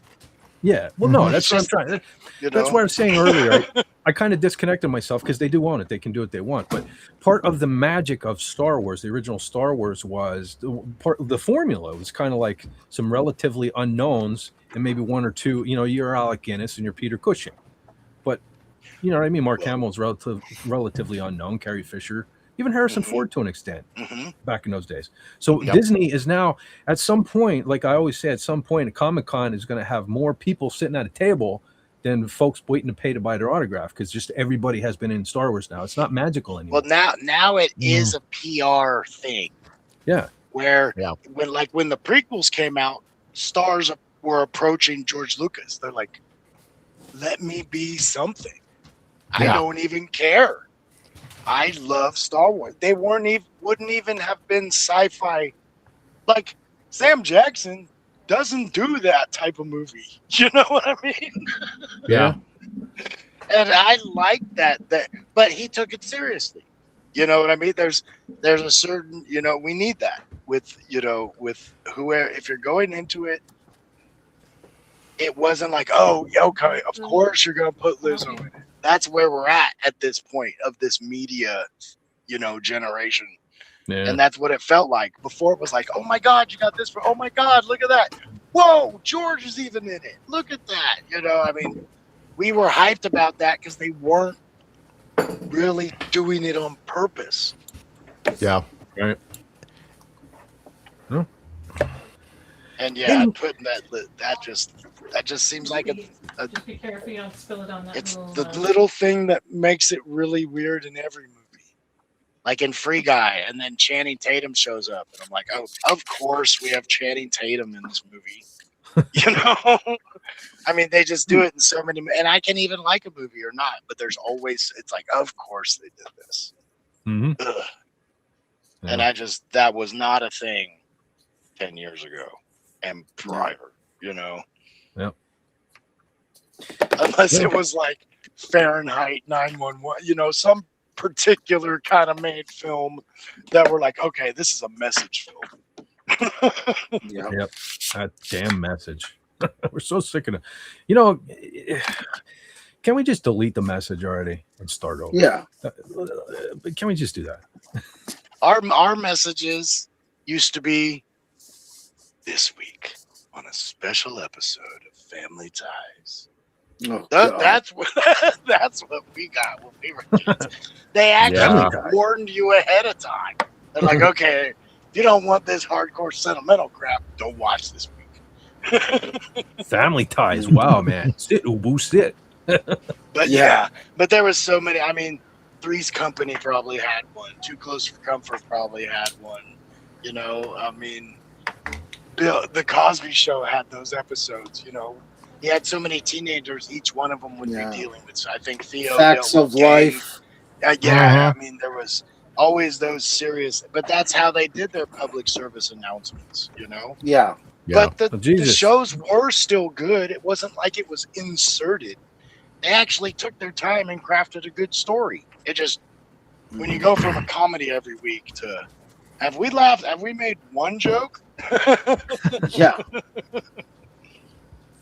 Yeah. Well, no, that's what I'm trying. That's what I was saying earlier. I kind of disconnected myself because they do own it. They can do what they want. But part of the magic of Star Wars, the original Star Wars, was the formula was kind of like some relatively unknowns and maybe one or two. You're Alec Guinness and you're Peter Cushing. But you know what I mean? Mark Hamill's relatively unknown. Carrie Fisher. Even Harrison Ford to an extent back in those days. So Disney is now at some point, like I always say, at some point, Comic-Con is going to have more people sitting at a table than folks waiting to pay to buy their autograph because just everybody has been in Star Wars now. It's not magical anymore. Well, now it is a PR thing. Yeah. Where when the prequels came out, stars were approaching George Lucas. They're like, let me be something. I don't even care. I love Star Wars. They wouldn't even have been sci-fi. Like Sam Jackson doesn't do that type of movie. You know what I mean? Yeah. And I like that, but he took it seriously. You know what I mean? There's a certain, we need that with whoever, if you're going into it, it wasn't like, oh, okay, of course you're gonna put Lizzo in it. That's where we're at this point of this media, generation. Yeah. And that's what it felt like. Before it was like, oh my God, you got this for, oh my God, look at that. Whoa, George is even in it. Look at that. I mean, we were hyped about that because they weren't really doing it on purpose. Yeah. Right. No. And putting that just seems like just be careful you don't spill it on that. It's the little thing that makes it really weird in every movie. Like in Free Guy, and then Channing Tatum shows up, and I'm like, oh, of course we have Channing Tatum in this movie. I mean, they just do it in so many, and I can even like a movie or not, but there's always, it's like, of course they did this. Mm-hmm. Yeah. And that was not a thing 10 years ago and prior, Yep. Unless it was like Fahrenheit 9/11, some particular kind of made film that we're like, okay, this is a message film. Yep. That damn message. We're so sick of it. Can we just delete the message already and start over? Yeah. Can we just do that? Our messages used to be this week on a special episode of Family Ties. Oh, that's what we got when we were kids. They actually warned you ahead of time. They're like, okay, if you don't want this hardcore sentimental crap, don't watch this week. Family Ties. Wow, man. Sit, Ubu, sit. But but there was so many. I mean, Three's Company probably had one. Too Close for Comfort probably had one. I mean, the Cosby Show had those episodes. He had so many teenagers. Each one of them would be dealing with. I think Theo. Facts of Life. I mean, there was always those serious. But that's how they did their public service announcements. Yeah. But the shows were still good. It wasn't like it was inserted. They actually took their time and crafted a good story. It just, when you go from a comedy every week to, have we laughed? Have we made one joke? Yeah.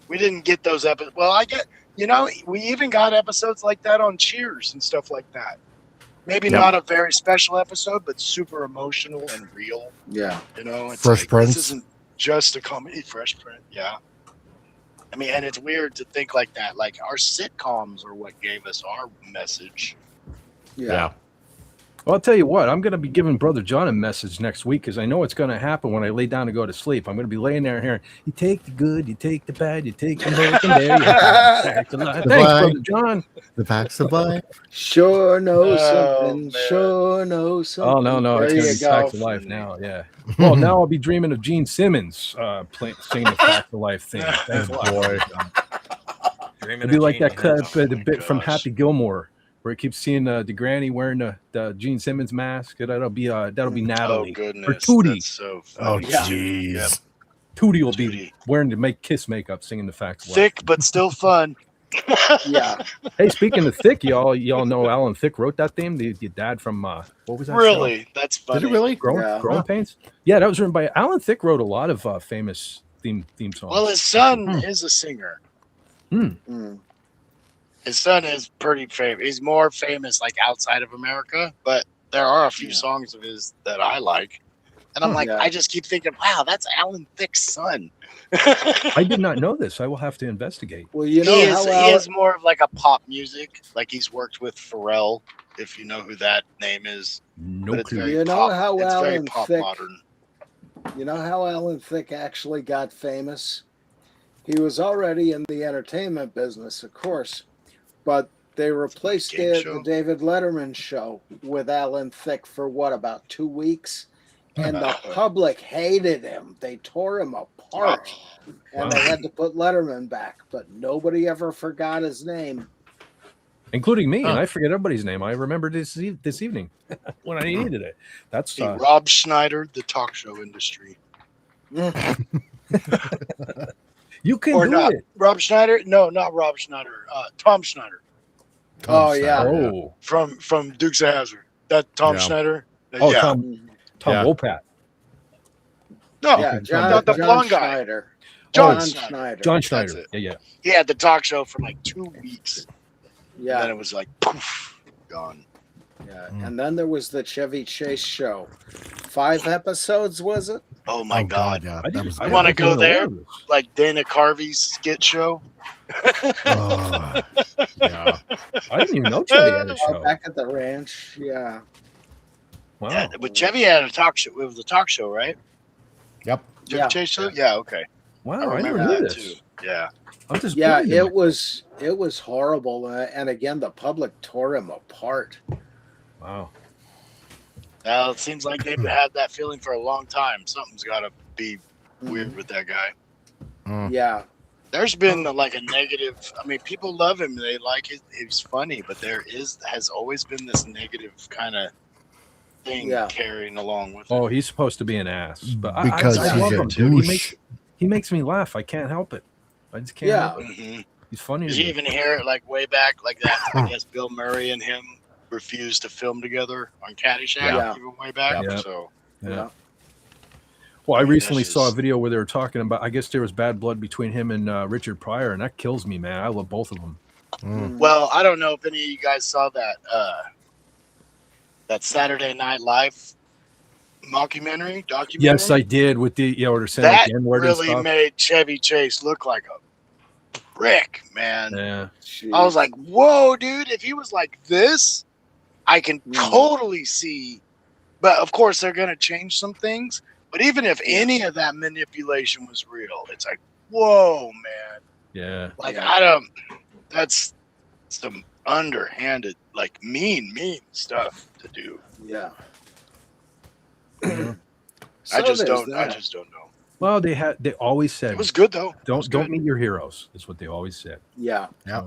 We didn't get those episodes. Well, we even got episodes like that on Cheers and stuff like that. Maybe not a very special episode, but super emotional and real. Yeah. It's Fresh Prince. This isn't just a comedy. Fresh Prince. Yeah. I mean, and it's weird to think like that. Like, our sitcoms are what gave us our message. Yeah. Well, I'll tell you what, I'm going to be giving Brother John a message next week because I know it's going to happen when I lay down to go to sleep. I'm going to be laying there hearing, you take the good, you take the bad, you take the milk and there you Thanks, Brother John. The facts of life. Sure know something. Man. Sure know something. Oh, no. It's going to be Facts of Life now, yeah. Well, now I'll be dreaming of Gene Simmons singing the Facts of Life thing. Thanks a lot. Boy. It'll be like that clip, the bit from Happy Gilmore, where it keeps seeing the granny wearing the Gene Simmons mask. That'll be Natalie. Oh, goodness. Or Tootie. That's so Oh, funny. jeez. Yep. Tootie will be wearing the Kiss makeup, singing the Facts of Life. Thick, but still fun. Yeah. Hey, speaking of Thick, y'all know Alan Thicke wrote that theme. The dad from what was that? Really? That's funny. Did it really? Growing Pains. Yeah, that was written by Alan Thicke. Wrote a lot of famous theme songs. Well, his son is a singer. His son is pretty famous. He's more famous like outside of America, but there are a few songs of his that I like. And I'm I just keep thinking, wow, that's Alan Thicke's son. I did not know this. I will have to investigate. Well, he is more of like a pop music. Like he's worked with Pharrell, if you know who that name is. No clue. You know how Alan Thicke, modern. You know how Alan Thicke actually got famous? He was already in the entertainment business, of course, but they replaced the David Letterman show with Alan Thicke for about 2 weeks? And the public hated him. They tore him apart. And they had to put Letterman back. But nobody ever forgot his name. Including me. And I forget everybody's name. I remembered this evening when I needed it. That's Rob Schneider, the talk show industry. You can do it. Rob Schneider? No, not Rob Schneider. Tom Schneider. Oh. From Dukes of Hazzard. That Tom Schneider? Tom Wopat. No, John the blonde guy. Schneider. John Schneider. John Schneider. Yeah. He had the talk show for like 2 weeks. Yeah. And then it was like, poof, gone. Yeah. And then there was the Chevy Chase show. 5 episodes, was it? Oh my God. Yeah, I want to go there, like Dana Carvey's skit show. Yeah. I didn't even know Chevy had a show. Back at the ranch. Yeah. Wow. Yeah, but Chevy had a talk show. It was a talk show, right? Yep. Chevy Chase show? Yeah, okay. Wow, I never remember knew that this. too. Yeah. Yeah, it was horrible. And again, the public tore him apart. Wow. Well, it seems like they've had that feeling for a long time. Something's got to be weird with that guy. Yeah. There's been like a negative. I mean, people love him. They like it. He's funny, but has always been this negative kind of thing carrying along with it. Oh, he's supposed to be an ass, but because I he's love a him, dude. douche. He makes me laugh. I can't help it. I just can't help it. Mm-hmm. He's funny. Did to you me. even hear it like way back like that? I guess Bill Murray and him refused to film together on Caddyshack even way back. Yeah. So Well, I recently saw a video where they were talking about. I guess there was bad blood between him and Richard Pryor, and that kills me, man. I love both of them. Well, I don't know if any of you guys saw that that Saturday Night Live documentary. Yes, I did. With the or saying that the N-word and really stuff. made Chevy Chase look like a prick, man. Yeah, I was like, whoa, dude! If he was like this, I can totally see. But of course, they're gonna change some things. But even if any of that manipulation was real, it's like, whoa, man. Yeah. Like I don't. That's some underhanded, like mean stuff to do. Yeah. I just don't know. Well, they always said It was good though. Don't meet your heroes. Is what they always said. Yeah. Yeah.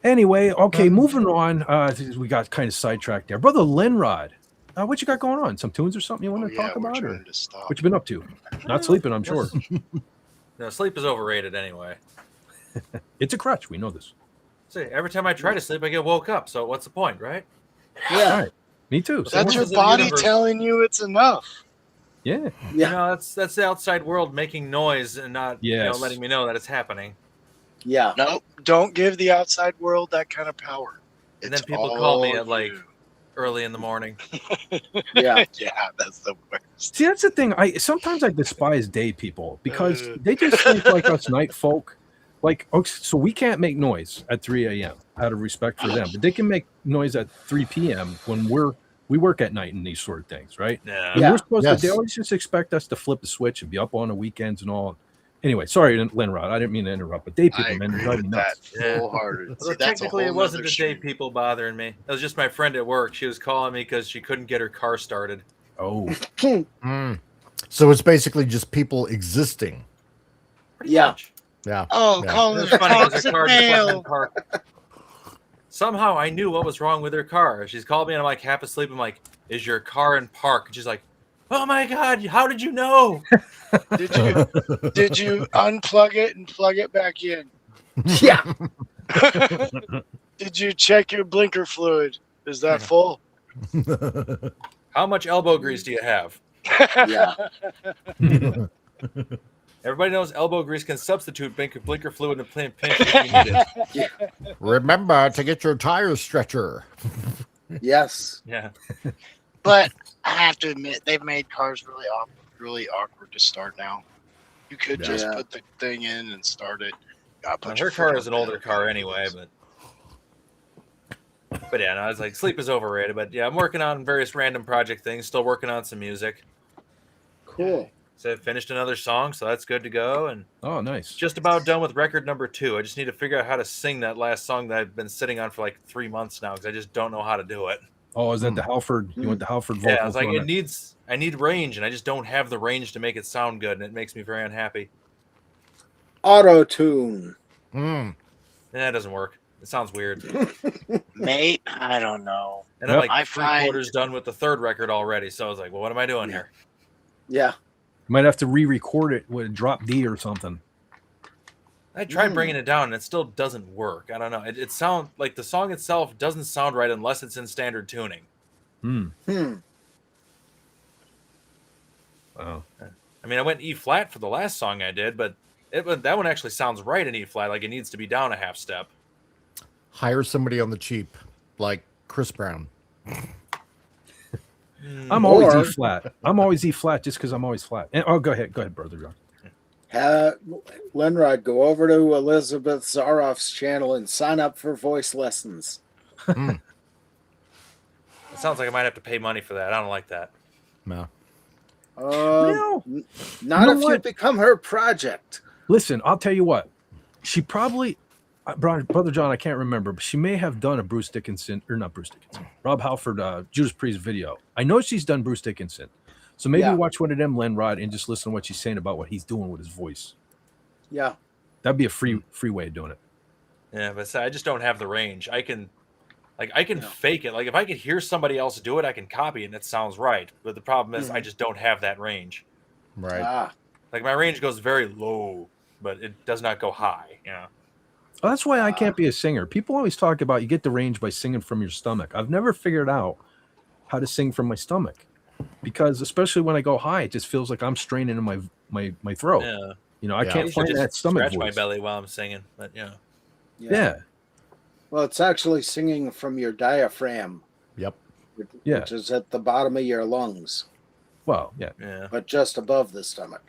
Anyway, okay, moving on. We got kind of sidetracked there, brother Linrod. What you got going on? Some tunes or something you want to talk about, or what you been up to? Not sleeping, I'm sure. No, sleep is overrated anyway. It's a crutch. We know this. See, every time I try to sleep, I get woke up. So what's the point, right? Yeah. Right. Me too. That's your body telling you it's enough. Yeah. You know, that's the outside world making noise and not letting me know that it's happening. Yeah. No, don't give the outside world that kind of power. And then people call me at like early in the morning. Yeah. Yeah, that's the worst. See, that's the thing. Sometimes I despise day people because they just think like us night folk. Like, so we can't make noise at 3 a.m. out of respect for them, but they can make noise at 3 p.m. when we work at night and these sort of things, right? Yeah. And we're supposed to. They always just expect us to flip the switch and be up on the weekends and all. Anyway, sorry, Linrod. I didn't mean to interrupt, but day people, man, they're driving me nuts. Full-hearted. Well, technically, it wasn't the day people bothering me. It was just my friend at work. She was calling me because she couldn't get her car started. Oh. So it's basically just people existing. Pretty much. Yeah. Oh, yeah. calling It's the funny because her toxic car just wasn't male. parked. Somehow I knew what was wrong with her car. She's called me and I'm like half asleep. I'm like, "Is your car in park?" And she's like, "Oh my God, how did you know?" Did you unplug it and plug it back in? Yeah. Did you check your blinker fluid? Is that full? How much elbow grease do you have? Yeah. Everybody knows elbow grease can substitute blinker fluid in a pinch if you need it. Remember to get your tire stretcher. Yes. Yeah. But I have to admit, they've made cars really awkward to start now. You could just put the thing in and start it. Her car is an older car anyway, but yeah, no, I was like, sleep is overrated. But yeah, I'm working on various random project things. Still working on some music. Cool. So I finished another song, so that's good to go. And oh, nice. Just about done with record number 2. I just need to figure out how to sing that last song that I've been sitting on for like 3 months now because I just don't know how to do it. Oh, is that the Halford? You went the Halford vocals? Yeah, I was like, I need range, and I just don't have the range to make it sound good, and it makes me very unhappy. Auto-tune. That doesn't work. It sounds weird. Mate, I don't know. And I'm like 3/4 done with the 3rd record already, so I was like, well, what am I doing here? Yeah. Might have to re-record it with a drop D or something. I tried bringing it down, and it still doesn't work. I don't know. It sounds like the song itself doesn't sound right unless it's in standard tuning. Wow. I I mean, I went E flat for the last song I did, but that one actually sounds right in E flat. Like it needs to be down a half step. Hire somebody on the cheap, like Chris Brown. I'm always E flat. I'm always E flat just because I'm always flat. And, go ahead, brother John. Lenrod, go over to Elizabeth Zaroff's channel and sign up for voice lessons. It sounds like I might have to pay money for that. I don't like that. No. Not if you become her project. Listen, I'll tell you what. She probably, Brother John, I can't remember, but she may have done a Bruce Dickinson, or not Bruce Dickinson, Rob Halford, Judas Priest video. I know she's done Bruce Dickinson. So maybe watch one of them, Lenrod, and just listen to what she's saying about what he's doing with his voice. Yeah. That'd be a free way of doing it. Yeah, but I just don't have the range. I can fake it. Like if I could hear somebody else do it, I can copy it and it sounds right. But the problem is I just don't have that range. Right. Like my range goes very low, but it does not go high. Yeah. Well, that's why I can't be a singer. People always talk about you get the range by singing from your stomach. I've never figured out how to sing from my stomach, because especially when I go high, it just feels like I'm straining in my throat. Yeah. You know, I can't find that stomach scratch voice. my belly while I'm singing, but yeah. Well, it's actually singing from your diaphragm. Yep. Which is at the bottom of your lungs. Well, yeah. But just above the stomach.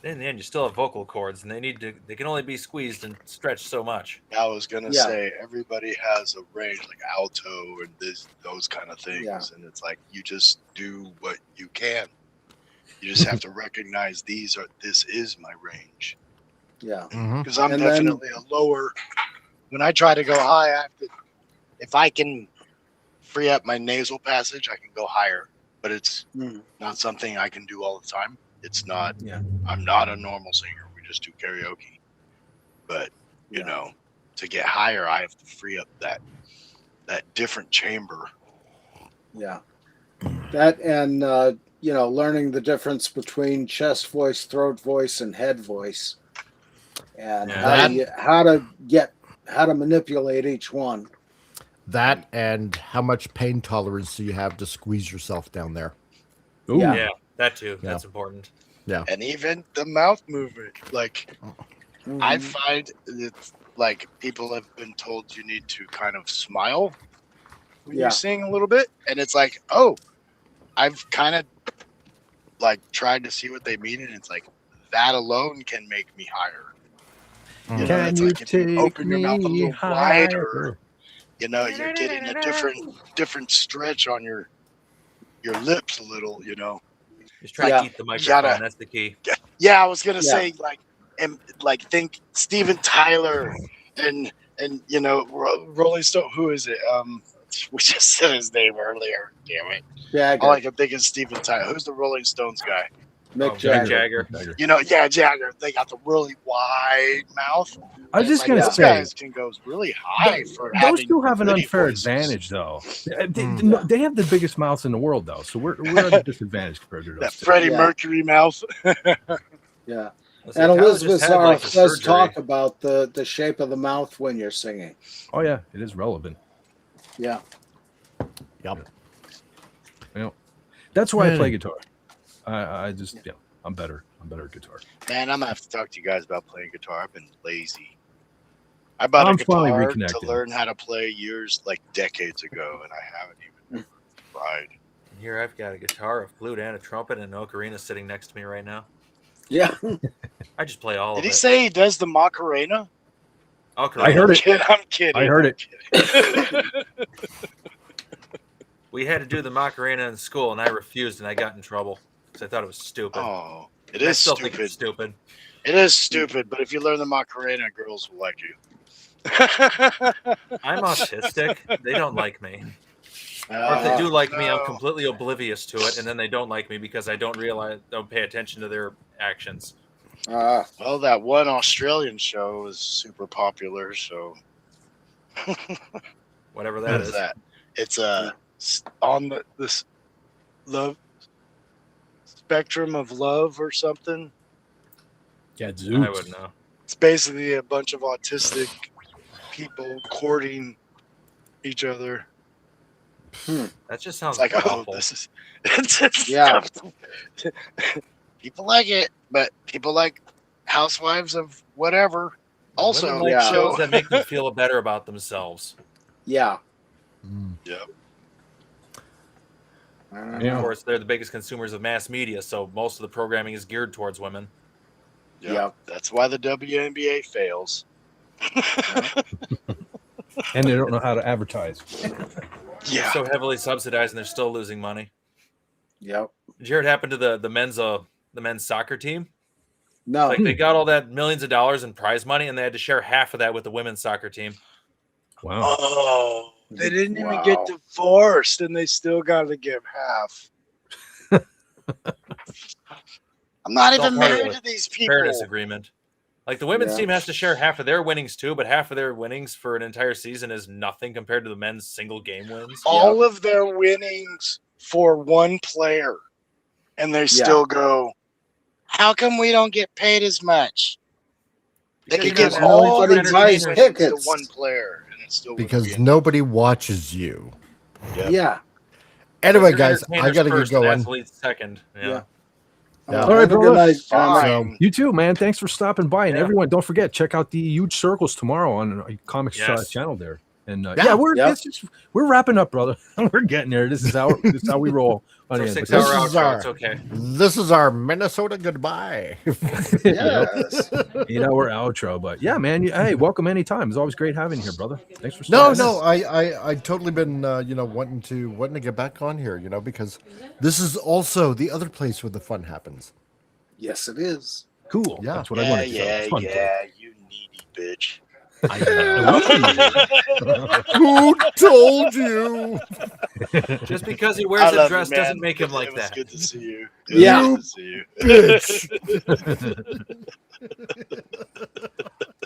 In the end, you still have vocal cords, and they can only be squeezed and stretched so much. I was gonna say everybody has a range, like alto and those kind of things, and it's like you just do what you can. You just have to recognize this is my range. Yeah, because I'm definitely a lower. When I try to go high, I have to. If I can free up my nasal passage, I can go higher, but it's not something I can do all the time. It's not. Yeah. I'm not a normal singer. We just do karaoke. But you know, to get higher, I have to free up that different chamber. Yeah. That and learning the difference between chest voice, throat voice, and head voice, and how to manipulate each one. That and how much pain tolerance do you have to squeeze yourself down there? Ooh. Yeah. That too. That's important. Yeah. And even the mouth movement. Like, I find it's like people have been told you need to kind of smile when you sing a little bit. And it's like, I've kind of like tried to see what they mean. And it's like, that alone can make me higher. You know, Can you like if you open your mouth a little wider, higher? You're getting a different stretch on your lips a little, Just try to keep the microphone. That's the key. Yeah, I was gonna say think Steven Tyler and Rolling Stone. Who is it? We just said his name earlier. Damn it. Jagger. All I can think is Steven Tyler. Who's the Rolling Stones guy? Mick Jagger. Jagger. They got the really wide mouth. I was just gonna say, guys can go really high for those two have an unfair voices. advantage, though. They have the biggest mouths in the world, though, so we're at a disadvantage compared to those. That Freddie Mercury mouth. Yeah, and Elizabeth Zaroff does talk about the shape of the mouth when you're singing. Oh yeah, it is relevant. Yeah. Yep. That's why I play guitar. I just I'm better at guitar. Man, I'm gonna have to talk to you guys about playing guitar. I've been lazy. I bought a guitar to learn how to play decades ago, and I haven't even tried. Here I've got a guitar, a flute, and a trumpet, and an ocarina sitting next to me right now. Yeah. I just play all of it. Did he say he does the Macarena? Ocarina. I heard it. I'm kidding. I heard it. We had to do the Macarena in school, and I refused, and I got in trouble because I thought it was stupid. Oh, it is still stupid. think it's stupid. It is stupid, but if you learn the Macarena, girls will like you. I'm autistic. They don't like me. Or if they do like me, I'm completely oblivious to it, and then they don't like me because I don't pay attention to their actions. Well, that one Australian show is super popular, so whatever that is. It's on this love spectrum of love or something. Yeah, Zeus. I would know. It's basically a bunch of autistic people courting each other. That just sounds like, awful. This is yeah. People like it, but people like Housewives of whatever. Also, like shows that make them feel better about themselves. Yeah. Yep. Of course, they're the biggest consumers of mass media, so most of the programming is geared towards women. Yeah, that's why the WNBA fails. And they don't know how to advertise. Yeah, so heavily subsidized, and they're still losing money. Yep. Did you hear what happened to the men's soccer team? No. Like they got all that millions of dollars in prize money, and they had to share half of that with the women's soccer team. Wow. Oh, they didn't even get divorced, and they still got to give half. I'm not even married to these people. Fairness agreement. Like the women's team has to share half of their winnings too, but half of their winnings for an entire season is nothing compared to the men's single game wins. All of their winnings for one player, and they still go, how come we don't get paid as much? They could give all the tickets to one player, and it still because nobody watches you. Yeah. Anyway, guys, I gotta get going. Athletes second. Yeah. All right, brother. You too, man. Thanks for stopping by, and everyone, don't forget, check out the Huge Circles tomorrow on Comics channel there. And we're wrapping up, brother. We're getting there. This is how we roll. This is our Minnesota goodbye. Yes. 8-hour outro, but yeah, man. Hey, welcome anytime. It's always great having you here, brother. Thanks for stopping. No, I totally been wanting to get back on here, because this is also the other place where the fun happens. Yes, it is. Cool. Yeah, that's what I wanted to say. Yeah, you needy bitch. Who told you? Just because he wears a dress doesn't make him like that. Good to see you. Good to see you. Bitch.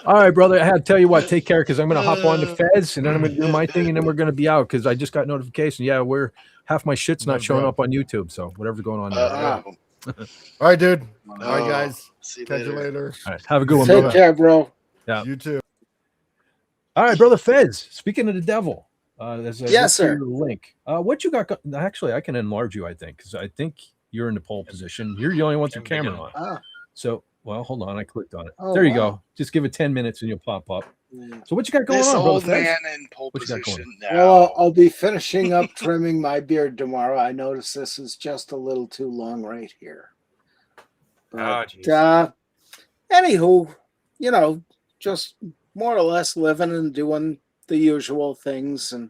All right, brother. I had to tell you what. Take care, because I'm going to hop on the feds, and then I'm going to do my thing, and then we're going to be out because I just got notification. Yeah, half my shit's not showing up on YouTube, so whatever's going on there. All right, dude. All right, guys. Catch you later. All right, have a good one, brother. Take care, bro. Yeah. You too. All right, brother Feds. Speaking of the devil, yes, sir. Link. What you got? Actually, I can enlarge you. I think because I think you're in the pole position. You're the only one with your camera on. So, well, hold on. I clicked on it. There you go. Just give it 10 minutes and you'll pop up. So, what you got going on, brother man in pole position now. Well, I'll be finishing up trimming my beard tomorrow. I noticed this is just a little too long right here. But, anywho, just more or less living and doing the usual things. And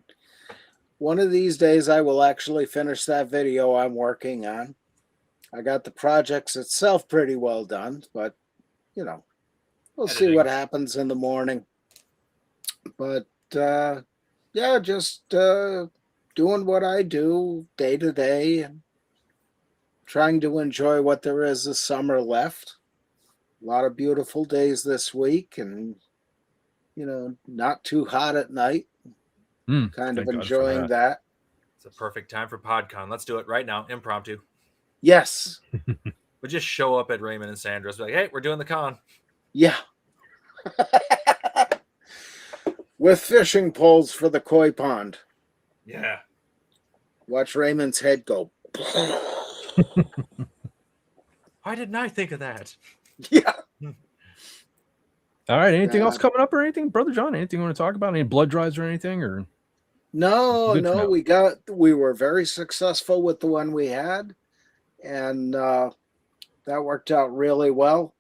one of these days I will actually finish that video I'm working on. I got the projects itself pretty well done, but we'll see what happens in the morning. But just doing what I do day to day and trying to enjoy what there is of summer left. A lot of beautiful days this week, and not too hot at night. Kind of enjoying that. It's a perfect time for PodCon. Let's do it right now. Impromptu. Yes. We just show up at Raymond and Sandra's, like, hey, we're doing the con. Yeah. With fishing poles for the koi pond. Yeah. Watch Raymond's head go. Why didn't I think of that? Yeah. All right. Anything else coming up or anything, Brother John? Anything you want to talk about? Any blood drives or anything? Or no. We were very successful with the one we had, and that worked out really well.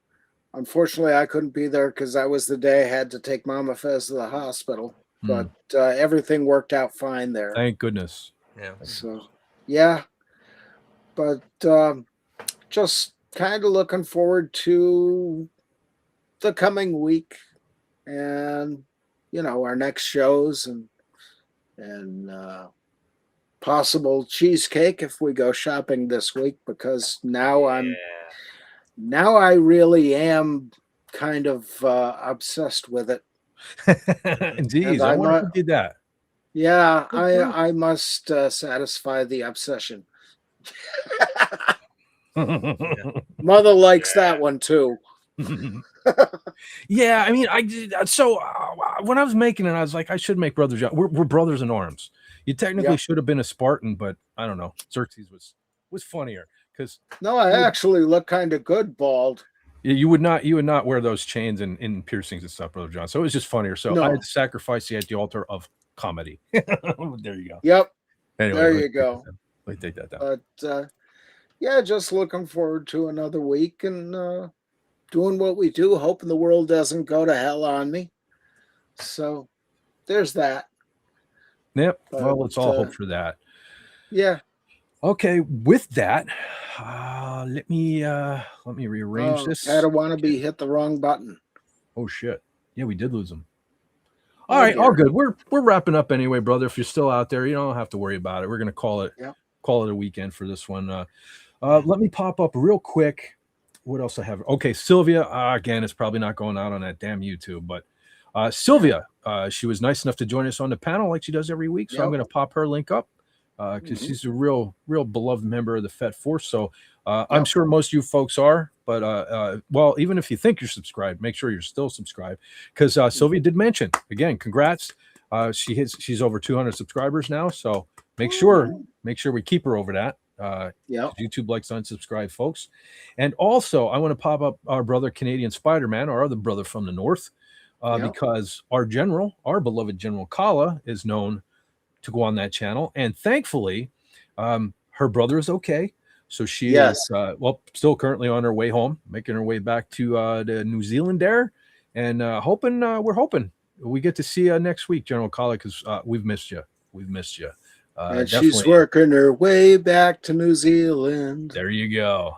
Unfortunately, I couldn't be there because that was the day I had to take Mama Fez to the hospital. But everything worked out fine there. Thank goodness. Yeah. So, yeah. But just kind of looking forward to the coming week and our next shows and possible cheesecake if we go shopping this week, because now I really am kind of obsessed with it. Jeez, I wonder who did that. Yeah, I must satisfy the obsession. Mother likes that one too. Yeah, I mean, I did. So when I was making it, I was like, I should make Brother John. We're brothers in arms. You technically should have been a Spartan, but I don't know. Xerxes was funnier because no, I actually look kind of good bald. you would not wear those chains and piercings and stuff, Brother John. So it was just funnier. So I had to sacrifice you at the altar of comedy. There you go. Yep. Anyway, there you go. Let me take that down. But yeah, just looking forward to another week and doing what we do, hoping the world doesn't go to hell on me. So there's that. Yep. Well, let's all hope for that. Yeah. Okay. With that, let me rearrange this. I don't want to be hit the wrong button. Oh shit! Yeah, we did lose him. All right, all good. We're wrapping up anyway, brother. If you're still out there, you don't have to worry about it. We're gonna call it a weekend for this one. Let me pop up real quick. What else I have? Okay, Sylvia. Again, it's probably not going out on that damn YouTube, but Sylvia, she was nice enough to join us on the panel like she does every week. So I'm going to pop her link up because she's a real beloved member of the Fett Force. So I'm sure most of you folks are, but well, even if you think you're subscribed, make sure you're still subscribed because Sylvia did mention again. Congrats, she's over 200 subscribers now. So make sure we keep her over that. YouTube likes unsubscribe folks, and also I want to pop up our brother Canadian Spider-Man, our other brother from the north. Because our beloved General Kala is known to go on that channel. And thankfully, her brother is okay. So she is, still currently on her way home, making her way back to New Zealand there. And we're hoping we get to see you next week, General Kala, because we've missed you. We've missed you. And she's working her way back to New Zealand. There you go.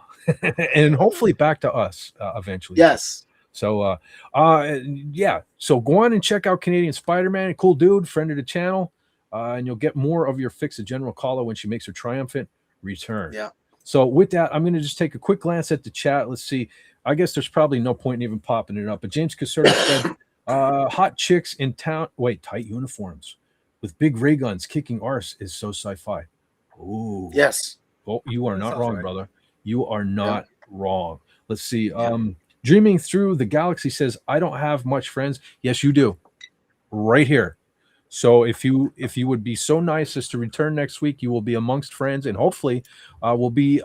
And hopefully back to us eventually. Yes. So, so go on and check out Canadian Spider-Man, cool dude, friend of the channel, and you'll get more of your fix of General Kala when she makes her triumphant return. Yeah. So with that, I'm going to just take a quick glance at the chat. Let's see. I guess there's probably no point in even popping it up, but James Caserta said, hot chicks in town. Wait, tight uniforms with big ray guns kicking arse is so sci-fi. Ooh. Yes. Oh, you are not wrong, brother. You are not wrong. Let's see. Dreaming Through the Galaxy says, I don't have much friends. Yes, you do. Right here. So if you would be so nice as to return next week, you will be amongst friends, and hopefully we'll be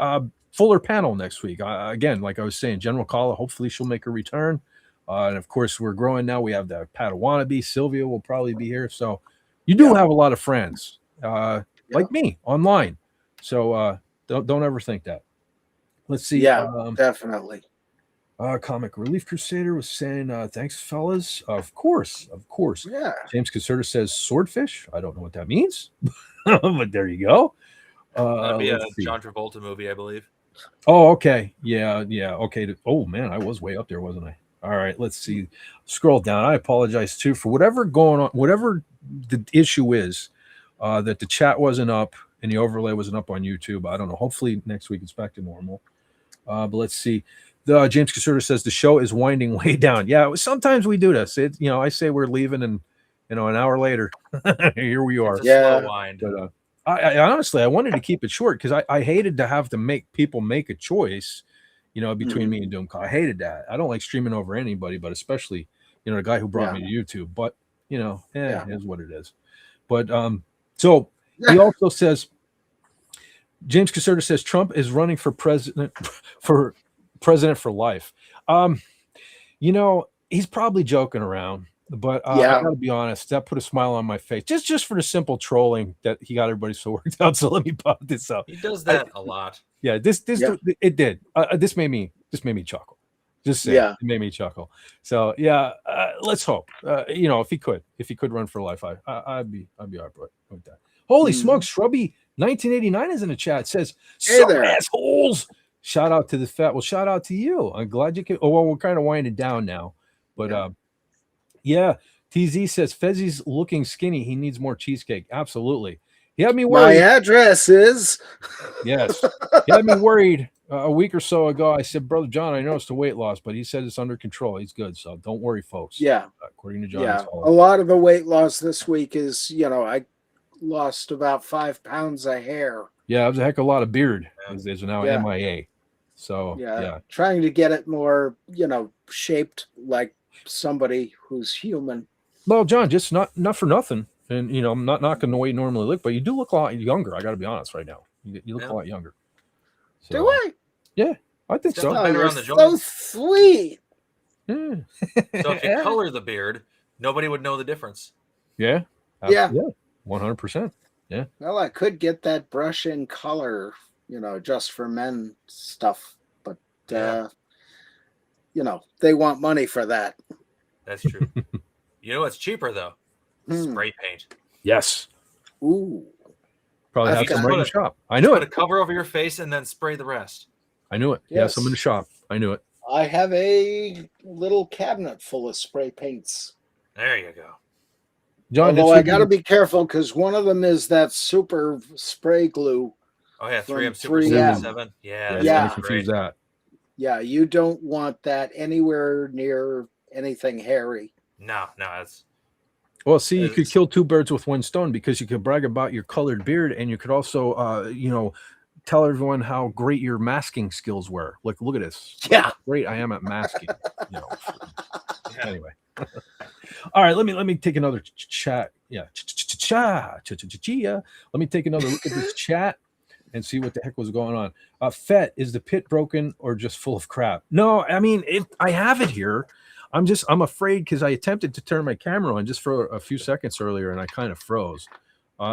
fuller panel next week. Again, like I was saying, General Kala, hopefully she'll make a return. And of course, we're growing now. We have the Padawannabe. Sylvia will probably be here. So you do have a lot of friends like me online. So don't ever think that. Let's see. Yeah, definitely. Comic Relief Crusader was saying, thanks, fellas. Of course. Yeah. James Caserta says swordfish. I don't know what that means, but there you go. That'd be a John Travolta movie, I believe. Oh, okay. Yeah. Okay. Oh, man, I was way up there, wasn't I? All right, let's see. Scroll down. I apologize, too, for whatever going on, whatever the issue is, that the chat wasn't up and the overlay wasn't up on YouTube. I don't know. Hopefully next week it's back to normal. But let's see. James Caserta says the show is winding way down. Yeah, sometimes we do this. I say we're leaving, and an hour later, here we are. Slow wind. But I honestly, I wanted to keep it short because I hated to have to make people make a choice, between me and Doom. I hated that. I don't like streaming over anybody, but especially, the guy who brought me to YouTube. But it is what it is. But so he also says, James Caserta says Trump is running for president for life. He's probably joking around, but I gotta be honest, that put a smile on my face just for the simple trolling that he got everybody so worked out. So let me pop this up. He does that a lot. Yeah, it did. This made me chuckle. Just say it made me chuckle. So let's hope. If he could run for life, I'd be all right with that. Holy smokes, Shrubby 1989 is in the chat. Says, hey there, assholes. Shout out to the Fett. Well, shout out to you. I'm glad you can. Oh, well, we're kind of winding down now, but TZ says Fezzi's looking skinny. He needs more cheesecake. Absolutely. He had me worried. My address is. Yes. He had me worried a week or so ago. I said, Brother John, I noticed the weight loss, but he said it's under control. He's good. So don't worry, folks. Yeah. According to John. Yeah. A lot of the weight loss this week is, I lost about 5 pounds of hair. Yeah, it was a heck of a lot of beard. There's now MIA. So trying to get it more, shaped like somebody who's human. Well, John, just not for nothing. And I'm not knocking the way you normally look, but you do look a lot younger. I got to be honest right now. You look a lot younger. So, do I? Yeah, I think so. Oh, you're so sweet. Yeah. So if you color the beard, nobody would know the difference. Yeah. Yeah. 100%. Yeah. Well, I could get that brush in color, just for men stuff, but they want money for that. That's true. You know what's cheaper though? Spray paint. Yes. Ooh. Probably have some right in the shop. I knew it. Put a cover over your face and then spray the rest. I knew it. Yes, I'm in the shop. I knew it. I have a little cabinet full of spray paints. There you go. John, although I got to be careful because one of them is that super spray glue. Oh yeah, 3M Super 77. Yeah. Confuse that. Yeah, you don't want that anywhere near anything hairy. No, that's. Well, see, you could kill two birds with one stone because you could brag about your colored beard, and you could also, tell everyone how great your masking skills were. Like, look at this. Yeah, how great I am at masking. Anyway. All right, let me take another chat. Yeah, let me take another look at this chat and see what the heck was going on. Fett, is the pit broken or just full of crap? No, I mean, I have it here. I'm afraid because I attempted to turn my camera on just for a few seconds earlier and I kind of froze.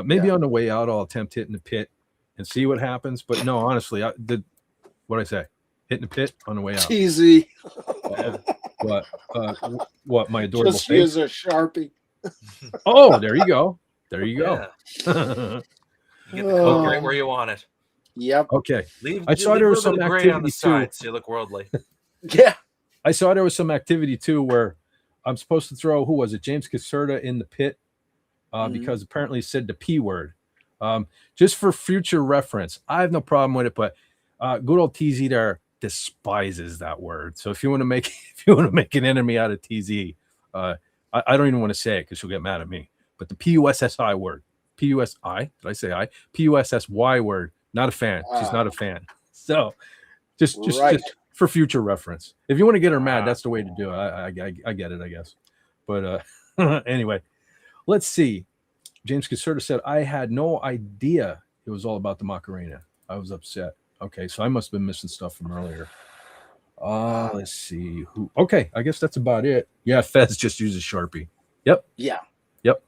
Maybe on the way out I'll attempt hitting the pit and see what happens. But no, honestly, what'd I say? Hitting the pit on the way out. Easy. What my adorable just face? use a Sharpie. Oh, there you go. There you go. You get the color right where you want it. Yep. Okay. I saw there was some activity on the too. So you look worldly. Yeah. I saw there was some activity too where I'm supposed to throw, who was it, James Caserta in the pit because apparently he said the P word. Just for future reference, I have no problem with it, but good old TZ there despises that word. So if you want to make an enemy out of TZ, I don't even want to say it because she'll get mad at me. But the PUSSI word, PUSI, did I say I? PUSSY word, not a fan. She's not a fan. So just for future reference. If you want to get her mad, that's the way to do it. I get it, I guess. But anyway, let's see. James Caserta said, I had no idea it was all about the Macarena. I was upset. Okay, so I must have been missing stuff from earlier. Let's see. Okay, I guess that's about it. Yeah, Fez just uses Sharpie. Yep. Yeah. Yep.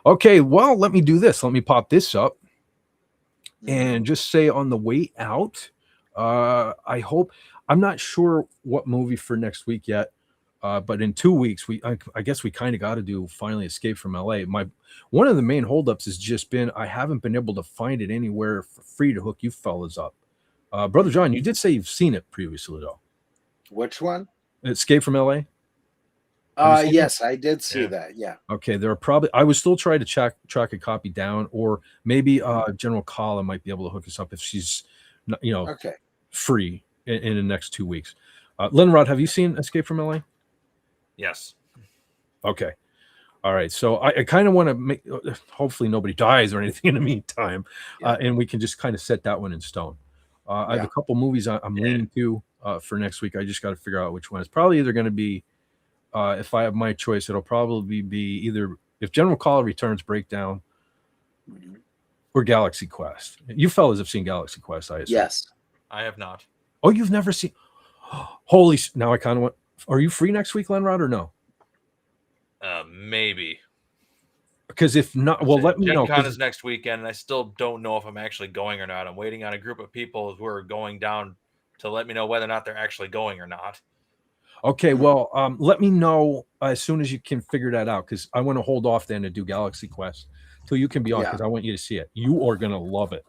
Okay, well, let me do this. Let me pop this up and just say on the way out, I hope, I'm not sure what movie for next week yet, but in 2 weeks, I guess we kind of got to do finally Escape from LA. One of the main holdups has just been I haven't been able to find it anywhere for free to hook you fellas up. Brother John, you did say you've seen it previously, though. Which one? Escape from LA? Yes, I did see that. Yeah. Okay, there are probably, I was still trying to track a copy down, or maybe General Kala might be able to hook us up if she's, okay, free in the next 2 weeks. Lenrod, have you seen Escape from LA? Yes. Okay. All right. So I kind of want to make, hopefully nobody dies or anything in the meantime, and we can just kind of set that one in stone. I have a couple movies I'm leaning to for next week. I just got to figure out which one. It's probably either going to be, if I have my choice, it'll probably be either if General Kala returns, Breakdown, or Galaxy Quest. You fellas have seen Galaxy Quest, I assume. Yes. I have not. Oh, you've never seen? Holy! Now I kind of want. Are you free next week, Lenrod, or no? Maybe. Because if not, well, let me know. Gen Con is next weekend, and I still don't know if I'm actually going or not. I'm waiting on a group of people who are going down to let me know whether or not they're actually going or not. Okay, well, let me know as soon as you can figure that out, because I want to hold off then to do Galaxy Quest till you can be on, because I want you to see it. You are going to love it.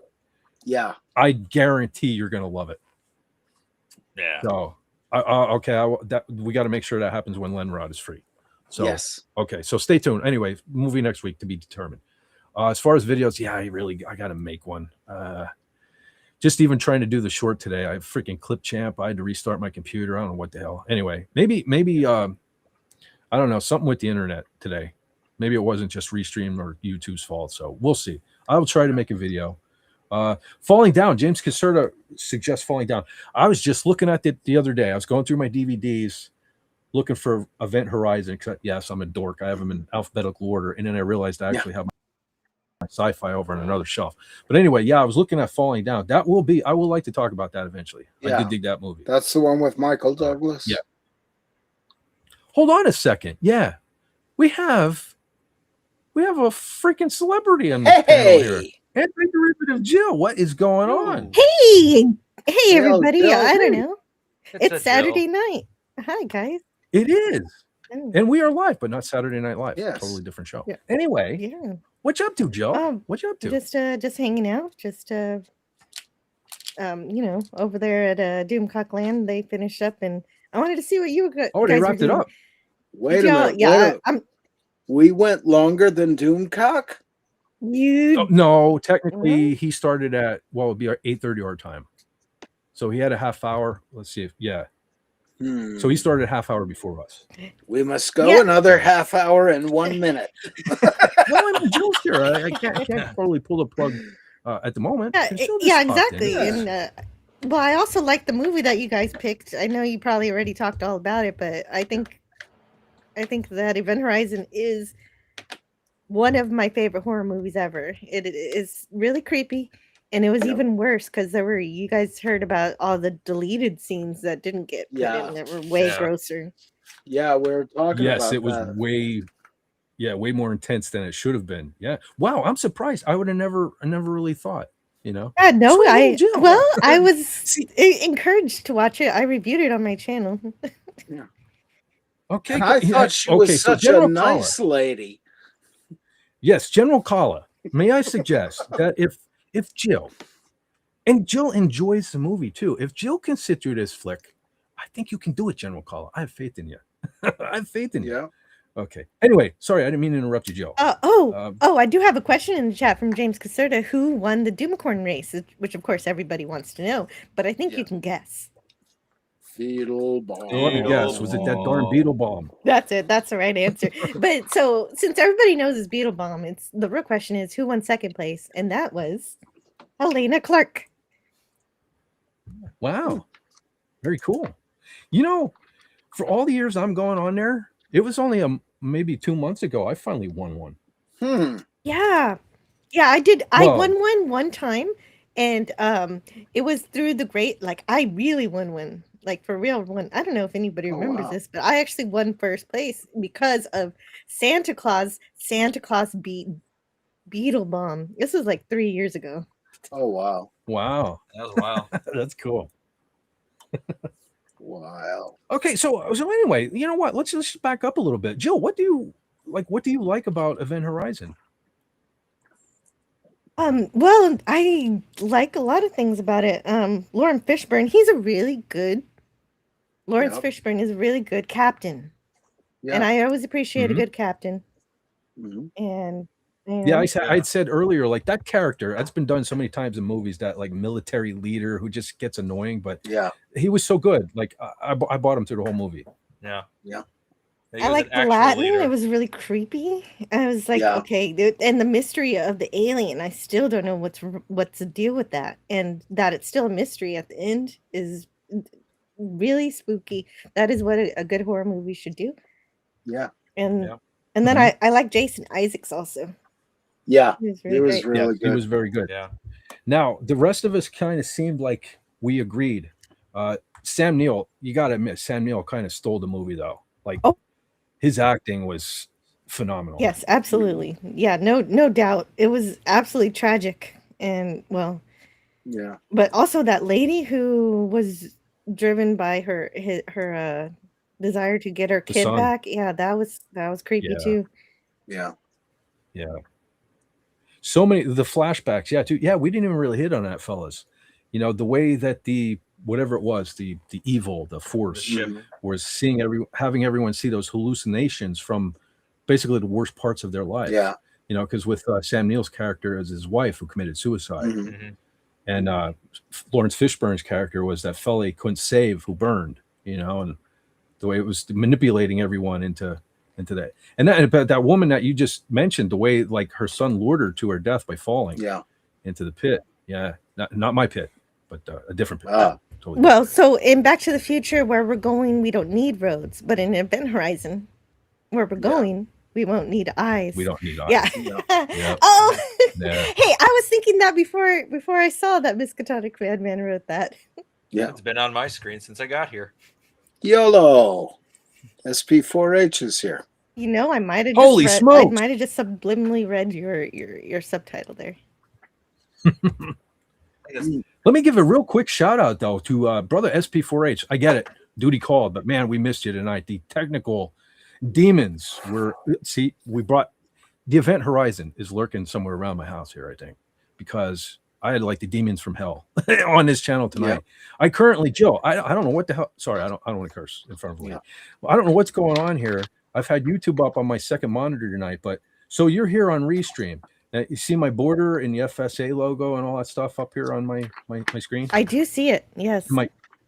Yeah. I guarantee you're going to love it. Yeah. So, we got to make sure that happens when Lenrod is free. So, yes. Okay, so stay tuned. Anyway, movie next week to be determined. As far as videos, I got to make one. Just even trying to do the short today, I freaking Clip Champ. I had to restart my computer. I don't know what the hell. Anyway, maybe I don't know, something with the internet today. Maybe it wasn't just Restream or YouTube's fault. So we'll see. I will try to make a video. Falling Down. James Caserta suggests Falling Down. I was just looking at it the other day. I was going through my DVDs. looking for Event Horizon. Yes, I'm a dork. I have them in alphabetical order, and then I realized I actually have my Sci-Fi over on another shelf. But anyway, yeah, I was looking at Falling Down. I would like to talk about that eventually. Yeah. I did dig that movie. That's the one with Michael Douglas. Yeah. Hold on a second. Yeah, we have a freaking celebrity on the panel here. Anti-derivative Jill. What is going on? Hey, everybody. I don't know. It's Saturday night. Hi, guys. It is. And we are live, but not Saturday Night Live. Yes. Totally different show. Yeah. Anyway, what you up to, Joe? What you up to? Just hanging out. Over there at Doomcock Land, they finished up, and I wanted to see what you guys they wrapped it up. Wait a minute. Yeah, we went longer than Doomcock. No, technically he started at it'd be our 8:30 our time, so he had a half hour. Let's see if So he started a half hour before us. We must go another half hour and 1 minute. Well, I'm Jill's here. I can't totally pull the plug at the moment. Exactly. And I also like the movie that you guys picked. I know you probably already talked all about it, but I think that Event Horizon is one of my favorite horror movies ever. It is really creepy, and it was even worse because you guys heard about all the deleted scenes that didn't get put in that were way grosser. Yeah, we were talking about Yes, it was way more intense than it should have been. Yeah. Wow, I'm surprised. I would have never really thought, I was encouraged to watch it. I reviewed it on my channel. Yeah. Okay. And I thought she was such a nice lady. Yes, General Kala. May I suggest that if Jill enjoys the movie too, if Jill can sit through this flick, I think you can do it, General Kala. I have faith in you. I have faith in you. Yeah. Okay. Anyway, sorry, I didn't mean to interrupt you, Jill. I do have a question in the chat from James Caserta. Who won the Doomicorn race? Which, of course, everybody wants to know. But I think you can guess. Beetle bomb. Let me guess. Was it that darn beetle bomb? That's it. That's the right answer. But so, since everybody knows it's beetle bomb, the real question is who won second place, and that was Helena Clark. Wow, very cool. For all the years I'm going on there, it was only maybe 2 months ago I finally won one. Yeah, I did. I won one time, and it was through the great. Like I really won one. Like for real one. I don't know if anybody remembers this, but I actually won first place because of Santa Claus. Santa Claus beat Beetle Bomb. This was like 3 years ago. Oh wow. That was wild. That's cool. Wow. Okay, so anyway, you know what? Let's just back up a little bit. Jill, what do you like about Event Horizon? Well, I like a lot of things about it. Lawrence Fishburne, he's a really good Fishburne is a really good captain. Yeah. And I always appreciate a good captain. And I'd said earlier, like that character, that's been done so many times in movies, that like military leader who just gets annoying, but he was so good. Like I bought him through the whole movie. Yeah. I like the Latin. Leader. It was really creepy. I was like, okay, and the mystery of the alien. I still don't know what's the deal with that, and that it's still a mystery at the end is really spooky. That is what a good horror movie should do. Yeah. And then I like Jason Isaacs also. Yeah, he was really good. He was very good. Yeah. Now the rest of us kind of seemed like we agreed. Sam Neill, you got to admit, Sam Neill kind of stole the movie though. Like, his acting was phenomenal. Yes, absolutely. Yeah, no doubt. It was absolutely tragic, and but also that lady who was driven by her desire to get her kid back. Yeah, that was creepy too. Yeah. So many the flashbacks. Yeah, too. Yeah, we didn't even really hit on that, fellas. The way that whatever it was, the evil, the force was having everyone see those hallucinations from basically the worst parts of their life. Yeah. Because with Sam Neill's character as his wife who committed suicide, and Lawrence Fishburne's character was that fella he couldn't save who burned. And the way it was manipulating everyone into that, and that woman that you just mentioned, the way like her son lured her to her death by falling into the pit. Yeah, not my pit, but a different pit. Totally well, so in Back to the Future, where we're going, we don't need roads, but in Event Horizon, where we're going, we won't need eyes. We don't need eyes. Yeah. Yeah. Oh, Yeah. hey, I was thinking that before I saw that Miskatonic Madman wrote that. Yeah. It's been on my screen since I got here. YOLO. SP4H is here. You know, I might have Holy just smokes. I might have just subliminally read your subtitle there. Let me give a real quick shout out though to brother SP4H. I get it, duty called, but man, we missed you tonight. The technical demons were we brought the Event Horizon is lurking somewhere around my house here, I think, because I had like the demons from hell on this channel tonight. Yeah. I currently, Joe, I don't know what the hell. Sorry, I don't want to curse in front of me. Well, I don't know what's going on here. I've had YouTube up on my second monitor tonight, but so you're here on Restream. Now, you see my border and the FSA logo and all that stuff up here on my screen? I do see it. Yes.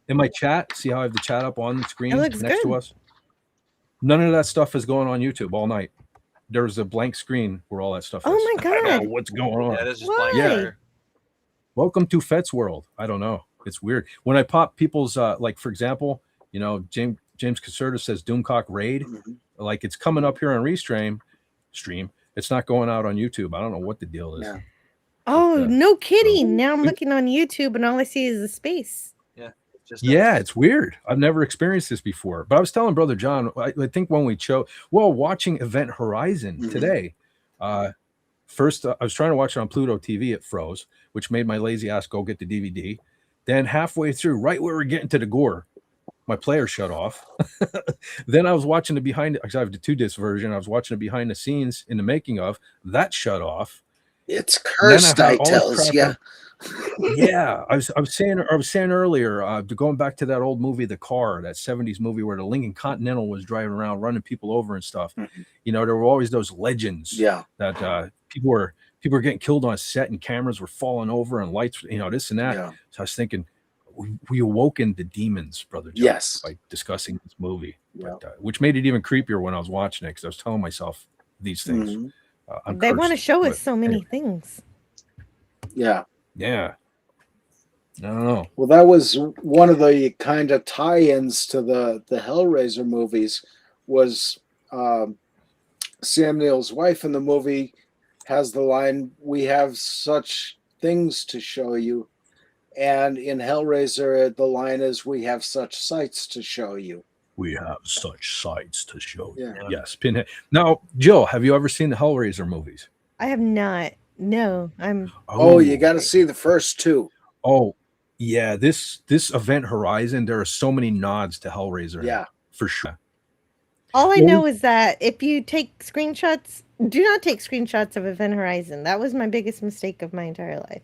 In my chat, see how I have the chat up on the screen next good. to us? None of that stuff is going on YouTube all night. There's a blank screen where all that stuff is. Oh my God. I don't know what's going on. Yeah, it is just Why? blank. Yeah. Welcome to Fett's world. I don't know. It's weird. When I pop people's like, for example, you know, James Caserta says Doomcock Raid. Like it's coming up here on Restream. It's not going out on YouTube. I don't know what the deal is. Yeah. Oh, no kidding. Now I'm looking on YouTube and all I see is the space. Yeah. It's weird. I've never experienced this before. But I was telling Brother John, I think when we watching Event Horizon today, first I was trying to watch it on Pluto TV. It froze, which made my lazy ass go get the DVD. Then halfway through, right where we're getting to the gore, my player shut off. Then I was watching the behind, because I have the 2-disc version. I was watching the behind the scenes in the making of that shut off. It's cursed, I tells you. Yeah, I was saying earlier, going back to that old movie, The Car, that 70s movie where the Lincoln Continental was driving around, running people over and stuff. You know, there were always those legends. That people were getting killed on set and cameras were falling over and lights, you know, this and that. So I was thinking, we awoken the demons, Brother John, by discussing this movie, which made it even creepier when I was watching it, because I was telling myself these things. They want to show us so many things. Yeah. I don't know. Well, that was one of the kind of tie-ins to the Hellraiser movies. Was Sam Neill's wife in the movie has the line, "We have such things to show you," and in Hellraiser the line is, "We have such sights to show you." We have such sights to show you. Yeah. Yes, Pinhead. Now, Jill, have you ever seen the Hellraiser movies? I have not. No, I'm. Oh, you got to see the first two. Oh, yeah. This Event Horizon, there are so many nods to Hellraiser. Yeah, for sure. All I know is that if you take screenshots, do not take screenshots of Event Horizon. That was my biggest mistake of my entire life.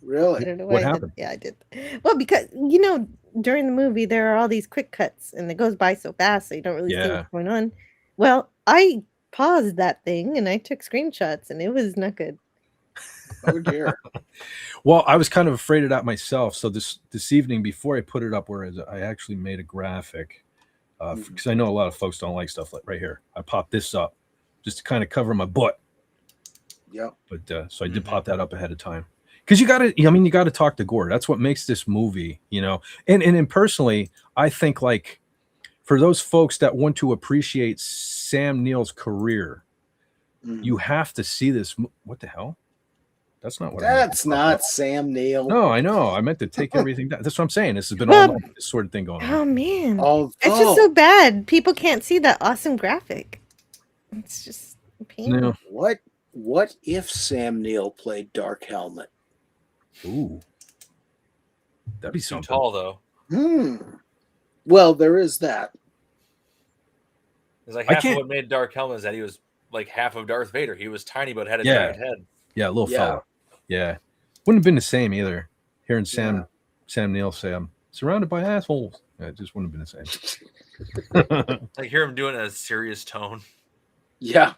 Really? I don't know what happened? Yeah, I did. Well, because you know, during the movie there are all these quick cuts, and it goes by so fast, so you don't really see what's going on. Well, I paused that thing and I took screenshots, and it was not good. Oh dear. Well, I was kind of afraid of that myself. So this evening, before I put it up, where I actually made a graphic, because I know a lot of folks don't like stuff like right here. I popped this up just to kind of cover my butt. Yeah. But so I did pop that up ahead of time. Because you got to talk to gore. That's what makes this movie, you know. And personally, I think like for those folks that want to appreciate Sam Neill's career, you have to see this. What the hell? That's not what. That's not Sam Neill. No, I know. I meant to take everything down. That's what I'm saying. This has been all this sort of thing going on. Oh man, it's just so bad. People can't see that awesome graphic. It's just a pain. No. What if Sam Neill played Dark Helmet? Ooh, that'd be too something. tall though. Well, there is that. It's like half of what made Dark Helmet is that he was like half of Darth Vader. He was tiny but had a giant head. Yeah, a little fella. Yeah, wouldn't have been the same either. Hearing Sam Neill say, "I'm surrounded by assholes," it just wouldn't have been the same. Like hear him doing a serious tone. Yeah.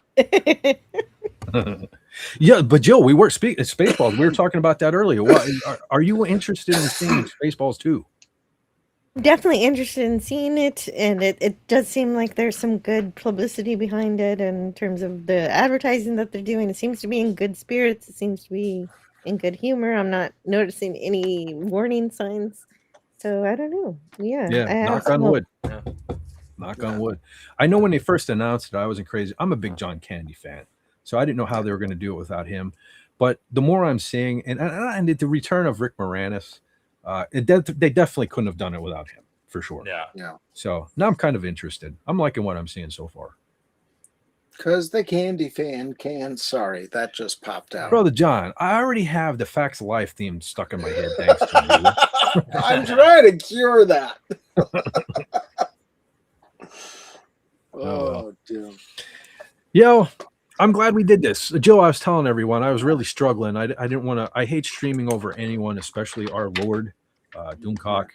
Yeah, but Jill, we were Spaceballs. We were talking about that earlier. What are you interested in seeing Spaceballs too? Definitely interested in seeing it, and it does seem like there's some good publicity behind it in terms of the advertising that they're doing. It seems to be in good spirits. It seems to be in good humor. I'm not noticing any warning signs. So I don't know. Yeah. Yeah. I have Knock some on hope. wood. Yeah. Knock on wood. I know when they first announced it, I wasn't crazy. I'm a big John Candy fan, so I didn't know how they were going to do it without him. But the more I'm seeing, and the return of Rick Moranis, they definitely couldn't have done it without him, for sure. Yeah. So now I'm kind of interested. I'm liking what I'm seeing so far. Because the Candy fan can. Sorry, that just popped out. Brother John, I already have the Facts of Life theme stuck in my head. Thanks to you. I'm trying to cure that. Oh, dude. Yo, I'm glad we did this. Joe, I was telling everyone I was really struggling. I didn't want to. I hate streaming over anyone, especially our Lord, Doomcock.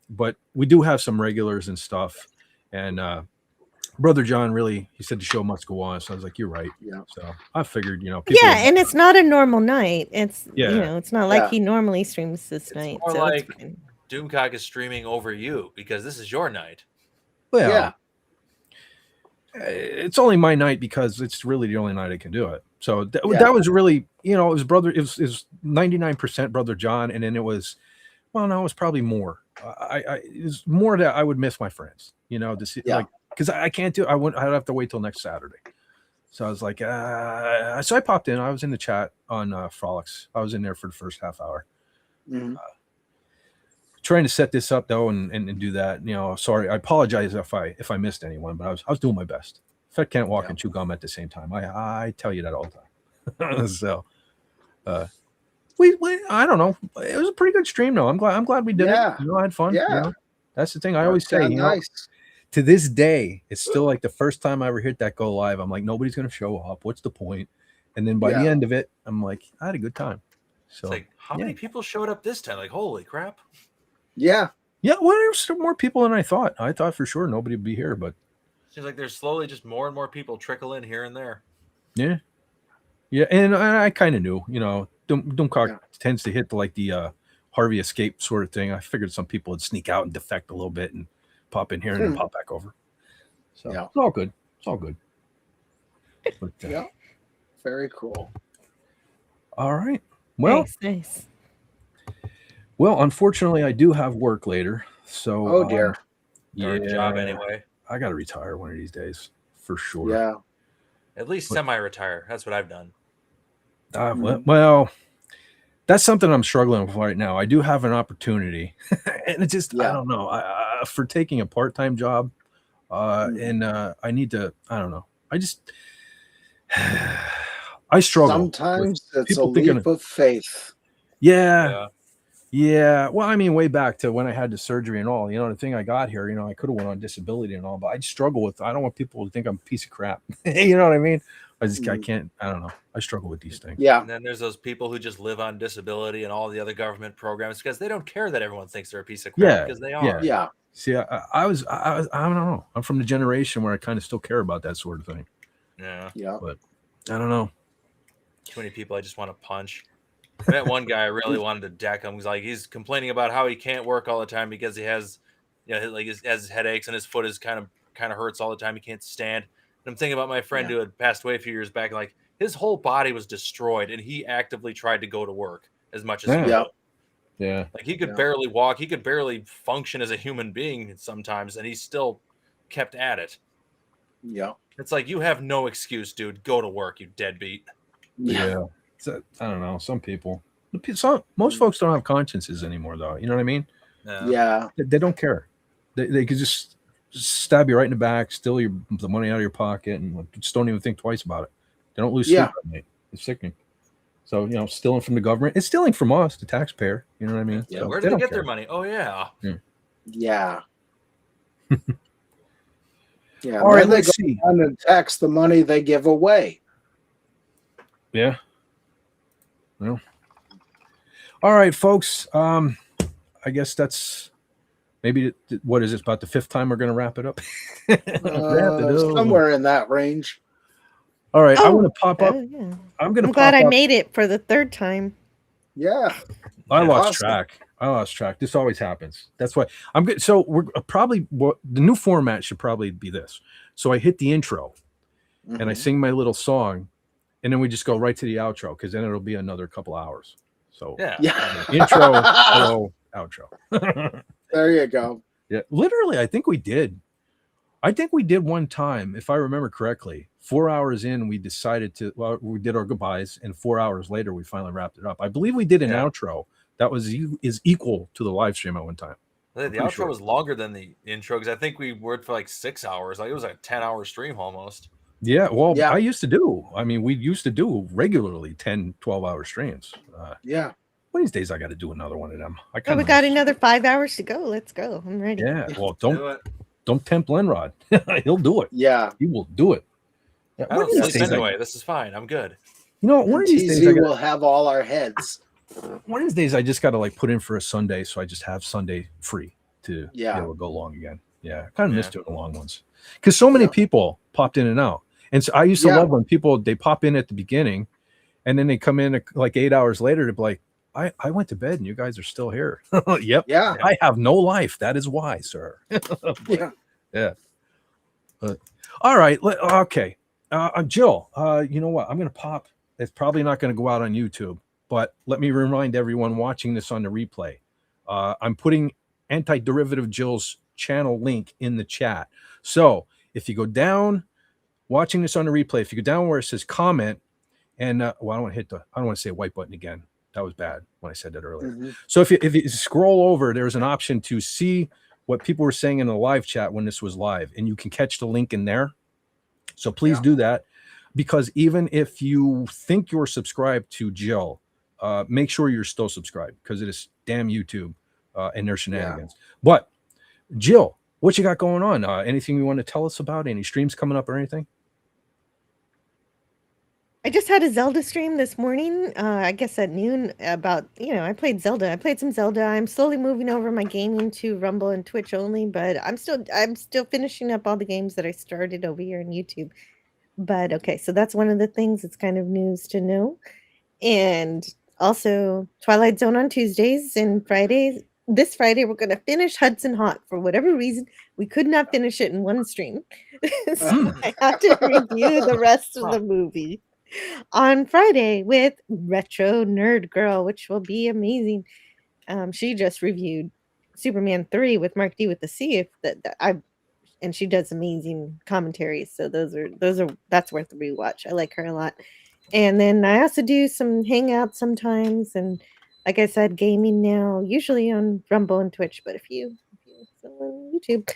But we do have some regulars and stuff. And Brother John he said the show must go on. So I was like, you're right. Yeah. So I figured, people and it's not a normal night. It's it's not like Yeah. he normally streams this night. More So like it's fine. Doomcock is streaming over you because this is your night. Well, Yeah. it's only my night because it's really the only night I can do it. So that was really, it was 99% Brother John. And then it was probably more. It was more that I would miss my friends, to see, because I can't do it. I'd have to wait till next Saturday. So I was like, so I popped in. I was in the chat on Frolics. I was in there for the first half hour. Mm-hmm. Trying to set this up though and do that. Sorry, I apologize if I missed anyone, but I was doing my best. Fett can't walk and chew gum at the same time. I tell you that all the time. So we I don't know. It was a pretty good stream though. I'm glad we did it. I had fun. Yeah. That's the thing I always say. Nice. To this day, it's still like the first time I ever hit that go live. I'm like, nobody's gonna show up. What's the point? And then by the end of it, I'm like, I had a good time. So it's like, how many people showed up this time? Like, holy crap. Yeah. Yeah, well, there's more people than I thought. I thought for sure nobody would be here, but seems like there's slowly just more and more people trickle in here and there. Yeah, and I kind of knew, Doomcock tends to hit the Harvey escape sort of thing. I figured some people would sneak out and defect a little bit and pop in here and then pop back over. So it's all good. It's all good. But, very cool. All right. Well, nice. Well, unfortunately, I do have work later. So, oh dear, job anyway. I got to retire one of these days for sure. Yeah, at least semi-retire. That's what I've done. Well, that's something I'm struggling with right now. I do have an opportunity, and it's just I don't know for taking a part-time job, and I need to. I don't know. I struggle. Sometimes it's a leap of faith. Yeah. Well, I mean, way back to when I had the surgery and all, the thing I got here, I could have went on disability and all, but I struggle with, I don't want people to think I'm a piece of crap. You know what I mean? I can't, I don't know. I struggle with these things. Yeah. And then there's those people who just live on disability and all the other government programs because they don't care that everyone thinks they're a pice of crap because they are. Yeah. See, I don't know. I'm from the generation where I kind of still care about that sort of thing. Yeah. But I don't know. Too many people I just want to punch. I met one guy I really wanted to deck him. He's complaining about how he can't work all the time because he has, has headaches and his foot is kind of hurts all the time. He can't stand. And I'm thinking about my friend who had passed away a few years back. Like his whole body was destroyed, and he actively tried to go to work as much as he could. Yeah, like he could barely walk. He could barely function as a human being sometimes, and he still kept at it. Yeah, it's like you have no excuse, dude. Go to work, you deadbeat. Yeah. I don't know. Some people, most folks don't have consciences anymore, though. You know what I mean? Yeah. They don't care. They could just stab you right in the back, steal the money out of your pocket, and just don't even think twice about it. They don't lose sleep at night. It's sickening. So, stealing from the government, it's stealing from us, the taxpayer. You know what I mean? Yeah. So Where do they get their money? Oh, yeah. Yeah. Yeah. All right, they let's go see. on and tax the money they give away. Yeah. Well. All right, folks. I guess that's maybe what is it, about the fifth time we're going to wrap it up? Somewhere in that range. All right, I want to pop up. Yeah. I'm glad I made it for the third time. Yeah. I lost track. This always happens. That's why I'm good. So we're probably the new format should probably be this. So I hit the intro and I sing my little song, and then we just go right to the outro because then it'll be another couple hours. So yeah. Intro, hello, outro. There you go. Yeah, literally, I think we did one time, if I remember correctly. 4 hours in, we decided to. Well, we did our goodbyes, and 4 hours later, we finally wrapped it up. I believe we did an outro that is equal to the live stream at one time. The outro was longer than the intro because I think we worked for like 6 hours. Like it was like a 10-hour stream almost. Yeah, well, I used to do. I mean, we used to do regularly 10, 12-hour streams. Yeah. One of these days, I got to do another one of them. Oh, we got another 5 hours to go. Let's go. I'm ready. Yeah. Well, don't tempt Lenrod. He'll do it. Yeah. He will do it. Yeah, I don't sleep anyway. This is fine. I'm good. You know, one of these days we'll have all our heads. One of these days, I just got to like put in for a Sunday, so I just have Sunday free to be able to go long again. Yeah, I kind of missed doing the long ones because so many people popped in and out, and so I used to love when they pop in at the beginning, and then they come in like 8 hours later to be like, I went to bed and you guys are still here. Yep. Yeah. I have no life. That is why, sir. Yeah. All right. Okay. Jill, you know what? I'm going to pop. It's probably not going to go out on YouTube, but let me remind everyone watching this on the replay. I'm putting Anti-Derivative Jill's channel link in the chat. So if you go down, watching this on the replay, if you go down where it says comment, and I don't want to say white button again. That was bad when I said that earlier. Mm-hmm. So if you scroll over, there's an option to see what people were saying in the live chat when this was live, and you can catch the link in there. So please do that, because even if you think you're subscribed to Jill, make sure you're still subscribed, because it is damn YouTube and their shenanigans. But Jill, what you got going on? Anything you want to tell us about? Any streams coming up or anything? I just had a Zelda stream this morning, I guess at noon, about, I played Zelda. I played some Zelda. I'm slowly moving over my gaming to Rumble and Twitch only, but I'm still finishing up all the games that I started over here on YouTube. But okay, so that's one of the things that's kind of news to know. And also Twilight Zone on Tuesdays and Fridays. This Friday, we're going to finish Hudson Hawk. For whatever reason, we could not finish it in one stream. So I have to review the rest of the movie on Friday with Retro Nerd Girl, which will be amazing. She just reviewed Superman 3 with Mark D with the C, and she does amazing commentaries. So that's worth the rewatch. I like her a lot. And then I also do some hangouts sometimes, and like I said, gaming now, usually on Rumble and Twitch, but if you on YouTube.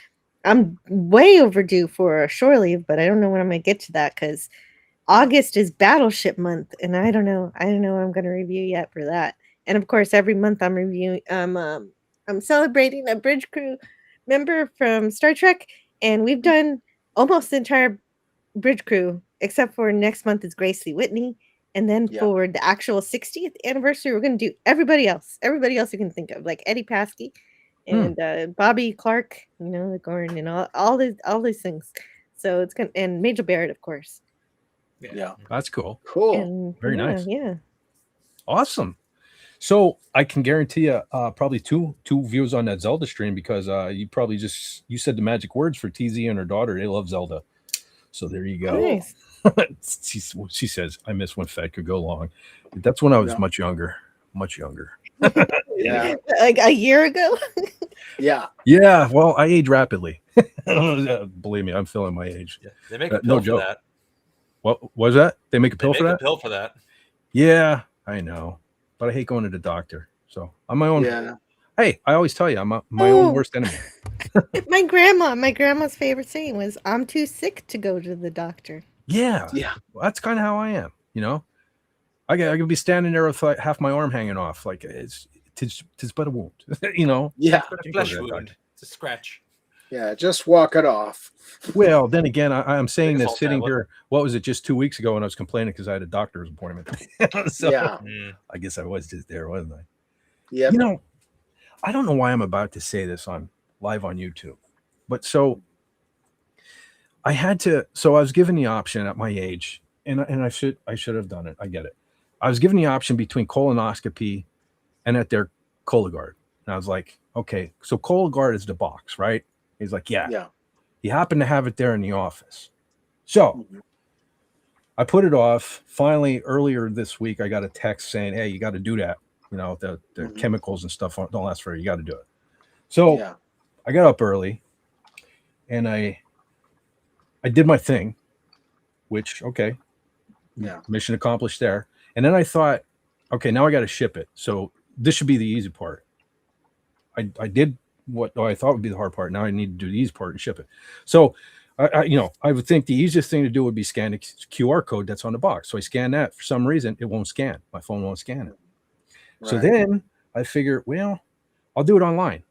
I'm way overdue for a shore leave, but I don't know when I'm gonna get to that, because August is Battleship month, and I don't know what I'm going to review yet for that. And of course, every month I'm reviewing. I'm celebrating a bridge crew member from Star Trek, and we've done almost the entire bridge crew except for next month is Grace Lee Whitney, and then for the actual 60th anniversary, we're going to do everybody else you can think of, like Eddie Paskey and Bobby Clark, the Gordon, and all these things. So it's going and Major Barrett, of course. Yeah, that's cool. And, very nice. Yeah, awesome. So I can guarantee you probably two views on that Zelda stream, because you probably you said the magic words for TZ and her daughter. They love Zelda. So there you go. Nice. She says, I miss when Fett could go long. That's when I was much younger. Yeah. Like a year ago. Yeah. Well, I age rapidly. Believe me, I'm feeling my age. Yeah. They make a pill for that. What was that? They make a pill for that? A pill for that. Yeah, I know, but I hate going to the doctor. So I'm my own. Yeah. Hey, I always tell you, I'm my own worst enemy. My grandma's favorite saying was, "I'm too sick to go to the doctor." Yeah. Well, that's kind of how I am. I could be standing there with like half my arm hanging off, like it's but a wound. Yeah. It's a flesh wound. It's a scratch. Yeah, just walk it off. Well, then again, I'm saying this sitting here. What was it? Just 2 weeks ago when I was complaining because I had a doctor's appointment. So I guess I was just there, wasn't I? Yeah. I don't know why I'm about to say this live on YouTube, but so I had to. So I was given the option at my age, and I should have done it. I get it. I was given the option between colonoscopy and at their Cologuard, and I was like, okay, so Cologuard is the box, right? He's like, yeah. He happened to have it there in the office. So I put it off. Finally, earlier this week, I got a text saying, hey, you got to do that. the chemicals and stuff don't last forever. You got to do it. So I got up early, and I did my thing, which mission accomplished there. And then I thought, okay, now I got to ship it. So this should be the easy part. I did what I thought would be the hard part. Now I need to do the easy part and ship it. So I would think the easiest thing to do would be scan the QR code that's on the box. So I scan that. For some reason, it won't scan. My phone won't scan it. Right. So then I figure, well, I'll do it online.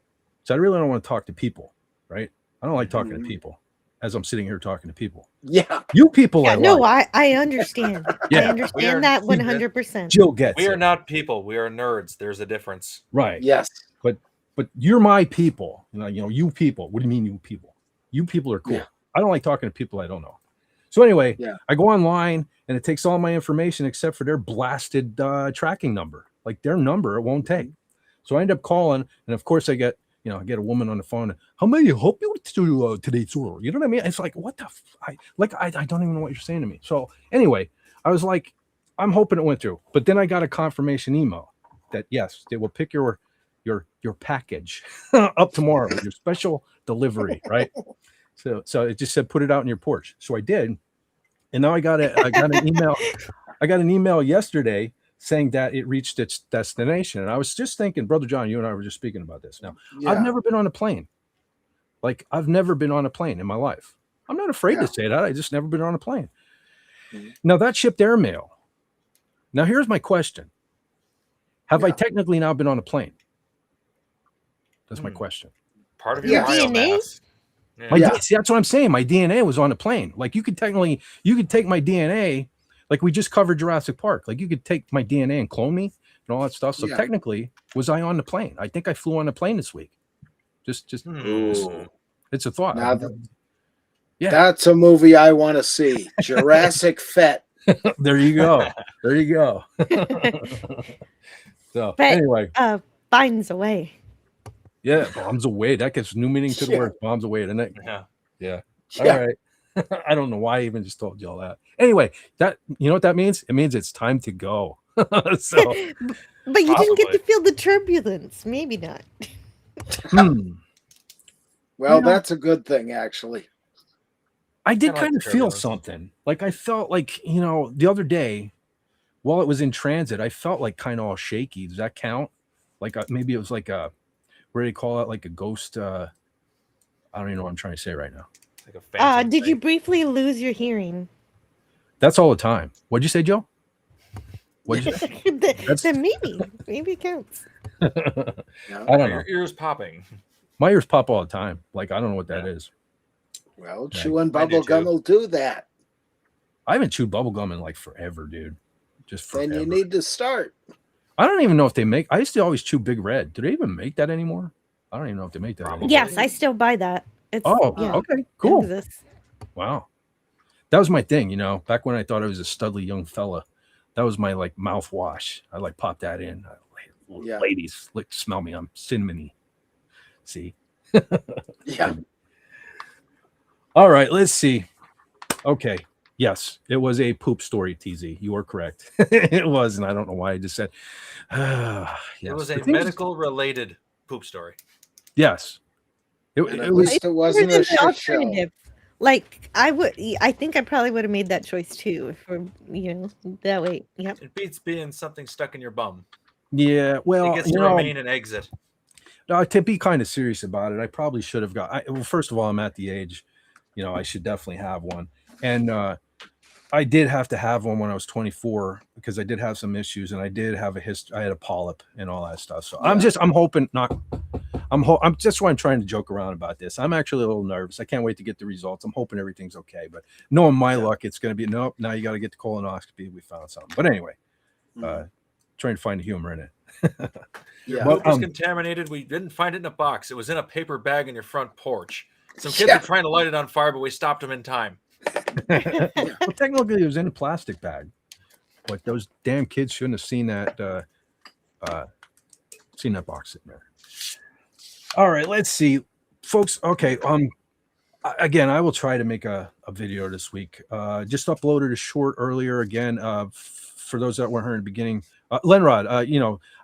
So I really don't want to talk to people, right? I don't like talking to people as I'm sitting here talking to people. Yeah. You people I understand. Yeah. I understand that 100%. Jill gets We are not people. We are nerds. There's a difference. Right. Yes. But you're my people. You people. What do you mean you people? You people are cool. Yeah. I don't like talking to people I don't know. So anyway, I go online and it takes all my information except for their blasted tracking number. Like their number, it won't take. So I end up calling, and of course I get a woman on the phone. How may I help you to today's order? You know what I mean? It's like, what the? I don't even know what you're saying to me. So anyway, I was like, I'm hoping it went through. But then I got a confirmation email that yes, they will pick your package up tomorrow with your special delivery, right? So it just said put it out on your porch. So I did, and now I got an email. I got an email yesterday saying that it reached its destination. And I was just thinking, Brother John, you and I were just speaking about this. Now, I've never been on a plane. Like I've never been on a plane in my life. I'm not afraid to say that. I just never been on a plane. Now that shipped airmail. Now here's my question: have I technically now been on a plane? That's my question. Part of your DNA. See, that's what I'm saying. My DNA was on a plane. Like you could take my DNA, like we just covered Jurassic Park. Like you could take my DNA and clone me and all that stuff. So technically, was I on the plane? I think I flew on a plane this week. Just it's a thought. Now that's a movie I want to see. Jurassic Fett. There you go. There you go. So anyway, finds a way. Yeah, bombs away. That gets new meaning to the word. Bombs away, doesn't it? Yeah. All right. I don't know why I even just told you all that. Anyway, that you know what that means? It means it's time to go. So, but you didn't get to feel the turbulence. Maybe not. Well, that's a good thing, actually. I did kind of feel something. Like I felt like the other day, while it was in transit, I felt like kind of all shaky. Does that count? Like maybe it was like a. What do they call it? Like a ghost? I don't even know what I'm trying to say right now. Like a phantom did you briefly lose your hearing? That's all the time. What'd you say, Joe? What'd you say? Then maybe it counts. I don't know. Your ears popping. My ears pop all the time. Like I don't know what that is. Well, chewing bubble gum will do that. I haven't chewed bubble gum in like forever, dude. Just forever. Then you need to start. I don't even know if they make. I used to always chew Big Red. Do they even make that anymore? I don't even know if they make that anymore. Yes, I still buy that. Okay, cool. Wow, that was my thing. Back when I thought I was a studly young fella, that was my like mouthwash. I like pop that in. Ladies, smell me. I'm cinnamony. See. Yeah. All right. Let's see. Okay. Yes, it was a poop story, TZ. You are correct. It was, and I don't know why I just said. Yes. It was a medical-related poop story. Yes, it wasn't a shit show. Like I think I probably would have made that choice too. That way. Yep. It beats being something stuck in your bum. Yeah, well, it gets to remain an exit. To be kind of serious about it, I probably should have got. Well, first of all, I'm at the age, I should definitely have one. And I did have to have one when I was 24 because I did have some issues, and I did have I had a polyp and all that stuff. So I'm hoping not. I'm just why I'm trying to joke around about this. I'm actually a little nervous. I can't wait to get the results. I'm hoping everything's okay. But knowing my luck, it's going to be nope. Now you got to get the colonoscopy. We found something. But anyway, trying to find the humor in it. Your poop was contaminated. We didn't find it in a box. It was in a paper bag in your front porch. Some kids were trying to light it on fire, but we stopped them in time. Well, technically, it was in a plastic bag, but those damn kids shouldn't have seen that box in there. All right, let's see, folks. Okay, again, I will try to make a video this week. Just uploaded a short earlier. Again, for those that weren't here in the beginning, Lenrod,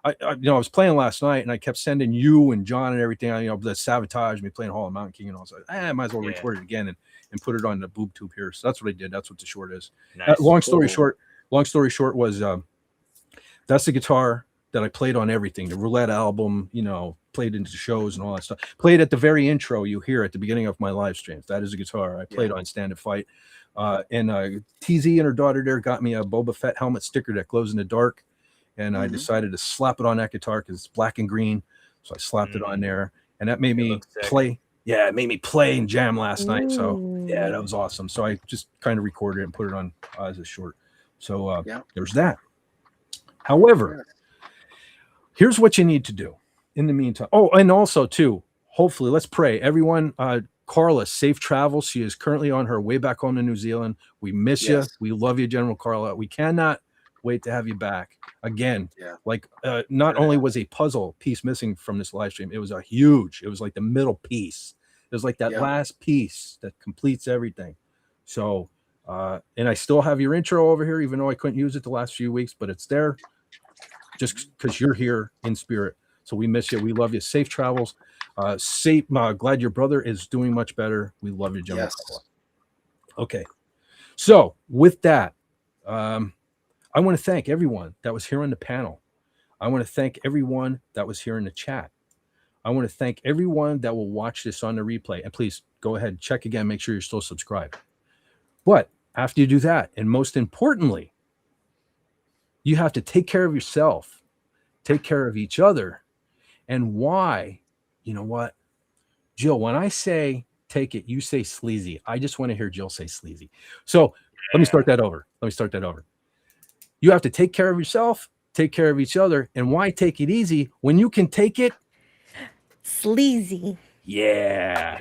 I was playing last night and I kept sending you and John and everything, the sabotage me playing Hall of Mountain King, and I was like, I might as well record it again and put it on the boob tube here. So that's what I did. That's what the short is. Nice. Long story short was that's the guitar that I played on everything. The Roulette album, played into shows and all that stuff. Played at the very intro you hear at the beginning of my live streams. That is a guitar I played on Stand and Fight. And TZ and her daughter there got me a Boba Fett helmet sticker that glows in the dark. And I decided to slap it on that guitar because it's black and green. So I slapped it on there. And that made me play. Yeah, it made me play and jam last night. So yeah, that was awesome. So I just kind of recorded it and put it on as a short. So there's that. However, here's what you need to do in the meantime. Oh, and also too, hopefully, let's pray. Everyone, Carla, safe travels. She is currently on her way back home to New Zealand. We miss you. We love you, General Carla. We cannot wait to have you back again. Not only was a puzzle piece missing from this live stream, it was like the middle piece. It was like that last piece that completes everything. So, and I still have your intro over here, even though I couldn't use it the last few weeks, but it's there just because you're here in spirit. So we miss you. We love you. Safe travels. Glad your brother is doing much better. We love you, General. Okay. So with that, I want to thank everyone that was here on the panel. I want to thank everyone that was here in the chat. I want to thank everyone that will watch this on the replay. And please go ahead, check again, make sure you're still subscribed. But after you do that, and most importantly, you have to take care of yourself, take care of each other. And why? You know what? Jill, when I say take it, you say sleazy. I just want to hear Jill say sleazy. So let me start that over. You have to take care of yourself, take care of each other. And why take it easy when you can take it sleazy? Yeah.